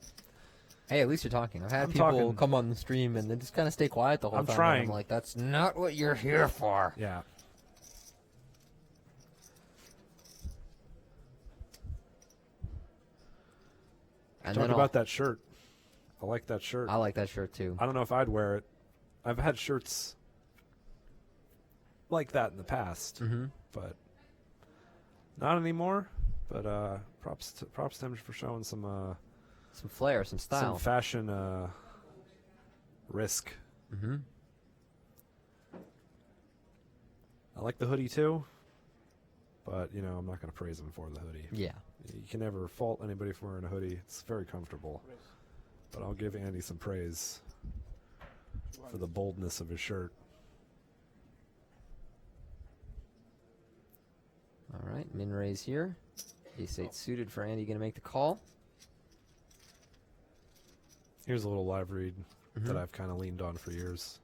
Hey, at least you're talking. I've had I'm people talking. come on the stream and then just kind of stay quiet the whole I'm time. trying. And I'm like, that's not what you're here for. Yeah. And Talk then about that shirt. I like that shirt. I like that shirt too. I don't know if I'd wear it. I've had shirts like that in the past, but not anymore. But props to him for showing some flair, some style, some fashion risk. I like the hoodie too, but you know I'm not going to praise him for the hoodie. Yeah, you can never fault anybody for wearing a hoodie. It's very comfortable, but I'll give Andy some praise for the boldness of his shirt. All right, min raise here. Ace-8 suited for Andy. Going to make the call. Here's a little live read that I've kind of leaned on for years.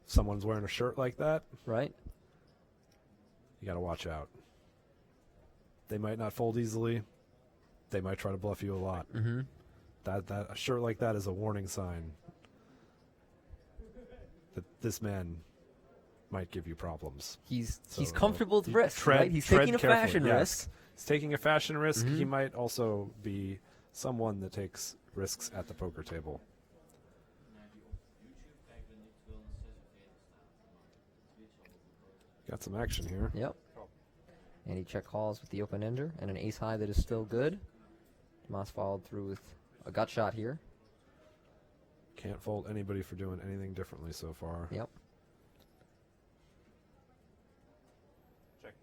If someone's wearing a shirt like that, right? You got to watch out. They might not fold easily. They might try to bluff you a lot. That a shirt like that is a warning sign that this man might give you problems. He's comfortable with risk, right? He's taking a fashion risk. He's taking a fashion risk. He might also be someone that takes risks at the poker table. Got some action here. Yep. And he check calls with the open ender and an ace high that is still good. Tomas followed through with a gut shot here. Can't fault anybody for doing anything differently so far. Yep. Check.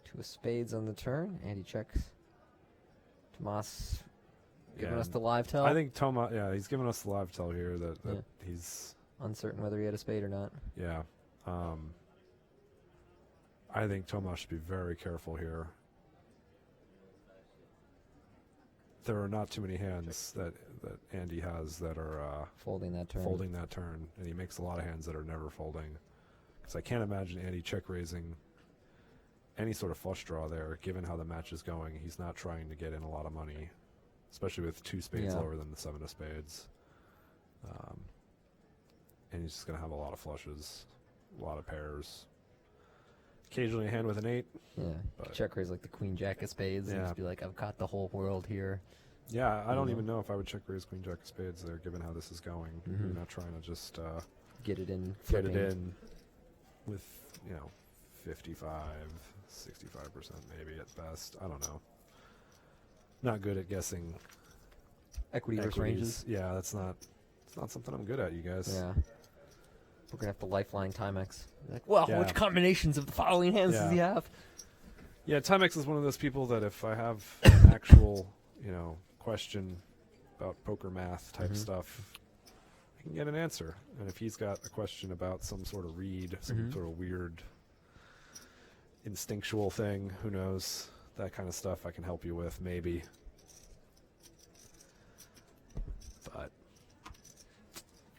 Two of spades on the turn, and he checks. Tomas giving us the live tell. I think Tomas, he's giving us the live tell here that he's uncertain whether he had a spade or not. Yeah. I think Tomas should be very careful here. There are not too many hands that Andy has that are folding that turn. And he makes a lot of hands that are never folding. Because I can't imagine Andy check raising any sort of flush draw there, given how the match is going. He's not trying to get in a lot of money, especially with two spades lower than the seven of spades. And he's just going to have a lot of flushes, a lot of pairs. Occasionally a hand with an 8. Yeah, check raise like the queen jack of spades and just be like, I've got the whole world here. Yeah, I don't even know if I would check raise queen jack of spades there, given how this is going. You're not trying to just get it in with 55, 65% maybe at best. I don't know. Not good at guessing equity versus ranges. Yeah, it's not something I'm good at, you guys. Yeah. We're going to have to lifeline Timex. Like, which combinations of the following hands does he have? Yeah, Timex is one of those people that if I have an actual, question about poker math type stuff, I can get an answer. And if he's got a question about some sort of read, some sort of weird instinctual thing, who knows, that kind of stuff I can help you with, maybe. But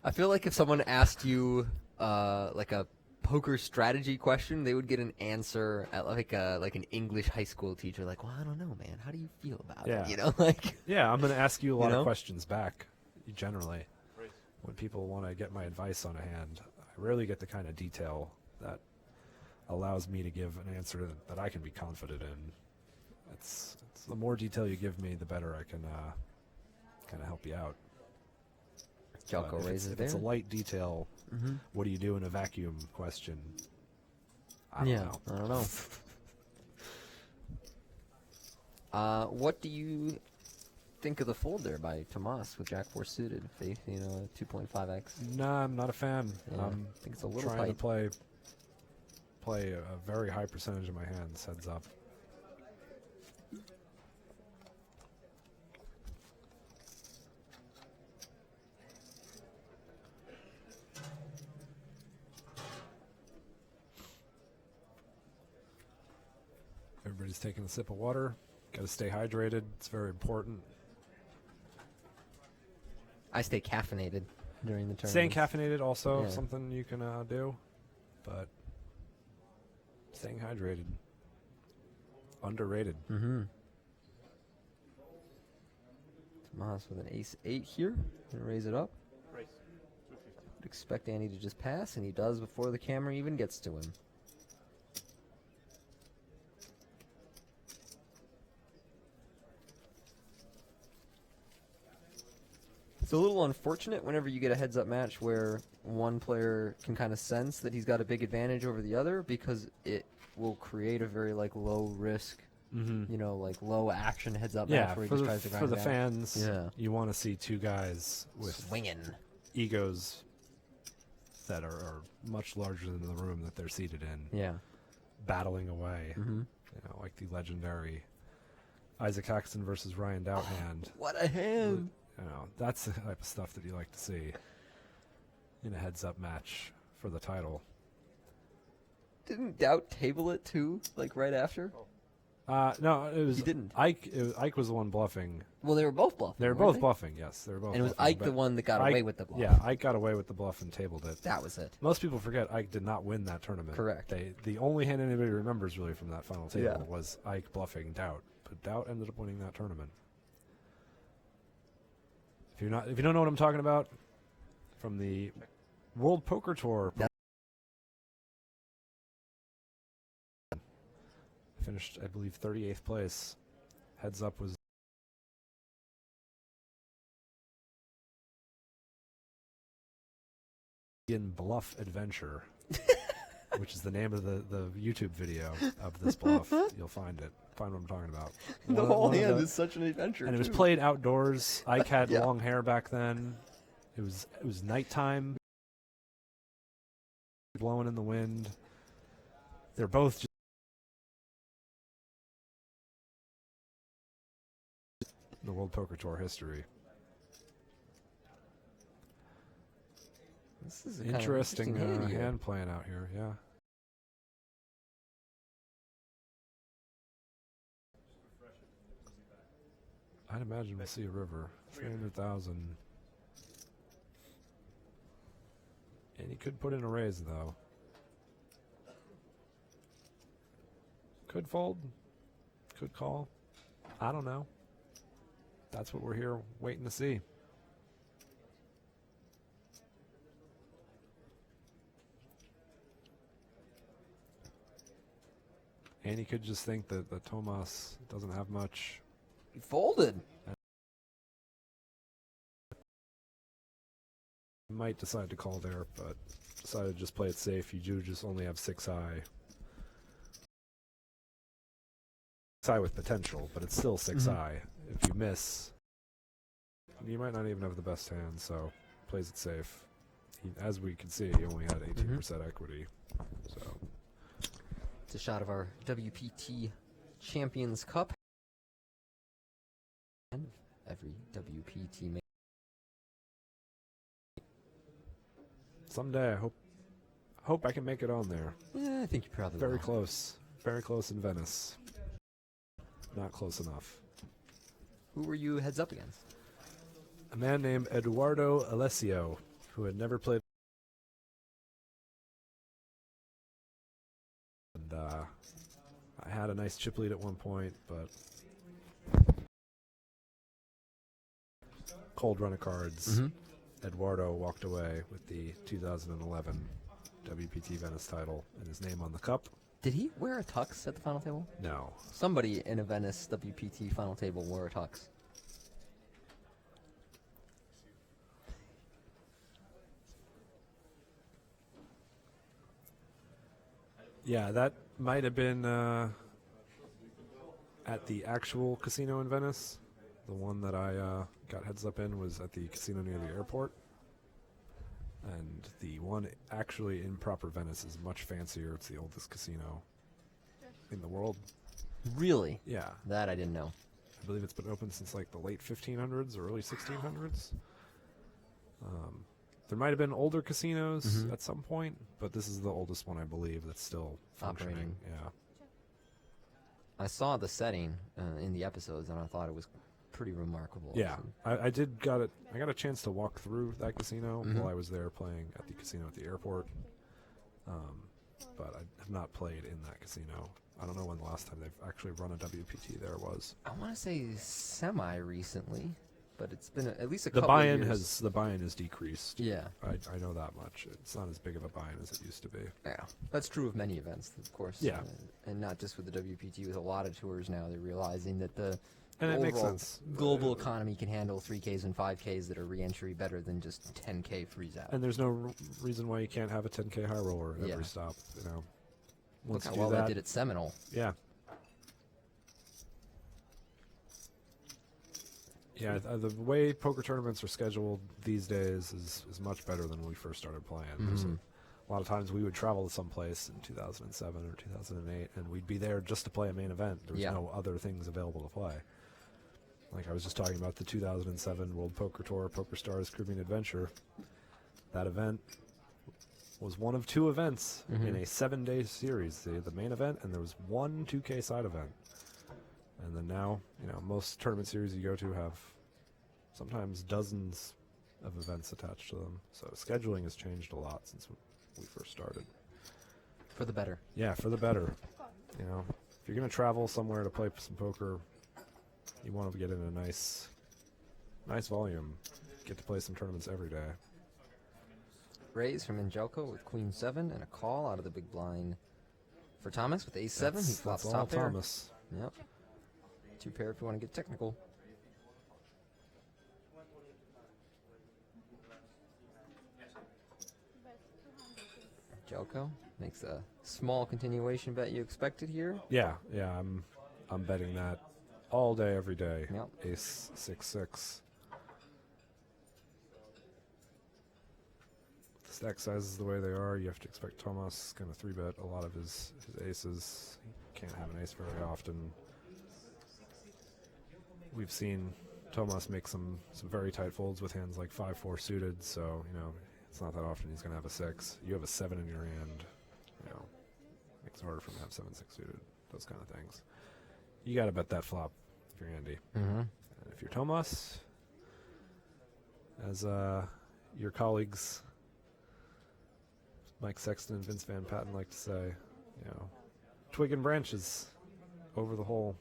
I feel like if someone asked you like a poker strategy question, they would get an answer at like an English high school teacher. Like, well, I don't know, man. How do you feel about it? Yeah, I'm going to ask you a lot of questions back. Generally, when people want to get my advice on a hand, I rarely get the kind of detail that allows me to give an answer that I can be confident in. It's the more detail you give me, the better I can kind of help you out. Jelko If raises it's a there. light detail, what do you do in a vacuum question? I don't Yeah, know. I don't know. What do you think of the fold there by Tomas with Jack 4 suited? Faith, 2.5x. Nah, I'm not a fan. Yeah, I'm I think it's a little trying to tight. play a very high percentage of my hands heads up. Everybody's taking a sip of water. Got to stay hydrated. It's very important. I stay caffeinated during the tournament. Staying caffeinated also Yeah. something you can do, but staying hydrated, underrated. Mm-hmm. Tomas with an ace-8 here. Gonna raise it up. Raise. Would expect Andy to just pass, and he does before the camera even gets to him. It's a little unfortunate whenever you get a heads-up match where one player can kind of sense that he's got a big advantage over the other, because it will create a very low-risk, low-action heads-up Yeah, match where he for just the, tries to grind for the it out. fans, Yeah. you want to see two guys with Swinging. egos that are much larger than the room that they're seated in, Yeah. battling away. Mm-hmm. Like the legendary Isaac Haxton versus Ryan Douthand. What a hand! That's the type of stuff that you like to see in a heads-up match for the title. Didn't Doubt table it too, right after? No, it was He didn't. Ike. Ike was the one bluffing. Well, they were both bluffing. They were weren't both bluffing. Yes, they were both. And it was bluffing, Ike the but one that got away with the bluff. Yeah, Ike got away with the bluff and tabled it. That was it. Most people forget Ike did not win that tournament. Correct. The only hand anybody remembers really from that final table Yeah. was Ike bluffing Doubt, but Doubt ended up winning that tournament. If you don't know what I'm talking about, from the World Poker Tour. Finished, I believe, 38th place. Heads up was in Bluff Adventure, which is the name of the YouTube video of this bluff. You'll find it. Find what I'm talking about. The whole hand is such an adventure. And it was too. played outdoors. Ike had Yeah. long hair back then. It was nighttime, blowing in the wind. They're both just in the World Poker Tour history. This is a kind of Interesting hand here. hand playing out here, yeah. I'd imagine we'll see a river. 300,000. And he could put in a raise, though. Could fold. Could call. I don't know. That's what we're here waiting to see. And he could just think that Tomas doesn't have much. He folded. He might decide to call there, but decided to just play it safe. You do just only have 6-eye. 6-eye with potential, but it's still 6-eye. If you miss, you might not even have the best hand, so plays it safe. As we can see, he only had 18% equity. So It's a shot of our WPT Champions Cup. And every WPT someday I hope I can make it on there. Yeah, I think you probably Very will. close. Very close in Venice. Not close enough. Who were you heads up against? A man named Eduardo Alessio, who had never played. And I had a nice chip lead at one point, but cold run of cards. Eduardo walked away with the 2011 WPT Venice title and his name on the cup. Did he wear a tux at the final table? No. Somebody in a Venice WPT final table wore a tux. Yeah, that might have been at the actual casino in Venice. The one that I got heads up in was at the casino near the airport. And the one actually in proper Venice is much fancier. It's the oldest casino in the world. Really? Yeah. That I didn't know. I believe it's been open since like the late 1500s or early 1600s. There might have been older casinos at some point, but this is the oldest one, I believe, that's still functioning. Operating. Yeah. I saw the setting in the episodes, and I thought it was pretty remarkable. Yeah, So- I got a chance to walk through that casino while I was there playing at the casino at the airport. But I have not played in that casino. I don't know when the last time they've actually run a WPT there was. I want to say semi-recently, but it's been at least a The couple of buy-in years. has decreased. Yeah. I know that much. It's not as big of a buy-in as it used to be. Yeah, that's true of many events, of course. Yeah. And not just with the WPT. With a lot of tours now, they're realizing that the And it makes overall sense. global economy can handle 3Ks and 5Ks that are re-entry better than just 10K freeze out. And there's no reason why you can't have a 10K high roller at Yeah. every stop. You know, Look once how you do well that, that did at Seminole. Yeah. Yeah, the way poker tournaments are scheduled these days is much better than when we first started playing. There's a lot of times we would travel to someplace in 2007 or 2008, and we'd be there just to play a main event. There was Yeah. no other things available to play. Like I was just talking about the 2007 World Poker Tour, Poker Stars Caribbean Adventure. That event was one of two events in a 7-day series. The main event, and there was one 2K side event. And then now, you know, most tournament series you go to have sometimes dozens of events attached to them. So scheduling has changed a lot since we first started. For the better. Yeah, for the better. You know, if you're going to travel somewhere to play some poker, you want to get in a nice volume. Get to play some tournaments every day. Raise from Angelco with Queen 7 and a call out of the big blind for Thomas with Ace 7. He That's flops all top pair. Thomas. Yep. 2 pair if you want to get technical. Angelco makes a small continuation bet you expected here. Yeah, I'm betting that all day, every day. Yep. Ace 6-6. Stack sizes the way they are, you have to expect Tomas is going to 3-bet a lot of his aces. He can't have an ace very often. We've seen Tomas make some very tight folds with hands like 5-4 suited, so, you know, it's not that often he's going to have a 6. You have a 7 in your hand, you know, makes it harder for him to have 7-6 suited, those kind of things. You got to bet that flop if you're Andy. And if you're Tomas, as your colleagues Mike Sexton and Vince Van Patten like to say, you know, twig and branches over the hole.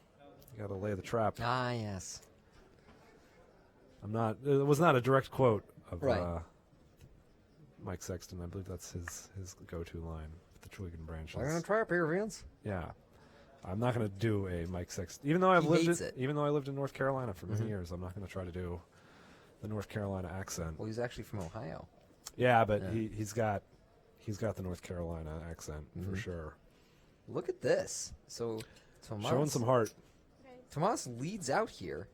You got to lay the trap. Ah, yes. It was not a direct quote of Right. Mike Sexton. I believe that's his go-to line, the twig and branches. We're going to trap here, Vince. Yeah. I'm not going to do a Mike Sexton. Even though I lived in North Carolina for many years, I'm not going to try to do the North Carolina accent. Well, he's actually from Ohio. Yeah, but he's got the North Carolina accent for sure. Look at this. So, Tomas, Showing some heart. Tomas leads out here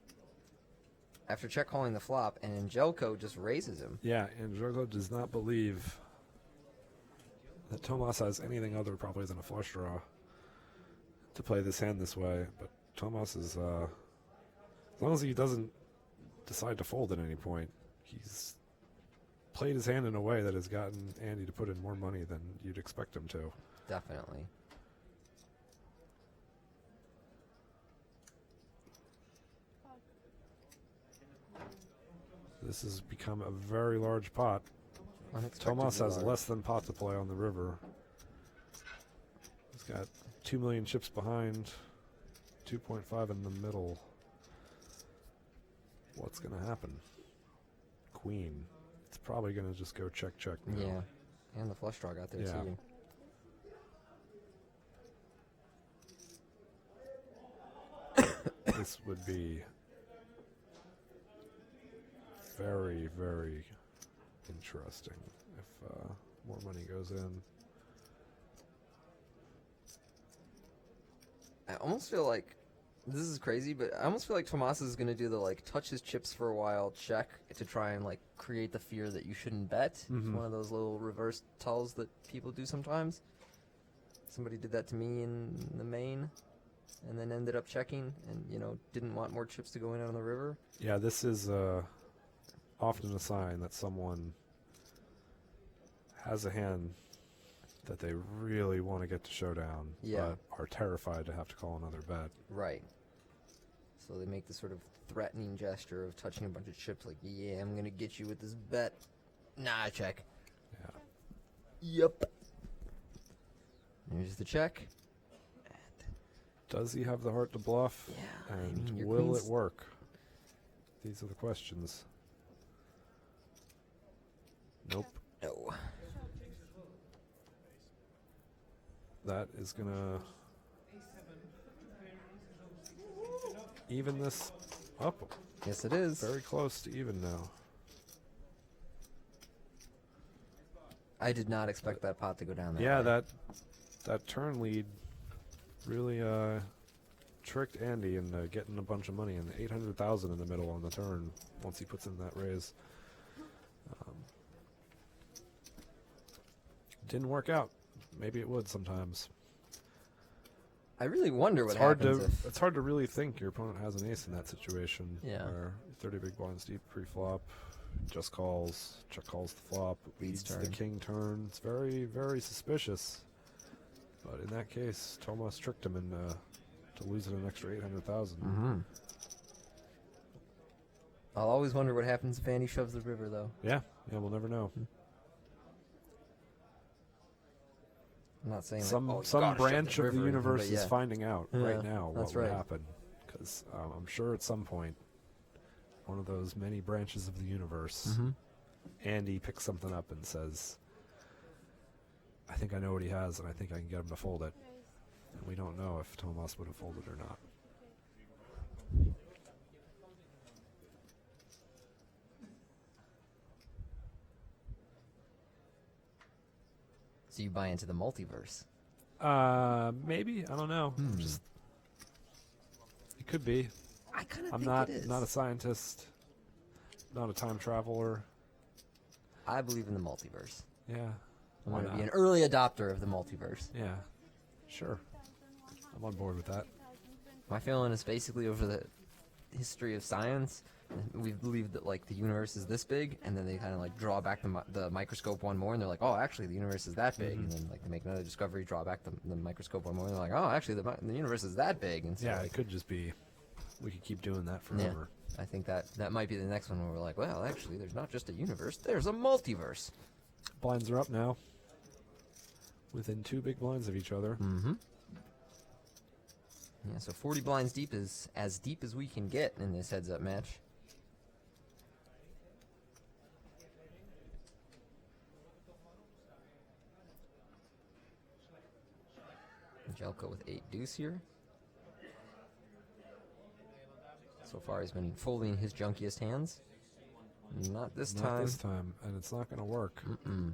after check calling the flop, and Angelco just raises him. Yeah, and Jorgo does not believe that Tomas has anything other probably than a flush draw to play this hand this way. But Tomas is, as long as he doesn't decide to fold at any point, he's played his hand in a way that has gotten Andy to put in more money than you'd expect him to. Definitely. This has become a very large pot. Tomas has less than pot to play on the river. He's got 2 million chips behind, 2.5 in the middle. What's going to happen? Queen. It's probably going to just go check now. Yeah, and the flush draw got there Yeah. too. This would be very, very interesting if more money goes in. I almost feel like this is crazy, but I almost feel like Tomas is gonna do the like touch his chips for a while, check to try and like create the fear that you shouldn't bet. It's one of those little reverse tells that people do sometimes. Somebody did that to me in the main, and then ended up checking, and didn't want more chips to go in on the river. Yeah, this is often a sign that someone has a hand that they really want to get to showdown, but are terrified to have to call another bet. Right. So they make this sort of threatening gesture of touching a bunch of chips, like, yeah, I'm gonna get you with this bet. Nah, check. Yeah. Yep. There's the check. Does he have the heart to bluff? Yeah. And will it work? These are the questions. Nope. No. That is gonna even this up. Yes, it is. Very close to even now. I did not expect that pot to go down there. Yeah, that turn lead really tricked Andy into getting a bunch of money, and 800,000 in the middle on the turn once he puts in that raise. Didn't work out. Maybe it would sometimes. I really wonder what happens if... It's hard to really think your opponent has an ace in that situation. Yeah. Where 30 big blinds deep pre-flop, just calls, check calls the flop, leads the king turn. It's very, very suspicious. But in that case, Tomas tricked him into to losing an extra 800,000. Mm-hmm. I'll always wonder what happens if Andy shoves the river, though. Yeah, we'll never know. I'm not saying some branch of the universe is finding out right now what would happen, because I'm sure at some point, one of those many branches of the universe, Andy picks something up and says, I think I know what he has, and I think I can get him to fold it. And we don't know if Tomas would have folded or not. So you buy into the multiverse? Maybe, I don't know. Just it could be. I kind of I'm think not a scientist, not a time traveler. I believe in the multiverse. Yeah. I'm going to be an early adopter of the multiverse. Yeah, sure. I'm on board with that. My feeling is basically over the history of science, we've believed that like the universe is this big, and then they kind of like draw back the microscope one more, and they're like, oh, actually the universe is that big, and then like they make another discovery, draw back the microscope one more, and they're like, oh, actually the universe is that big, and so yeah, like, it could just be we could keep doing that forever. Yeah, I think that might be the next one where we're like, well, actually there's not just a universe, there's a multiverse. Blinds are up now. Within 2 big blinds of each other. Mm-hmm. Yeah, so 40 blinds deep is as deep as we can get in this heads-up match. Jelko with 8 deuce here. So far he's been folding his junkiest hands. Not this time. Not this time, and it's not going to work. Mm-mm.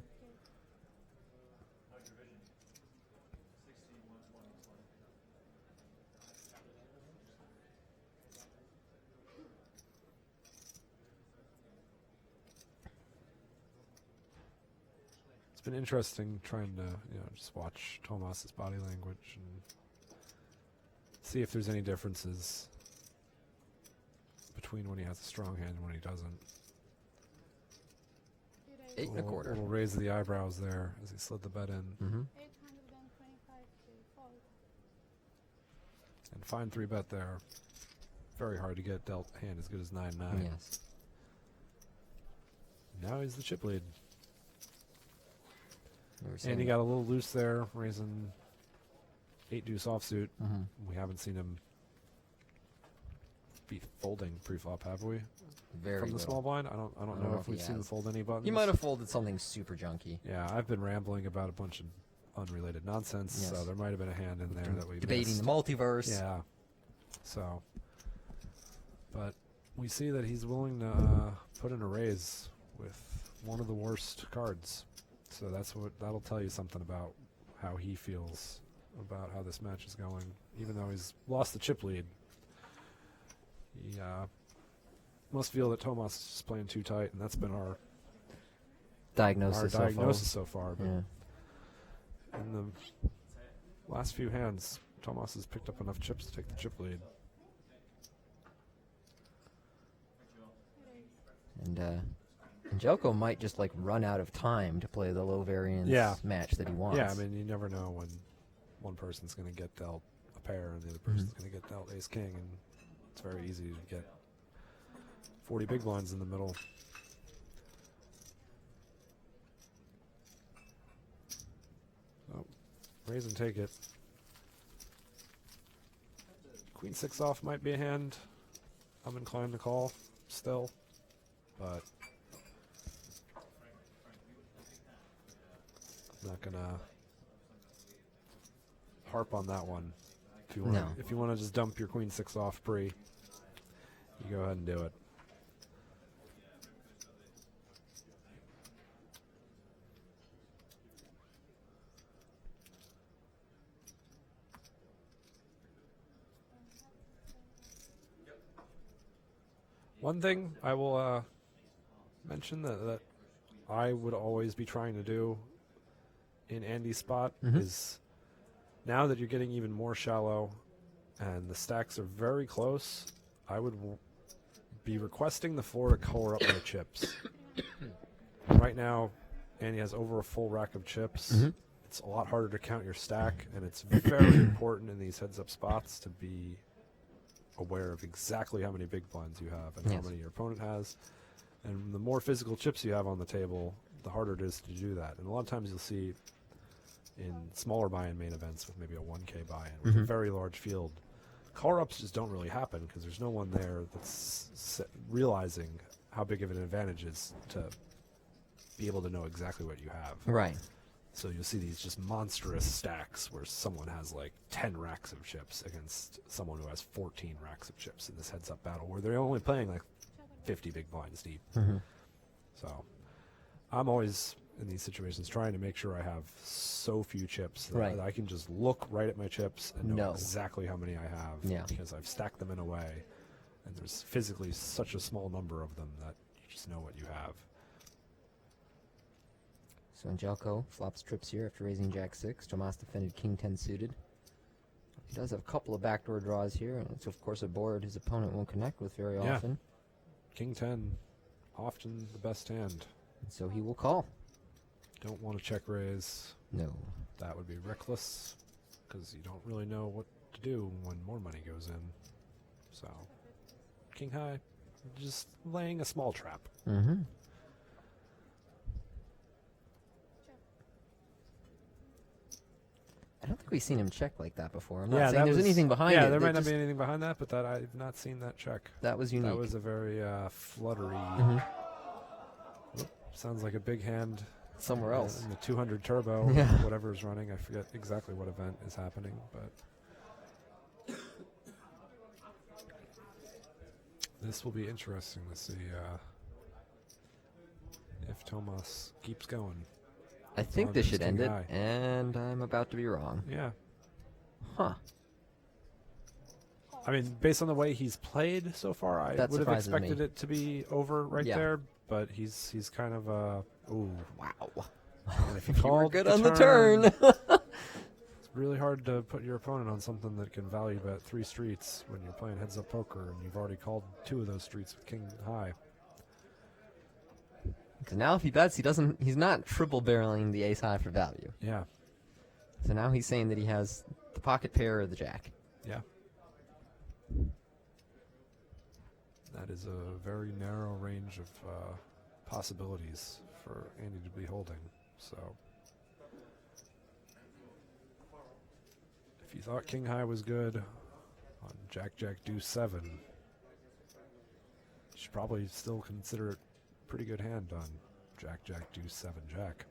It's been interesting trying to, just watch Tomas's body language and see if there's any differences between when he has a strong hand and when he doesn't. 8 and a quarter. Little raise of the eyebrows there as he slid the bet in. Mm-hmm. 825 fold. And fine 3-bet there. Very hard to get dealt a hand as good as 9-9. Yes. Now he's the chip lead. And he got a little loose there, raising 8 deuce offsuit. Mm-hmm. We haven't seen him be folding pre-flop, have we? Very From the little. small blind? I don't know if we've seen him fold any buttons. He might have folded something super junky. Yeah, I've been rambling about a bunch of unrelated nonsense, Yes. so there might have been a hand in there that we debating missed. the multiverse. Yeah. So, but we see that he's willing to put in a raise with one of the worst cards. So that'll tell you something about how he feels about how this match is going, even though he's lost the chip lead. He must feel that Tomas is playing too tight, and that's been our diagnosis so far. But Yeah. in the last few hands, Tomas has picked up enough chips to take the chip lead. And Angelko might just like run out of time to play the low variance match that he wants. Yeah, I mean, you never know when one person's going to get dealt a pair and the other person's going to get dealt ace-king, and it's very easy to get 40 big blinds in the middle. Oh, raise and take it. Queen 6 off might be a hand I'm inclined to call still, but I'm not going to harp on that one. If you want to just dump your Queen 6 off pre, you go ahead and do it. One thing I will mention that I would always be trying to do in Andy's spot is, now that you're getting even more shallow and the stacks are very close, I would be requesting the floor to color up my chips. Right now, Andy has over a full rack of chips. It's a lot harder to count your stack, and it's very important in these heads-up spots to be aware of exactly how many big blinds you have and how many your opponent has. And the more physical chips you have on the table, the harder it is to do that. And a lot of times you'll see in smaller buy-in main events with maybe a 1K buy-in with a very large field, color-ups just don't really happen because there's no one there that's realizing how big of an advantage is to be able to know exactly what you have. Right. So you'll see these just monstrous stacks where someone has like 10 racks of chips against someone who has 14 racks of chips in this heads-up battle where they're only playing like 50 big blinds deep. So I'm always in these situations trying to make sure I have so few chips that I can just look right at my chips and know exactly how many I have because I've stacked them in a way, and there's physically such a small number of them that you just know what you have. So Angelko flops trips here after raising Jack 6. Tomas defended King 10 suited. He does have a couple of backdoor draws here, and it's of course a board his opponent won't connect with very often. King 10, often the best hand. And so he will call. Don't want to check raise. No. That would be reckless because you don't really know what to do when more money goes in. So, King High, just laying a small trap. I don't think we've seen him check like that before. I'm not saying there's anything behind it. Yeah, there might not be anything behind that, but that I've not seen that check. That was unique. That was a very fluttery. Sounds like a big hand. Somewhere else. In the 200 turbo, whatever is running. I forget exactly what event is happening, but this will be interesting to see if Tomas keeps going. I think this should end it, and I'm about to be wrong. Yeah. Huh. I mean, based on the way he's played so far, I would have expected it to be over there, but he's kind of ooh. Wow. If you were good on the turn. It's really hard to put your opponent on something that can value bet 3 streets when you're playing heads-up poker, and you've already called 2 of those streets with King High. Because now if he bets, he's not triple barreling the ace high for value. Yeah. So now he's saying that he has the pocket pair or the jack. Yeah. That is a very narrow range of possibilities for Andy to be holding. So if you thought King High was good on Jack Deuce 7, you should probably still consider it a pretty good hand on Jack Deuce 7 Jack.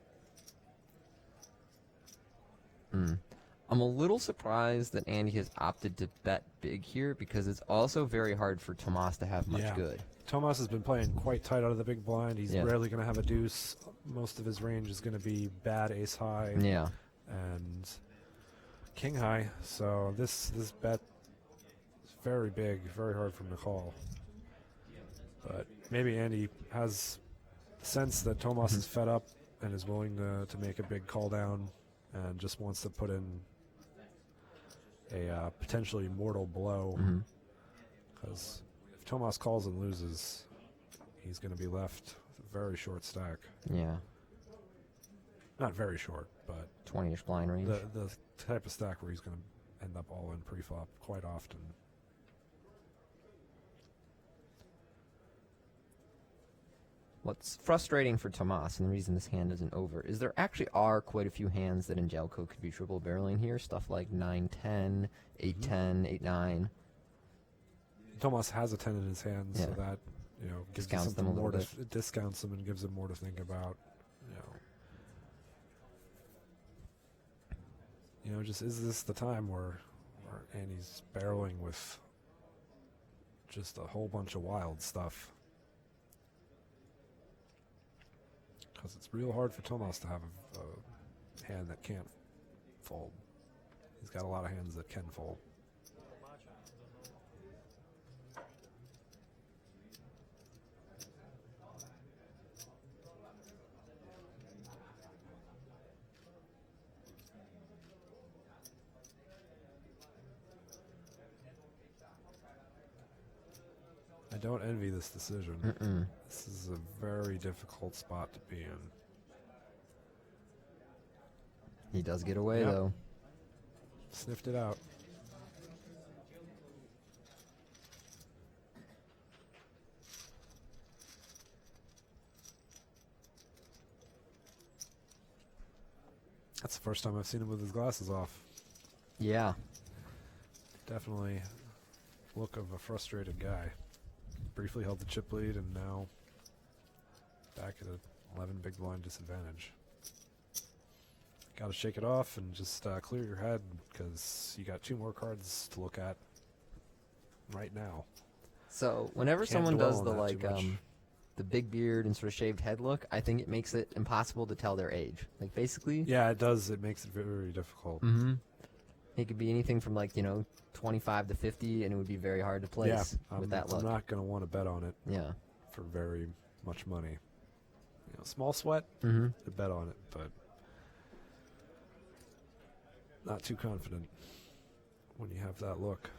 I'm a little surprised that Andy has opted to bet big here because it's also very hard for Tomas to have much good. Tomas has been playing quite tight out of the big blind. He's rarely going to have a deuce. Most of his range is going to be bad ace high. Yeah. And king high, so this bet is very big, very hard for him to call. But maybe Andy has a sense that Tomas is fed up and is willing to make a big call down and just wants to put in a potentially mortal blow. Because if Tomas calls and loses, he's going to be left with a very short stack. Yeah. Not very short, but 20-ish blind range. the type of stack where he's going to end up all in pre-flop quite often. What's frustrating for Tomas, and the reason this hand isn't over, is there actually are quite a few hands that Angelco could be triple barreling here. Stuff like 9-10, 8-10, 8-9. Tomas has a 10 in his hand, so that gives him Discounts them a something more little to discounts him and gives him more to think about. Just is this the time where Andy's barreling with just a whole bunch of wild stuff? Because it's real hard for Tomas to have a hand that can't fold. He's got a lot of hands that can fold. I don't envy this decision. This is a very difficult spot to be in. He does get away, though. Sniffed it out. That's the first time I've seen him with his glasses off. Yeah. Definitely look of a frustrated guy. Briefly held the chip lead and now back at an 11 big blind disadvantage. Got to shake it off and just clear your head because you got 2 more cards to look at right now. So whenever Can't someone dwell does on the that too much. the big beard and sort of shaved head look, I think it makes it impossible to tell their age. Like basically, Yeah, it does. It makes it very difficult. it could be anything from 25 to 50, and it would be very hard to place with that look. I'm not going to want to bet on it Yeah. for very much money. Small sweat, Mm-hmm. to bet on it, but not too confident when you have that look.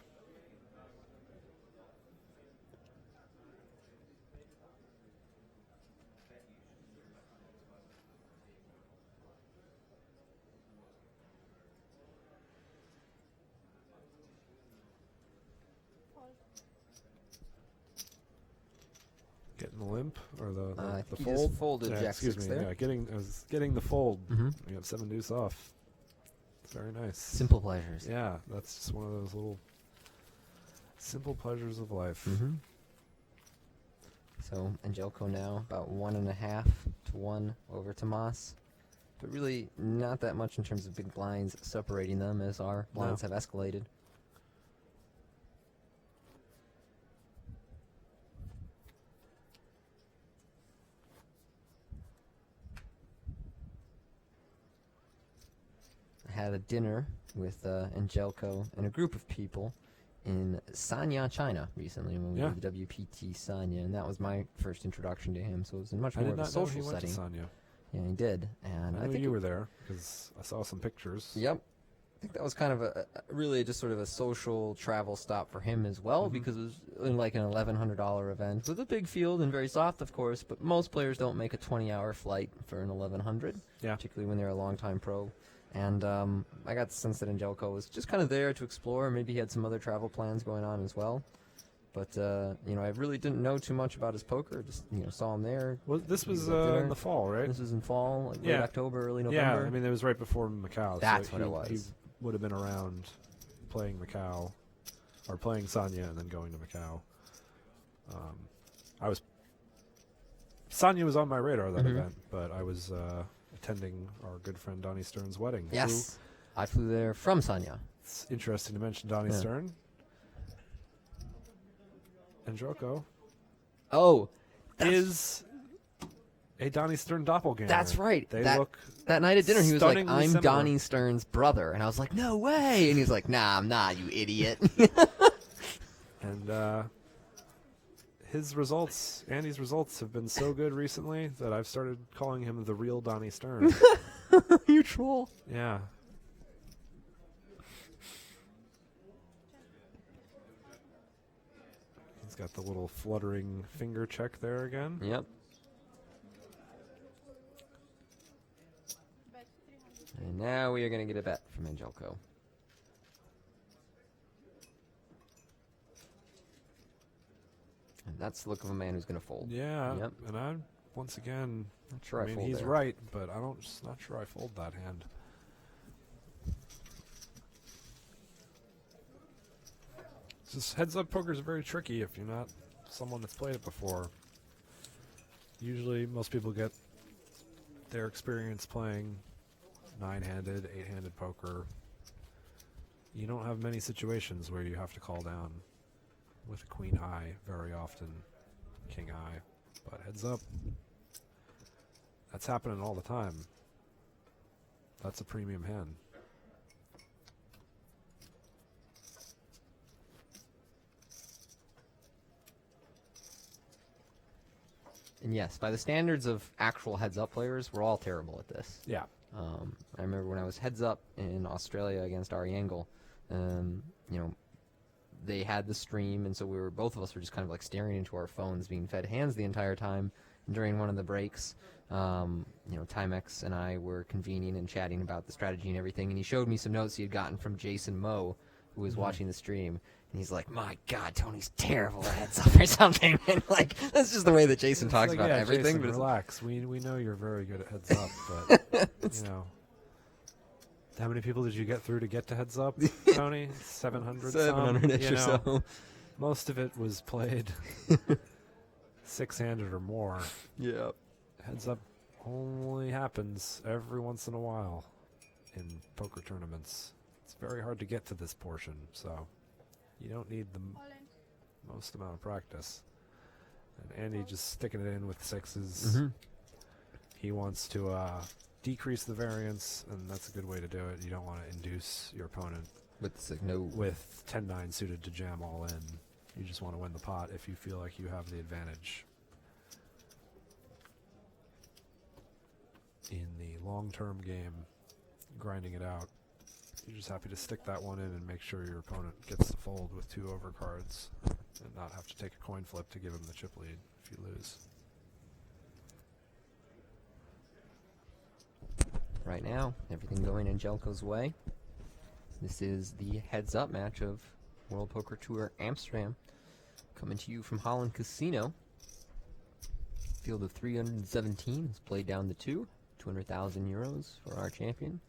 Getting the limp or the He fold? just folded Jack excuse 6 me. there. Yeah, I was getting the fold. Mm-hmm. You have 7 deuce off. It's very nice. Simple pleasures. Yeah, that's just one of those little simple pleasures of life. Mm-hmm. So Angelco now about 1.5 to 1 over Tomas, but really not that much in terms of big blinds separating them as our blinds have escalated. I had a dinner with Angelco and a group of people in Sanya, China recently when we did the WPT Sanya, and that was my first introduction to him, so it was in much more of a social setting. Went to Sanya. Yeah, he did, and I knew you were there because I saw some pictures. Yep. I think that was kind of really just sort of a social travel stop for him as well, because it was in like an $1,100 event with a big field and very soft, of course, but most players don't make a 20-hour flight for an $1,100, particularly when they're a long-time pro. And I got the sense that Angelco was just kind of there to explore. Maybe he had some other travel plans going on as well. But, I really didn't know too much about his poker. Just, saw him there. Well, this was in the fall, right? This was in fall, like late October, early November. Yeah, I mean, it was right before Macau. That's so what it was. He would have been around playing Macau, or playing Sanya and then going to Macau. Sanya was on my radar that event, but I was attending our good friend Donnie Stern's wedding. Yes, I flew there from Sanya. It's interesting to mention Donnie Stern. Angelco Oh, is a Donnie Stern doppelganger. That's right. They that, look that night at dinner, he was like, stunningly I'm similar. Donnie Stern's brother. And I was like, no way. And he's like, nah, I'm not, you idiot. And Andy's results have been so good recently that I've started calling him the real Donnie Stern. You troll. Yeah. He's got the little fluttering finger check there again. Yep. And now we are going to get a bet from Angelco. And that's the look of a man who's going to fold. Yeah. Yep. And I'm, once again, Not sure I I mean, fold he's there. right, but just not sure I fold that hand. Just heads up poker is very tricky if you're not someone that's played it before. Usually most people get their experience playing 9-handed, 8-handed poker. You don't have many situations where you have to call down with a queen high very often, king high. But heads up, that's happening all the time. That's a premium hand. And yes, by the standards of actual heads-up players, we're all terrible at this. Yeah. I remember when I was heads-up in Australia against Ari Engel, you know, they had the stream, and so both of us were just kind of like staring into our phones, being fed hands the entire time. And during one of the breaks, you know, Timex and I were convening and chatting about the strategy and everything, and he showed me some notes he had gotten from Jason Moe, who was watching the stream. And he's like, my God, Tony's terrible at heads up or something. And like, that's just the way that Jason talks Like, about yeah, everything. Jason, But it's relax. We know you're very good at heads up, but you know, how many people did you get through to get to heads up, Tony? 700. 700-ish or so. Most of it was played 6-handed or more. Yeah. Heads up only happens every once in a while in poker tournaments. It's very hard to get to this portion, so you don't need the most amount of practice. And Andy just sticking it in with 6s. He wants to decrease the variance, and that's a good way to do it. You don't want to induce your opponent with 10-9 suited to jam all in. You just want to win the pot if you feel like you have the advantage. In the long-term game, grinding it out, you're just happy to stick that one in and make sure your opponent gets the fold with 2 overcards and not have to take a coin flip to give him the chip lead if you lose. Right now, everything going Angelco's way. This is the heads-up match of World Poker Tour Amsterdam, coming to you from Holland Casino. Field of 317 is played down to 200,000 euros for our champion,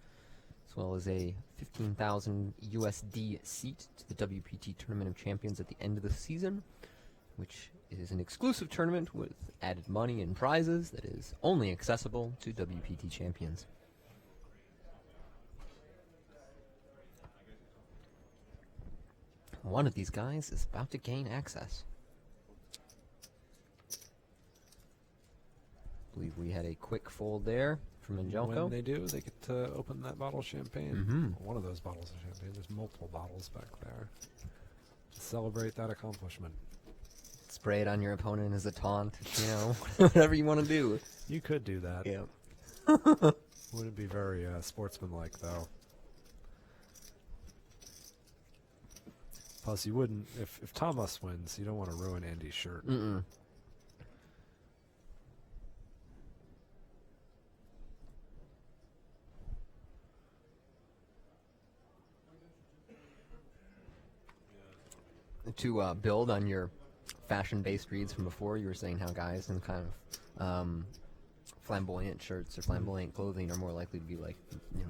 as well as a 15,000 USD seat to the WPT Tournament of Champions at the end of the season, which is an exclusive tournament with added money and prizes that is only accessible to WPT champions. One of these guys is about to gain access. I believe we had a quick fold there from Angelco. When they do, they get to open that bottle of champagne. One of those bottles of champagne. There's multiple bottles back there. To celebrate that accomplishment. Spray it on your opponent as a taunt, you know, whatever you want to do. You could do that. Yeah. Wouldn't be very sportsmanlike, though. Plus, you wouldn't, if Thomas wins, you don't want to ruin Andy's shirt. Mm-mm. To build on your fashion-based reads from before, you were saying how guys in kind of flamboyant shirts or flamboyant clothing are more likely to be like, you know,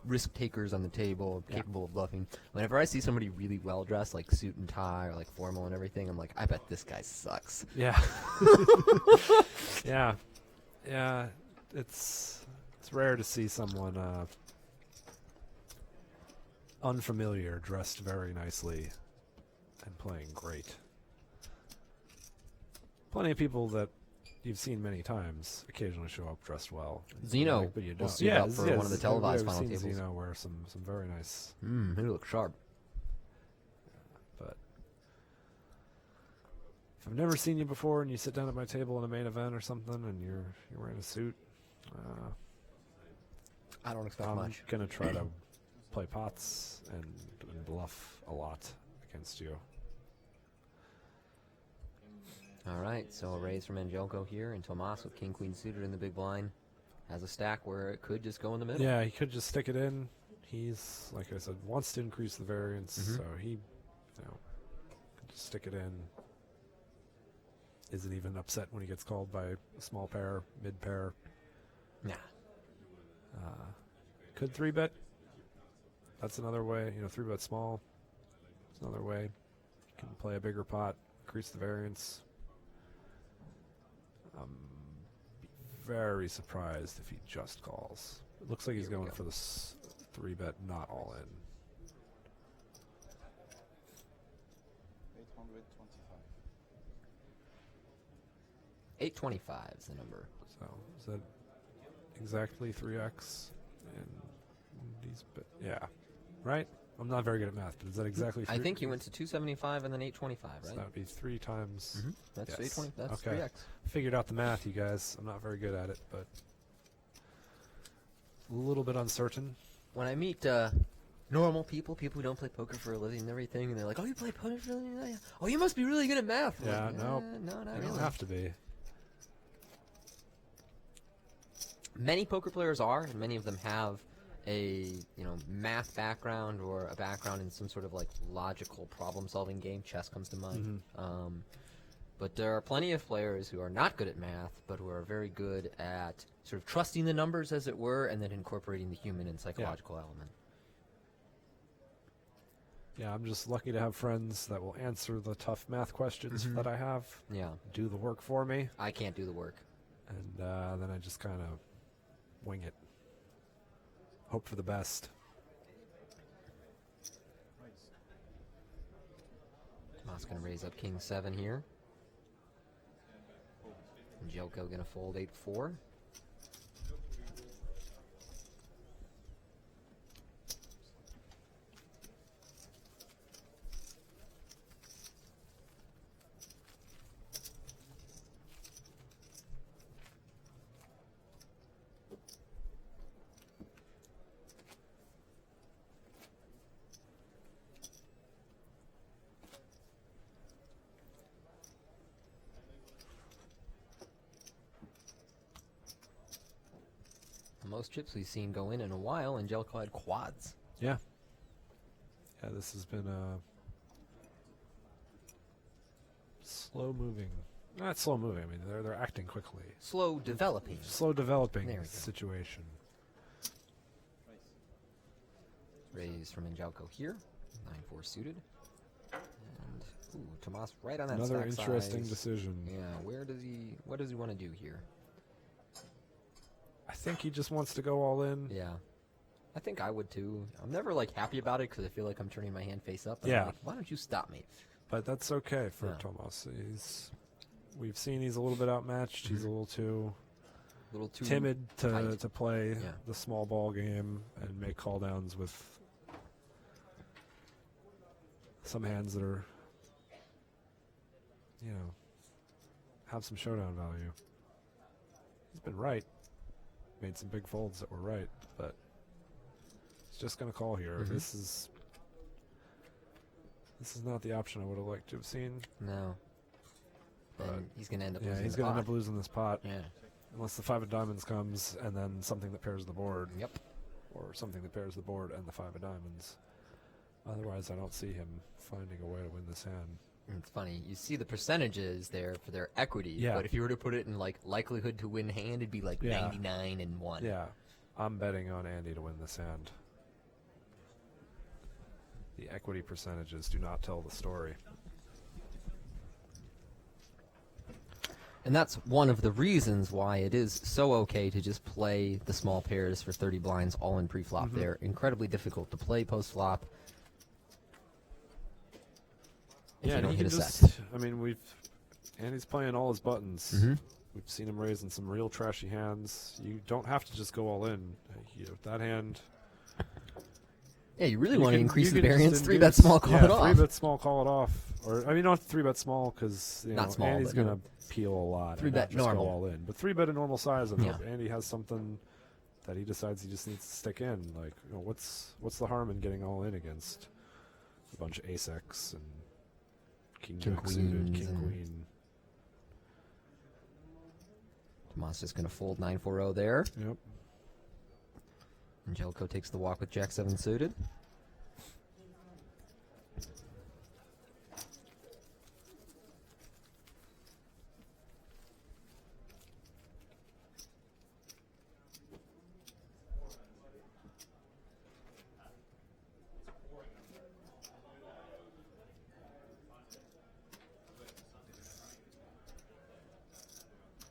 risk takers on the table, capable of bluffing. Whenever I see somebody really well dressed, like suit and tie or like formal and everything, I'm like, I bet this guy sucks. Yeah. Yeah. Yeah. It's rare to see someone unfamiliar dressed very nicely and playing great. Plenty of people that you've seen many times occasionally show up dressed well. Zeno, but you we'll don't. see about for one of the televised I've final seen tables. Zeno wear some very nice. He looks sharp. But if I've never seen you before and you sit down at my table in a main event or something and you're wearing a suit, I don't expect I'm much. gonna try to play pots and bluff a lot against you. All right, so a raise from Angelico here, and Tomas with king queen suited in the big blind has a stack where it could just go in the middle. Yeah, he could just stick it in. He's, like I said, wants to increase the variance, so he, could just stick it in. Isn't even upset when he gets called by a small pair, mid pair. Nah. Could 3-bet. That's another way. 3-bet small. It's another way. Can play a bigger pot, increase the variance. Be very surprised if he just calls. It looks like he's going for this 3-bet, not all in. 825 is the number. So is that exactly 3x? And these, yeah, right? I'm not very good at math, but is that exactly? I think you went to 275 and then 825, right? So that would be 3 times. That's yes. 820. That's okay. 3x. Figured out the math, you guys. I'm not very good at it, but a little bit uncertain. When I meet normal people who don't play poker for a living and everything, and they're like, "Oh, you play poker for a living? Oh, you must be really good at math." I'm Yeah, like, no, no, not you really. don't have to be. Many poker players are, and many of them have a math background or a background in some sort of like logical problem-solving game. Chess comes to mind. But there are plenty of players who are not good at math, but who are very good at sort of trusting the numbers, as it were, and then incorporating the human and psychological element. Yeah, I'm just lucky to have friends that will answer the tough math questions that I have. Yeah. Do the work for me. I can't do the work. And then I just kind of wing it. Hope for the best. Tomas going to raise up king 7 here. And Jelko going to fold 8-4. Most chips we've seen go in a while, and Jelko had quads. Yeah. Yeah, this has been a slow moving. Not slow moving. I mean, they're acting quickly. Slow developing. Slow developing There we go. situation. Raise from Jelko here. 9-4 suited. And Tomas right on that Another stack interesting size. decision. Yeah, what does he want to do here? I think he just wants to go all in. Yeah. I think I would too. I'm never like happy about it because I feel like I'm turning my hand face up. I'm Yeah. like, why don't you stop me? But that's okay for Yeah. Tomas. We've seen he's a little bit outmatched. He's a little too timid tight. to play Yeah. the small ball game and make call downs with some hands that are, have some showdown value. He's been right. Made some big folds that were right, but he's just going to call here. This is not the option I would have liked to have seen. No. But And he's going to end up yeah, losing he's the going to end pot. up losing this pot. Yeah. Unless the 5 of diamonds comes and then something that pairs the board. Yep. Or something that pairs the board and the 5 of diamonds. Otherwise, I don't see him finding a way to win this hand. And it's funny. You see the percentages there for their equity, Yeah. but if you were to put it in like likelihood to win hand, it'd be like Yeah. 99-1. Yeah, I'm betting on Andy to win this hand. The equity percentages do not tell the story. And that's one of the reasons why it is so okay to just play the small pairs for 30 blinds all in pre-flop. They're incredibly difficult to play post-flop. If you and don't he hit can a just, set. I mean, Andy's playing all his buttons. We've seen him raise in some real trashy hands. You don't have to just go all in. That hand. Yeah, you really want to increase the can just variance. 3 bet induce- small, call it off. 3 bet small, call it off. Or I mean, not 3 bet small because Not small, Andy's but, gonna peel a lot. 3 and bet not just normal. go all in. But 3 bet a normal size, and Yeah. if Andy has something that he decides he just needs to stick in. Like, what's the harm in getting all in against a bunch of ace X and king jack suited, queens king and- queen. Tomas just going to fold 9-4-0 there. Yep. Angelico takes the walk with Jack 7 suited.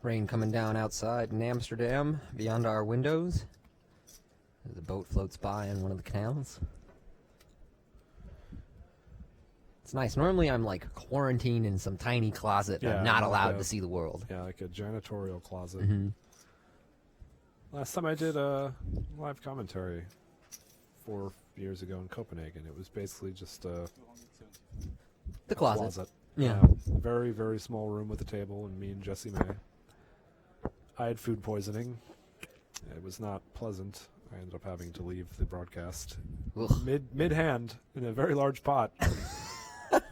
Rain coming down outside in Amsterdam, beyond our windows. As a boat floats by in one of the canals. It's nice. Normally I'm like quarantined in some tiny closet. Yeah, I'm not like allowed a- to see the world. Yeah, like a janitorial closet. Mm-hmm. Last time I did a live commentary 4 years ago in Copenhagen, it was basically just a The closet. Yeah. A very, very small room with a table and me and Jesse May. I had food poisoning. It was not pleasant. I ended up having to leave the broadcast Ugh. mid hand in a very large pot.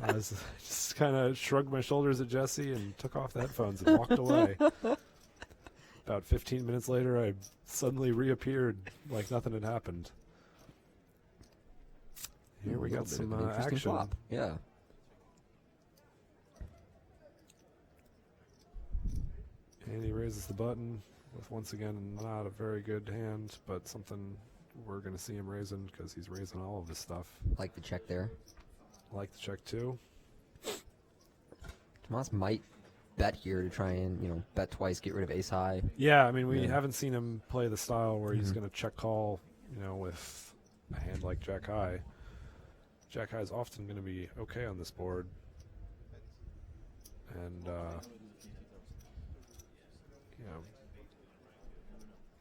I just kind of shrugged my shoulders at Jesse and took off the headphones and walked away. About 15 minutes later, I suddenly reappeared like nothing had happened. Here we A little got bit some of an interesting action. flop. Yeah. And he raises the button with, once again, not a very good hand, but something we're going to see him raising because he's raising all of his stuff. Like the check there. Like the check, too. Tomas might bet here to try and, bet twice, get rid of ace high. Yeah, I mean, we Yeah. haven't seen him play the style where he's Mhm. going to check call, with a hand like Jack High. Jack High is often going to be okay on this board. And,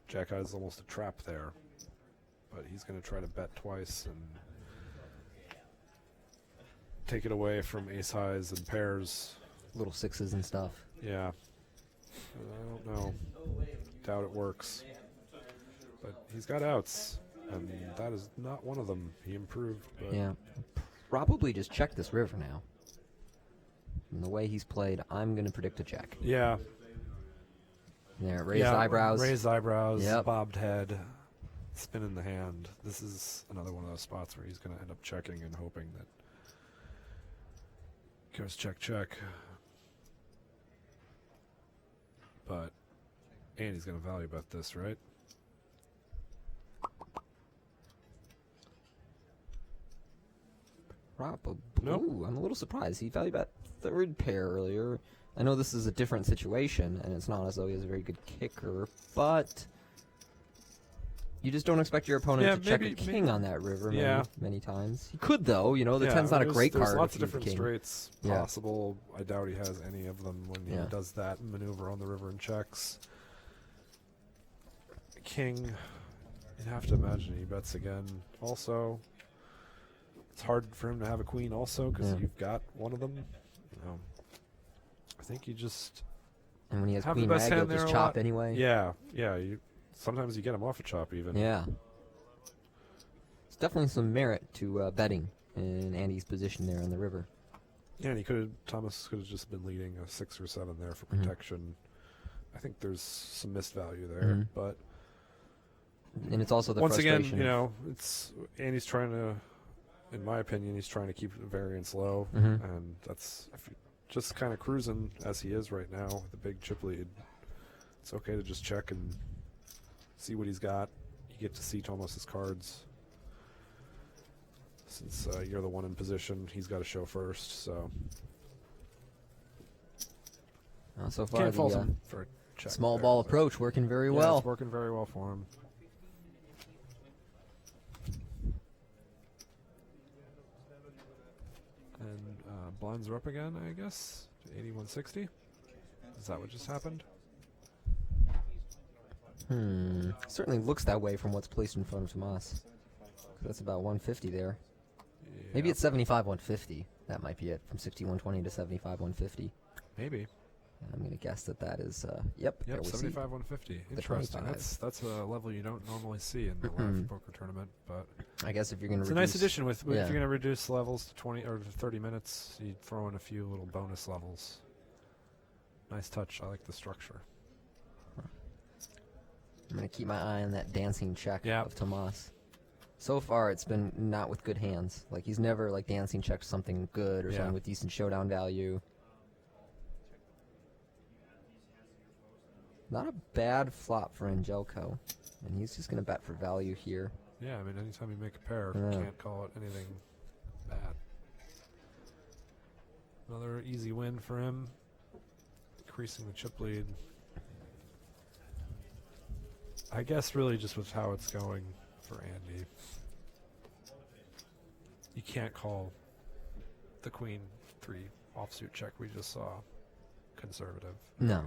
Jack High is almost a trap there. But he's going to try to bet twice and take it away from ace highs and pairs. Little sixes and stuff. Yeah. I don't know. Doubt it works. But he's got outs, and that is not one of them. He improved, but Yeah. Probably just check this river now. From the way he's played, I'm going to predict a check. yeah. There, raised eyebrows. Raised eyebrows, Yep. bobbed head, spin in the hand. This is another one of those spots where he's going to end up checking and hoping that goes check, check. But Andy's going to value bet this, right? Probably. Nope. Ooh, I'm a little surprised. He valued bet third pair earlier. I know this is a different situation, and it's not as though he has a very good kicker, but you just don't expect your opponent Yeah, to check maybe- a king on that river Yeah. many times. He could, though. The Yeah, 10's not a great there's card. lots if of you have different king. straights Yeah. possible. I doubt he has any of them when Yeah. he does that maneuver on the river and checks. King, you'd have to imagine he bets again. Also, it's hard for him to have a queen also because Yeah. you've got one of them. I think you just And when he has have the queen best mag, he'll hand there just a chop lot. anyway. Yeah. Sometimes you get him off a chop even. Yeah. There's definitely some merit to betting in Andy's position there on the river. Yeah, and Thomas could have just been leading a 6 or 7 there for Mhm. protection. I think there's some missed value there, Mhm. but And it's also the once again, frustration. it's Andy's trying to, in my opinion, he's trying to keep the variance low, Mhm. and that's if you're just kind of cruising as he is right now with a big chip lead. It's okay to just check and see what he's got. You get to see Thomas's cards. Since you're the one in position, he's got to show first. So So far, can't fault the him for a check. small there, ball but- approach working very Yeah, well. it's working very well for him. And blinds are up again, I guess, to 8160. Is that what just happened? Certainly looks that way from what's placed in front of Tomas. That's about 150 there. Maybe it's 75 150. That might be it, from 60 120 to 75 150. Maybe. I'm going to guess that is, yep. Yep, there we 75 see 150. the Interesting. 25. That's a level you don't normally see in the live poker tournament, but I guess if you're going to it's a nice addition. If you're going to reduce levels to 20 or to 30 minutes, you throw in a few little bonus levels. Nice touch. I like the structure. I'm going to keep my eye on that dancing check Yep. of Tomas. So far, it's been not with good hands. Like, he's never, like, dancing checked something good or something with decent showdown value. Not a bad flop for Angelco. And he's just going to bet for value here. Yeah, I mean, anytime you make a pair, Yeah. you can't call it anything bad. Another easy win for him. Increasing the chip lead. I guess really just with how it's going for Andy. You can't call the Queen 3 offsuit check we just saw conservative. No.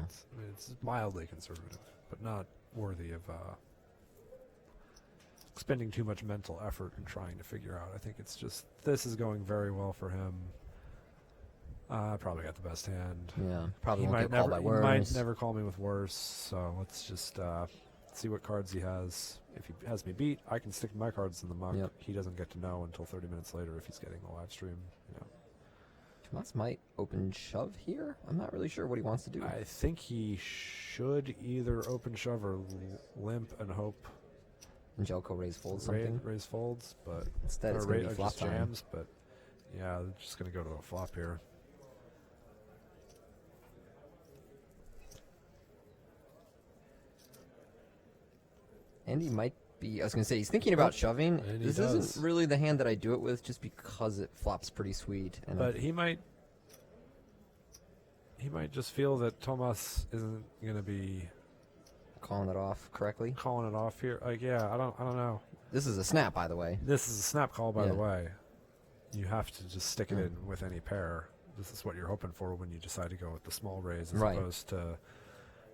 It's mildly conservative, but not worthy of expending too much mental effort in trying to figure out. I think it's just, this is going very well for him. Probably got the best hand. Yeah, probably He won't might get called never, by he might worse. never call me with worse, so let's just see what cards he has. If he has me beat, I can stick my cards in the muck. Yep. He doesn't get to know until 30 minutes later if he's getting the live stream. You know. Tomas might open shove here. I'm not really sure what he wants to do. I think he should either open shove or limp and hope Angelco raise folds something. raise folds, but Instead, it's or going to be or flop just time. jams. But yeah, they're just going to go to a flop here. Andy might be, I was going to say, he's thinking about shoving. And he This does. isn't really the hand that I do it with just because it flops pretty sweet. And But he might just feel that Tomas isn't going to be calling it off correctly. calling it off here. Like, yeah, I don't know. This is a snap, by the way. This is a snap call, by Yeah. the way. You have to just stick it in with any pair. This is what you're hoping for when you decide to go with the small raise as Right. opposed to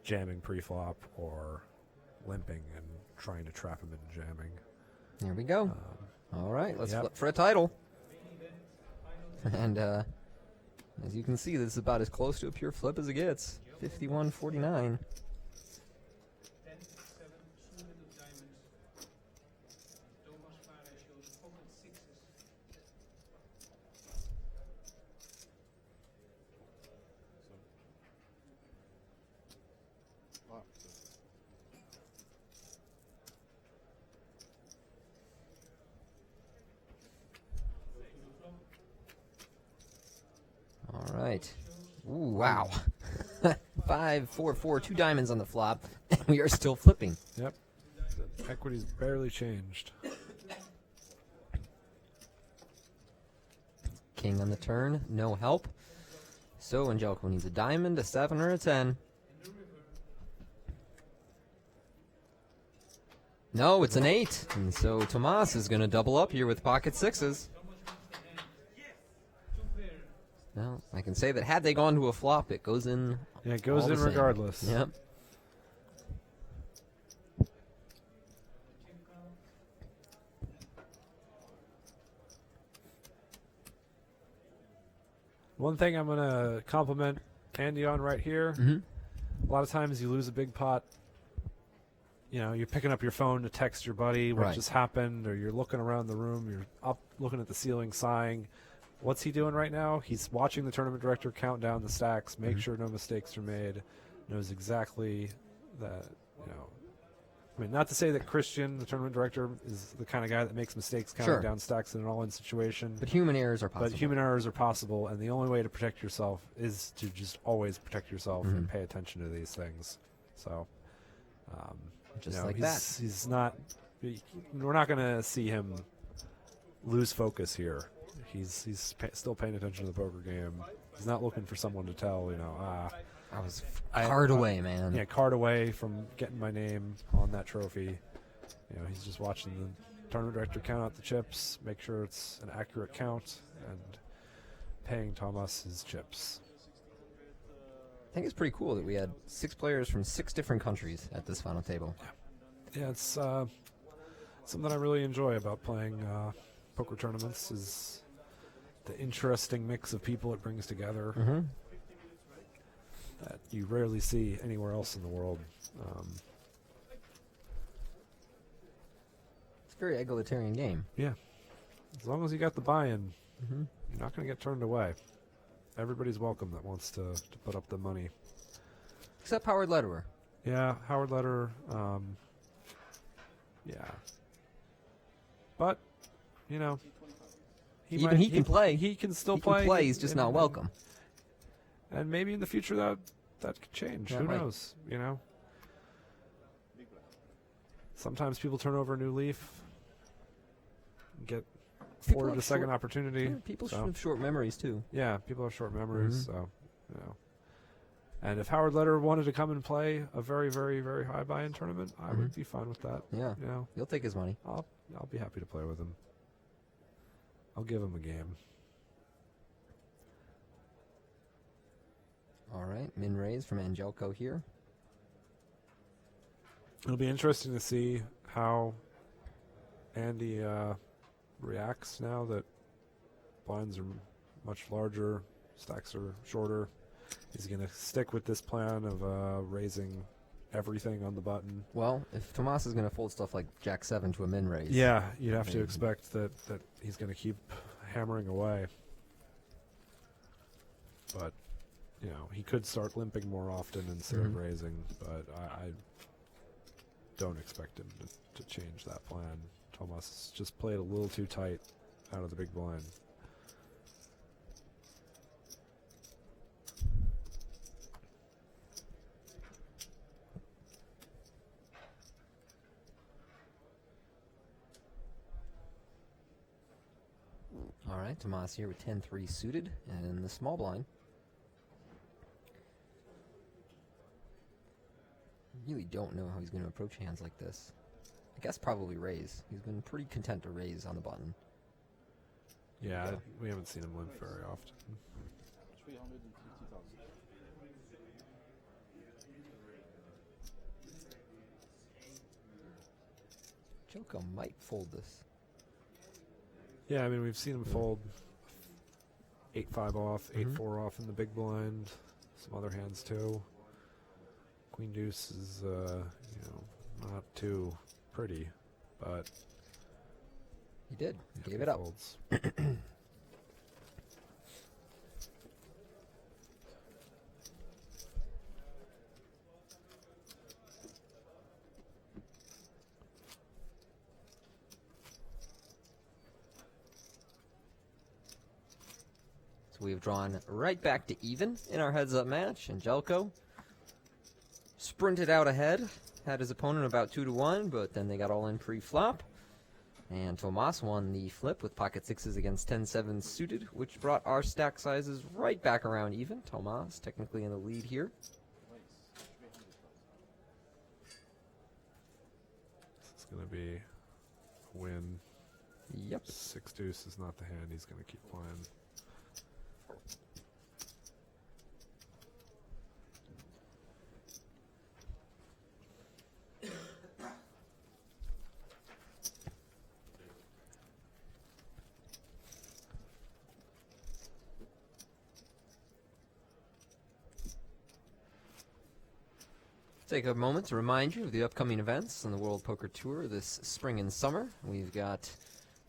jamming pre-flop or limping and trying to trap him into jamming. Here we go. All right, let's Yep. flip for a title. And as you can see, this is about as close to a pure flip as it gets. 51-49. 10, 7, suited of diamonds. Thomas Farah shows pocket sixes. All right. Ooh, wow. 5, 4, 4, 2 diamonds on the flop. And we are still flipping. Yep. The equity's barely changed. King on the turn, no help. So Angelco needs a diamond, a 7, or a 10. No, it's an 8. And so Tomas is going to double up here with pocket sixes. Well, I can say that had they gone to a flop, it goes in. Yeah, it goes all the in same. regardless. Yep. One thing I'm going to compliment Andy on right here. A lot of times you lose a big pot. You know, you're picking up your phone to text your buddy what Right. just happened, or you're looking around the room, you're up looking at the ceiling sighing. What's he doing right now? He's watching the tournament director count down the stacks, make sure no mistakes are made, knows exactly that, you know. I mean, not to say that Christian, the tournament director, is the kind of guy that makes mistakes counting Sure. down stacks in an all-in situation. But human errors are possible. But human errors are possible, and the only way to protect yourself is to just always protect yourself and pay attention to these things. So, Just you know, like he's not. We're not going to see him lose focus here. He's still paying attention to the poker game. He's not looking for someone to tell. You know, I was card away, man. yeah, card away from getting my name on that trophy. You know, he's just watching the tournament director count out the chips, make sure it's an accurate count, and paying Thomas his chips. think it's pretty cool that we had 6 players from 6 different countries at this final table. Yeah, it's something I really enjoy about playing poker tournaments is the interesting mix of people it brings together that you rarely see anywhere else in the world. It's a very egalitarian game. Yeah, as long as you got the buy-in, you're not going to get turned away. Everybody's welcome that wants to put up the money. Except Howard Lederer. Yeah, Howard Lederer. Yeah. But, you know, He can play. He can still He play. can play. He's just not welcome. And maybe in the future that could change. Yeah, Who right. knows? You know. Sometimes people turn over a new leaf, get afforded a have second short- opportunity. Yeah, people so. have short memories too. Yeah, people have short memories, so you know. And if Howard Lederer wanted to come and play a very, very, very high buy-in tournament, I would be fine with that. Yeah, You know, he'll take his money. I'll be happy to play with him. I'll give him a game. All right, min raise from Angelco here. It'll be interesting to see how Andy reacts now that blinds are much larger, stacks are shorter. He's going to stick with this plan of raising everything on the button. Well, if Tomas is going to fold stuff like Jack 7 to a min raise. Yeah, you'd have to expect that he's going to keep hammering away. But, you know, he could start limping more often instead of raising, but I don't expect him to change that plan. Tomas just played a little too tight out of the big blind. All right, Tomas here with 10-3 suited and in the small blind. Really don't know how he's going to approach hands like this. I guess probably raise. He's been pretty content to raise on the button. Yeah, we haven't seen him limp very often. 350,000. Joko might fold this. Yeah, I mean, we've seen him fold 8-5 off, 8-4 off in the big blind. Some other hands too. Queen deuce is, you know, not too pretty, but He did. yeah, Gave it up. folds. So we've drawn right back to even in our heads-up match. Angelco sprinted out ahead, had his opponent about 2-1, but then they got all in pre-flop. And Tomas won the flip with pocket sixes against 10-7 suited, which brought our stack sizes right back around even. Tomas technically in the lead here. This is going to be a win. Yep. 6 deuce is not the hand he's going to keep playing. Take a moment to remind you of the upcoming events on the World Poker Tour this spring and summer. We've got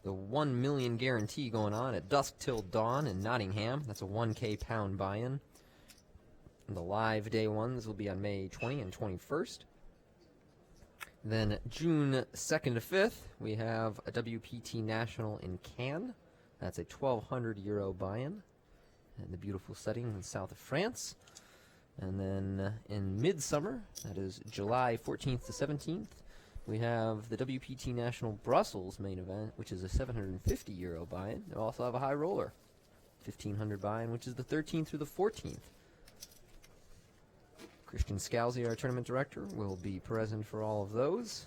the 1 million guarantee going on at dusk till dawn in Nottingham. That's a 1K pound buy-in. And the live day ones will be on May 20 and 21st. Then June 2nd to 5th, we have a WPT National in Cannes. That's a €1,200 buy-in in the beautiful setting in the south of France. And then in midsummer, that is July 14th to 17th, we have the WPT National Brussels main event, which is a €750 buy-in. They also have a high roller, 1,500 buy-in, which is the 13th through the 14th. Christian Scalzi, our tournament director, will be present for all of those.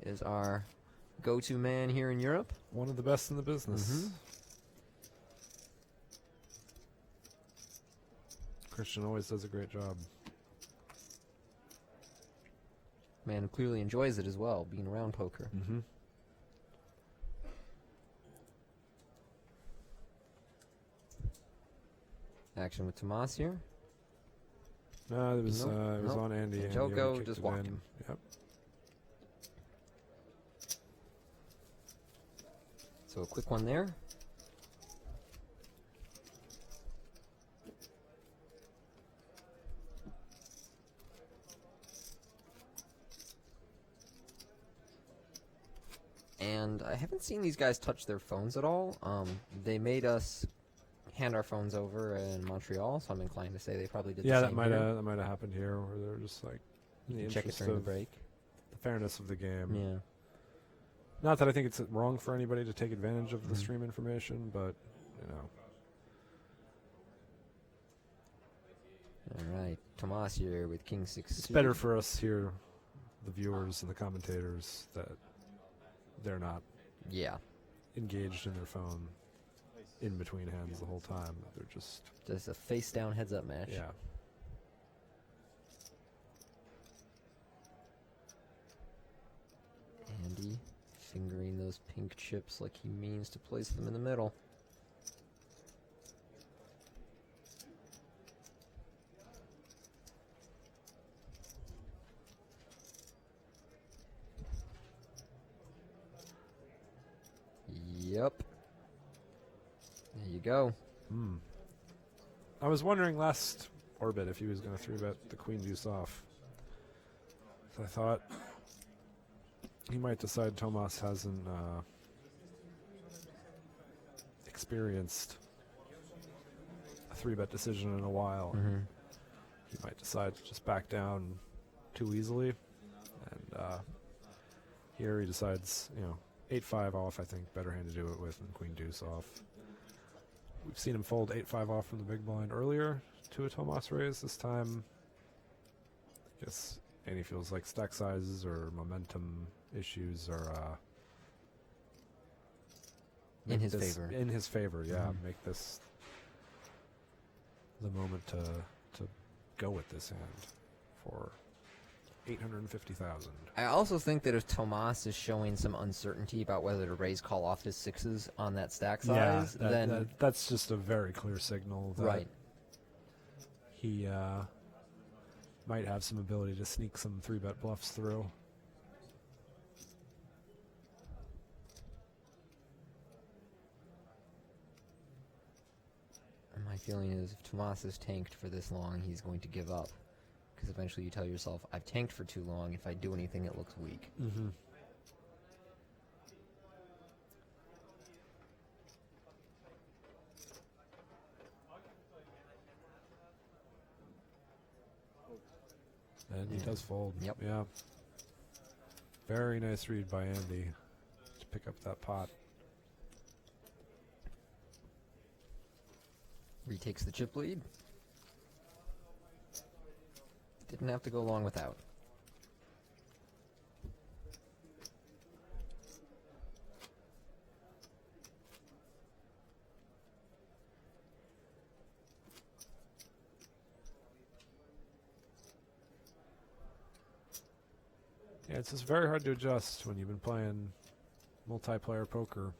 He is our go-to man here in Europe. One of the best in the business. Christian always does a great job. Man who clearly enjoys it as well, being around poker. Mm-hmm. Action with Tomas here. No, it was Nope, it was nope. on Andy. And Andy already Joko kicked just it walked in. him. Yep. So a quick one there. And I haven't seen these guys touch their phones at all. They made us hand our phones over in Montreal, so I'm inclined to say they probably did Yeah, the that same might here. have happened here, where they're just like in the You can check it interest during the of break. the fairness of the game. Yeah. Not that I think it's wrong for anybody to take advantage of the Mhm. stream information, but you know. All right, Tomas here with King 6. It's better for us here, the viewers and the commentators, that they're not Yeah, engaged in their phone in between hands the whole time. They're just just a face-down heads-up match. yeah. Andy fingering those pink chips like he means to place them in the middle. Yep. There you go. Hmm. I was wondering last orbit if he was going to 3-bet the queen deuce off. So I thought he might decide Tomas hasn't experienced a 3-bet decision in a while. Mm-hmm. He might decide to just back down too easily. And here he decides, 8-5 off, I think, better hand to do it with than queen deuce off. We've seen him fold 8-5 off from the big blind earlier to a Tomas raise. This time, I guess Andy feels like stack sizes or momentum issues are In make his this- favor. In his favor, yeah. Mhm. Make this the moment to go with this hand for 850,000. I also think that if Tomas is showing some uncertainty about whether to raise call off his sixes on that stack size, then that's just a very clear signal that right. he might have some ability to sneak some 3-bet bluffs through. And my feeling is if Tomas is tanked for this long, he's going to give up. Because eventually you tell yourself, I've tanked for too long. If I do anything, it looks weak. Mm-hmm. And he does fold. Yep. Yeah. Very nice read by Andy to pick up that pot. Retakes the chip lead. Didn't have to go long without. Yeah, it's just very hard to adjust when you've been playing multiplayer poker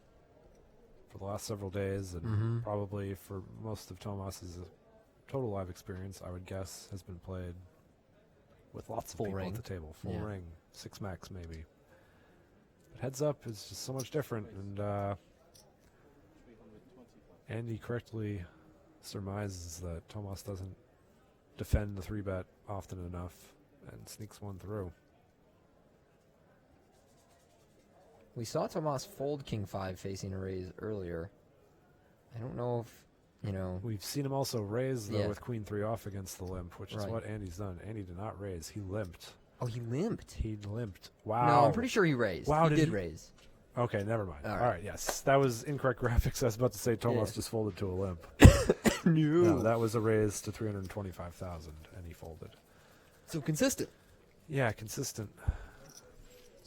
for the last several days, and Mhm. probably for most of Tomas's total live experience, I would guess, has been played with lots of Full people ring. at the table. Full Yeah. ring, 6 max maybe. But heads up is just so much different, and Andy correctly surmises that Tomas doesn't defend the 3-bet often enough and sneaks one through. We saw Tomas fold King 5 facing a raise earlier. I don't know if, We've seen him also raise, though, Yeah. with queen 3 off against the limp, which is Right. what Andy's done. Andy did not raise. He limped. Oh, he limped. He limped. Wow. No, I'm pretty sure he raised. Wow, he did did he? raise. Okay, never mind. All All right. right, yes. That was incorrect graphics. I was about to say Tomas Yeah. just folded to a limp. No. No, that was a raise to 325,000, and he folded. So consistent. Yeah, consistent.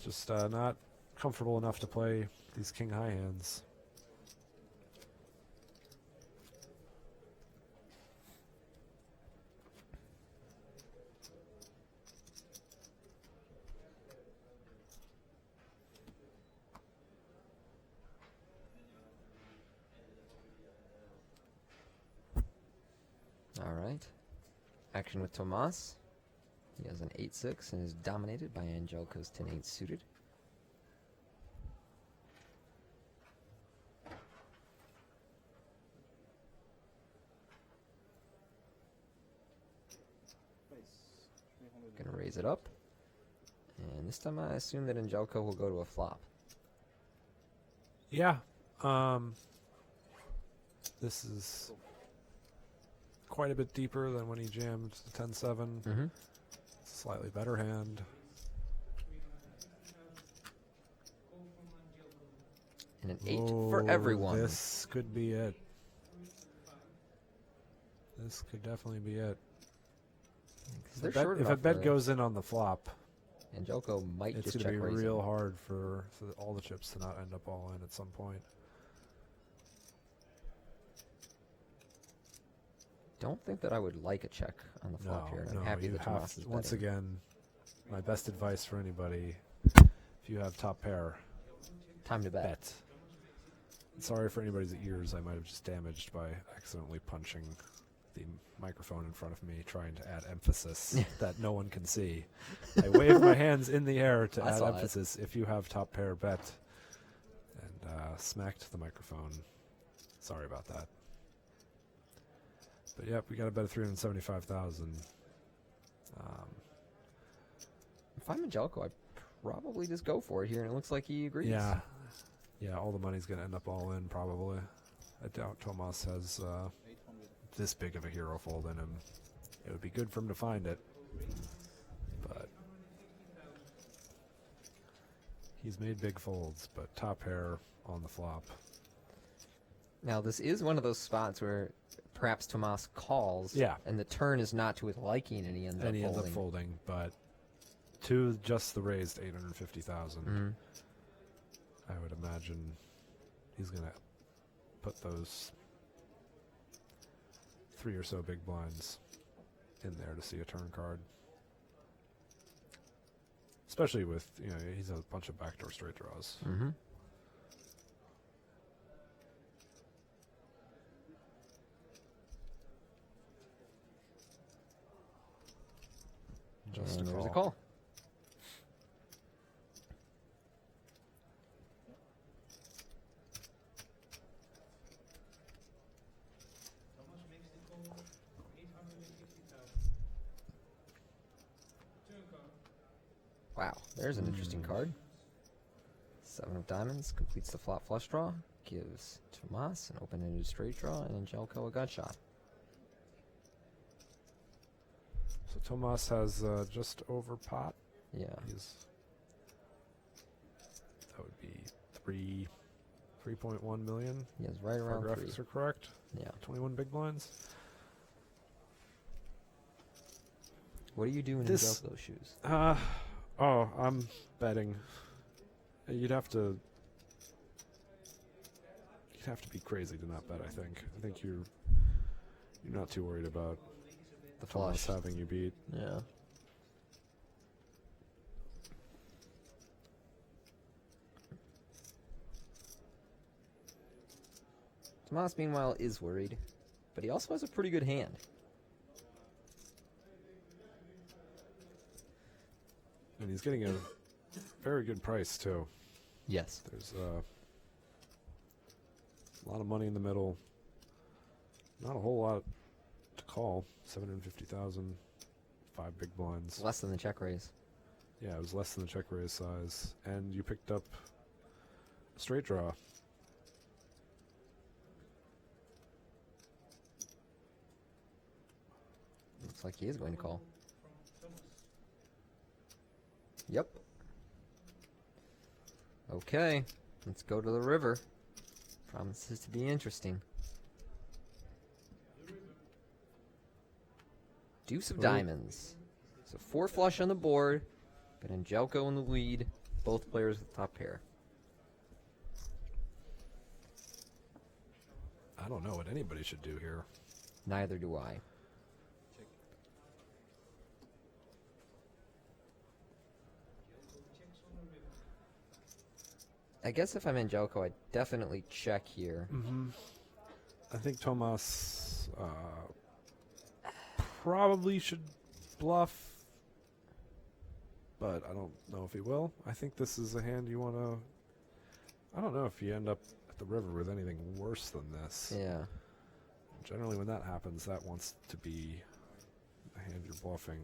Just not comfortable enough to play these king high hands. All right. Action with Tomas. He has an 8-6 and is dominated by Angeliko's 10-8 suited. Gonna raise it up. And this time I assume that Angeliko will go to a flop. Yeah. This is quite a bit deeper than when he jammed the 10-7. Mm-hmm. Slightly better hand. And an 8 for everyone. This could be it. This could definitely be it. If a bet goes in on the flop, Angeliko might it's just going check to be raising. real hard for all the chips to not end up all in at some point. Don't think that I would like a check on the flop here. And I'm happy you that Tomas is once betting. again, my best advice for anybody, if you have top pair, Time to bet. bet. Sorry for anybody's ears I might have just damaged by accidentally punching the microphone in front of me, trying to add emphasis that no one can see. I waved my hands in the air to add emphasis. If you have top pair, bet. And smacked the microphone. Sorry about that. But yep, we got a bet of 375,000. If I'm Angeliko, I'd probably just go for it here, and it looks like he agrees. Yeah. Yeah, all the money's going to end up all in, probably. I doubt Tomas has this big of a hero fold in him. It would be good for him to find it. But he's made big folds, but top pair on the flop. Now, this is one of those spots where perhaps Tomas calls, Yeah. and the turn is not to his liking, and he ends And he up ends folding. up folding, but to just the raised 850,000. Mhm. I would imagine he's going to put those 3 or so big blinds in there to see a turn card. Especially with, he's a bunch of backdoor straight draws. Mm-hmm. Just And a there's a call. call. Thomas makes the call, 850,000. Turn card. Wow, there's an interesting card. 7 of diamonds completes the flop flush draw, gives Tomas an open-ended straight draw, and Angeliko a gut shot. So Tomas has just over pot. Yeah. That would be 3.1 million. He has right If our around 3. graphics are correct. Yeah. 21 big blinds. What do you do in This- Angeliko's shoes? I'm betting. You'd have to be crazy to not bet. I think you're not too worried about The Tomas flush. having you beat. Yeah. Tomas, meanwhile, is worried, but he also has a pretty good hand. And he's getting a very good price, too. Yes. There's a lot of money in the middle. Not a whole lot to call. 750,000. 5 big blinds. Less than the check raise. Yeah, it was less than the check raise size. And you picked up a straight draw. Looks like he is going to call. Yep. Okay, let's go to the river. Promises to be interesting. Deuce of diamonds. So 4 flush on the board, but Angeliko in the lead. Both players with top pair. I don't know what anybody should do here. Neither do I. I guess if I'm Angeliko, I'd definitely check here. I think Tomas probably should bluff, but I don't know if he will. I think this is a hand you want to... I don't know if you end up at the river with anything worse than this. Yeah. Generally, when that happens, that wants to be the hand you're bluffing.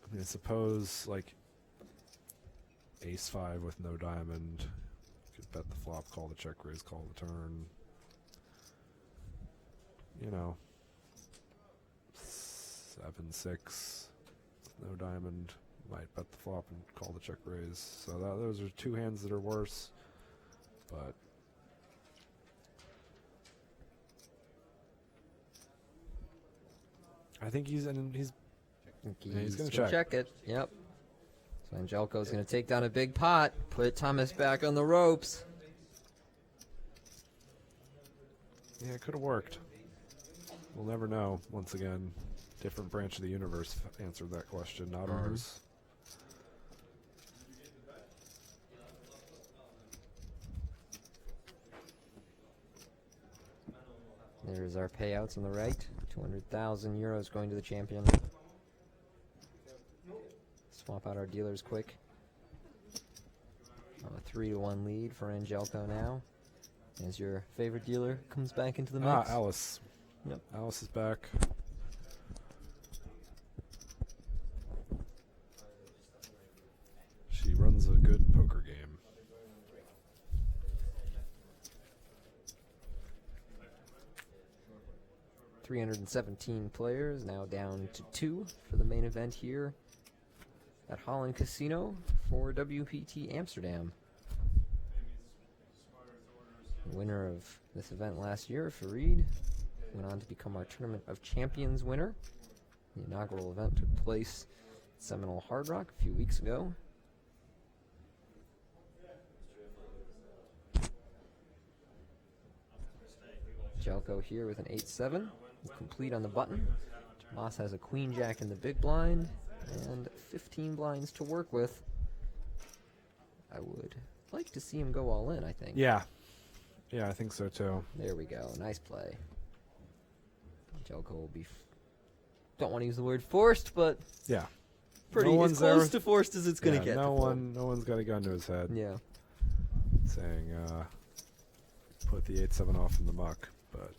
I mean, I suppose, like, ace-5 with no diamond. You could bet the flop, call the check raise, call the turn. You know, 7-6, no diamond. Might bet the flop and call the check raise. So those are two hands that are worse. But I think he's going to check it. Yep. So Angelico's going to take down a big pot, put Thomas back on the ropes. Yeah, it could have worked. We'll never know. Once again, different branch of the universe answered that question, not ours. There's our payouts on the right. 200,000 euros going to the champion. Swap out our dealers quick. A 3-1 lead for Angelico now. As your favorite dealer comes back into the mix. Alice. Yep. Alice is back. She runs a good poker game. .317 players, now down to 2 for the main event here at Holland Casino for WPT Amsterdam. The winner of this event last year, Farid, went on to become our Tournament of Champions winner. The inaugural event took place at Seminole Hard Rock a few weeks ago. Jelko here with an 8-7, complete on the button. Tomas has a queen jack in the big blind and 15 blinds to work with. I would like to see him go all in, I think. Yeah. Yeah, I think so too. There we go. Nice play. Jelko will be... don't want to use the word forced, but... yeah. Pretty as close to forced as it's going to get. No one's got a gun to his head. Yeah. Saying, put the 8-7 off in the muck, but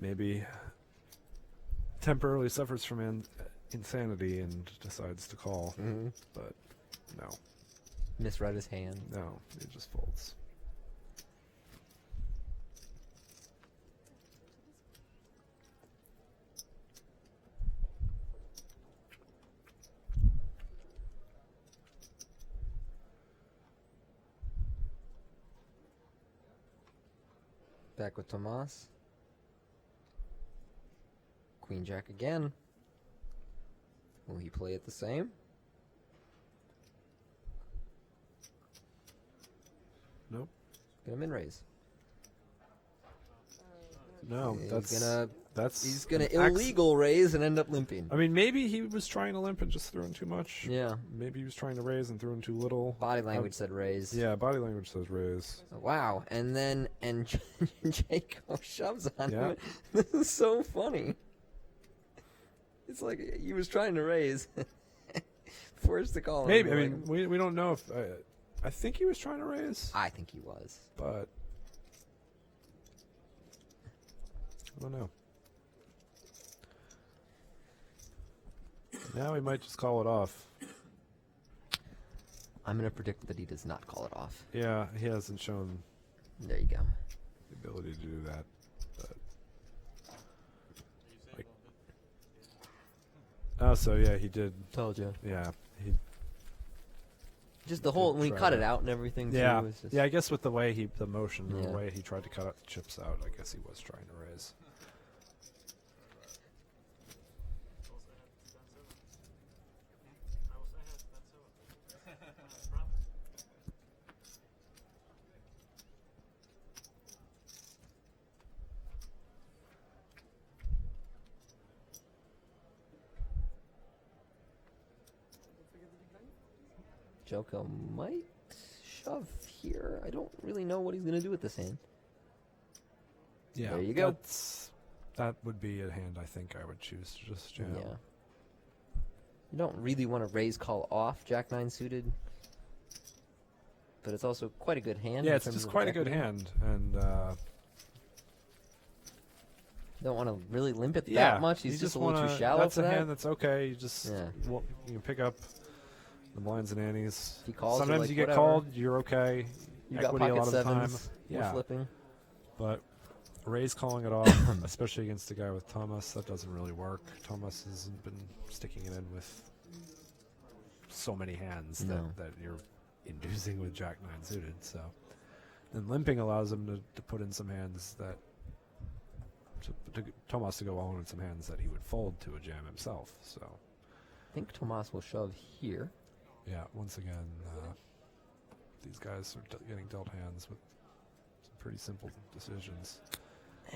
maybe temporarily suffers from insanity and decides to call. But no. Misread his hand. No, it just folds. Back with Tomas. Queen Jack again. Will he play it the same? Nope. Gonna min raise. No, he's gonna illegal raise and end up limping. I mean, maybe he was trying to limp and just threw in too much. Yeah. Maybe he was trying to raise and threw in too little. Body language said raise. Yeah, body language says raise. Wow. And then Jaco shoves on Yeah. him. This is so funny. It's like he was trying to raise. Forced to call him. Maybe. I mean, we don't know if... I think he was trying to raise. I think he was. But... I don't know. Now we might just call it off. I'm going to predict that he does not call it off. Yeah, he hasn't shown There you go. the ability to do that. But like, oh, so yeah, he did. Told you. Yeah, he. Just the whole, when he try cut to- it out and everything, too. Yeah, was just, yeah. I guess with the way the motion, Yeah. the way he tried to cut out the chips out, I guess he was trying to raise. Jelko might shove here. I don't really know what he's going to do with this hand. Yeah, There you go. That would be a hand I think I would choose to just jam. Yeah. You don't really want to raise call off Jack-9 suited, but it's also quite a good hand. Yeah, in it's terms just of quite a good equity. hand, and Don't want to really limp it yeah, that much. He's you just a little too wanna- shallow That's for a that. hand that's okay. You just Yeah. well, you can pick up the blinds and antes. If he calls, you're Sometimes like, you get whatever. called, you're okay. You got Equity a pocket lot of the time. sevens. We're Yeah, flipping. but Ray's calling it off, especially against a guy with Thomas. That doesn't really work. Thomas hasn't been sticking it in with so many hands No. that you're inducing with Jack-9 suited. So then limping allows him to put in some hands that Thomas to go on in some hands that he would fold to a jam himself. So I think Tomas will shove here. yeah, once again, these guys are getting dealt hands with some pretty simple decisions.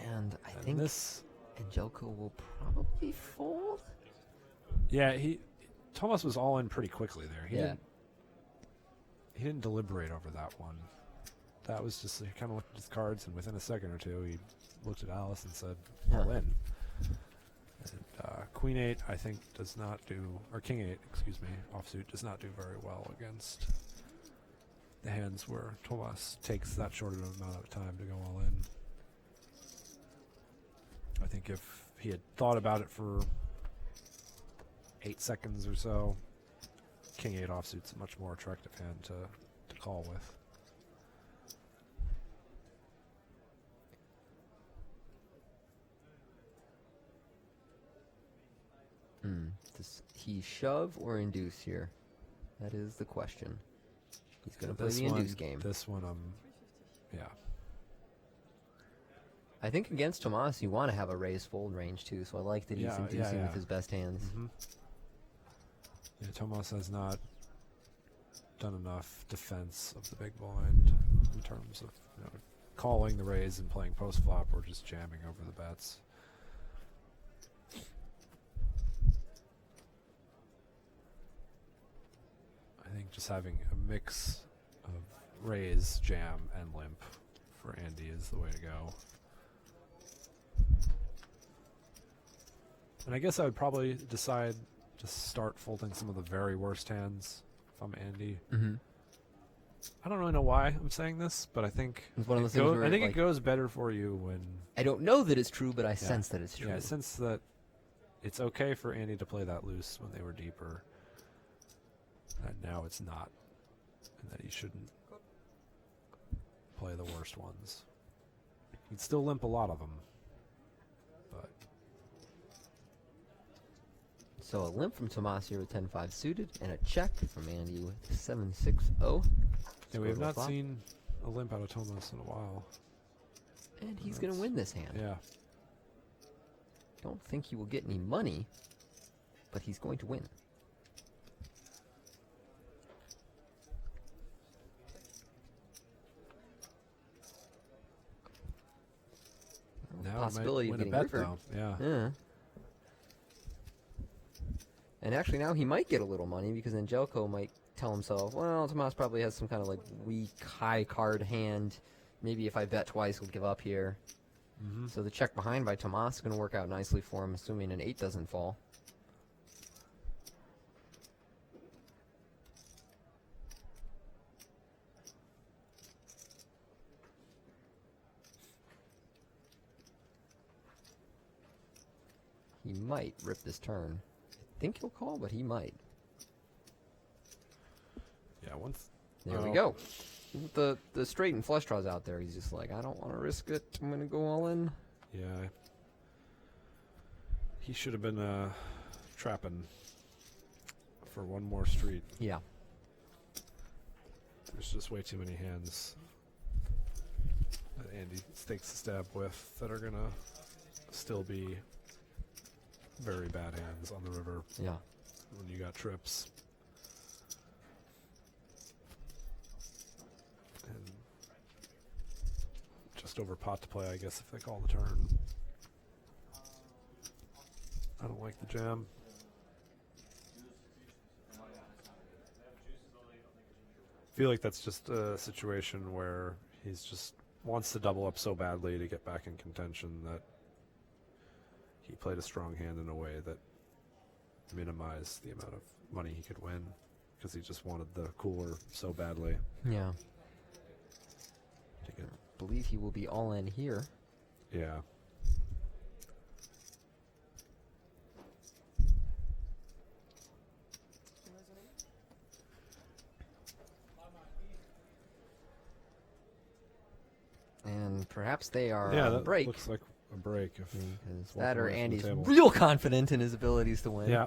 And I And think this, Angelco will probably fold. yeah, Thomas was all in pretty quickly there. He Yeah. didn't deliberate over that one. That was just, he kind of looked at his cards, and within a second or two, he looked at Alice and said, all in. And Queen 8, I think, does not do, or King 8, excuse me, offsuit, does not do very well against the hands where Thomas takes that short of an amount of time to go all in. I think if he had thought about it for 8 seconds or so, King 8 offsuit's a much more attractive hand to call with. Does he shove or induce here? That is the question. He's going to play This the one, induce game. This one, yeah. I think against Tomas, you want to have a raise fold range too, so I like that he's Yeah, inducing yeah. with his best hands. Yeah, Tomas has not done enough defense of the big blind in terms of calling the raise and playing post flop or just jamming over the bets. I think just having a mix of raise, jam, and limp for Andy is the way to go. And I guess I would probably decide to start folding some of the very worst hands if I'm Andy. I don't really know why I'm saying this, but I think It's one of those things where I think like, it goes better for you when I don't know that it's true, but I sense that it's true. Yeah, I sense that it's okay for Andy to play that loose when they were deeper, and now it's not, and that he shouldn't play the worst ones. He'd still limp a lot of them, but So a limp from Tomas here with 10-5 suited, and a check from Andy with 7-6-0. yeah, we have Square not flop. seen a limp out of Thomas in a while. And he's going to win this hand. Yeah. Don't think he will get any money, but he's going to win. Now Possibility he of might win getting a bet, rivered. though. Yeah. Yeah. And actually now he might get a little money because Angelco might tell himself, well, Tomas probably has some kind of like weak high card hand. Maybe if I bet twice, he'll give up here. So the check behind by Tomas is going to work out nicely for him, assuming an 8 doesn't fall. He might rip this turn. I think he'll call, but he might. Yeah, once. There we go. With the straight and flush draws out there, he's just like, I don't want to risk it. I'm going to go all in. Yeah. He should have been trapping for one more street. Yeah. There's just way too many hands that Andy stakes a stab with that are going to still be very bad hands on the river Yeah. when you got trips. And just over pot to play, I guess, if they call the turn. I don't like the jam. I feel like that's just a situation where he's just wants to double up so badly to get back in contention that he played a strong hand in a way that minimized the amount of money he could win because he just wanted the cooler so badly. Yeah. I believe he will be all in here. Yeah. And perhaps they are Yeah, on that break. looks like a break. If Because walking that or away from the Andy's table. real confident in his abilities to win. Yeah.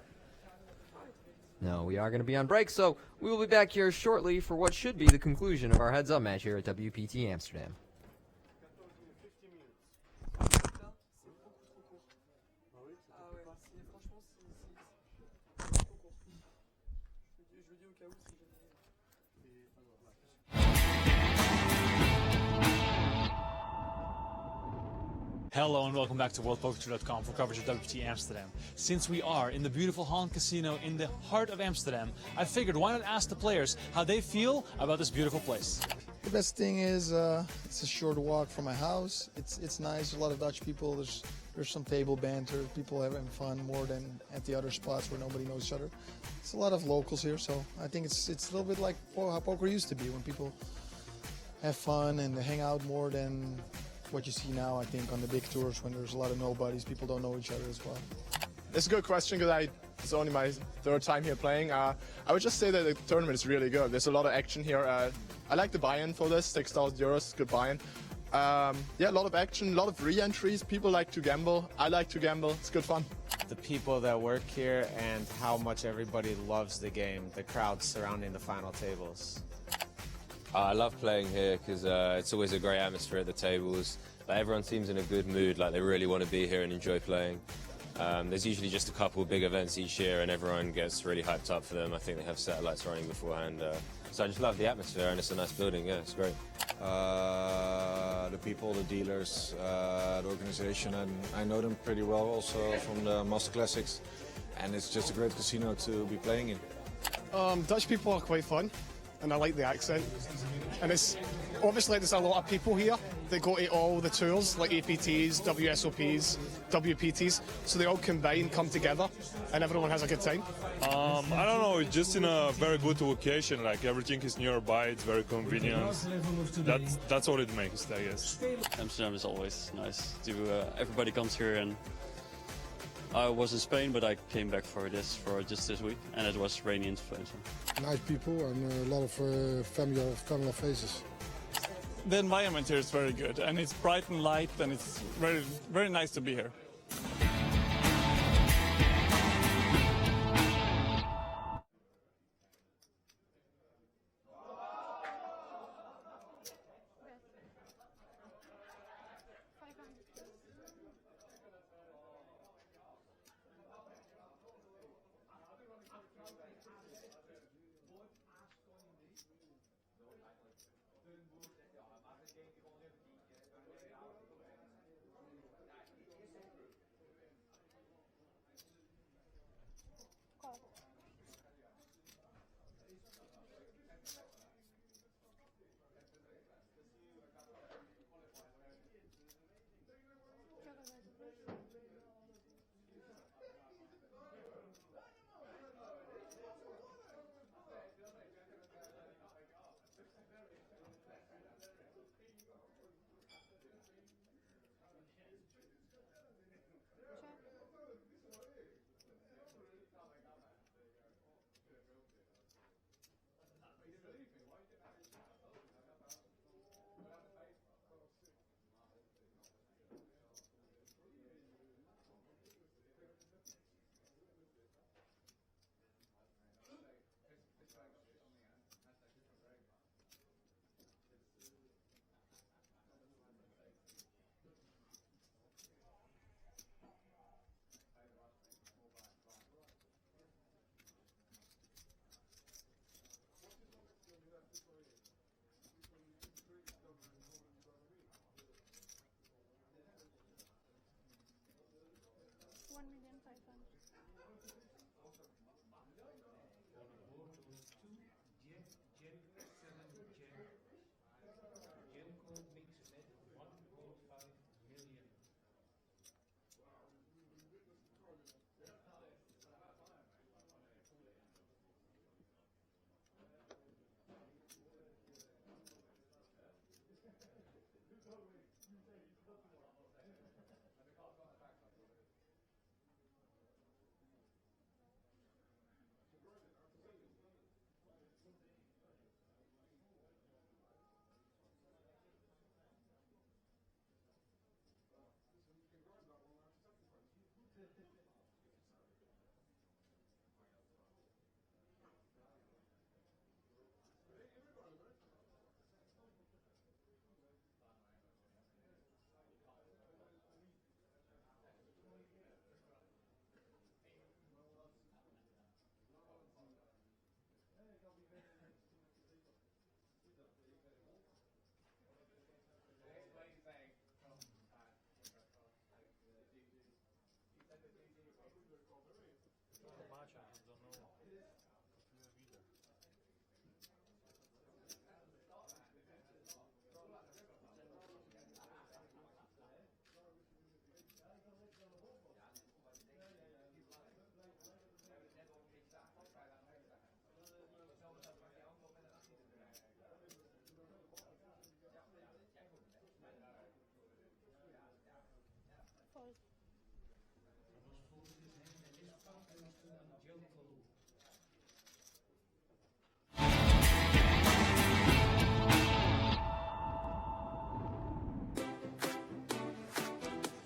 No, we are going to be on break, so we will be back here shortly for what should be the conclusion of our heads-up match here at WPT Amsterdam. Hello and welcome back to WorldPoker.com for coverage of WPT Amsterdam. Since we are in the beautiful Holland Casino in the heart of Amsterdam, I figured why not ask the players how they feel about this beautiful place. The best thing is it's a short walk from my house. It's nice. A lot of Dutch people. There's some table banter. People having fun more than at the other spots where nobody knows each other. It's a lot of locals here, so I think it's a little bit like how poker used to be when people have fun and they hang out more than what you see now. I think on the big tours when there's a lot of nobodies, people don't know each other as well. It's a good question because it's only my third time here playing. I would just say that the tournament is really good. There's a lot of action here. I like the buy-in for this, 6,000 euros, good buy-in. Yeah, a lot of action, a lot of re-entries. People like to gamble. I like to gamble. It's good fun. The people that work here and how much everybody loves the game, the crowd surrounding the final tables. I love playing here because it's always a great atmosphere at the tables. Like, everyone seems in a good mood, like they really want to be here and enjoy playing. There's usually just a couple of big events each year and everyone gets really hyped up for them. I think they have satellites running beforehand. So I just love the atmosphere and it's a nice building, yeah, it's great. The people, the dealers, the organization, and I know them pretty well also from the Master Classics, and it's just a great casino to be playing in. Dutch people are quite fun, and I like the accent. And it's obviously there's a lot of people here that go to all the tours, like APTs, WSOPs, WPTs, so they all combine, come together, and everyone has a good time. I don't know, it's just in a very good location, like everything is nearby, it's very convenient. That's what it makes, I guess. Amsterdam is always nice. Everybody comes here, and I was in Spain, but I came back for just this week, and it was rainy in Spain. So. Nice people and a lot of familiar faces. The environment here is very good, and it's bright and light, and it's very, very nice to be here.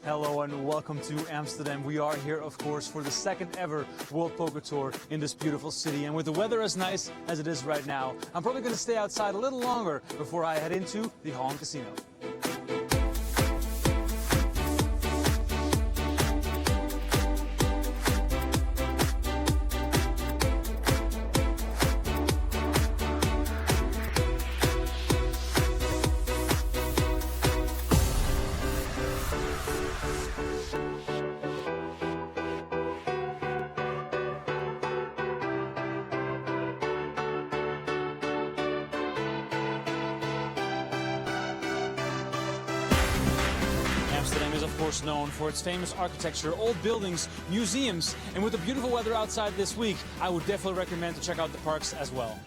Hello and welcome to Amsterdam. We are here, of course, for the second ever World Poker Tour in this beautiful city. And with the weather as nice as it is right now, I'm probably going to stay outside a little longer before I head into the Holland Casino. Amsterdam is, of course, known for its famous architecture, old buildings, museums, and with the beautiful weather outside this week, I would definitely recommend to check out the parks as well.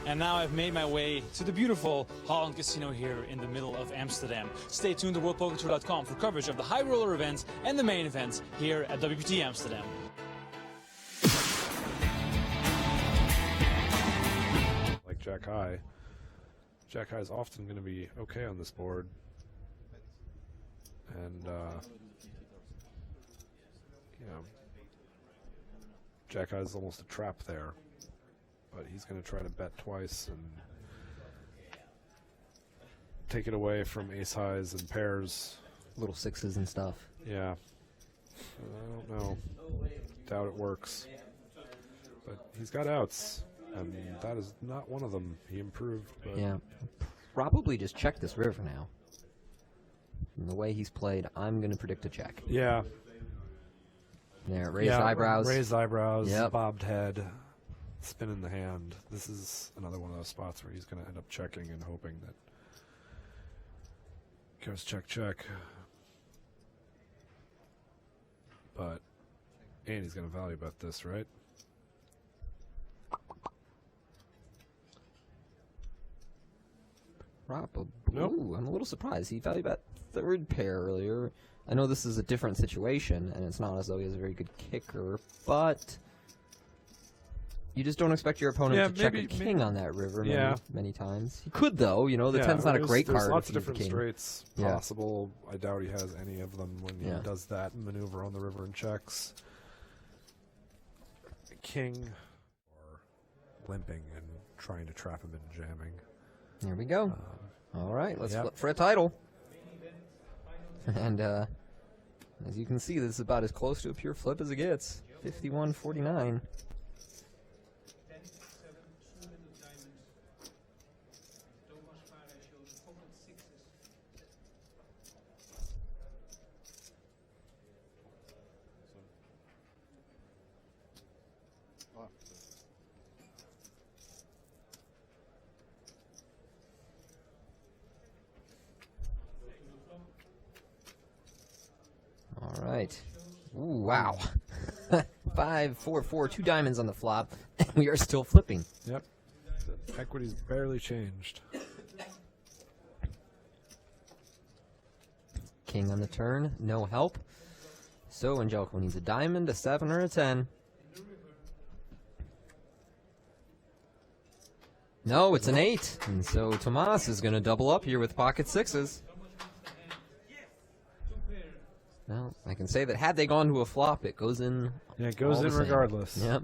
And now I've made my way to the beautiful Holland Casino here in the middle of Amsterdam. Stay tuned to WorldPokerTour.com for coverage of the high roller events and the main events here at WPT Amsterdam. Like Jack High. Jack High is often going to be okay on this board. And, you know, Jack High is almost a trap there. But he's going to try to bet twice and take it away from ace highs and pairs. Little sixes and stuff. Yeah. I don't know. Doubt it works. But he's got outs, and that is not one of them. He improved. But Yeah. Probably just check this river now. From the way he's played, I'm going to predict a check. Yeah. There, raised eyebrows. Raised eyebrows, Yep. bobbed head. Spin in the hand. This is another one of those spots where he's going to end up checking and hoping that goes check, check. But Andy's going to value bet this, right? Probably. Nope. Ooh, I'm a little surprised. He value bet third pair earlier. I know this is a different situation, and it's not as though he has a very good kicker, but you just don't expect your opponent to check a king on that river many times. He could, though. You know, the 10's not a great card. There's lots if of you have the different king. straights possible. I doubt he has any of them when he does that maneuver on the river and checks. King or limping and trying to trap him in jamming. There we go. All right, let's flip for a title. And as you can see, this is about as close to a pure flip as it gets. 51-49. All right. Ooh, wow. 5-4-4, 2 diamonds on the flop. And we are still flipping. Yep. The equity's barely changed. King on the turn, no help. So Angelico needs a diamond, a 7, or a 10. No, it's an 8. And so Tomas is going to double up here with pocket sixes. Well, I can say that had they gone to a flop, it goes in. Yeah, it goes in regardless. Yep.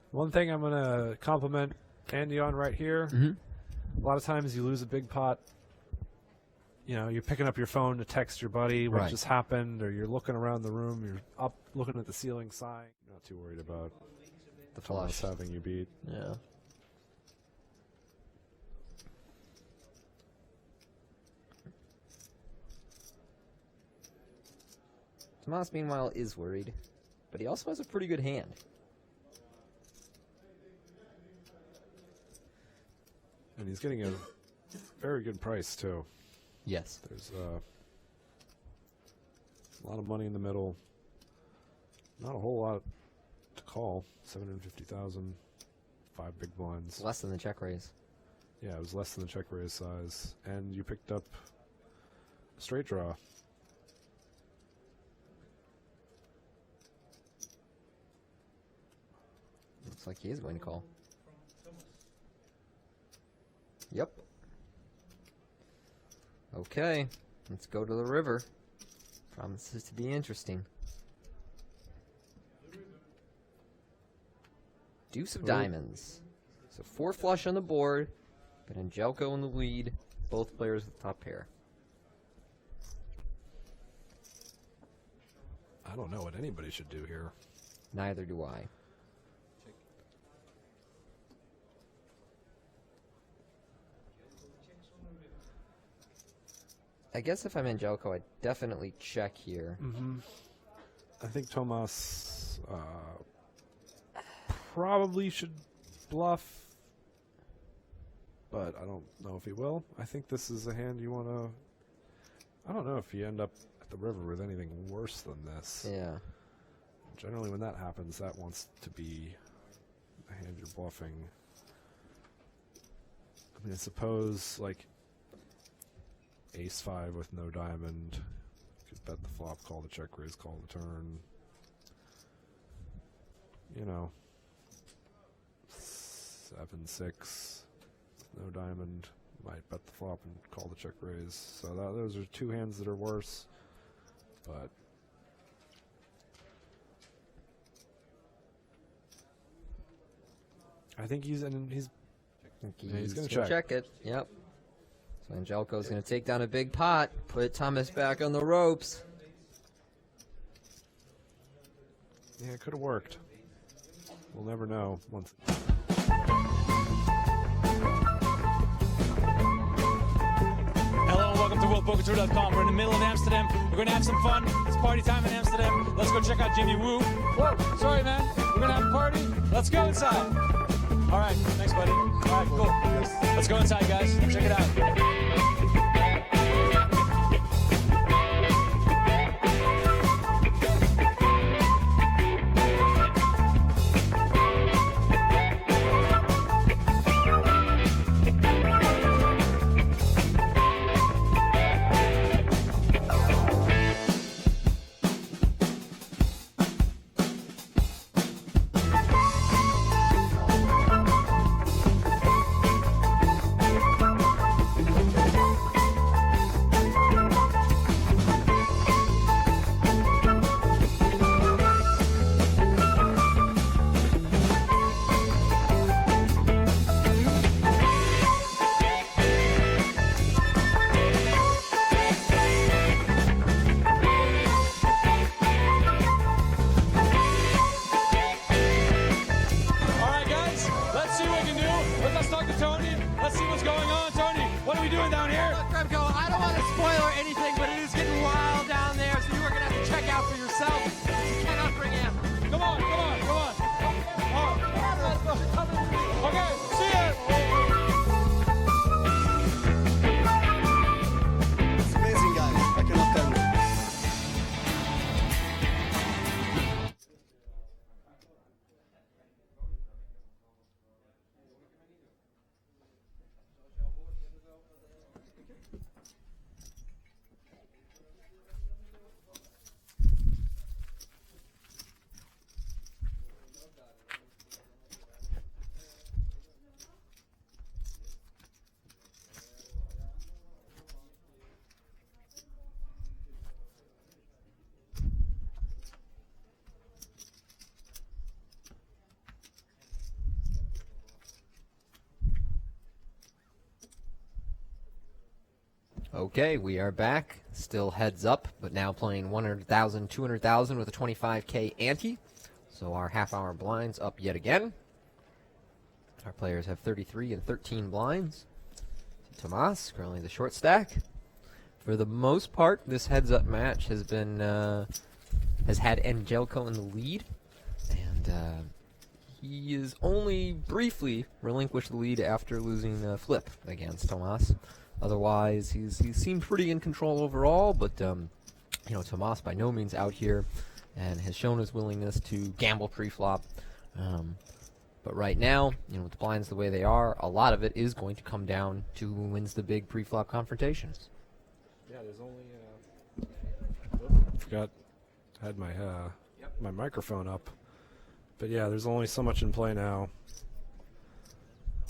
One thing I'm going to compliment Andy on right here. A lot of times you lose a big pot you're picking up your phone to text your buddy what Right. just happened, or you're looking around the room, you're up looking at the ceiling sighing. You're not too worried about The Thomas flush. having you beat. Yeah. Tomas, meanwhile, is worried, but he also has a pretty good hand. And he's getting a very good price, too. Yes. There's a lot of money in the middle. Not a whole lot to call. 750,000, 5 big blinds. Less than the check raise. Yeah, it was less than the check raise size. And you picked up a straight draw. Looks like he is going to call. Yep. Okay, let's go to the river. Promises to be interesting. Deuce of Ooh. diamonds. So 4 flush on the board, but Angelco in the lead. Both players with the top pair. I don't know what anybody should do here. Neither do I. I guess if I'm Angelco, I'd definitely check here. Mm-hmm. I think Tomas probably should bluff, but I don't know if he will. I think this is a hand you want to... I don't know if you end up at the river with anything worse than this. Yeah. Generally, when that happens, that wants to be a hand you're bluffing. I mean, I suppose, like, Ace-5 with no diamond. Could bet the flop, call the check raise, call the turn. You know, 7-6, no diamond. Might bet the flop and call the check raise. So those are 2 hands that are worse. But I think he's going to check it. Yep. So Angelco's going to take down a big pot, put Thomas back on the ropes. Yeah, it could have worked. We'll never know once. Hello and welcome to WorldPoker.com. We're in the middle of Amsterdam. We're going to have some fun. It's party time in Amsterdam. Let's go check out Jimmy Woo. Whoa, sorry man. We're going to have a party. Let's go inside. All right, thanks buddy. All right, cool. Let's go inside, guys. Check it out. Okay, we are back. Still heads up, but now playing 100,000, 200,000 with a 25K ante. So our half-hour blinds up yet again. Our players have 33 and 13 blinds. Tomas currently the short stack. For the most part, this heads-up match has been has had Angelco in the lead, and he is only briefly relinquished the lead after losing the flip against Tomas. Otherwise, he's seemed pretty in control overall, but you know, Tomas by no means out here and has shown his willingness to gamble pre-flop. But right now, you know, with the blinds the way they are, a lot of it is going to come down to who wins the big pre-flop confrontations. Yeah, there's only forgot I had my my microphone up. But yeah, there's only so much in play now.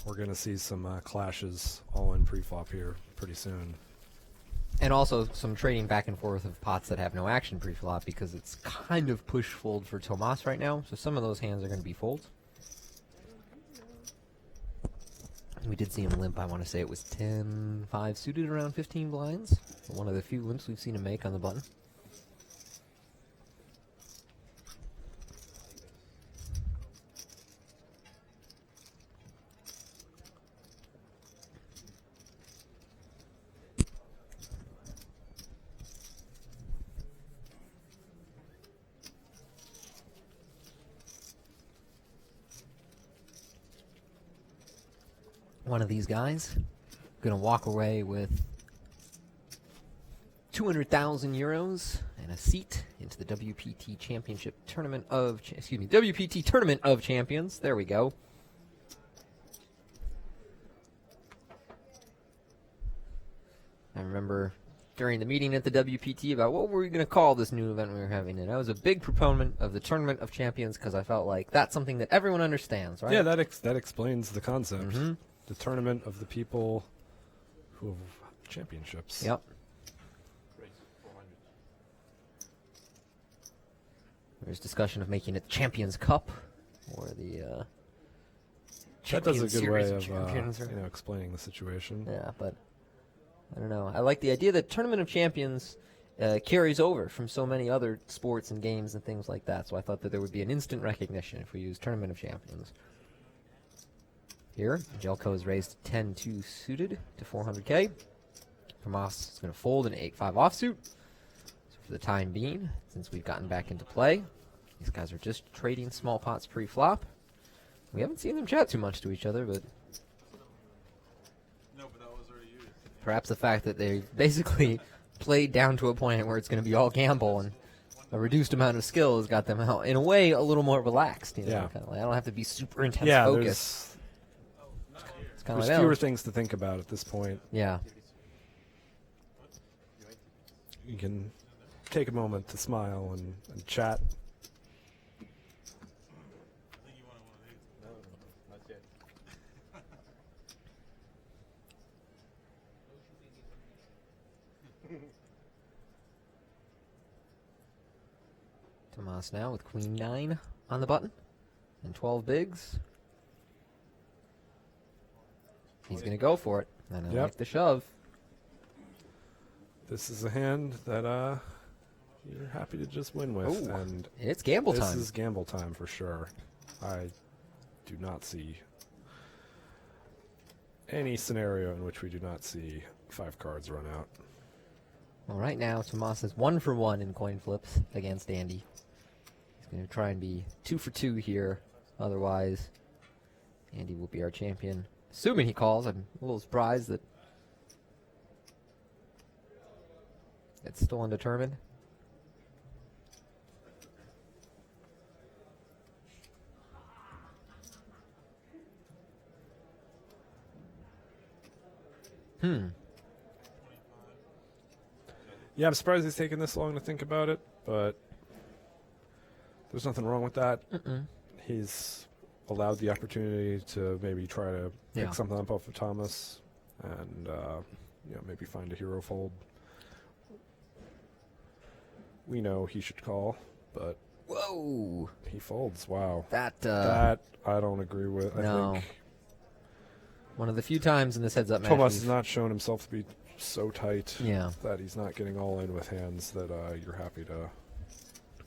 We're going to see some clashes all in pre-flop here pretty soon. And also some trading back and forth of pots that have no action pre-flop because it's kind of push-fold for Tomas right now. So some of those hands are going to be folds. We did see him limp. I want to say it was 10-5 suited around 15 blinds. One of the few limps we've seen him make on the button. One of these guys gonna walk away with 200,000 euros and a seat into the WPT Championship Tournament of WPT Tournament of Champions. There we go. I remember during the meeting at the WPT about what were we going to call this new event we were having, and I was a big proponent of the Tournament of Champions because I felt like that's something that everyone understands, right? Yeah, that explains the concept. Mm-hmm. The tournament of the people who have championships. Yep. There's discussion of making it Champions Cup or the that does a good way of Champions, you know, explaining the situation. Yeah, but I don't know. I like the idea that Tournament of Champions carries over from so many other sports and games and things like that. So I thought that there would be an instant recognition if we use Tournament of Champions. Here, Jelko is raised 10-2 suited to 400K. Tomas is going to fold an 8-5 offsuit. So for the time being, since we've gotten back into play, these guys are just trading small pots pre-flop. We haven't seen them chat too much to each other, but perhaps the fact that they basically played down to a point where it's going to be all gamble and a reduced amount of skill has got them out, in a way, a little more relaxed. You know, Yeah. kind of like, I don't have to be super intense Yeah, focused. there's fewer things to think about at this point. Yeah. You can take a moment to smile and chat. Tomas now with Queen 9 on the button and 12 bigs. He's going to go for it. And I Yep. like the shove. This is a hand that you're happy to just win with. Ooh, and it's gamble this time. This is gamble time for sure. I do not see any scenario in which we do not see 5 cards run out. Well, right now, Tomas is 1 for 1 in coin flips against Andy. He's going to try and be 2 for 2 here. Otherwise, Andy will be our champion. Assuming he calls. I'm a little surprised that it's still undetermined. Yeah, I'm surprised he's taking this long to think about it, but there's nothing wrong with that. He's allowed the opportunity to maybe try to pick Yeah. something up off of Thomas and you know, maybe find a hero fold. We know he should call, but whoa, he folds. Wow, that I don't agree with. No. I think one of the few times in this heads-up match Thomas we've- has not shown himself to be so tight that he's not getting all in with hands that you're happy to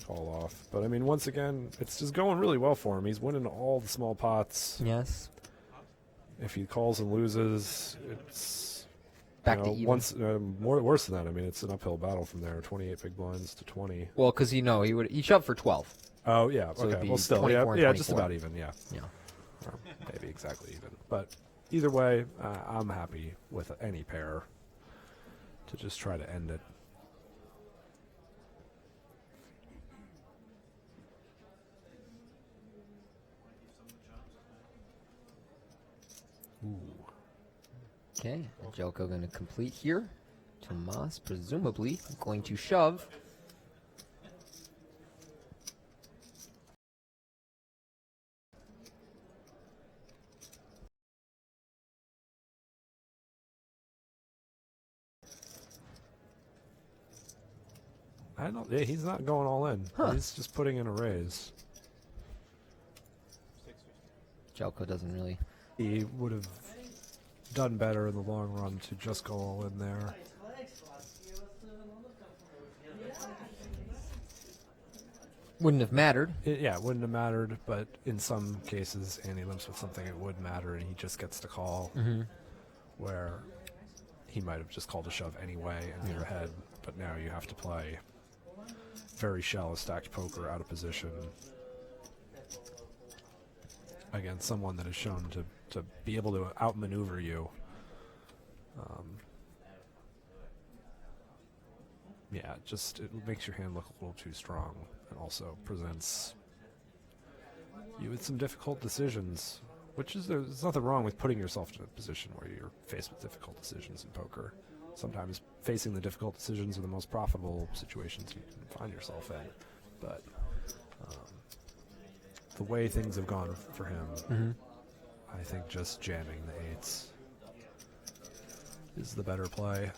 call off. But I mean, once again, it's just going really well for him. He's winning all the small pots. Yes. If he calls and loses, it's back to even. Once worse than that. I mean, it's an uphill battle from there. 28 big blinds to 20. Well, because he shoved for 12. Oh yeah, so okay. Well, still, yeah, just about even. Yeah, or maybe exactly even. But either way, I'm happy with any pair to just try to end it. Ooh. Okay, Jelko going to complete here. Tomas presumably going to shove. Yeah, he's not going all in. He's just putting in a raise. Jelko doesn't really. He would have done better in the long run to just go all in there. Wouldn't have mattered. It wouldn't have mattered, but in some cases, Andy limps with something it would matter, and he just gets to call, where he might have just called a shove anyway and you're ahead, but now you have to play very shallow stacked poker out of position against someone that is shown to be able to outmaneuver you. It makes your hand look a little too strong, and also presents you with some difficult decisions, which is there's nothing wrong with putting yourself in a position where you're faced with difficult decisions in poker. Sometimes facing the difficult decisions are the most profitable situations you can find yourself in. But the way things have gone for him, I think just jamming the eights is the better play.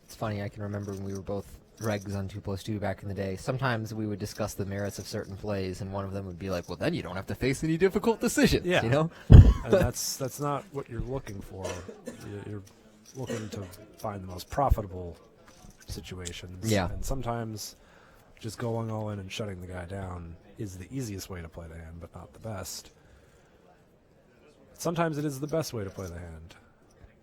It's funny, I can remember when we were both regs on 2+2 back in the day. Sometimes we would discuss the merits of certain plays, and one of them would be like, well, then you don't have to face any difficult decisions, you know? And that's not what you're looking for. You're looking to find the most profitable situations. Yeah. And sometimes just going all in and shutting the guy down is the easiest way to play the hand, but not the best. Sometimes it is the best way to play the hand,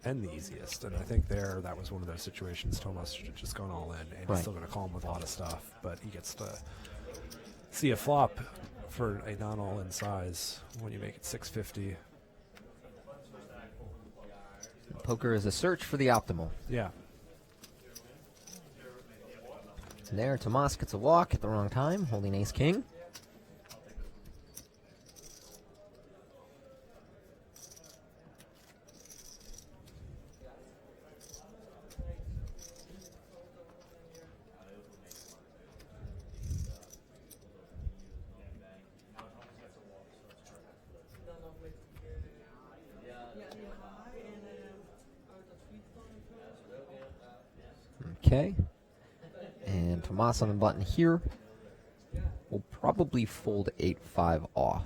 and the easiest. And I think that was one of those situations. Tomas should have just gone all in, and he's still going to call him with a lot of stuff, but he gets to see a flop for a non-all-in size when you make it 650. Poker is a search for the optimal. Yeah. And there, Tomas gets a walk at the wrong time, holding ace-king. Okay. And Tomas on the button here will probably fold 8-5 off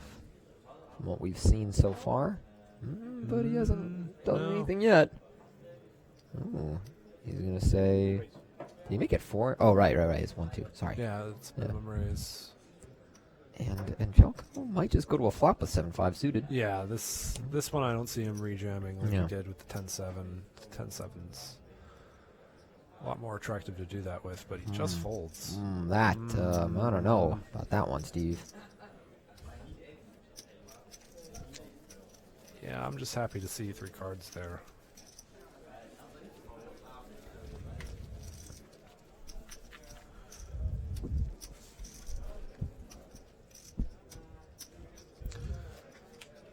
from what we've seen so far. But he hasn't done anything yet. Oh, he's going to say... Did he make it 4? Oh, right. It's 1-2. Sorry. Yeah, it's minimum raise. And Jelko might just go to a flop with 7-5 suited. Yeah, this one I don't see him rejamming like he did with the 10-7. The 10-7's a lot more attractive to do that with, but he just folds. I don't know about that one, Steve. Yeah, I'm just happy to see 3 cards there.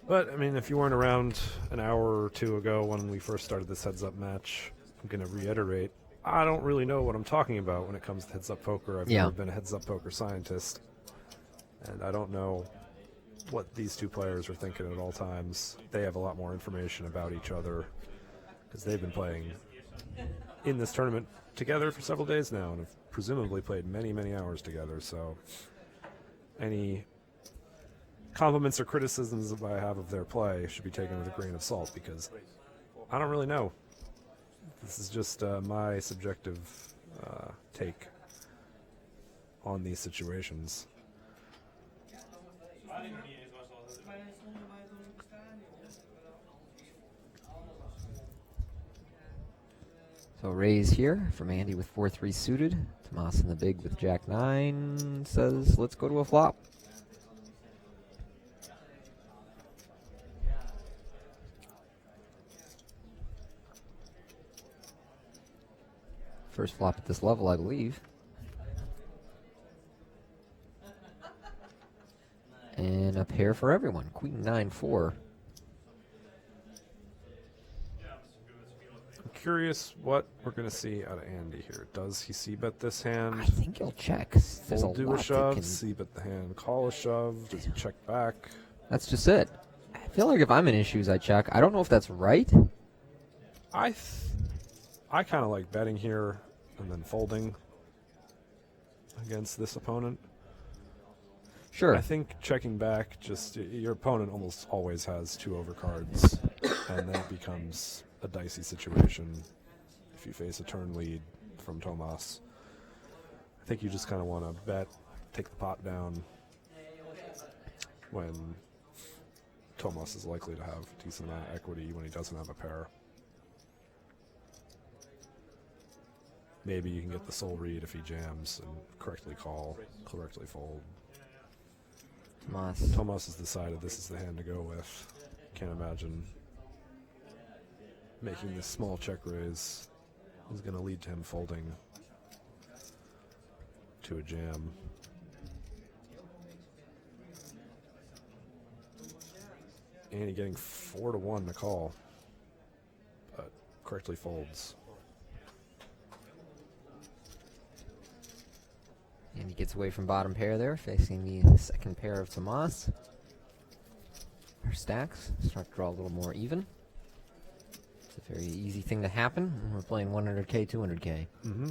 But, I mean, if you weren't around an hour or two ago when we first started this heads-up match, I'm going to reiterate, I don't really know what I'm talking about when it comes to heads-up poker. I've never been a heads-up poker scientist, and I don't know what these two players are thinking at all times. They have a lot more information about each other because they've been playing in this tournament together for several days now and have presumably played many, many hours together. So any compliments or criticisms that I have of their play should be taken with a grain of salt because I don't really know. This is just my subjective take on these situations. So raise here from Andy with 4-3 suited. Tomas in the big with Jack-9 says, let's go to a flop. First flop at this level, I believe. And a pair for everyone. Queen 9-4. I'm curious what we're going to see out of Andy here. Does he c-bet this hand? I think he'll check. There's Fold, a do lot a that shove, can- c-bet the hand, call a shove. Does he check back? That's just it. I feel like if I'm in issues, I check. I don't know if that's right. I kind of like betting here and then folding against this opponent. Sure. I think checking back, just your opponent almost always has 2 overcards, and then it becomes a dicey situation if you face a turn lead from Tomas. I think you just kind of want to bet, take the pot down when Tomas is likely to have a decent amount of equity when he doesn't have a pair. Maybe you can get the soul read if he jams and correctly call, correctly fold. Tomas has decided this is the hand to go with. Can't imagine making this small check raise is going to lead to him folding to a jam. And he getting 4-1 to call, but correctly folds. And he gets away from bottom pair there, facing the second pair of Tomas. Our stacks start to draw a little more even. It's a very easy thing to happen when we're playing 100K, 200K. Mm-hmm.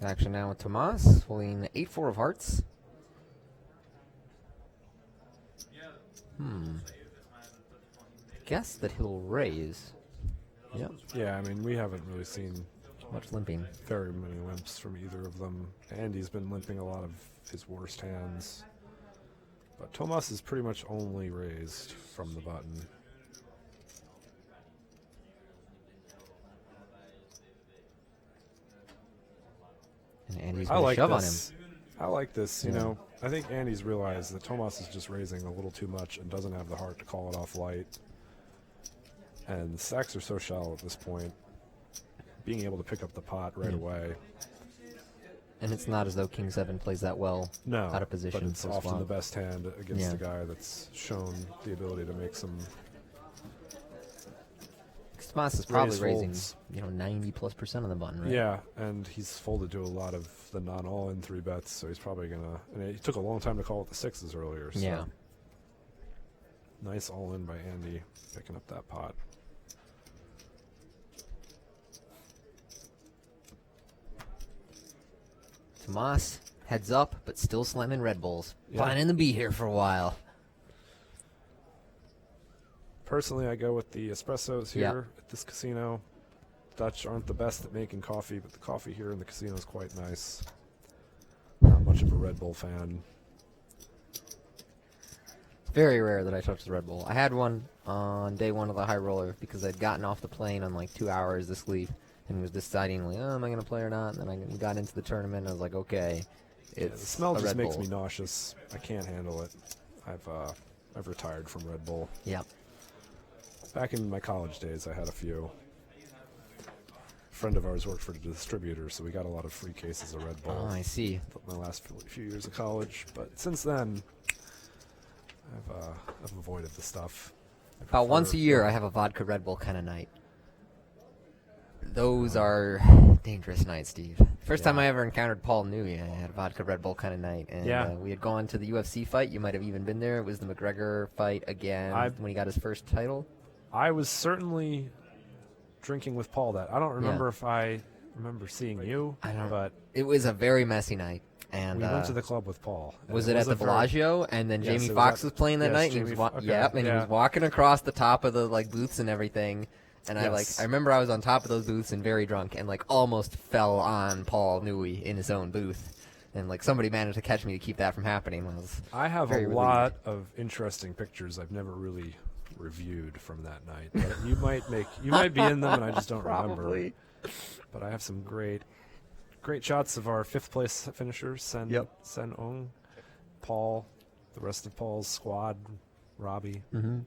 Action now with Tomas, holding 8-4 of hearts. Guess that he'll raise. Yep. Yeah, I mean, we haven't really seen much limping. Very many limps from either of them. Andy's been limping a lot of his worst hands. But Tomas is pretty much only raised from the button. And Andy's going to shove on him. I like this, you Yeah. know. I think Andy's realized that Tomas is just raising a little too much and doesn't have the heart to call it off light. And the stacks are so shallow at this point. Being able to pick up the pot right away. And it's not as though King 7 plays that well out of position. But it's for often flop. the best hand against Yeah. a guy that's shown the ability to make some. Tomas is probably raise raising, folds. 90+% of the button, right? Yeah, and he's folded to a lot of the non-all-in 3-bets, so he's probably gonna. And it took a long time to call with the 6s earlier. So. Yeah. Nice all-in by Andy, picking up that pot. Tomas heads up, but still slamming Red Bulls. Yeah. Planning to be here for a while. Personally, I go with the espressos here Yeah. at this casino. Dutch aren't the best at making coffee, but the coffee here in the casino is quite nice. Not much of a Red Bull fan. Very rare that I touch the Red Bull. I had one on day one of the high roller because I'd gotten off the plane on like 2 hours to sleep and was deciding, like, oh, am I going to play or not? And then I got into the tournament and I was like, okay, Yeah, it's the smell a just Red makes Bull. me nauseous. I can't handle it. I've retired from Red Bull. Yep. Back in my college days, I had a few. A friend of ours worked for the distributor, so we got a lot of free cases of Red Bull. Oh, I see. My last few years of college, but since then, I've avoided the stuff. About once a year, I have a vodka Red Bull kind of night. Those are dangerous nights, Steve. First time I ever encountered Paul Newey, I had a vodka Red Bull kind of night, and we had gone to the UFC fight. You might have even been there. It was the McGregor fight again when he got his first title. I was certainly drinking with Paul that. I don't remember if I remember seeing you, but it was a very messy night. And we went to the club with Paul. Was it at the Bellagio? And then Jamie Foxx was playing that night, and he was he was walking across the top of the booths and everything. And I remember I was on top of those booths and very drunk and almost fell on Paul Newey in his own booth. And somebody managed to catch me to keep that from happening. I have a lot of interesting pictures I've never really reviewed from that night. But you might be in them and I just don't remember. But I have some great shots of our 5th place finishers, Sen Ong, Paul, the rest of Paul's squad, Robbie. Mm-hmm.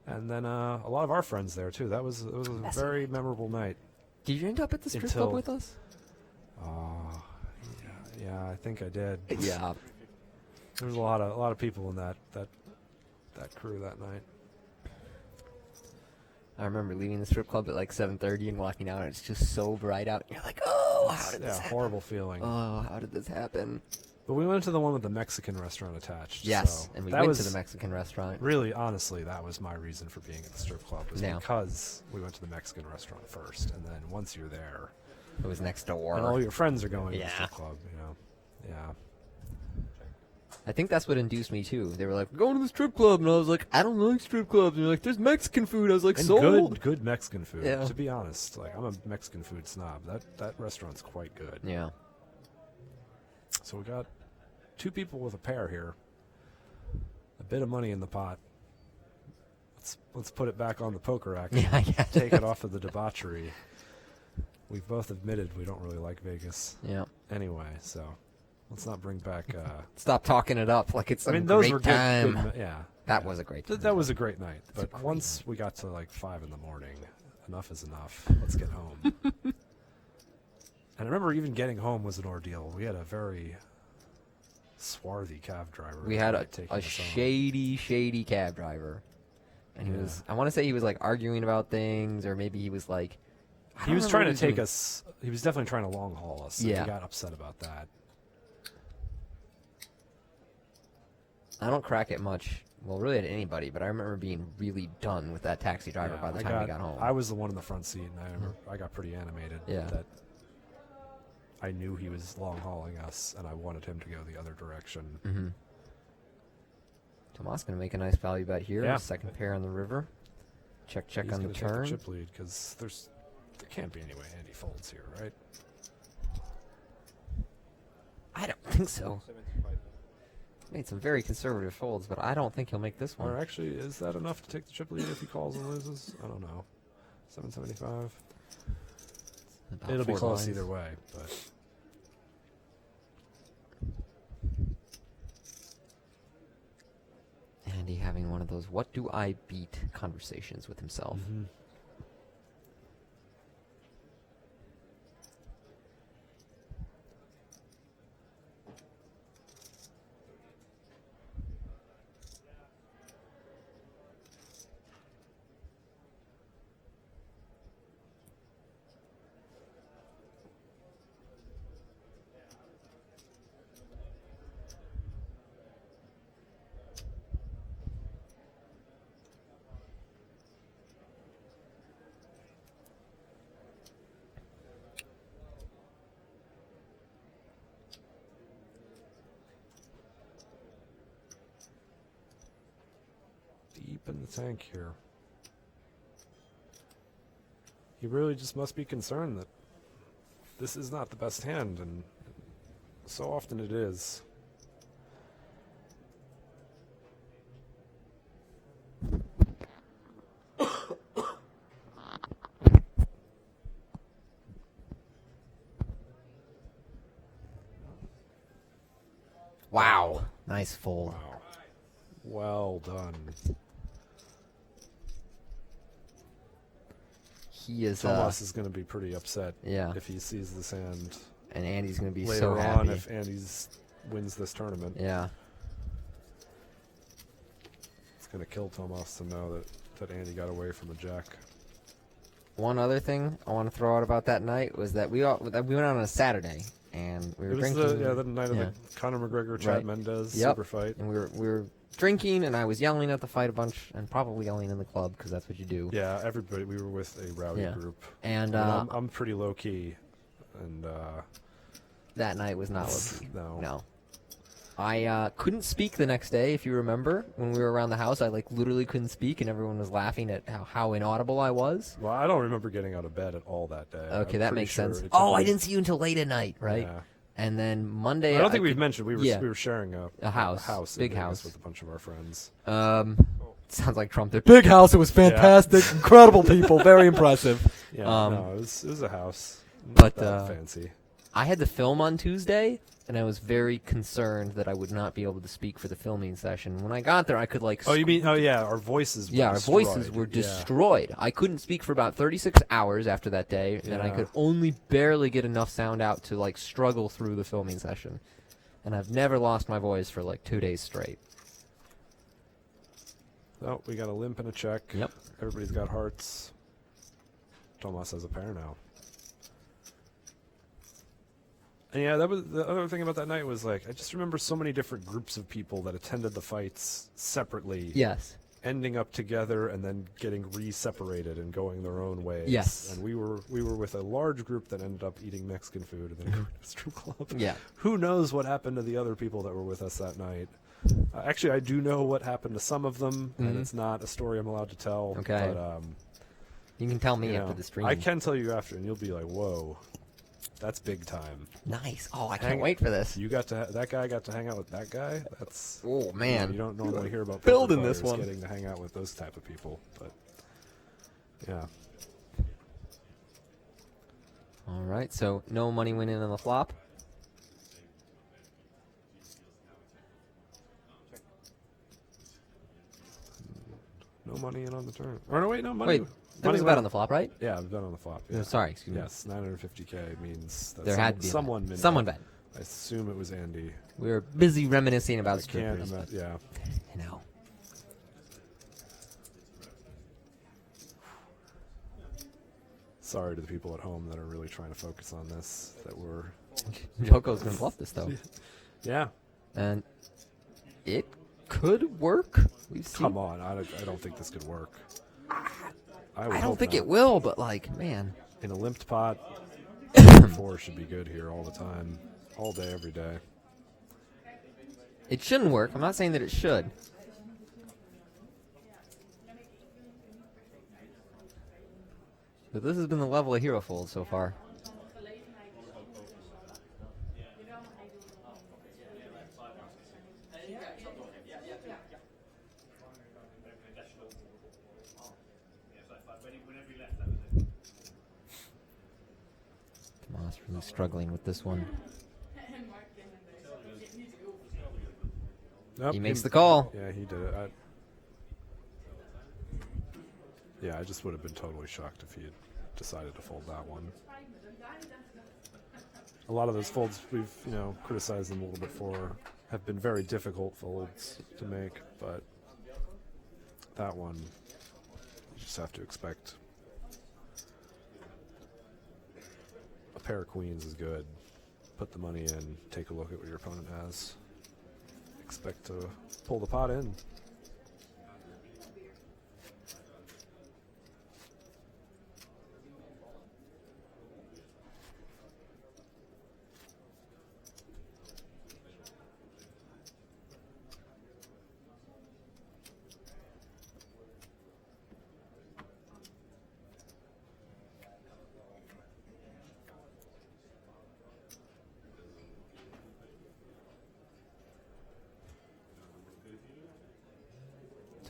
And then a lot of our friends there too. It was a very memorable night. Did you end up at the strip club with us? Yeah, I think I did. Yeah. There was a lot of people in that crew that night. I remember leaving the strip club at 7:30 and walking out, and it's just so bright out. And you're like, oh, how did this happen? Horrible feeling. Oh, how did this happen? But we went to the one with the Mexican restaurant attached. Yes, so and we went to the Mexican restaurant. Really, honestly, that was my reason for being at the strip club, was because we went to the Mexican restaurant first, and then once you're there, it was next door, and all your friends are going to the strip club. Yeah. I think that's what induced me too. They were like, "We're going to the strip club," and I was like, "I don't like strip clubs." And they're like, "There's Mexican food." I was like, "Sold." Good Mexican food. Yeah. To be honest, I'm a Mexican food snob. That restaurant's quite good. Yeah. So we got 2 people with a pair here. A bit of money in the pot. Let's put it back on the poker action. Yeah. Take it off of the debauchery. We've both admitted we don't really like Vegas. Yeah. Anyway, so let's not bring back. Stop talking it up like it's those were time. Good, that was a great time. That was a great night. But once we got to 5 in the morning, enough is enough. Let's get home. And I remember even getting home was an ordeal. We had a very swarthy cab driver. We had a shady cab driver, and he was. I want to say he was arguing about things, or maybe he was he was trying to take us. He was definitely trying to long haul us. Yeah, we got upset about that. I don't crack it much. Well, really at anybody, but I remember being really done with that taxi driver by the time we got home. I was the one in the front seat, and I remember I got pretty animated. Yeah. That I knew he was long hauling us, and I wanted him to go the other direction. Mm-hmm. Tomas going to make a nice value bet here. Yeah. Second pair on the river. Check He's on the take turn. The chip lead because there can't be any way Andy folds here, right? I don't think so. Made some very conservative folds, but I don't think he'll make this one. Or actually, is that enough to take the chip lead if he calls and loses? I don't know. 775. It'll be close lines. either way, but. Andy having one of those "what do I beat" conversations with himself. Mm-hmm. Deep in the tank here. He really just must be concerned that this is not the best hand, and so often it is. Wow. Nice fold. Wow. Well done. He is. Tomas is going to be pretty upset if he sees this hand. And Andy's going to be later so happy. on if Andy's wins this tournament. Yeah. It's going to kill Tomas to know that Andy got away from a jack. one other thing I want to throw out about that night was that we went out on a Saturday and we were It was drinking. the night of the Conor McGregor Chad Mendez super fight, and we were drinking, and I was yelling at the fight a bunch, and probably yelling in the club because that's what you do. Yeah, everybody. We were with a rowdy group, and I'm pretty low key, and that night was not low key. No. I couldn't speak the next day, if you remember. When we were around the house, I literally couldn't speak, and everyone was laughing at how inaudible I was. Well, I don't remember getting out of bed at all that day. Okay, that makes sense. Oh, I didn't see you until late at night, right? Yeah. And then Monday, I don't think we've mentioned we were sharing a house, big house with a bunch of our friends. Sounds like Trump did. Big house. It was fantastic. Incredible people. Very impressive. Yeah, no, it was a house, but not fancy. I had to film on Tuesday, and I was very concerned that I would not be able to speak for the filming session. When I got there, I could Oh, you mean? Oh, yeah, our voices. Were our voices were destroyed. I couldn't speak for about 36 hours after that day, and I could only barely get enough sound out to struggle through the filming session. And I've never lost my voice for 2 days straight. Oh, we got a limp and a check. Yep. Everybody's got hearts. Tomas has a pair now. And yeah, that was the other thing about that night was I just remember so many different groups of people that attended the fights separately. Yes. Ending up together and then getting re-separated and going their own ways. Yes. And we were with a large group that ended up eating Mexican food and then going to a strip club. Yeah. Who knows what happened to the other people that were with us that night? Actually, I do know what happened to some of them, and it's not a story I'm allowed to tell. Okay. But, you can tell me after the stream. I can tell you after, and you'll be like, "Whoa, that's big time." Nice. Oh, I can't wait for this. You got to that guy got to hang out with that guy. That's man. You don't normally hear about building poker this players one. Getting to hang out with those type of people, but yeah. All right. So no money went in on the flop. No money in on the turn. Or no, wait, no money. Wait, there was a bet on the flop, right? Yeah, I've bet on the flop. Yeah. No, sorry, excuse me. Yes, 950K means that There had to be someone bet. I assume it was Andy. We were busy reminiscing about I strippers. can't yeah. You know. Sorry to the people at home that are really trying to focus on this. That we're Joko's gonna bluff this though. Yeah, and it could work. Come on, I don't think this could work. I don't think it will, but man, in a limped pot, 4 should be good here all the time, all day, every day. It shouldn't work. I'm not saying that it should. But this has been the level of hero fold so far. Tomas really struggling with this one. Nope, he makes the call. Yeah, he did it. I just would have been totally shocked if he had decided to fold that one. A lot of those folds we've, criticized them a little bit for have been very difficult folds to make, but that one, you just have to expect. A pair of queens is good. Put the money in, take a look at what your opponent has. Expect to pull the pot in.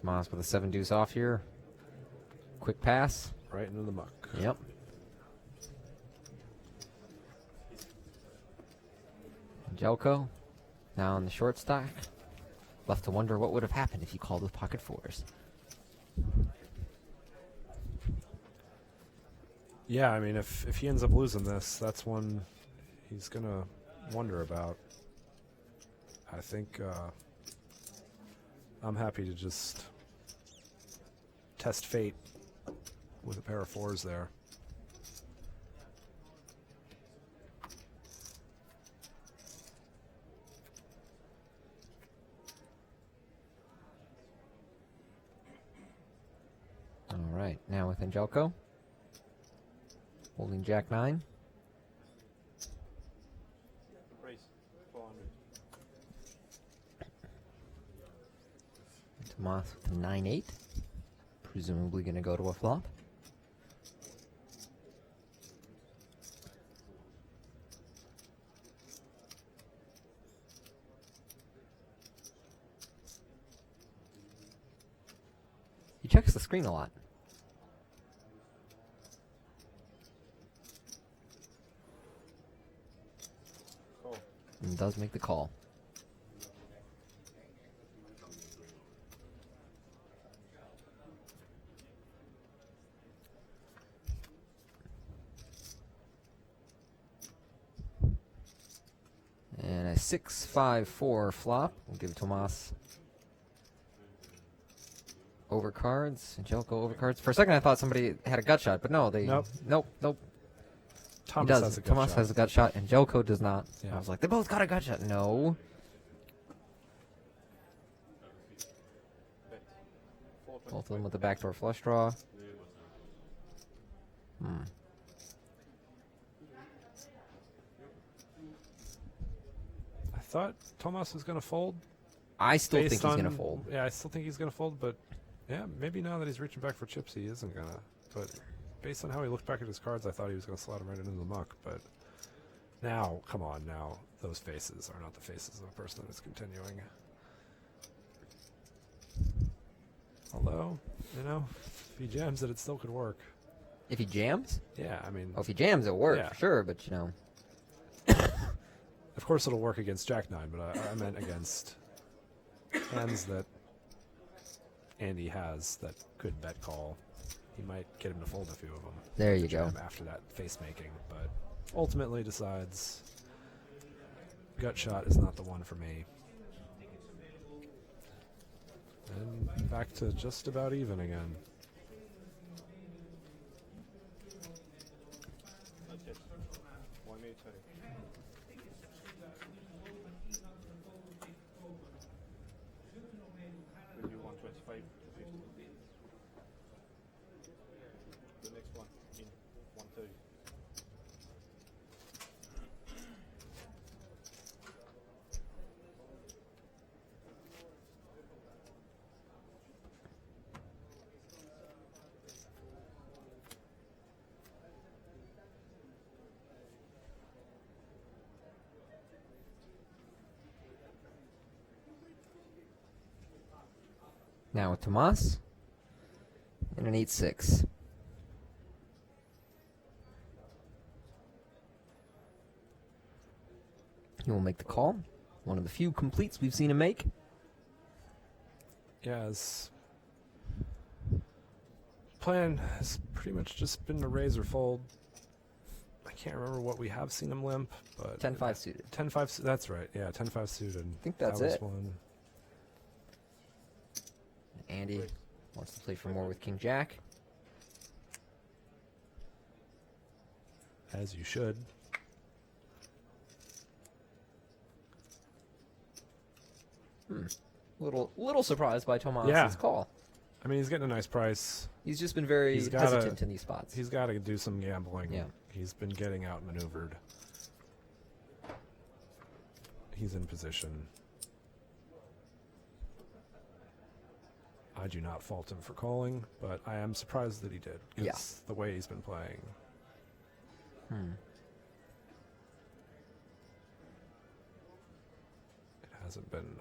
Tomas with a 7 deuce off here. Quick pass. Right into the muck. Yep. Jelko now on the short stack. Left to wonder what would have happened if he called with pocket 4s. Yeah, I mean, if he ends up losing this, that's one he's going to wonder about. I think I'm happy to just test fate with a pair of 4s there. All right, now with Angelco. Holding Jack 9. Raise 400. Tomas with the 9-8. Presumably going to go to a flop. He checks the screen a lot. And does make the call. And a 6-5-4 flop. We'll give Tomas over cards. Angelico over cards. For a second I thought somebody had a gut shot, but no, they... Nope. Nope. Thomas he does. has a gut Tomas shot. has a gut shot, and Angelico does not. Yeah. I was like, they both got a gut shot. No. Both of them with the backdoor flush draw. I thought Tomas was going to fold. I still think based he's going to on- fold. Yeah, I still think he's going to fold, but yeah, maybe now that he's reaching back for chips, he isn't going to. But based on how he looked back at his cards, I thought he was going to slot him right into the muck. But now, come on, now those faces are not the faces of a person that is continuing. Although, you know, if he jams it, it still could work. If he jams? Yeah, I mean... Oh, if he jams, it'll work, yeah. for sure, but, you know... Of course it'll work against Jack 9, but I meant against hands that Andy has that could bet call. He might get him to fold a few of them. There you go. After that face making, but ultimately decides gut shot is not the one for me. And back to just about even again. We'll do 125 to 50. The next one in 130. Now with Tomas. And an 8-6. He will make the call. One of the few completes we've seen him make. Yeah, his plan has pretty much just been to raise or fold. I can't remember what we have seen him limp, but 10-5 suited. 10-5, that's right. Yeah, 10-5 suited. I think that's that was it. one. Andy wants to play for more with King Jack. As you should. Little surprised by Tomas's Yeah. call. I mean, he's getting a nice price. He's just been very hesitant in these spots. He's got to do some gambling. Yeah. He's been getting outmaneuvered. He's in position. I do not fault him for calling, but I am surprised that he did. 'Cause the way he's been playing. It hasn't been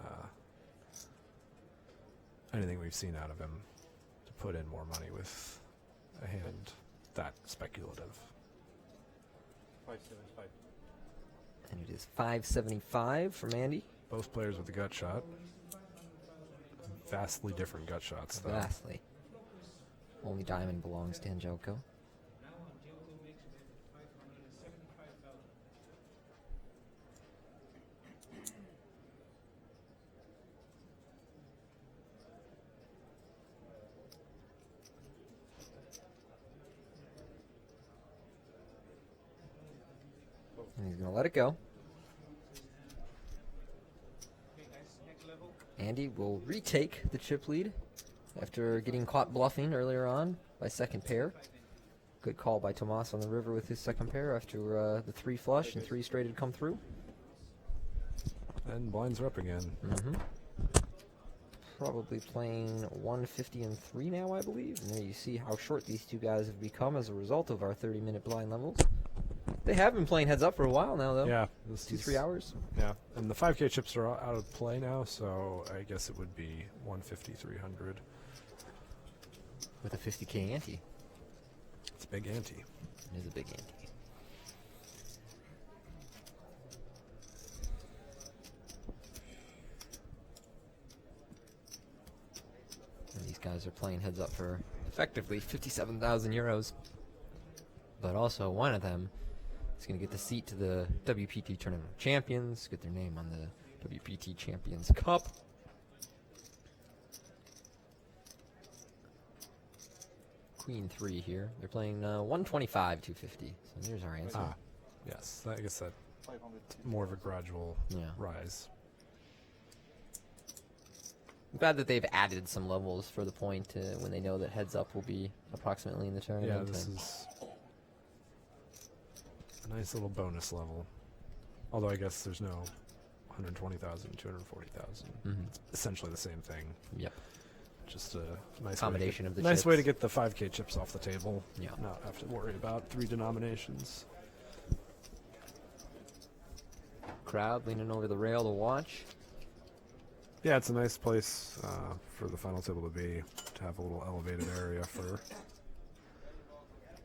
anything we've seen out of him to put in more money with a hand that speculative. 575. And it is 575 from Andy. Both players with the gut shot. Vastly different gut shots, though. Vastly. Only diamond belongs to Angelco. He's going to let it go. Andy will retake the chip lead after getting caught bluffing earlier on by second pair. Good call by Tomas on the river with his second pair after the 3 flush and 3 straight had come through. And blinds are up again. Probably playing 150 and 3 now, I believe. And there you see how short these two guys have become as a result of our 30-minute blind levels. They have been playing heads up for a while now, though. Yeah. 2-3 hours. Yeah, and the 5K chips are out of play now, so I guess it would be 150, 300. With a 50K ante. It's a big ante. It is a big ante. And these guys are playing heads up for effectively 57,000 euros. But also one of them is going to get the seat to the WPT Tournament of Champions, get their name on the WPT Champions Cup. Queen 3 here. They're playing 125, 250. So there's our answer. Yes, I guess that more of a gradual rise. I'm glad that they've added some levels for the point when they know that heads up will be approximately in the tournament. Yeah, this is a nice little bonus level. Although I guess there's no 120,000, 240,000. It's essentially the same thing. Yep. Just a nice combination of the nice chips. way to get the 5K chips off the table. Yeah. Not have to worry about 3 denominations. Crowd leaning over the rail to watch. Yeah, it's a nice place for the final table to be, to have a little elevated area for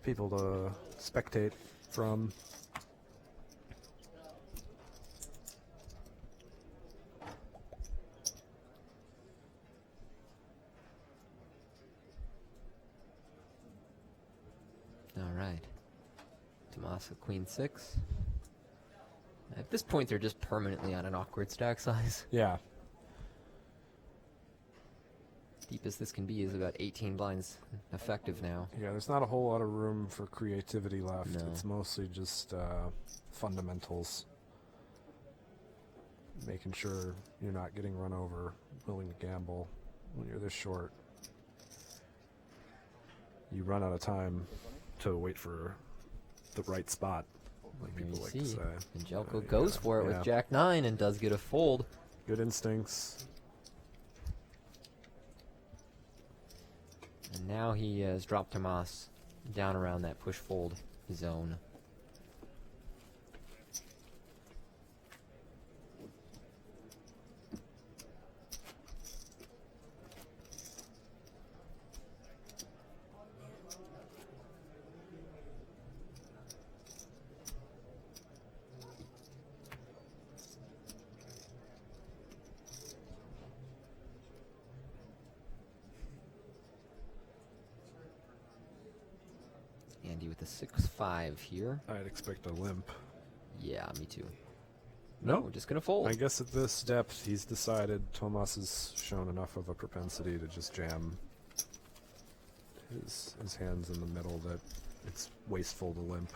people to spectate from. All right. Tomas with Queen 6. At this point, they're just permanently on an awkward stack size. Yeah. Deepest this can be is about 18 blinds effective now. Yeah, there's not a whole lot of room for creativity left. No. It's mostly just fundamentals. Making sure you're not getting run over, willing to gamble when you're this short. You run out of time to wait for the right spot, like There people you like see. to say. Angelco goes for it yeah. with Jack 9 and does get a fold. Good instincts. And now he has dropped Tomas down around that push-fold zone. Andy with a 6-5 here. I'd expect a limp. Yeah, me too. No, we're just going to fold. I guess at this depth, he's decided Tomas has shown enough of a propensity to just jam his hands in the middle that it's wasteful to limp.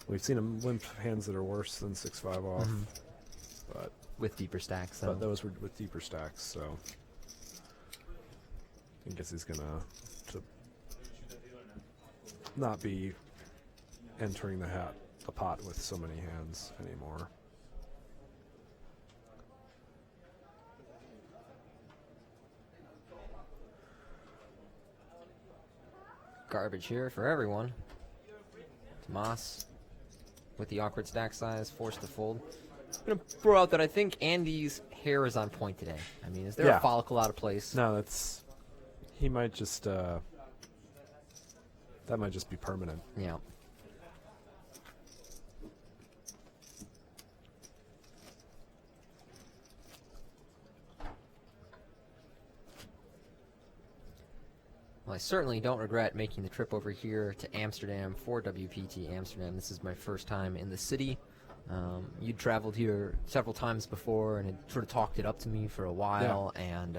We've seen him limp hands that are worse than 6-5 off, but with deeper stacks. But those were with deeper stacks, so I guess he's gonna not be entering the pot with so many hands anymore. Garbage here for everyone. Tomas with the awkward stack size, forced to fold. I'm going to throw out that I think Andy's hair is on point today. I mean, is there a follicle out of place? No, that's... He might just... that might just be permanent. Yeah. Well, I certainly don't regret making the trip over here to Amsterdam for WPT Amsterdam. This is my first time in the city. You'd traveled here several times before and had sort of talked it up to me for a while, and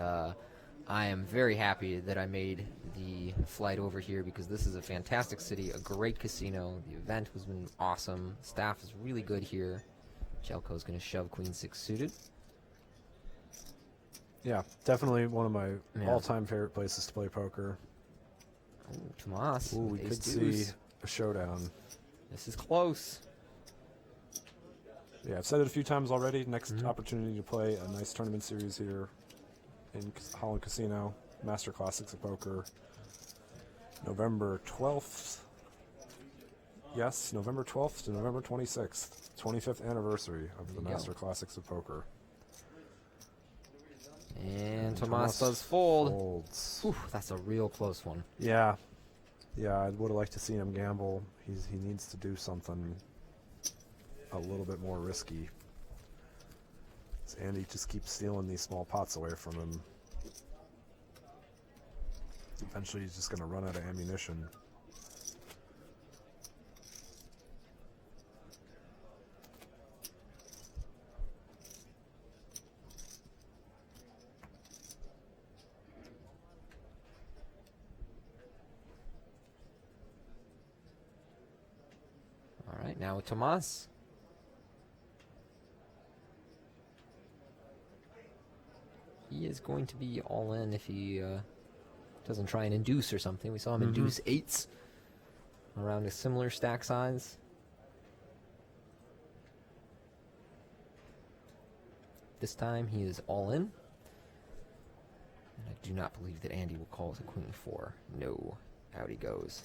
I am very happy that I made the flight over here because this is a fantastic city, a great casino. The event has been awesome. Staff is really good here. Jelko's going to shove Queen 6 suited. Yeah, definitely one of my Yeah. all-time favorite places to play poker. Ooh, Tomas. Ooh, we with could ace deuce. see a showdown. This is close. Yeah, I've said it a few times already. Next opportunity to play a nice tournament series here in Holland Casino, Master Classics of Poker, November 12th. Yes, November 12th to November 26th, 25th anniversary of the Master Classics of Poker. And Tomas does fold. Folds. Whew, that's a real close one. Yeah. Yeah, I would have liked to see him gamble. He needs to do something a little bit more risky. Andy just keeps stealing these small pots away from him. Eventually he's just going to run out of ammunition. All right, now with Tomas. He is going to be all in if he doesn't try and induce or something. We saw him induce 8s around a similar stack size. This time he is all in. And I do not believe that Andy will call with a Queen 4. No. Out he goes.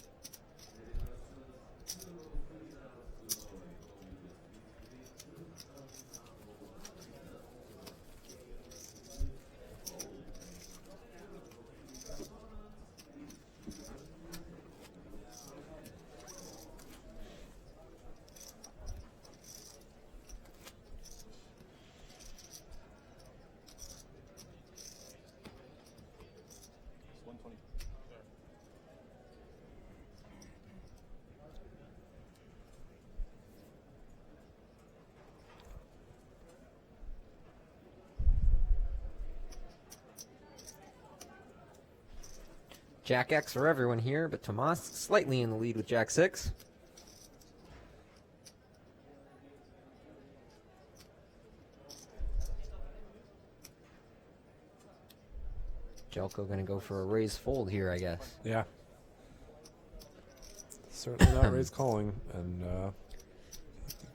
Jack X for everyone here, but Tomas slightly in the lead with Jack 6. Jelko going to go for a raise fold here, I guess. Yeah. Certainly not raise calling, and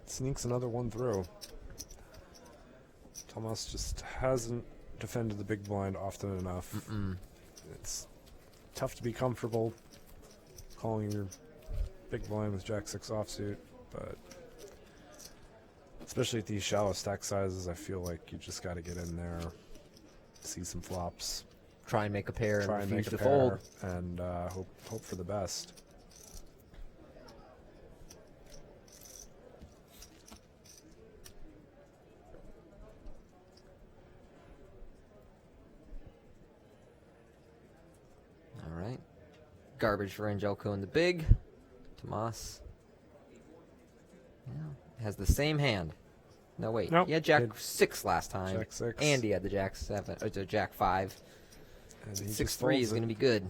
sneaks another one through. Tomas just hasn't defended the big blind often enough. It's tough to be comfortable calling your big blind with Jack 6 offsuit, but especially at these shallow stack sizes, I feel like you just got to get in there, see some flops, try and make a pair, try and refuse make a to pair, fold, and hope for the best. All right. Garbage for Angelco in the big. Tomas. Yeah, has the same hand. No, wait. Nope. He had Jack 6 last time. Jack 6. Andy had the Jack 7, or the Jack 5. And he 6-3 is going to be good.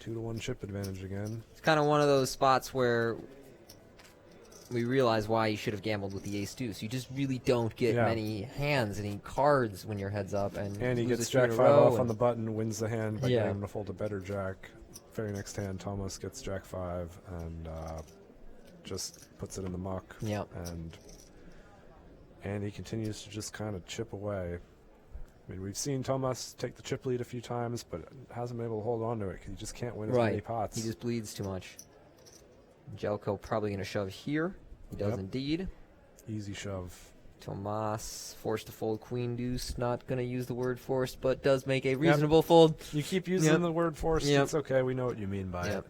2-1 chip advantage again. It's kind of one of those spots where we realize why you should have gambled with the ace deuce. You just really don't get many hands, any cards when your head's up, and he lose gets a two in Jack a 5 row off on and- the button, wins the hand by Yeah. getting him to fold a better Jack. Very next hand, Thomas gets Jack 5 and just puts it in the muck. Yep. And he continues to just kind of chip away. I mean, we've seen Thomas take the chip lead a few times, but hasn't been able to hold on to it because he just can't win as many pots. He just bleeds too much. Jelko probably going to shove here. He does indeed. Easy shove. Tomas forced to fold queen deuce. Not going to use the word forced, but does make a reasonable fold. You keep using the word forced. Yep. It's okay. We know what you mean by it.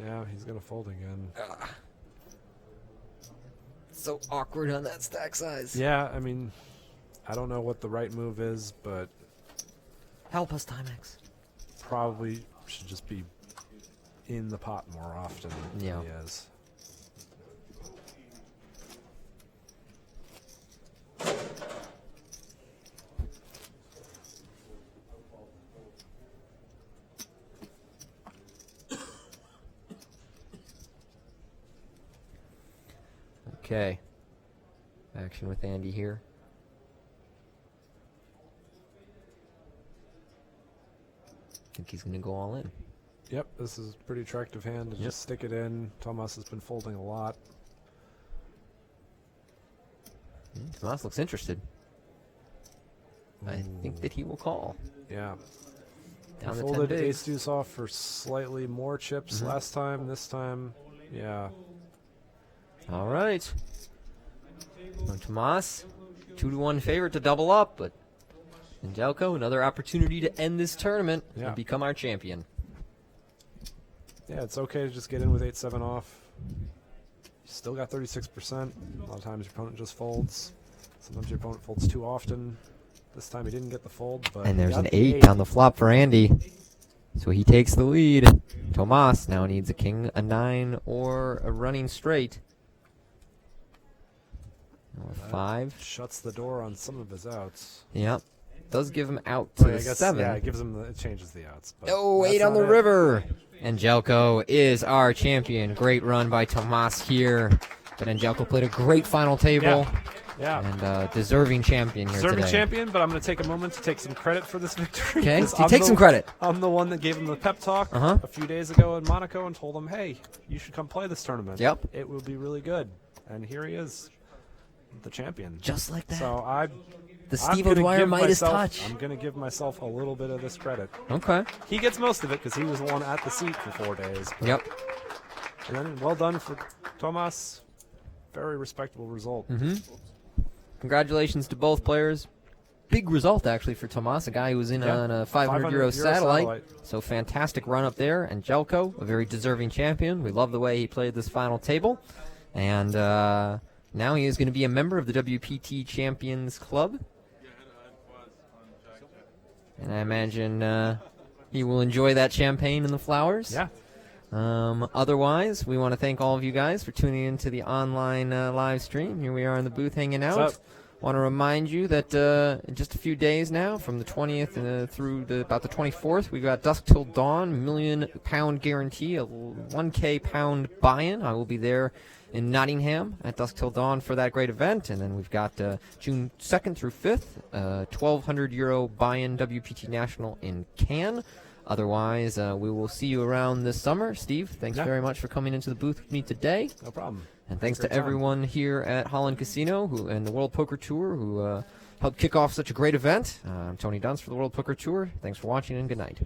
Yeah, he's going to fold again. So awkward on that stack size. Yeah, I mean, I don't know what the right move is, but... Help us, Timex. Probably should just be in the pot more often than he is. Okay. Action with Andy here. I think he's going to go all in. Yep, this is a pretty attractive hand to just stick it in. Tomas has been folding a lot. Tomas looks interested. I think that he will call. Yeah. Down He to folded 10 bigs. ace-deuce off for slightly more chips last time. This time, yeah. All right. So Tomas, 2-1 favorite to double up, but Angelko, another opportunity to end this tournament and become our champion. Yeah, it's okay to just get in with 8-7 off. You still got 36%. A lot of times your opponent just folds. Sometimes your opponent folds too often. This time he didn't get the fold, but And he there's got an the 8 on the flop for Andy. So he takes the lead. Tomas now needs a king, a 9, or a running straight. Or That 5. shuts the door on some of his outs. Yep. Does give him out Well, to I guess, 7. Yeah, it gives him it changes the outs. But Oh, that's 8 on not the it. river. Angelko is our champion. Great run by Tomas here. But Angelko played a great final table. Yeah. And deserving champion here Deserving today. champion, but I'm going to take a moment to take some credit for this victory. Okay, 'cause you take some credit. I'm the one that gave him the pep talk Uh-huh. a few days ago in Monaco and told him, hey, you should come play this tournament. Yep. It will be really good. And here he is, the champion. Just like that. So The I'm Steve gonna O'Dwyer give Midas myself- touch. I'm going to give myself a little bit of this credit. Okay. He gets most of it because he was the one at the seat for 4 days. but- Yep. And then well done for Tomas. Very respectable result. Congratulations to both players. Big result, actually, for Tomas, a guy who was in on a 500 euro satellite. So fantastic run up there. And Jelko, a very deserving champion. We love the way he played this final table. And now he is going to be a member of the WPT Champions Club. And I imagine he will enjoy that champagne and the flowers. Yeah. Otherwise, we want to thank all of you guys for tuning into the online live stream. Here we are in the booth hanging out. What's up? Want to remind you that in just a few days now, from the 20th through about the 24th, we got Dusk Till Dawn, £1 million guarantee, a 1K pound buy-in. I will be there in Nottingham at Dusk Till Dawn for that great event. And then we've got June 2nd through 5th, 1,200 euro buy-in WPT National in Cannes. Otherwise, we will see you around this summer. Steve, thanks very much for coming into the booth with me today. No problem. And thanks to Great time. everyone here at Holland Casino and the World Poker Tour who helped kick off such a great event. I'm Tony Dunst for the World Poker Tour. Thanks for watching and good night.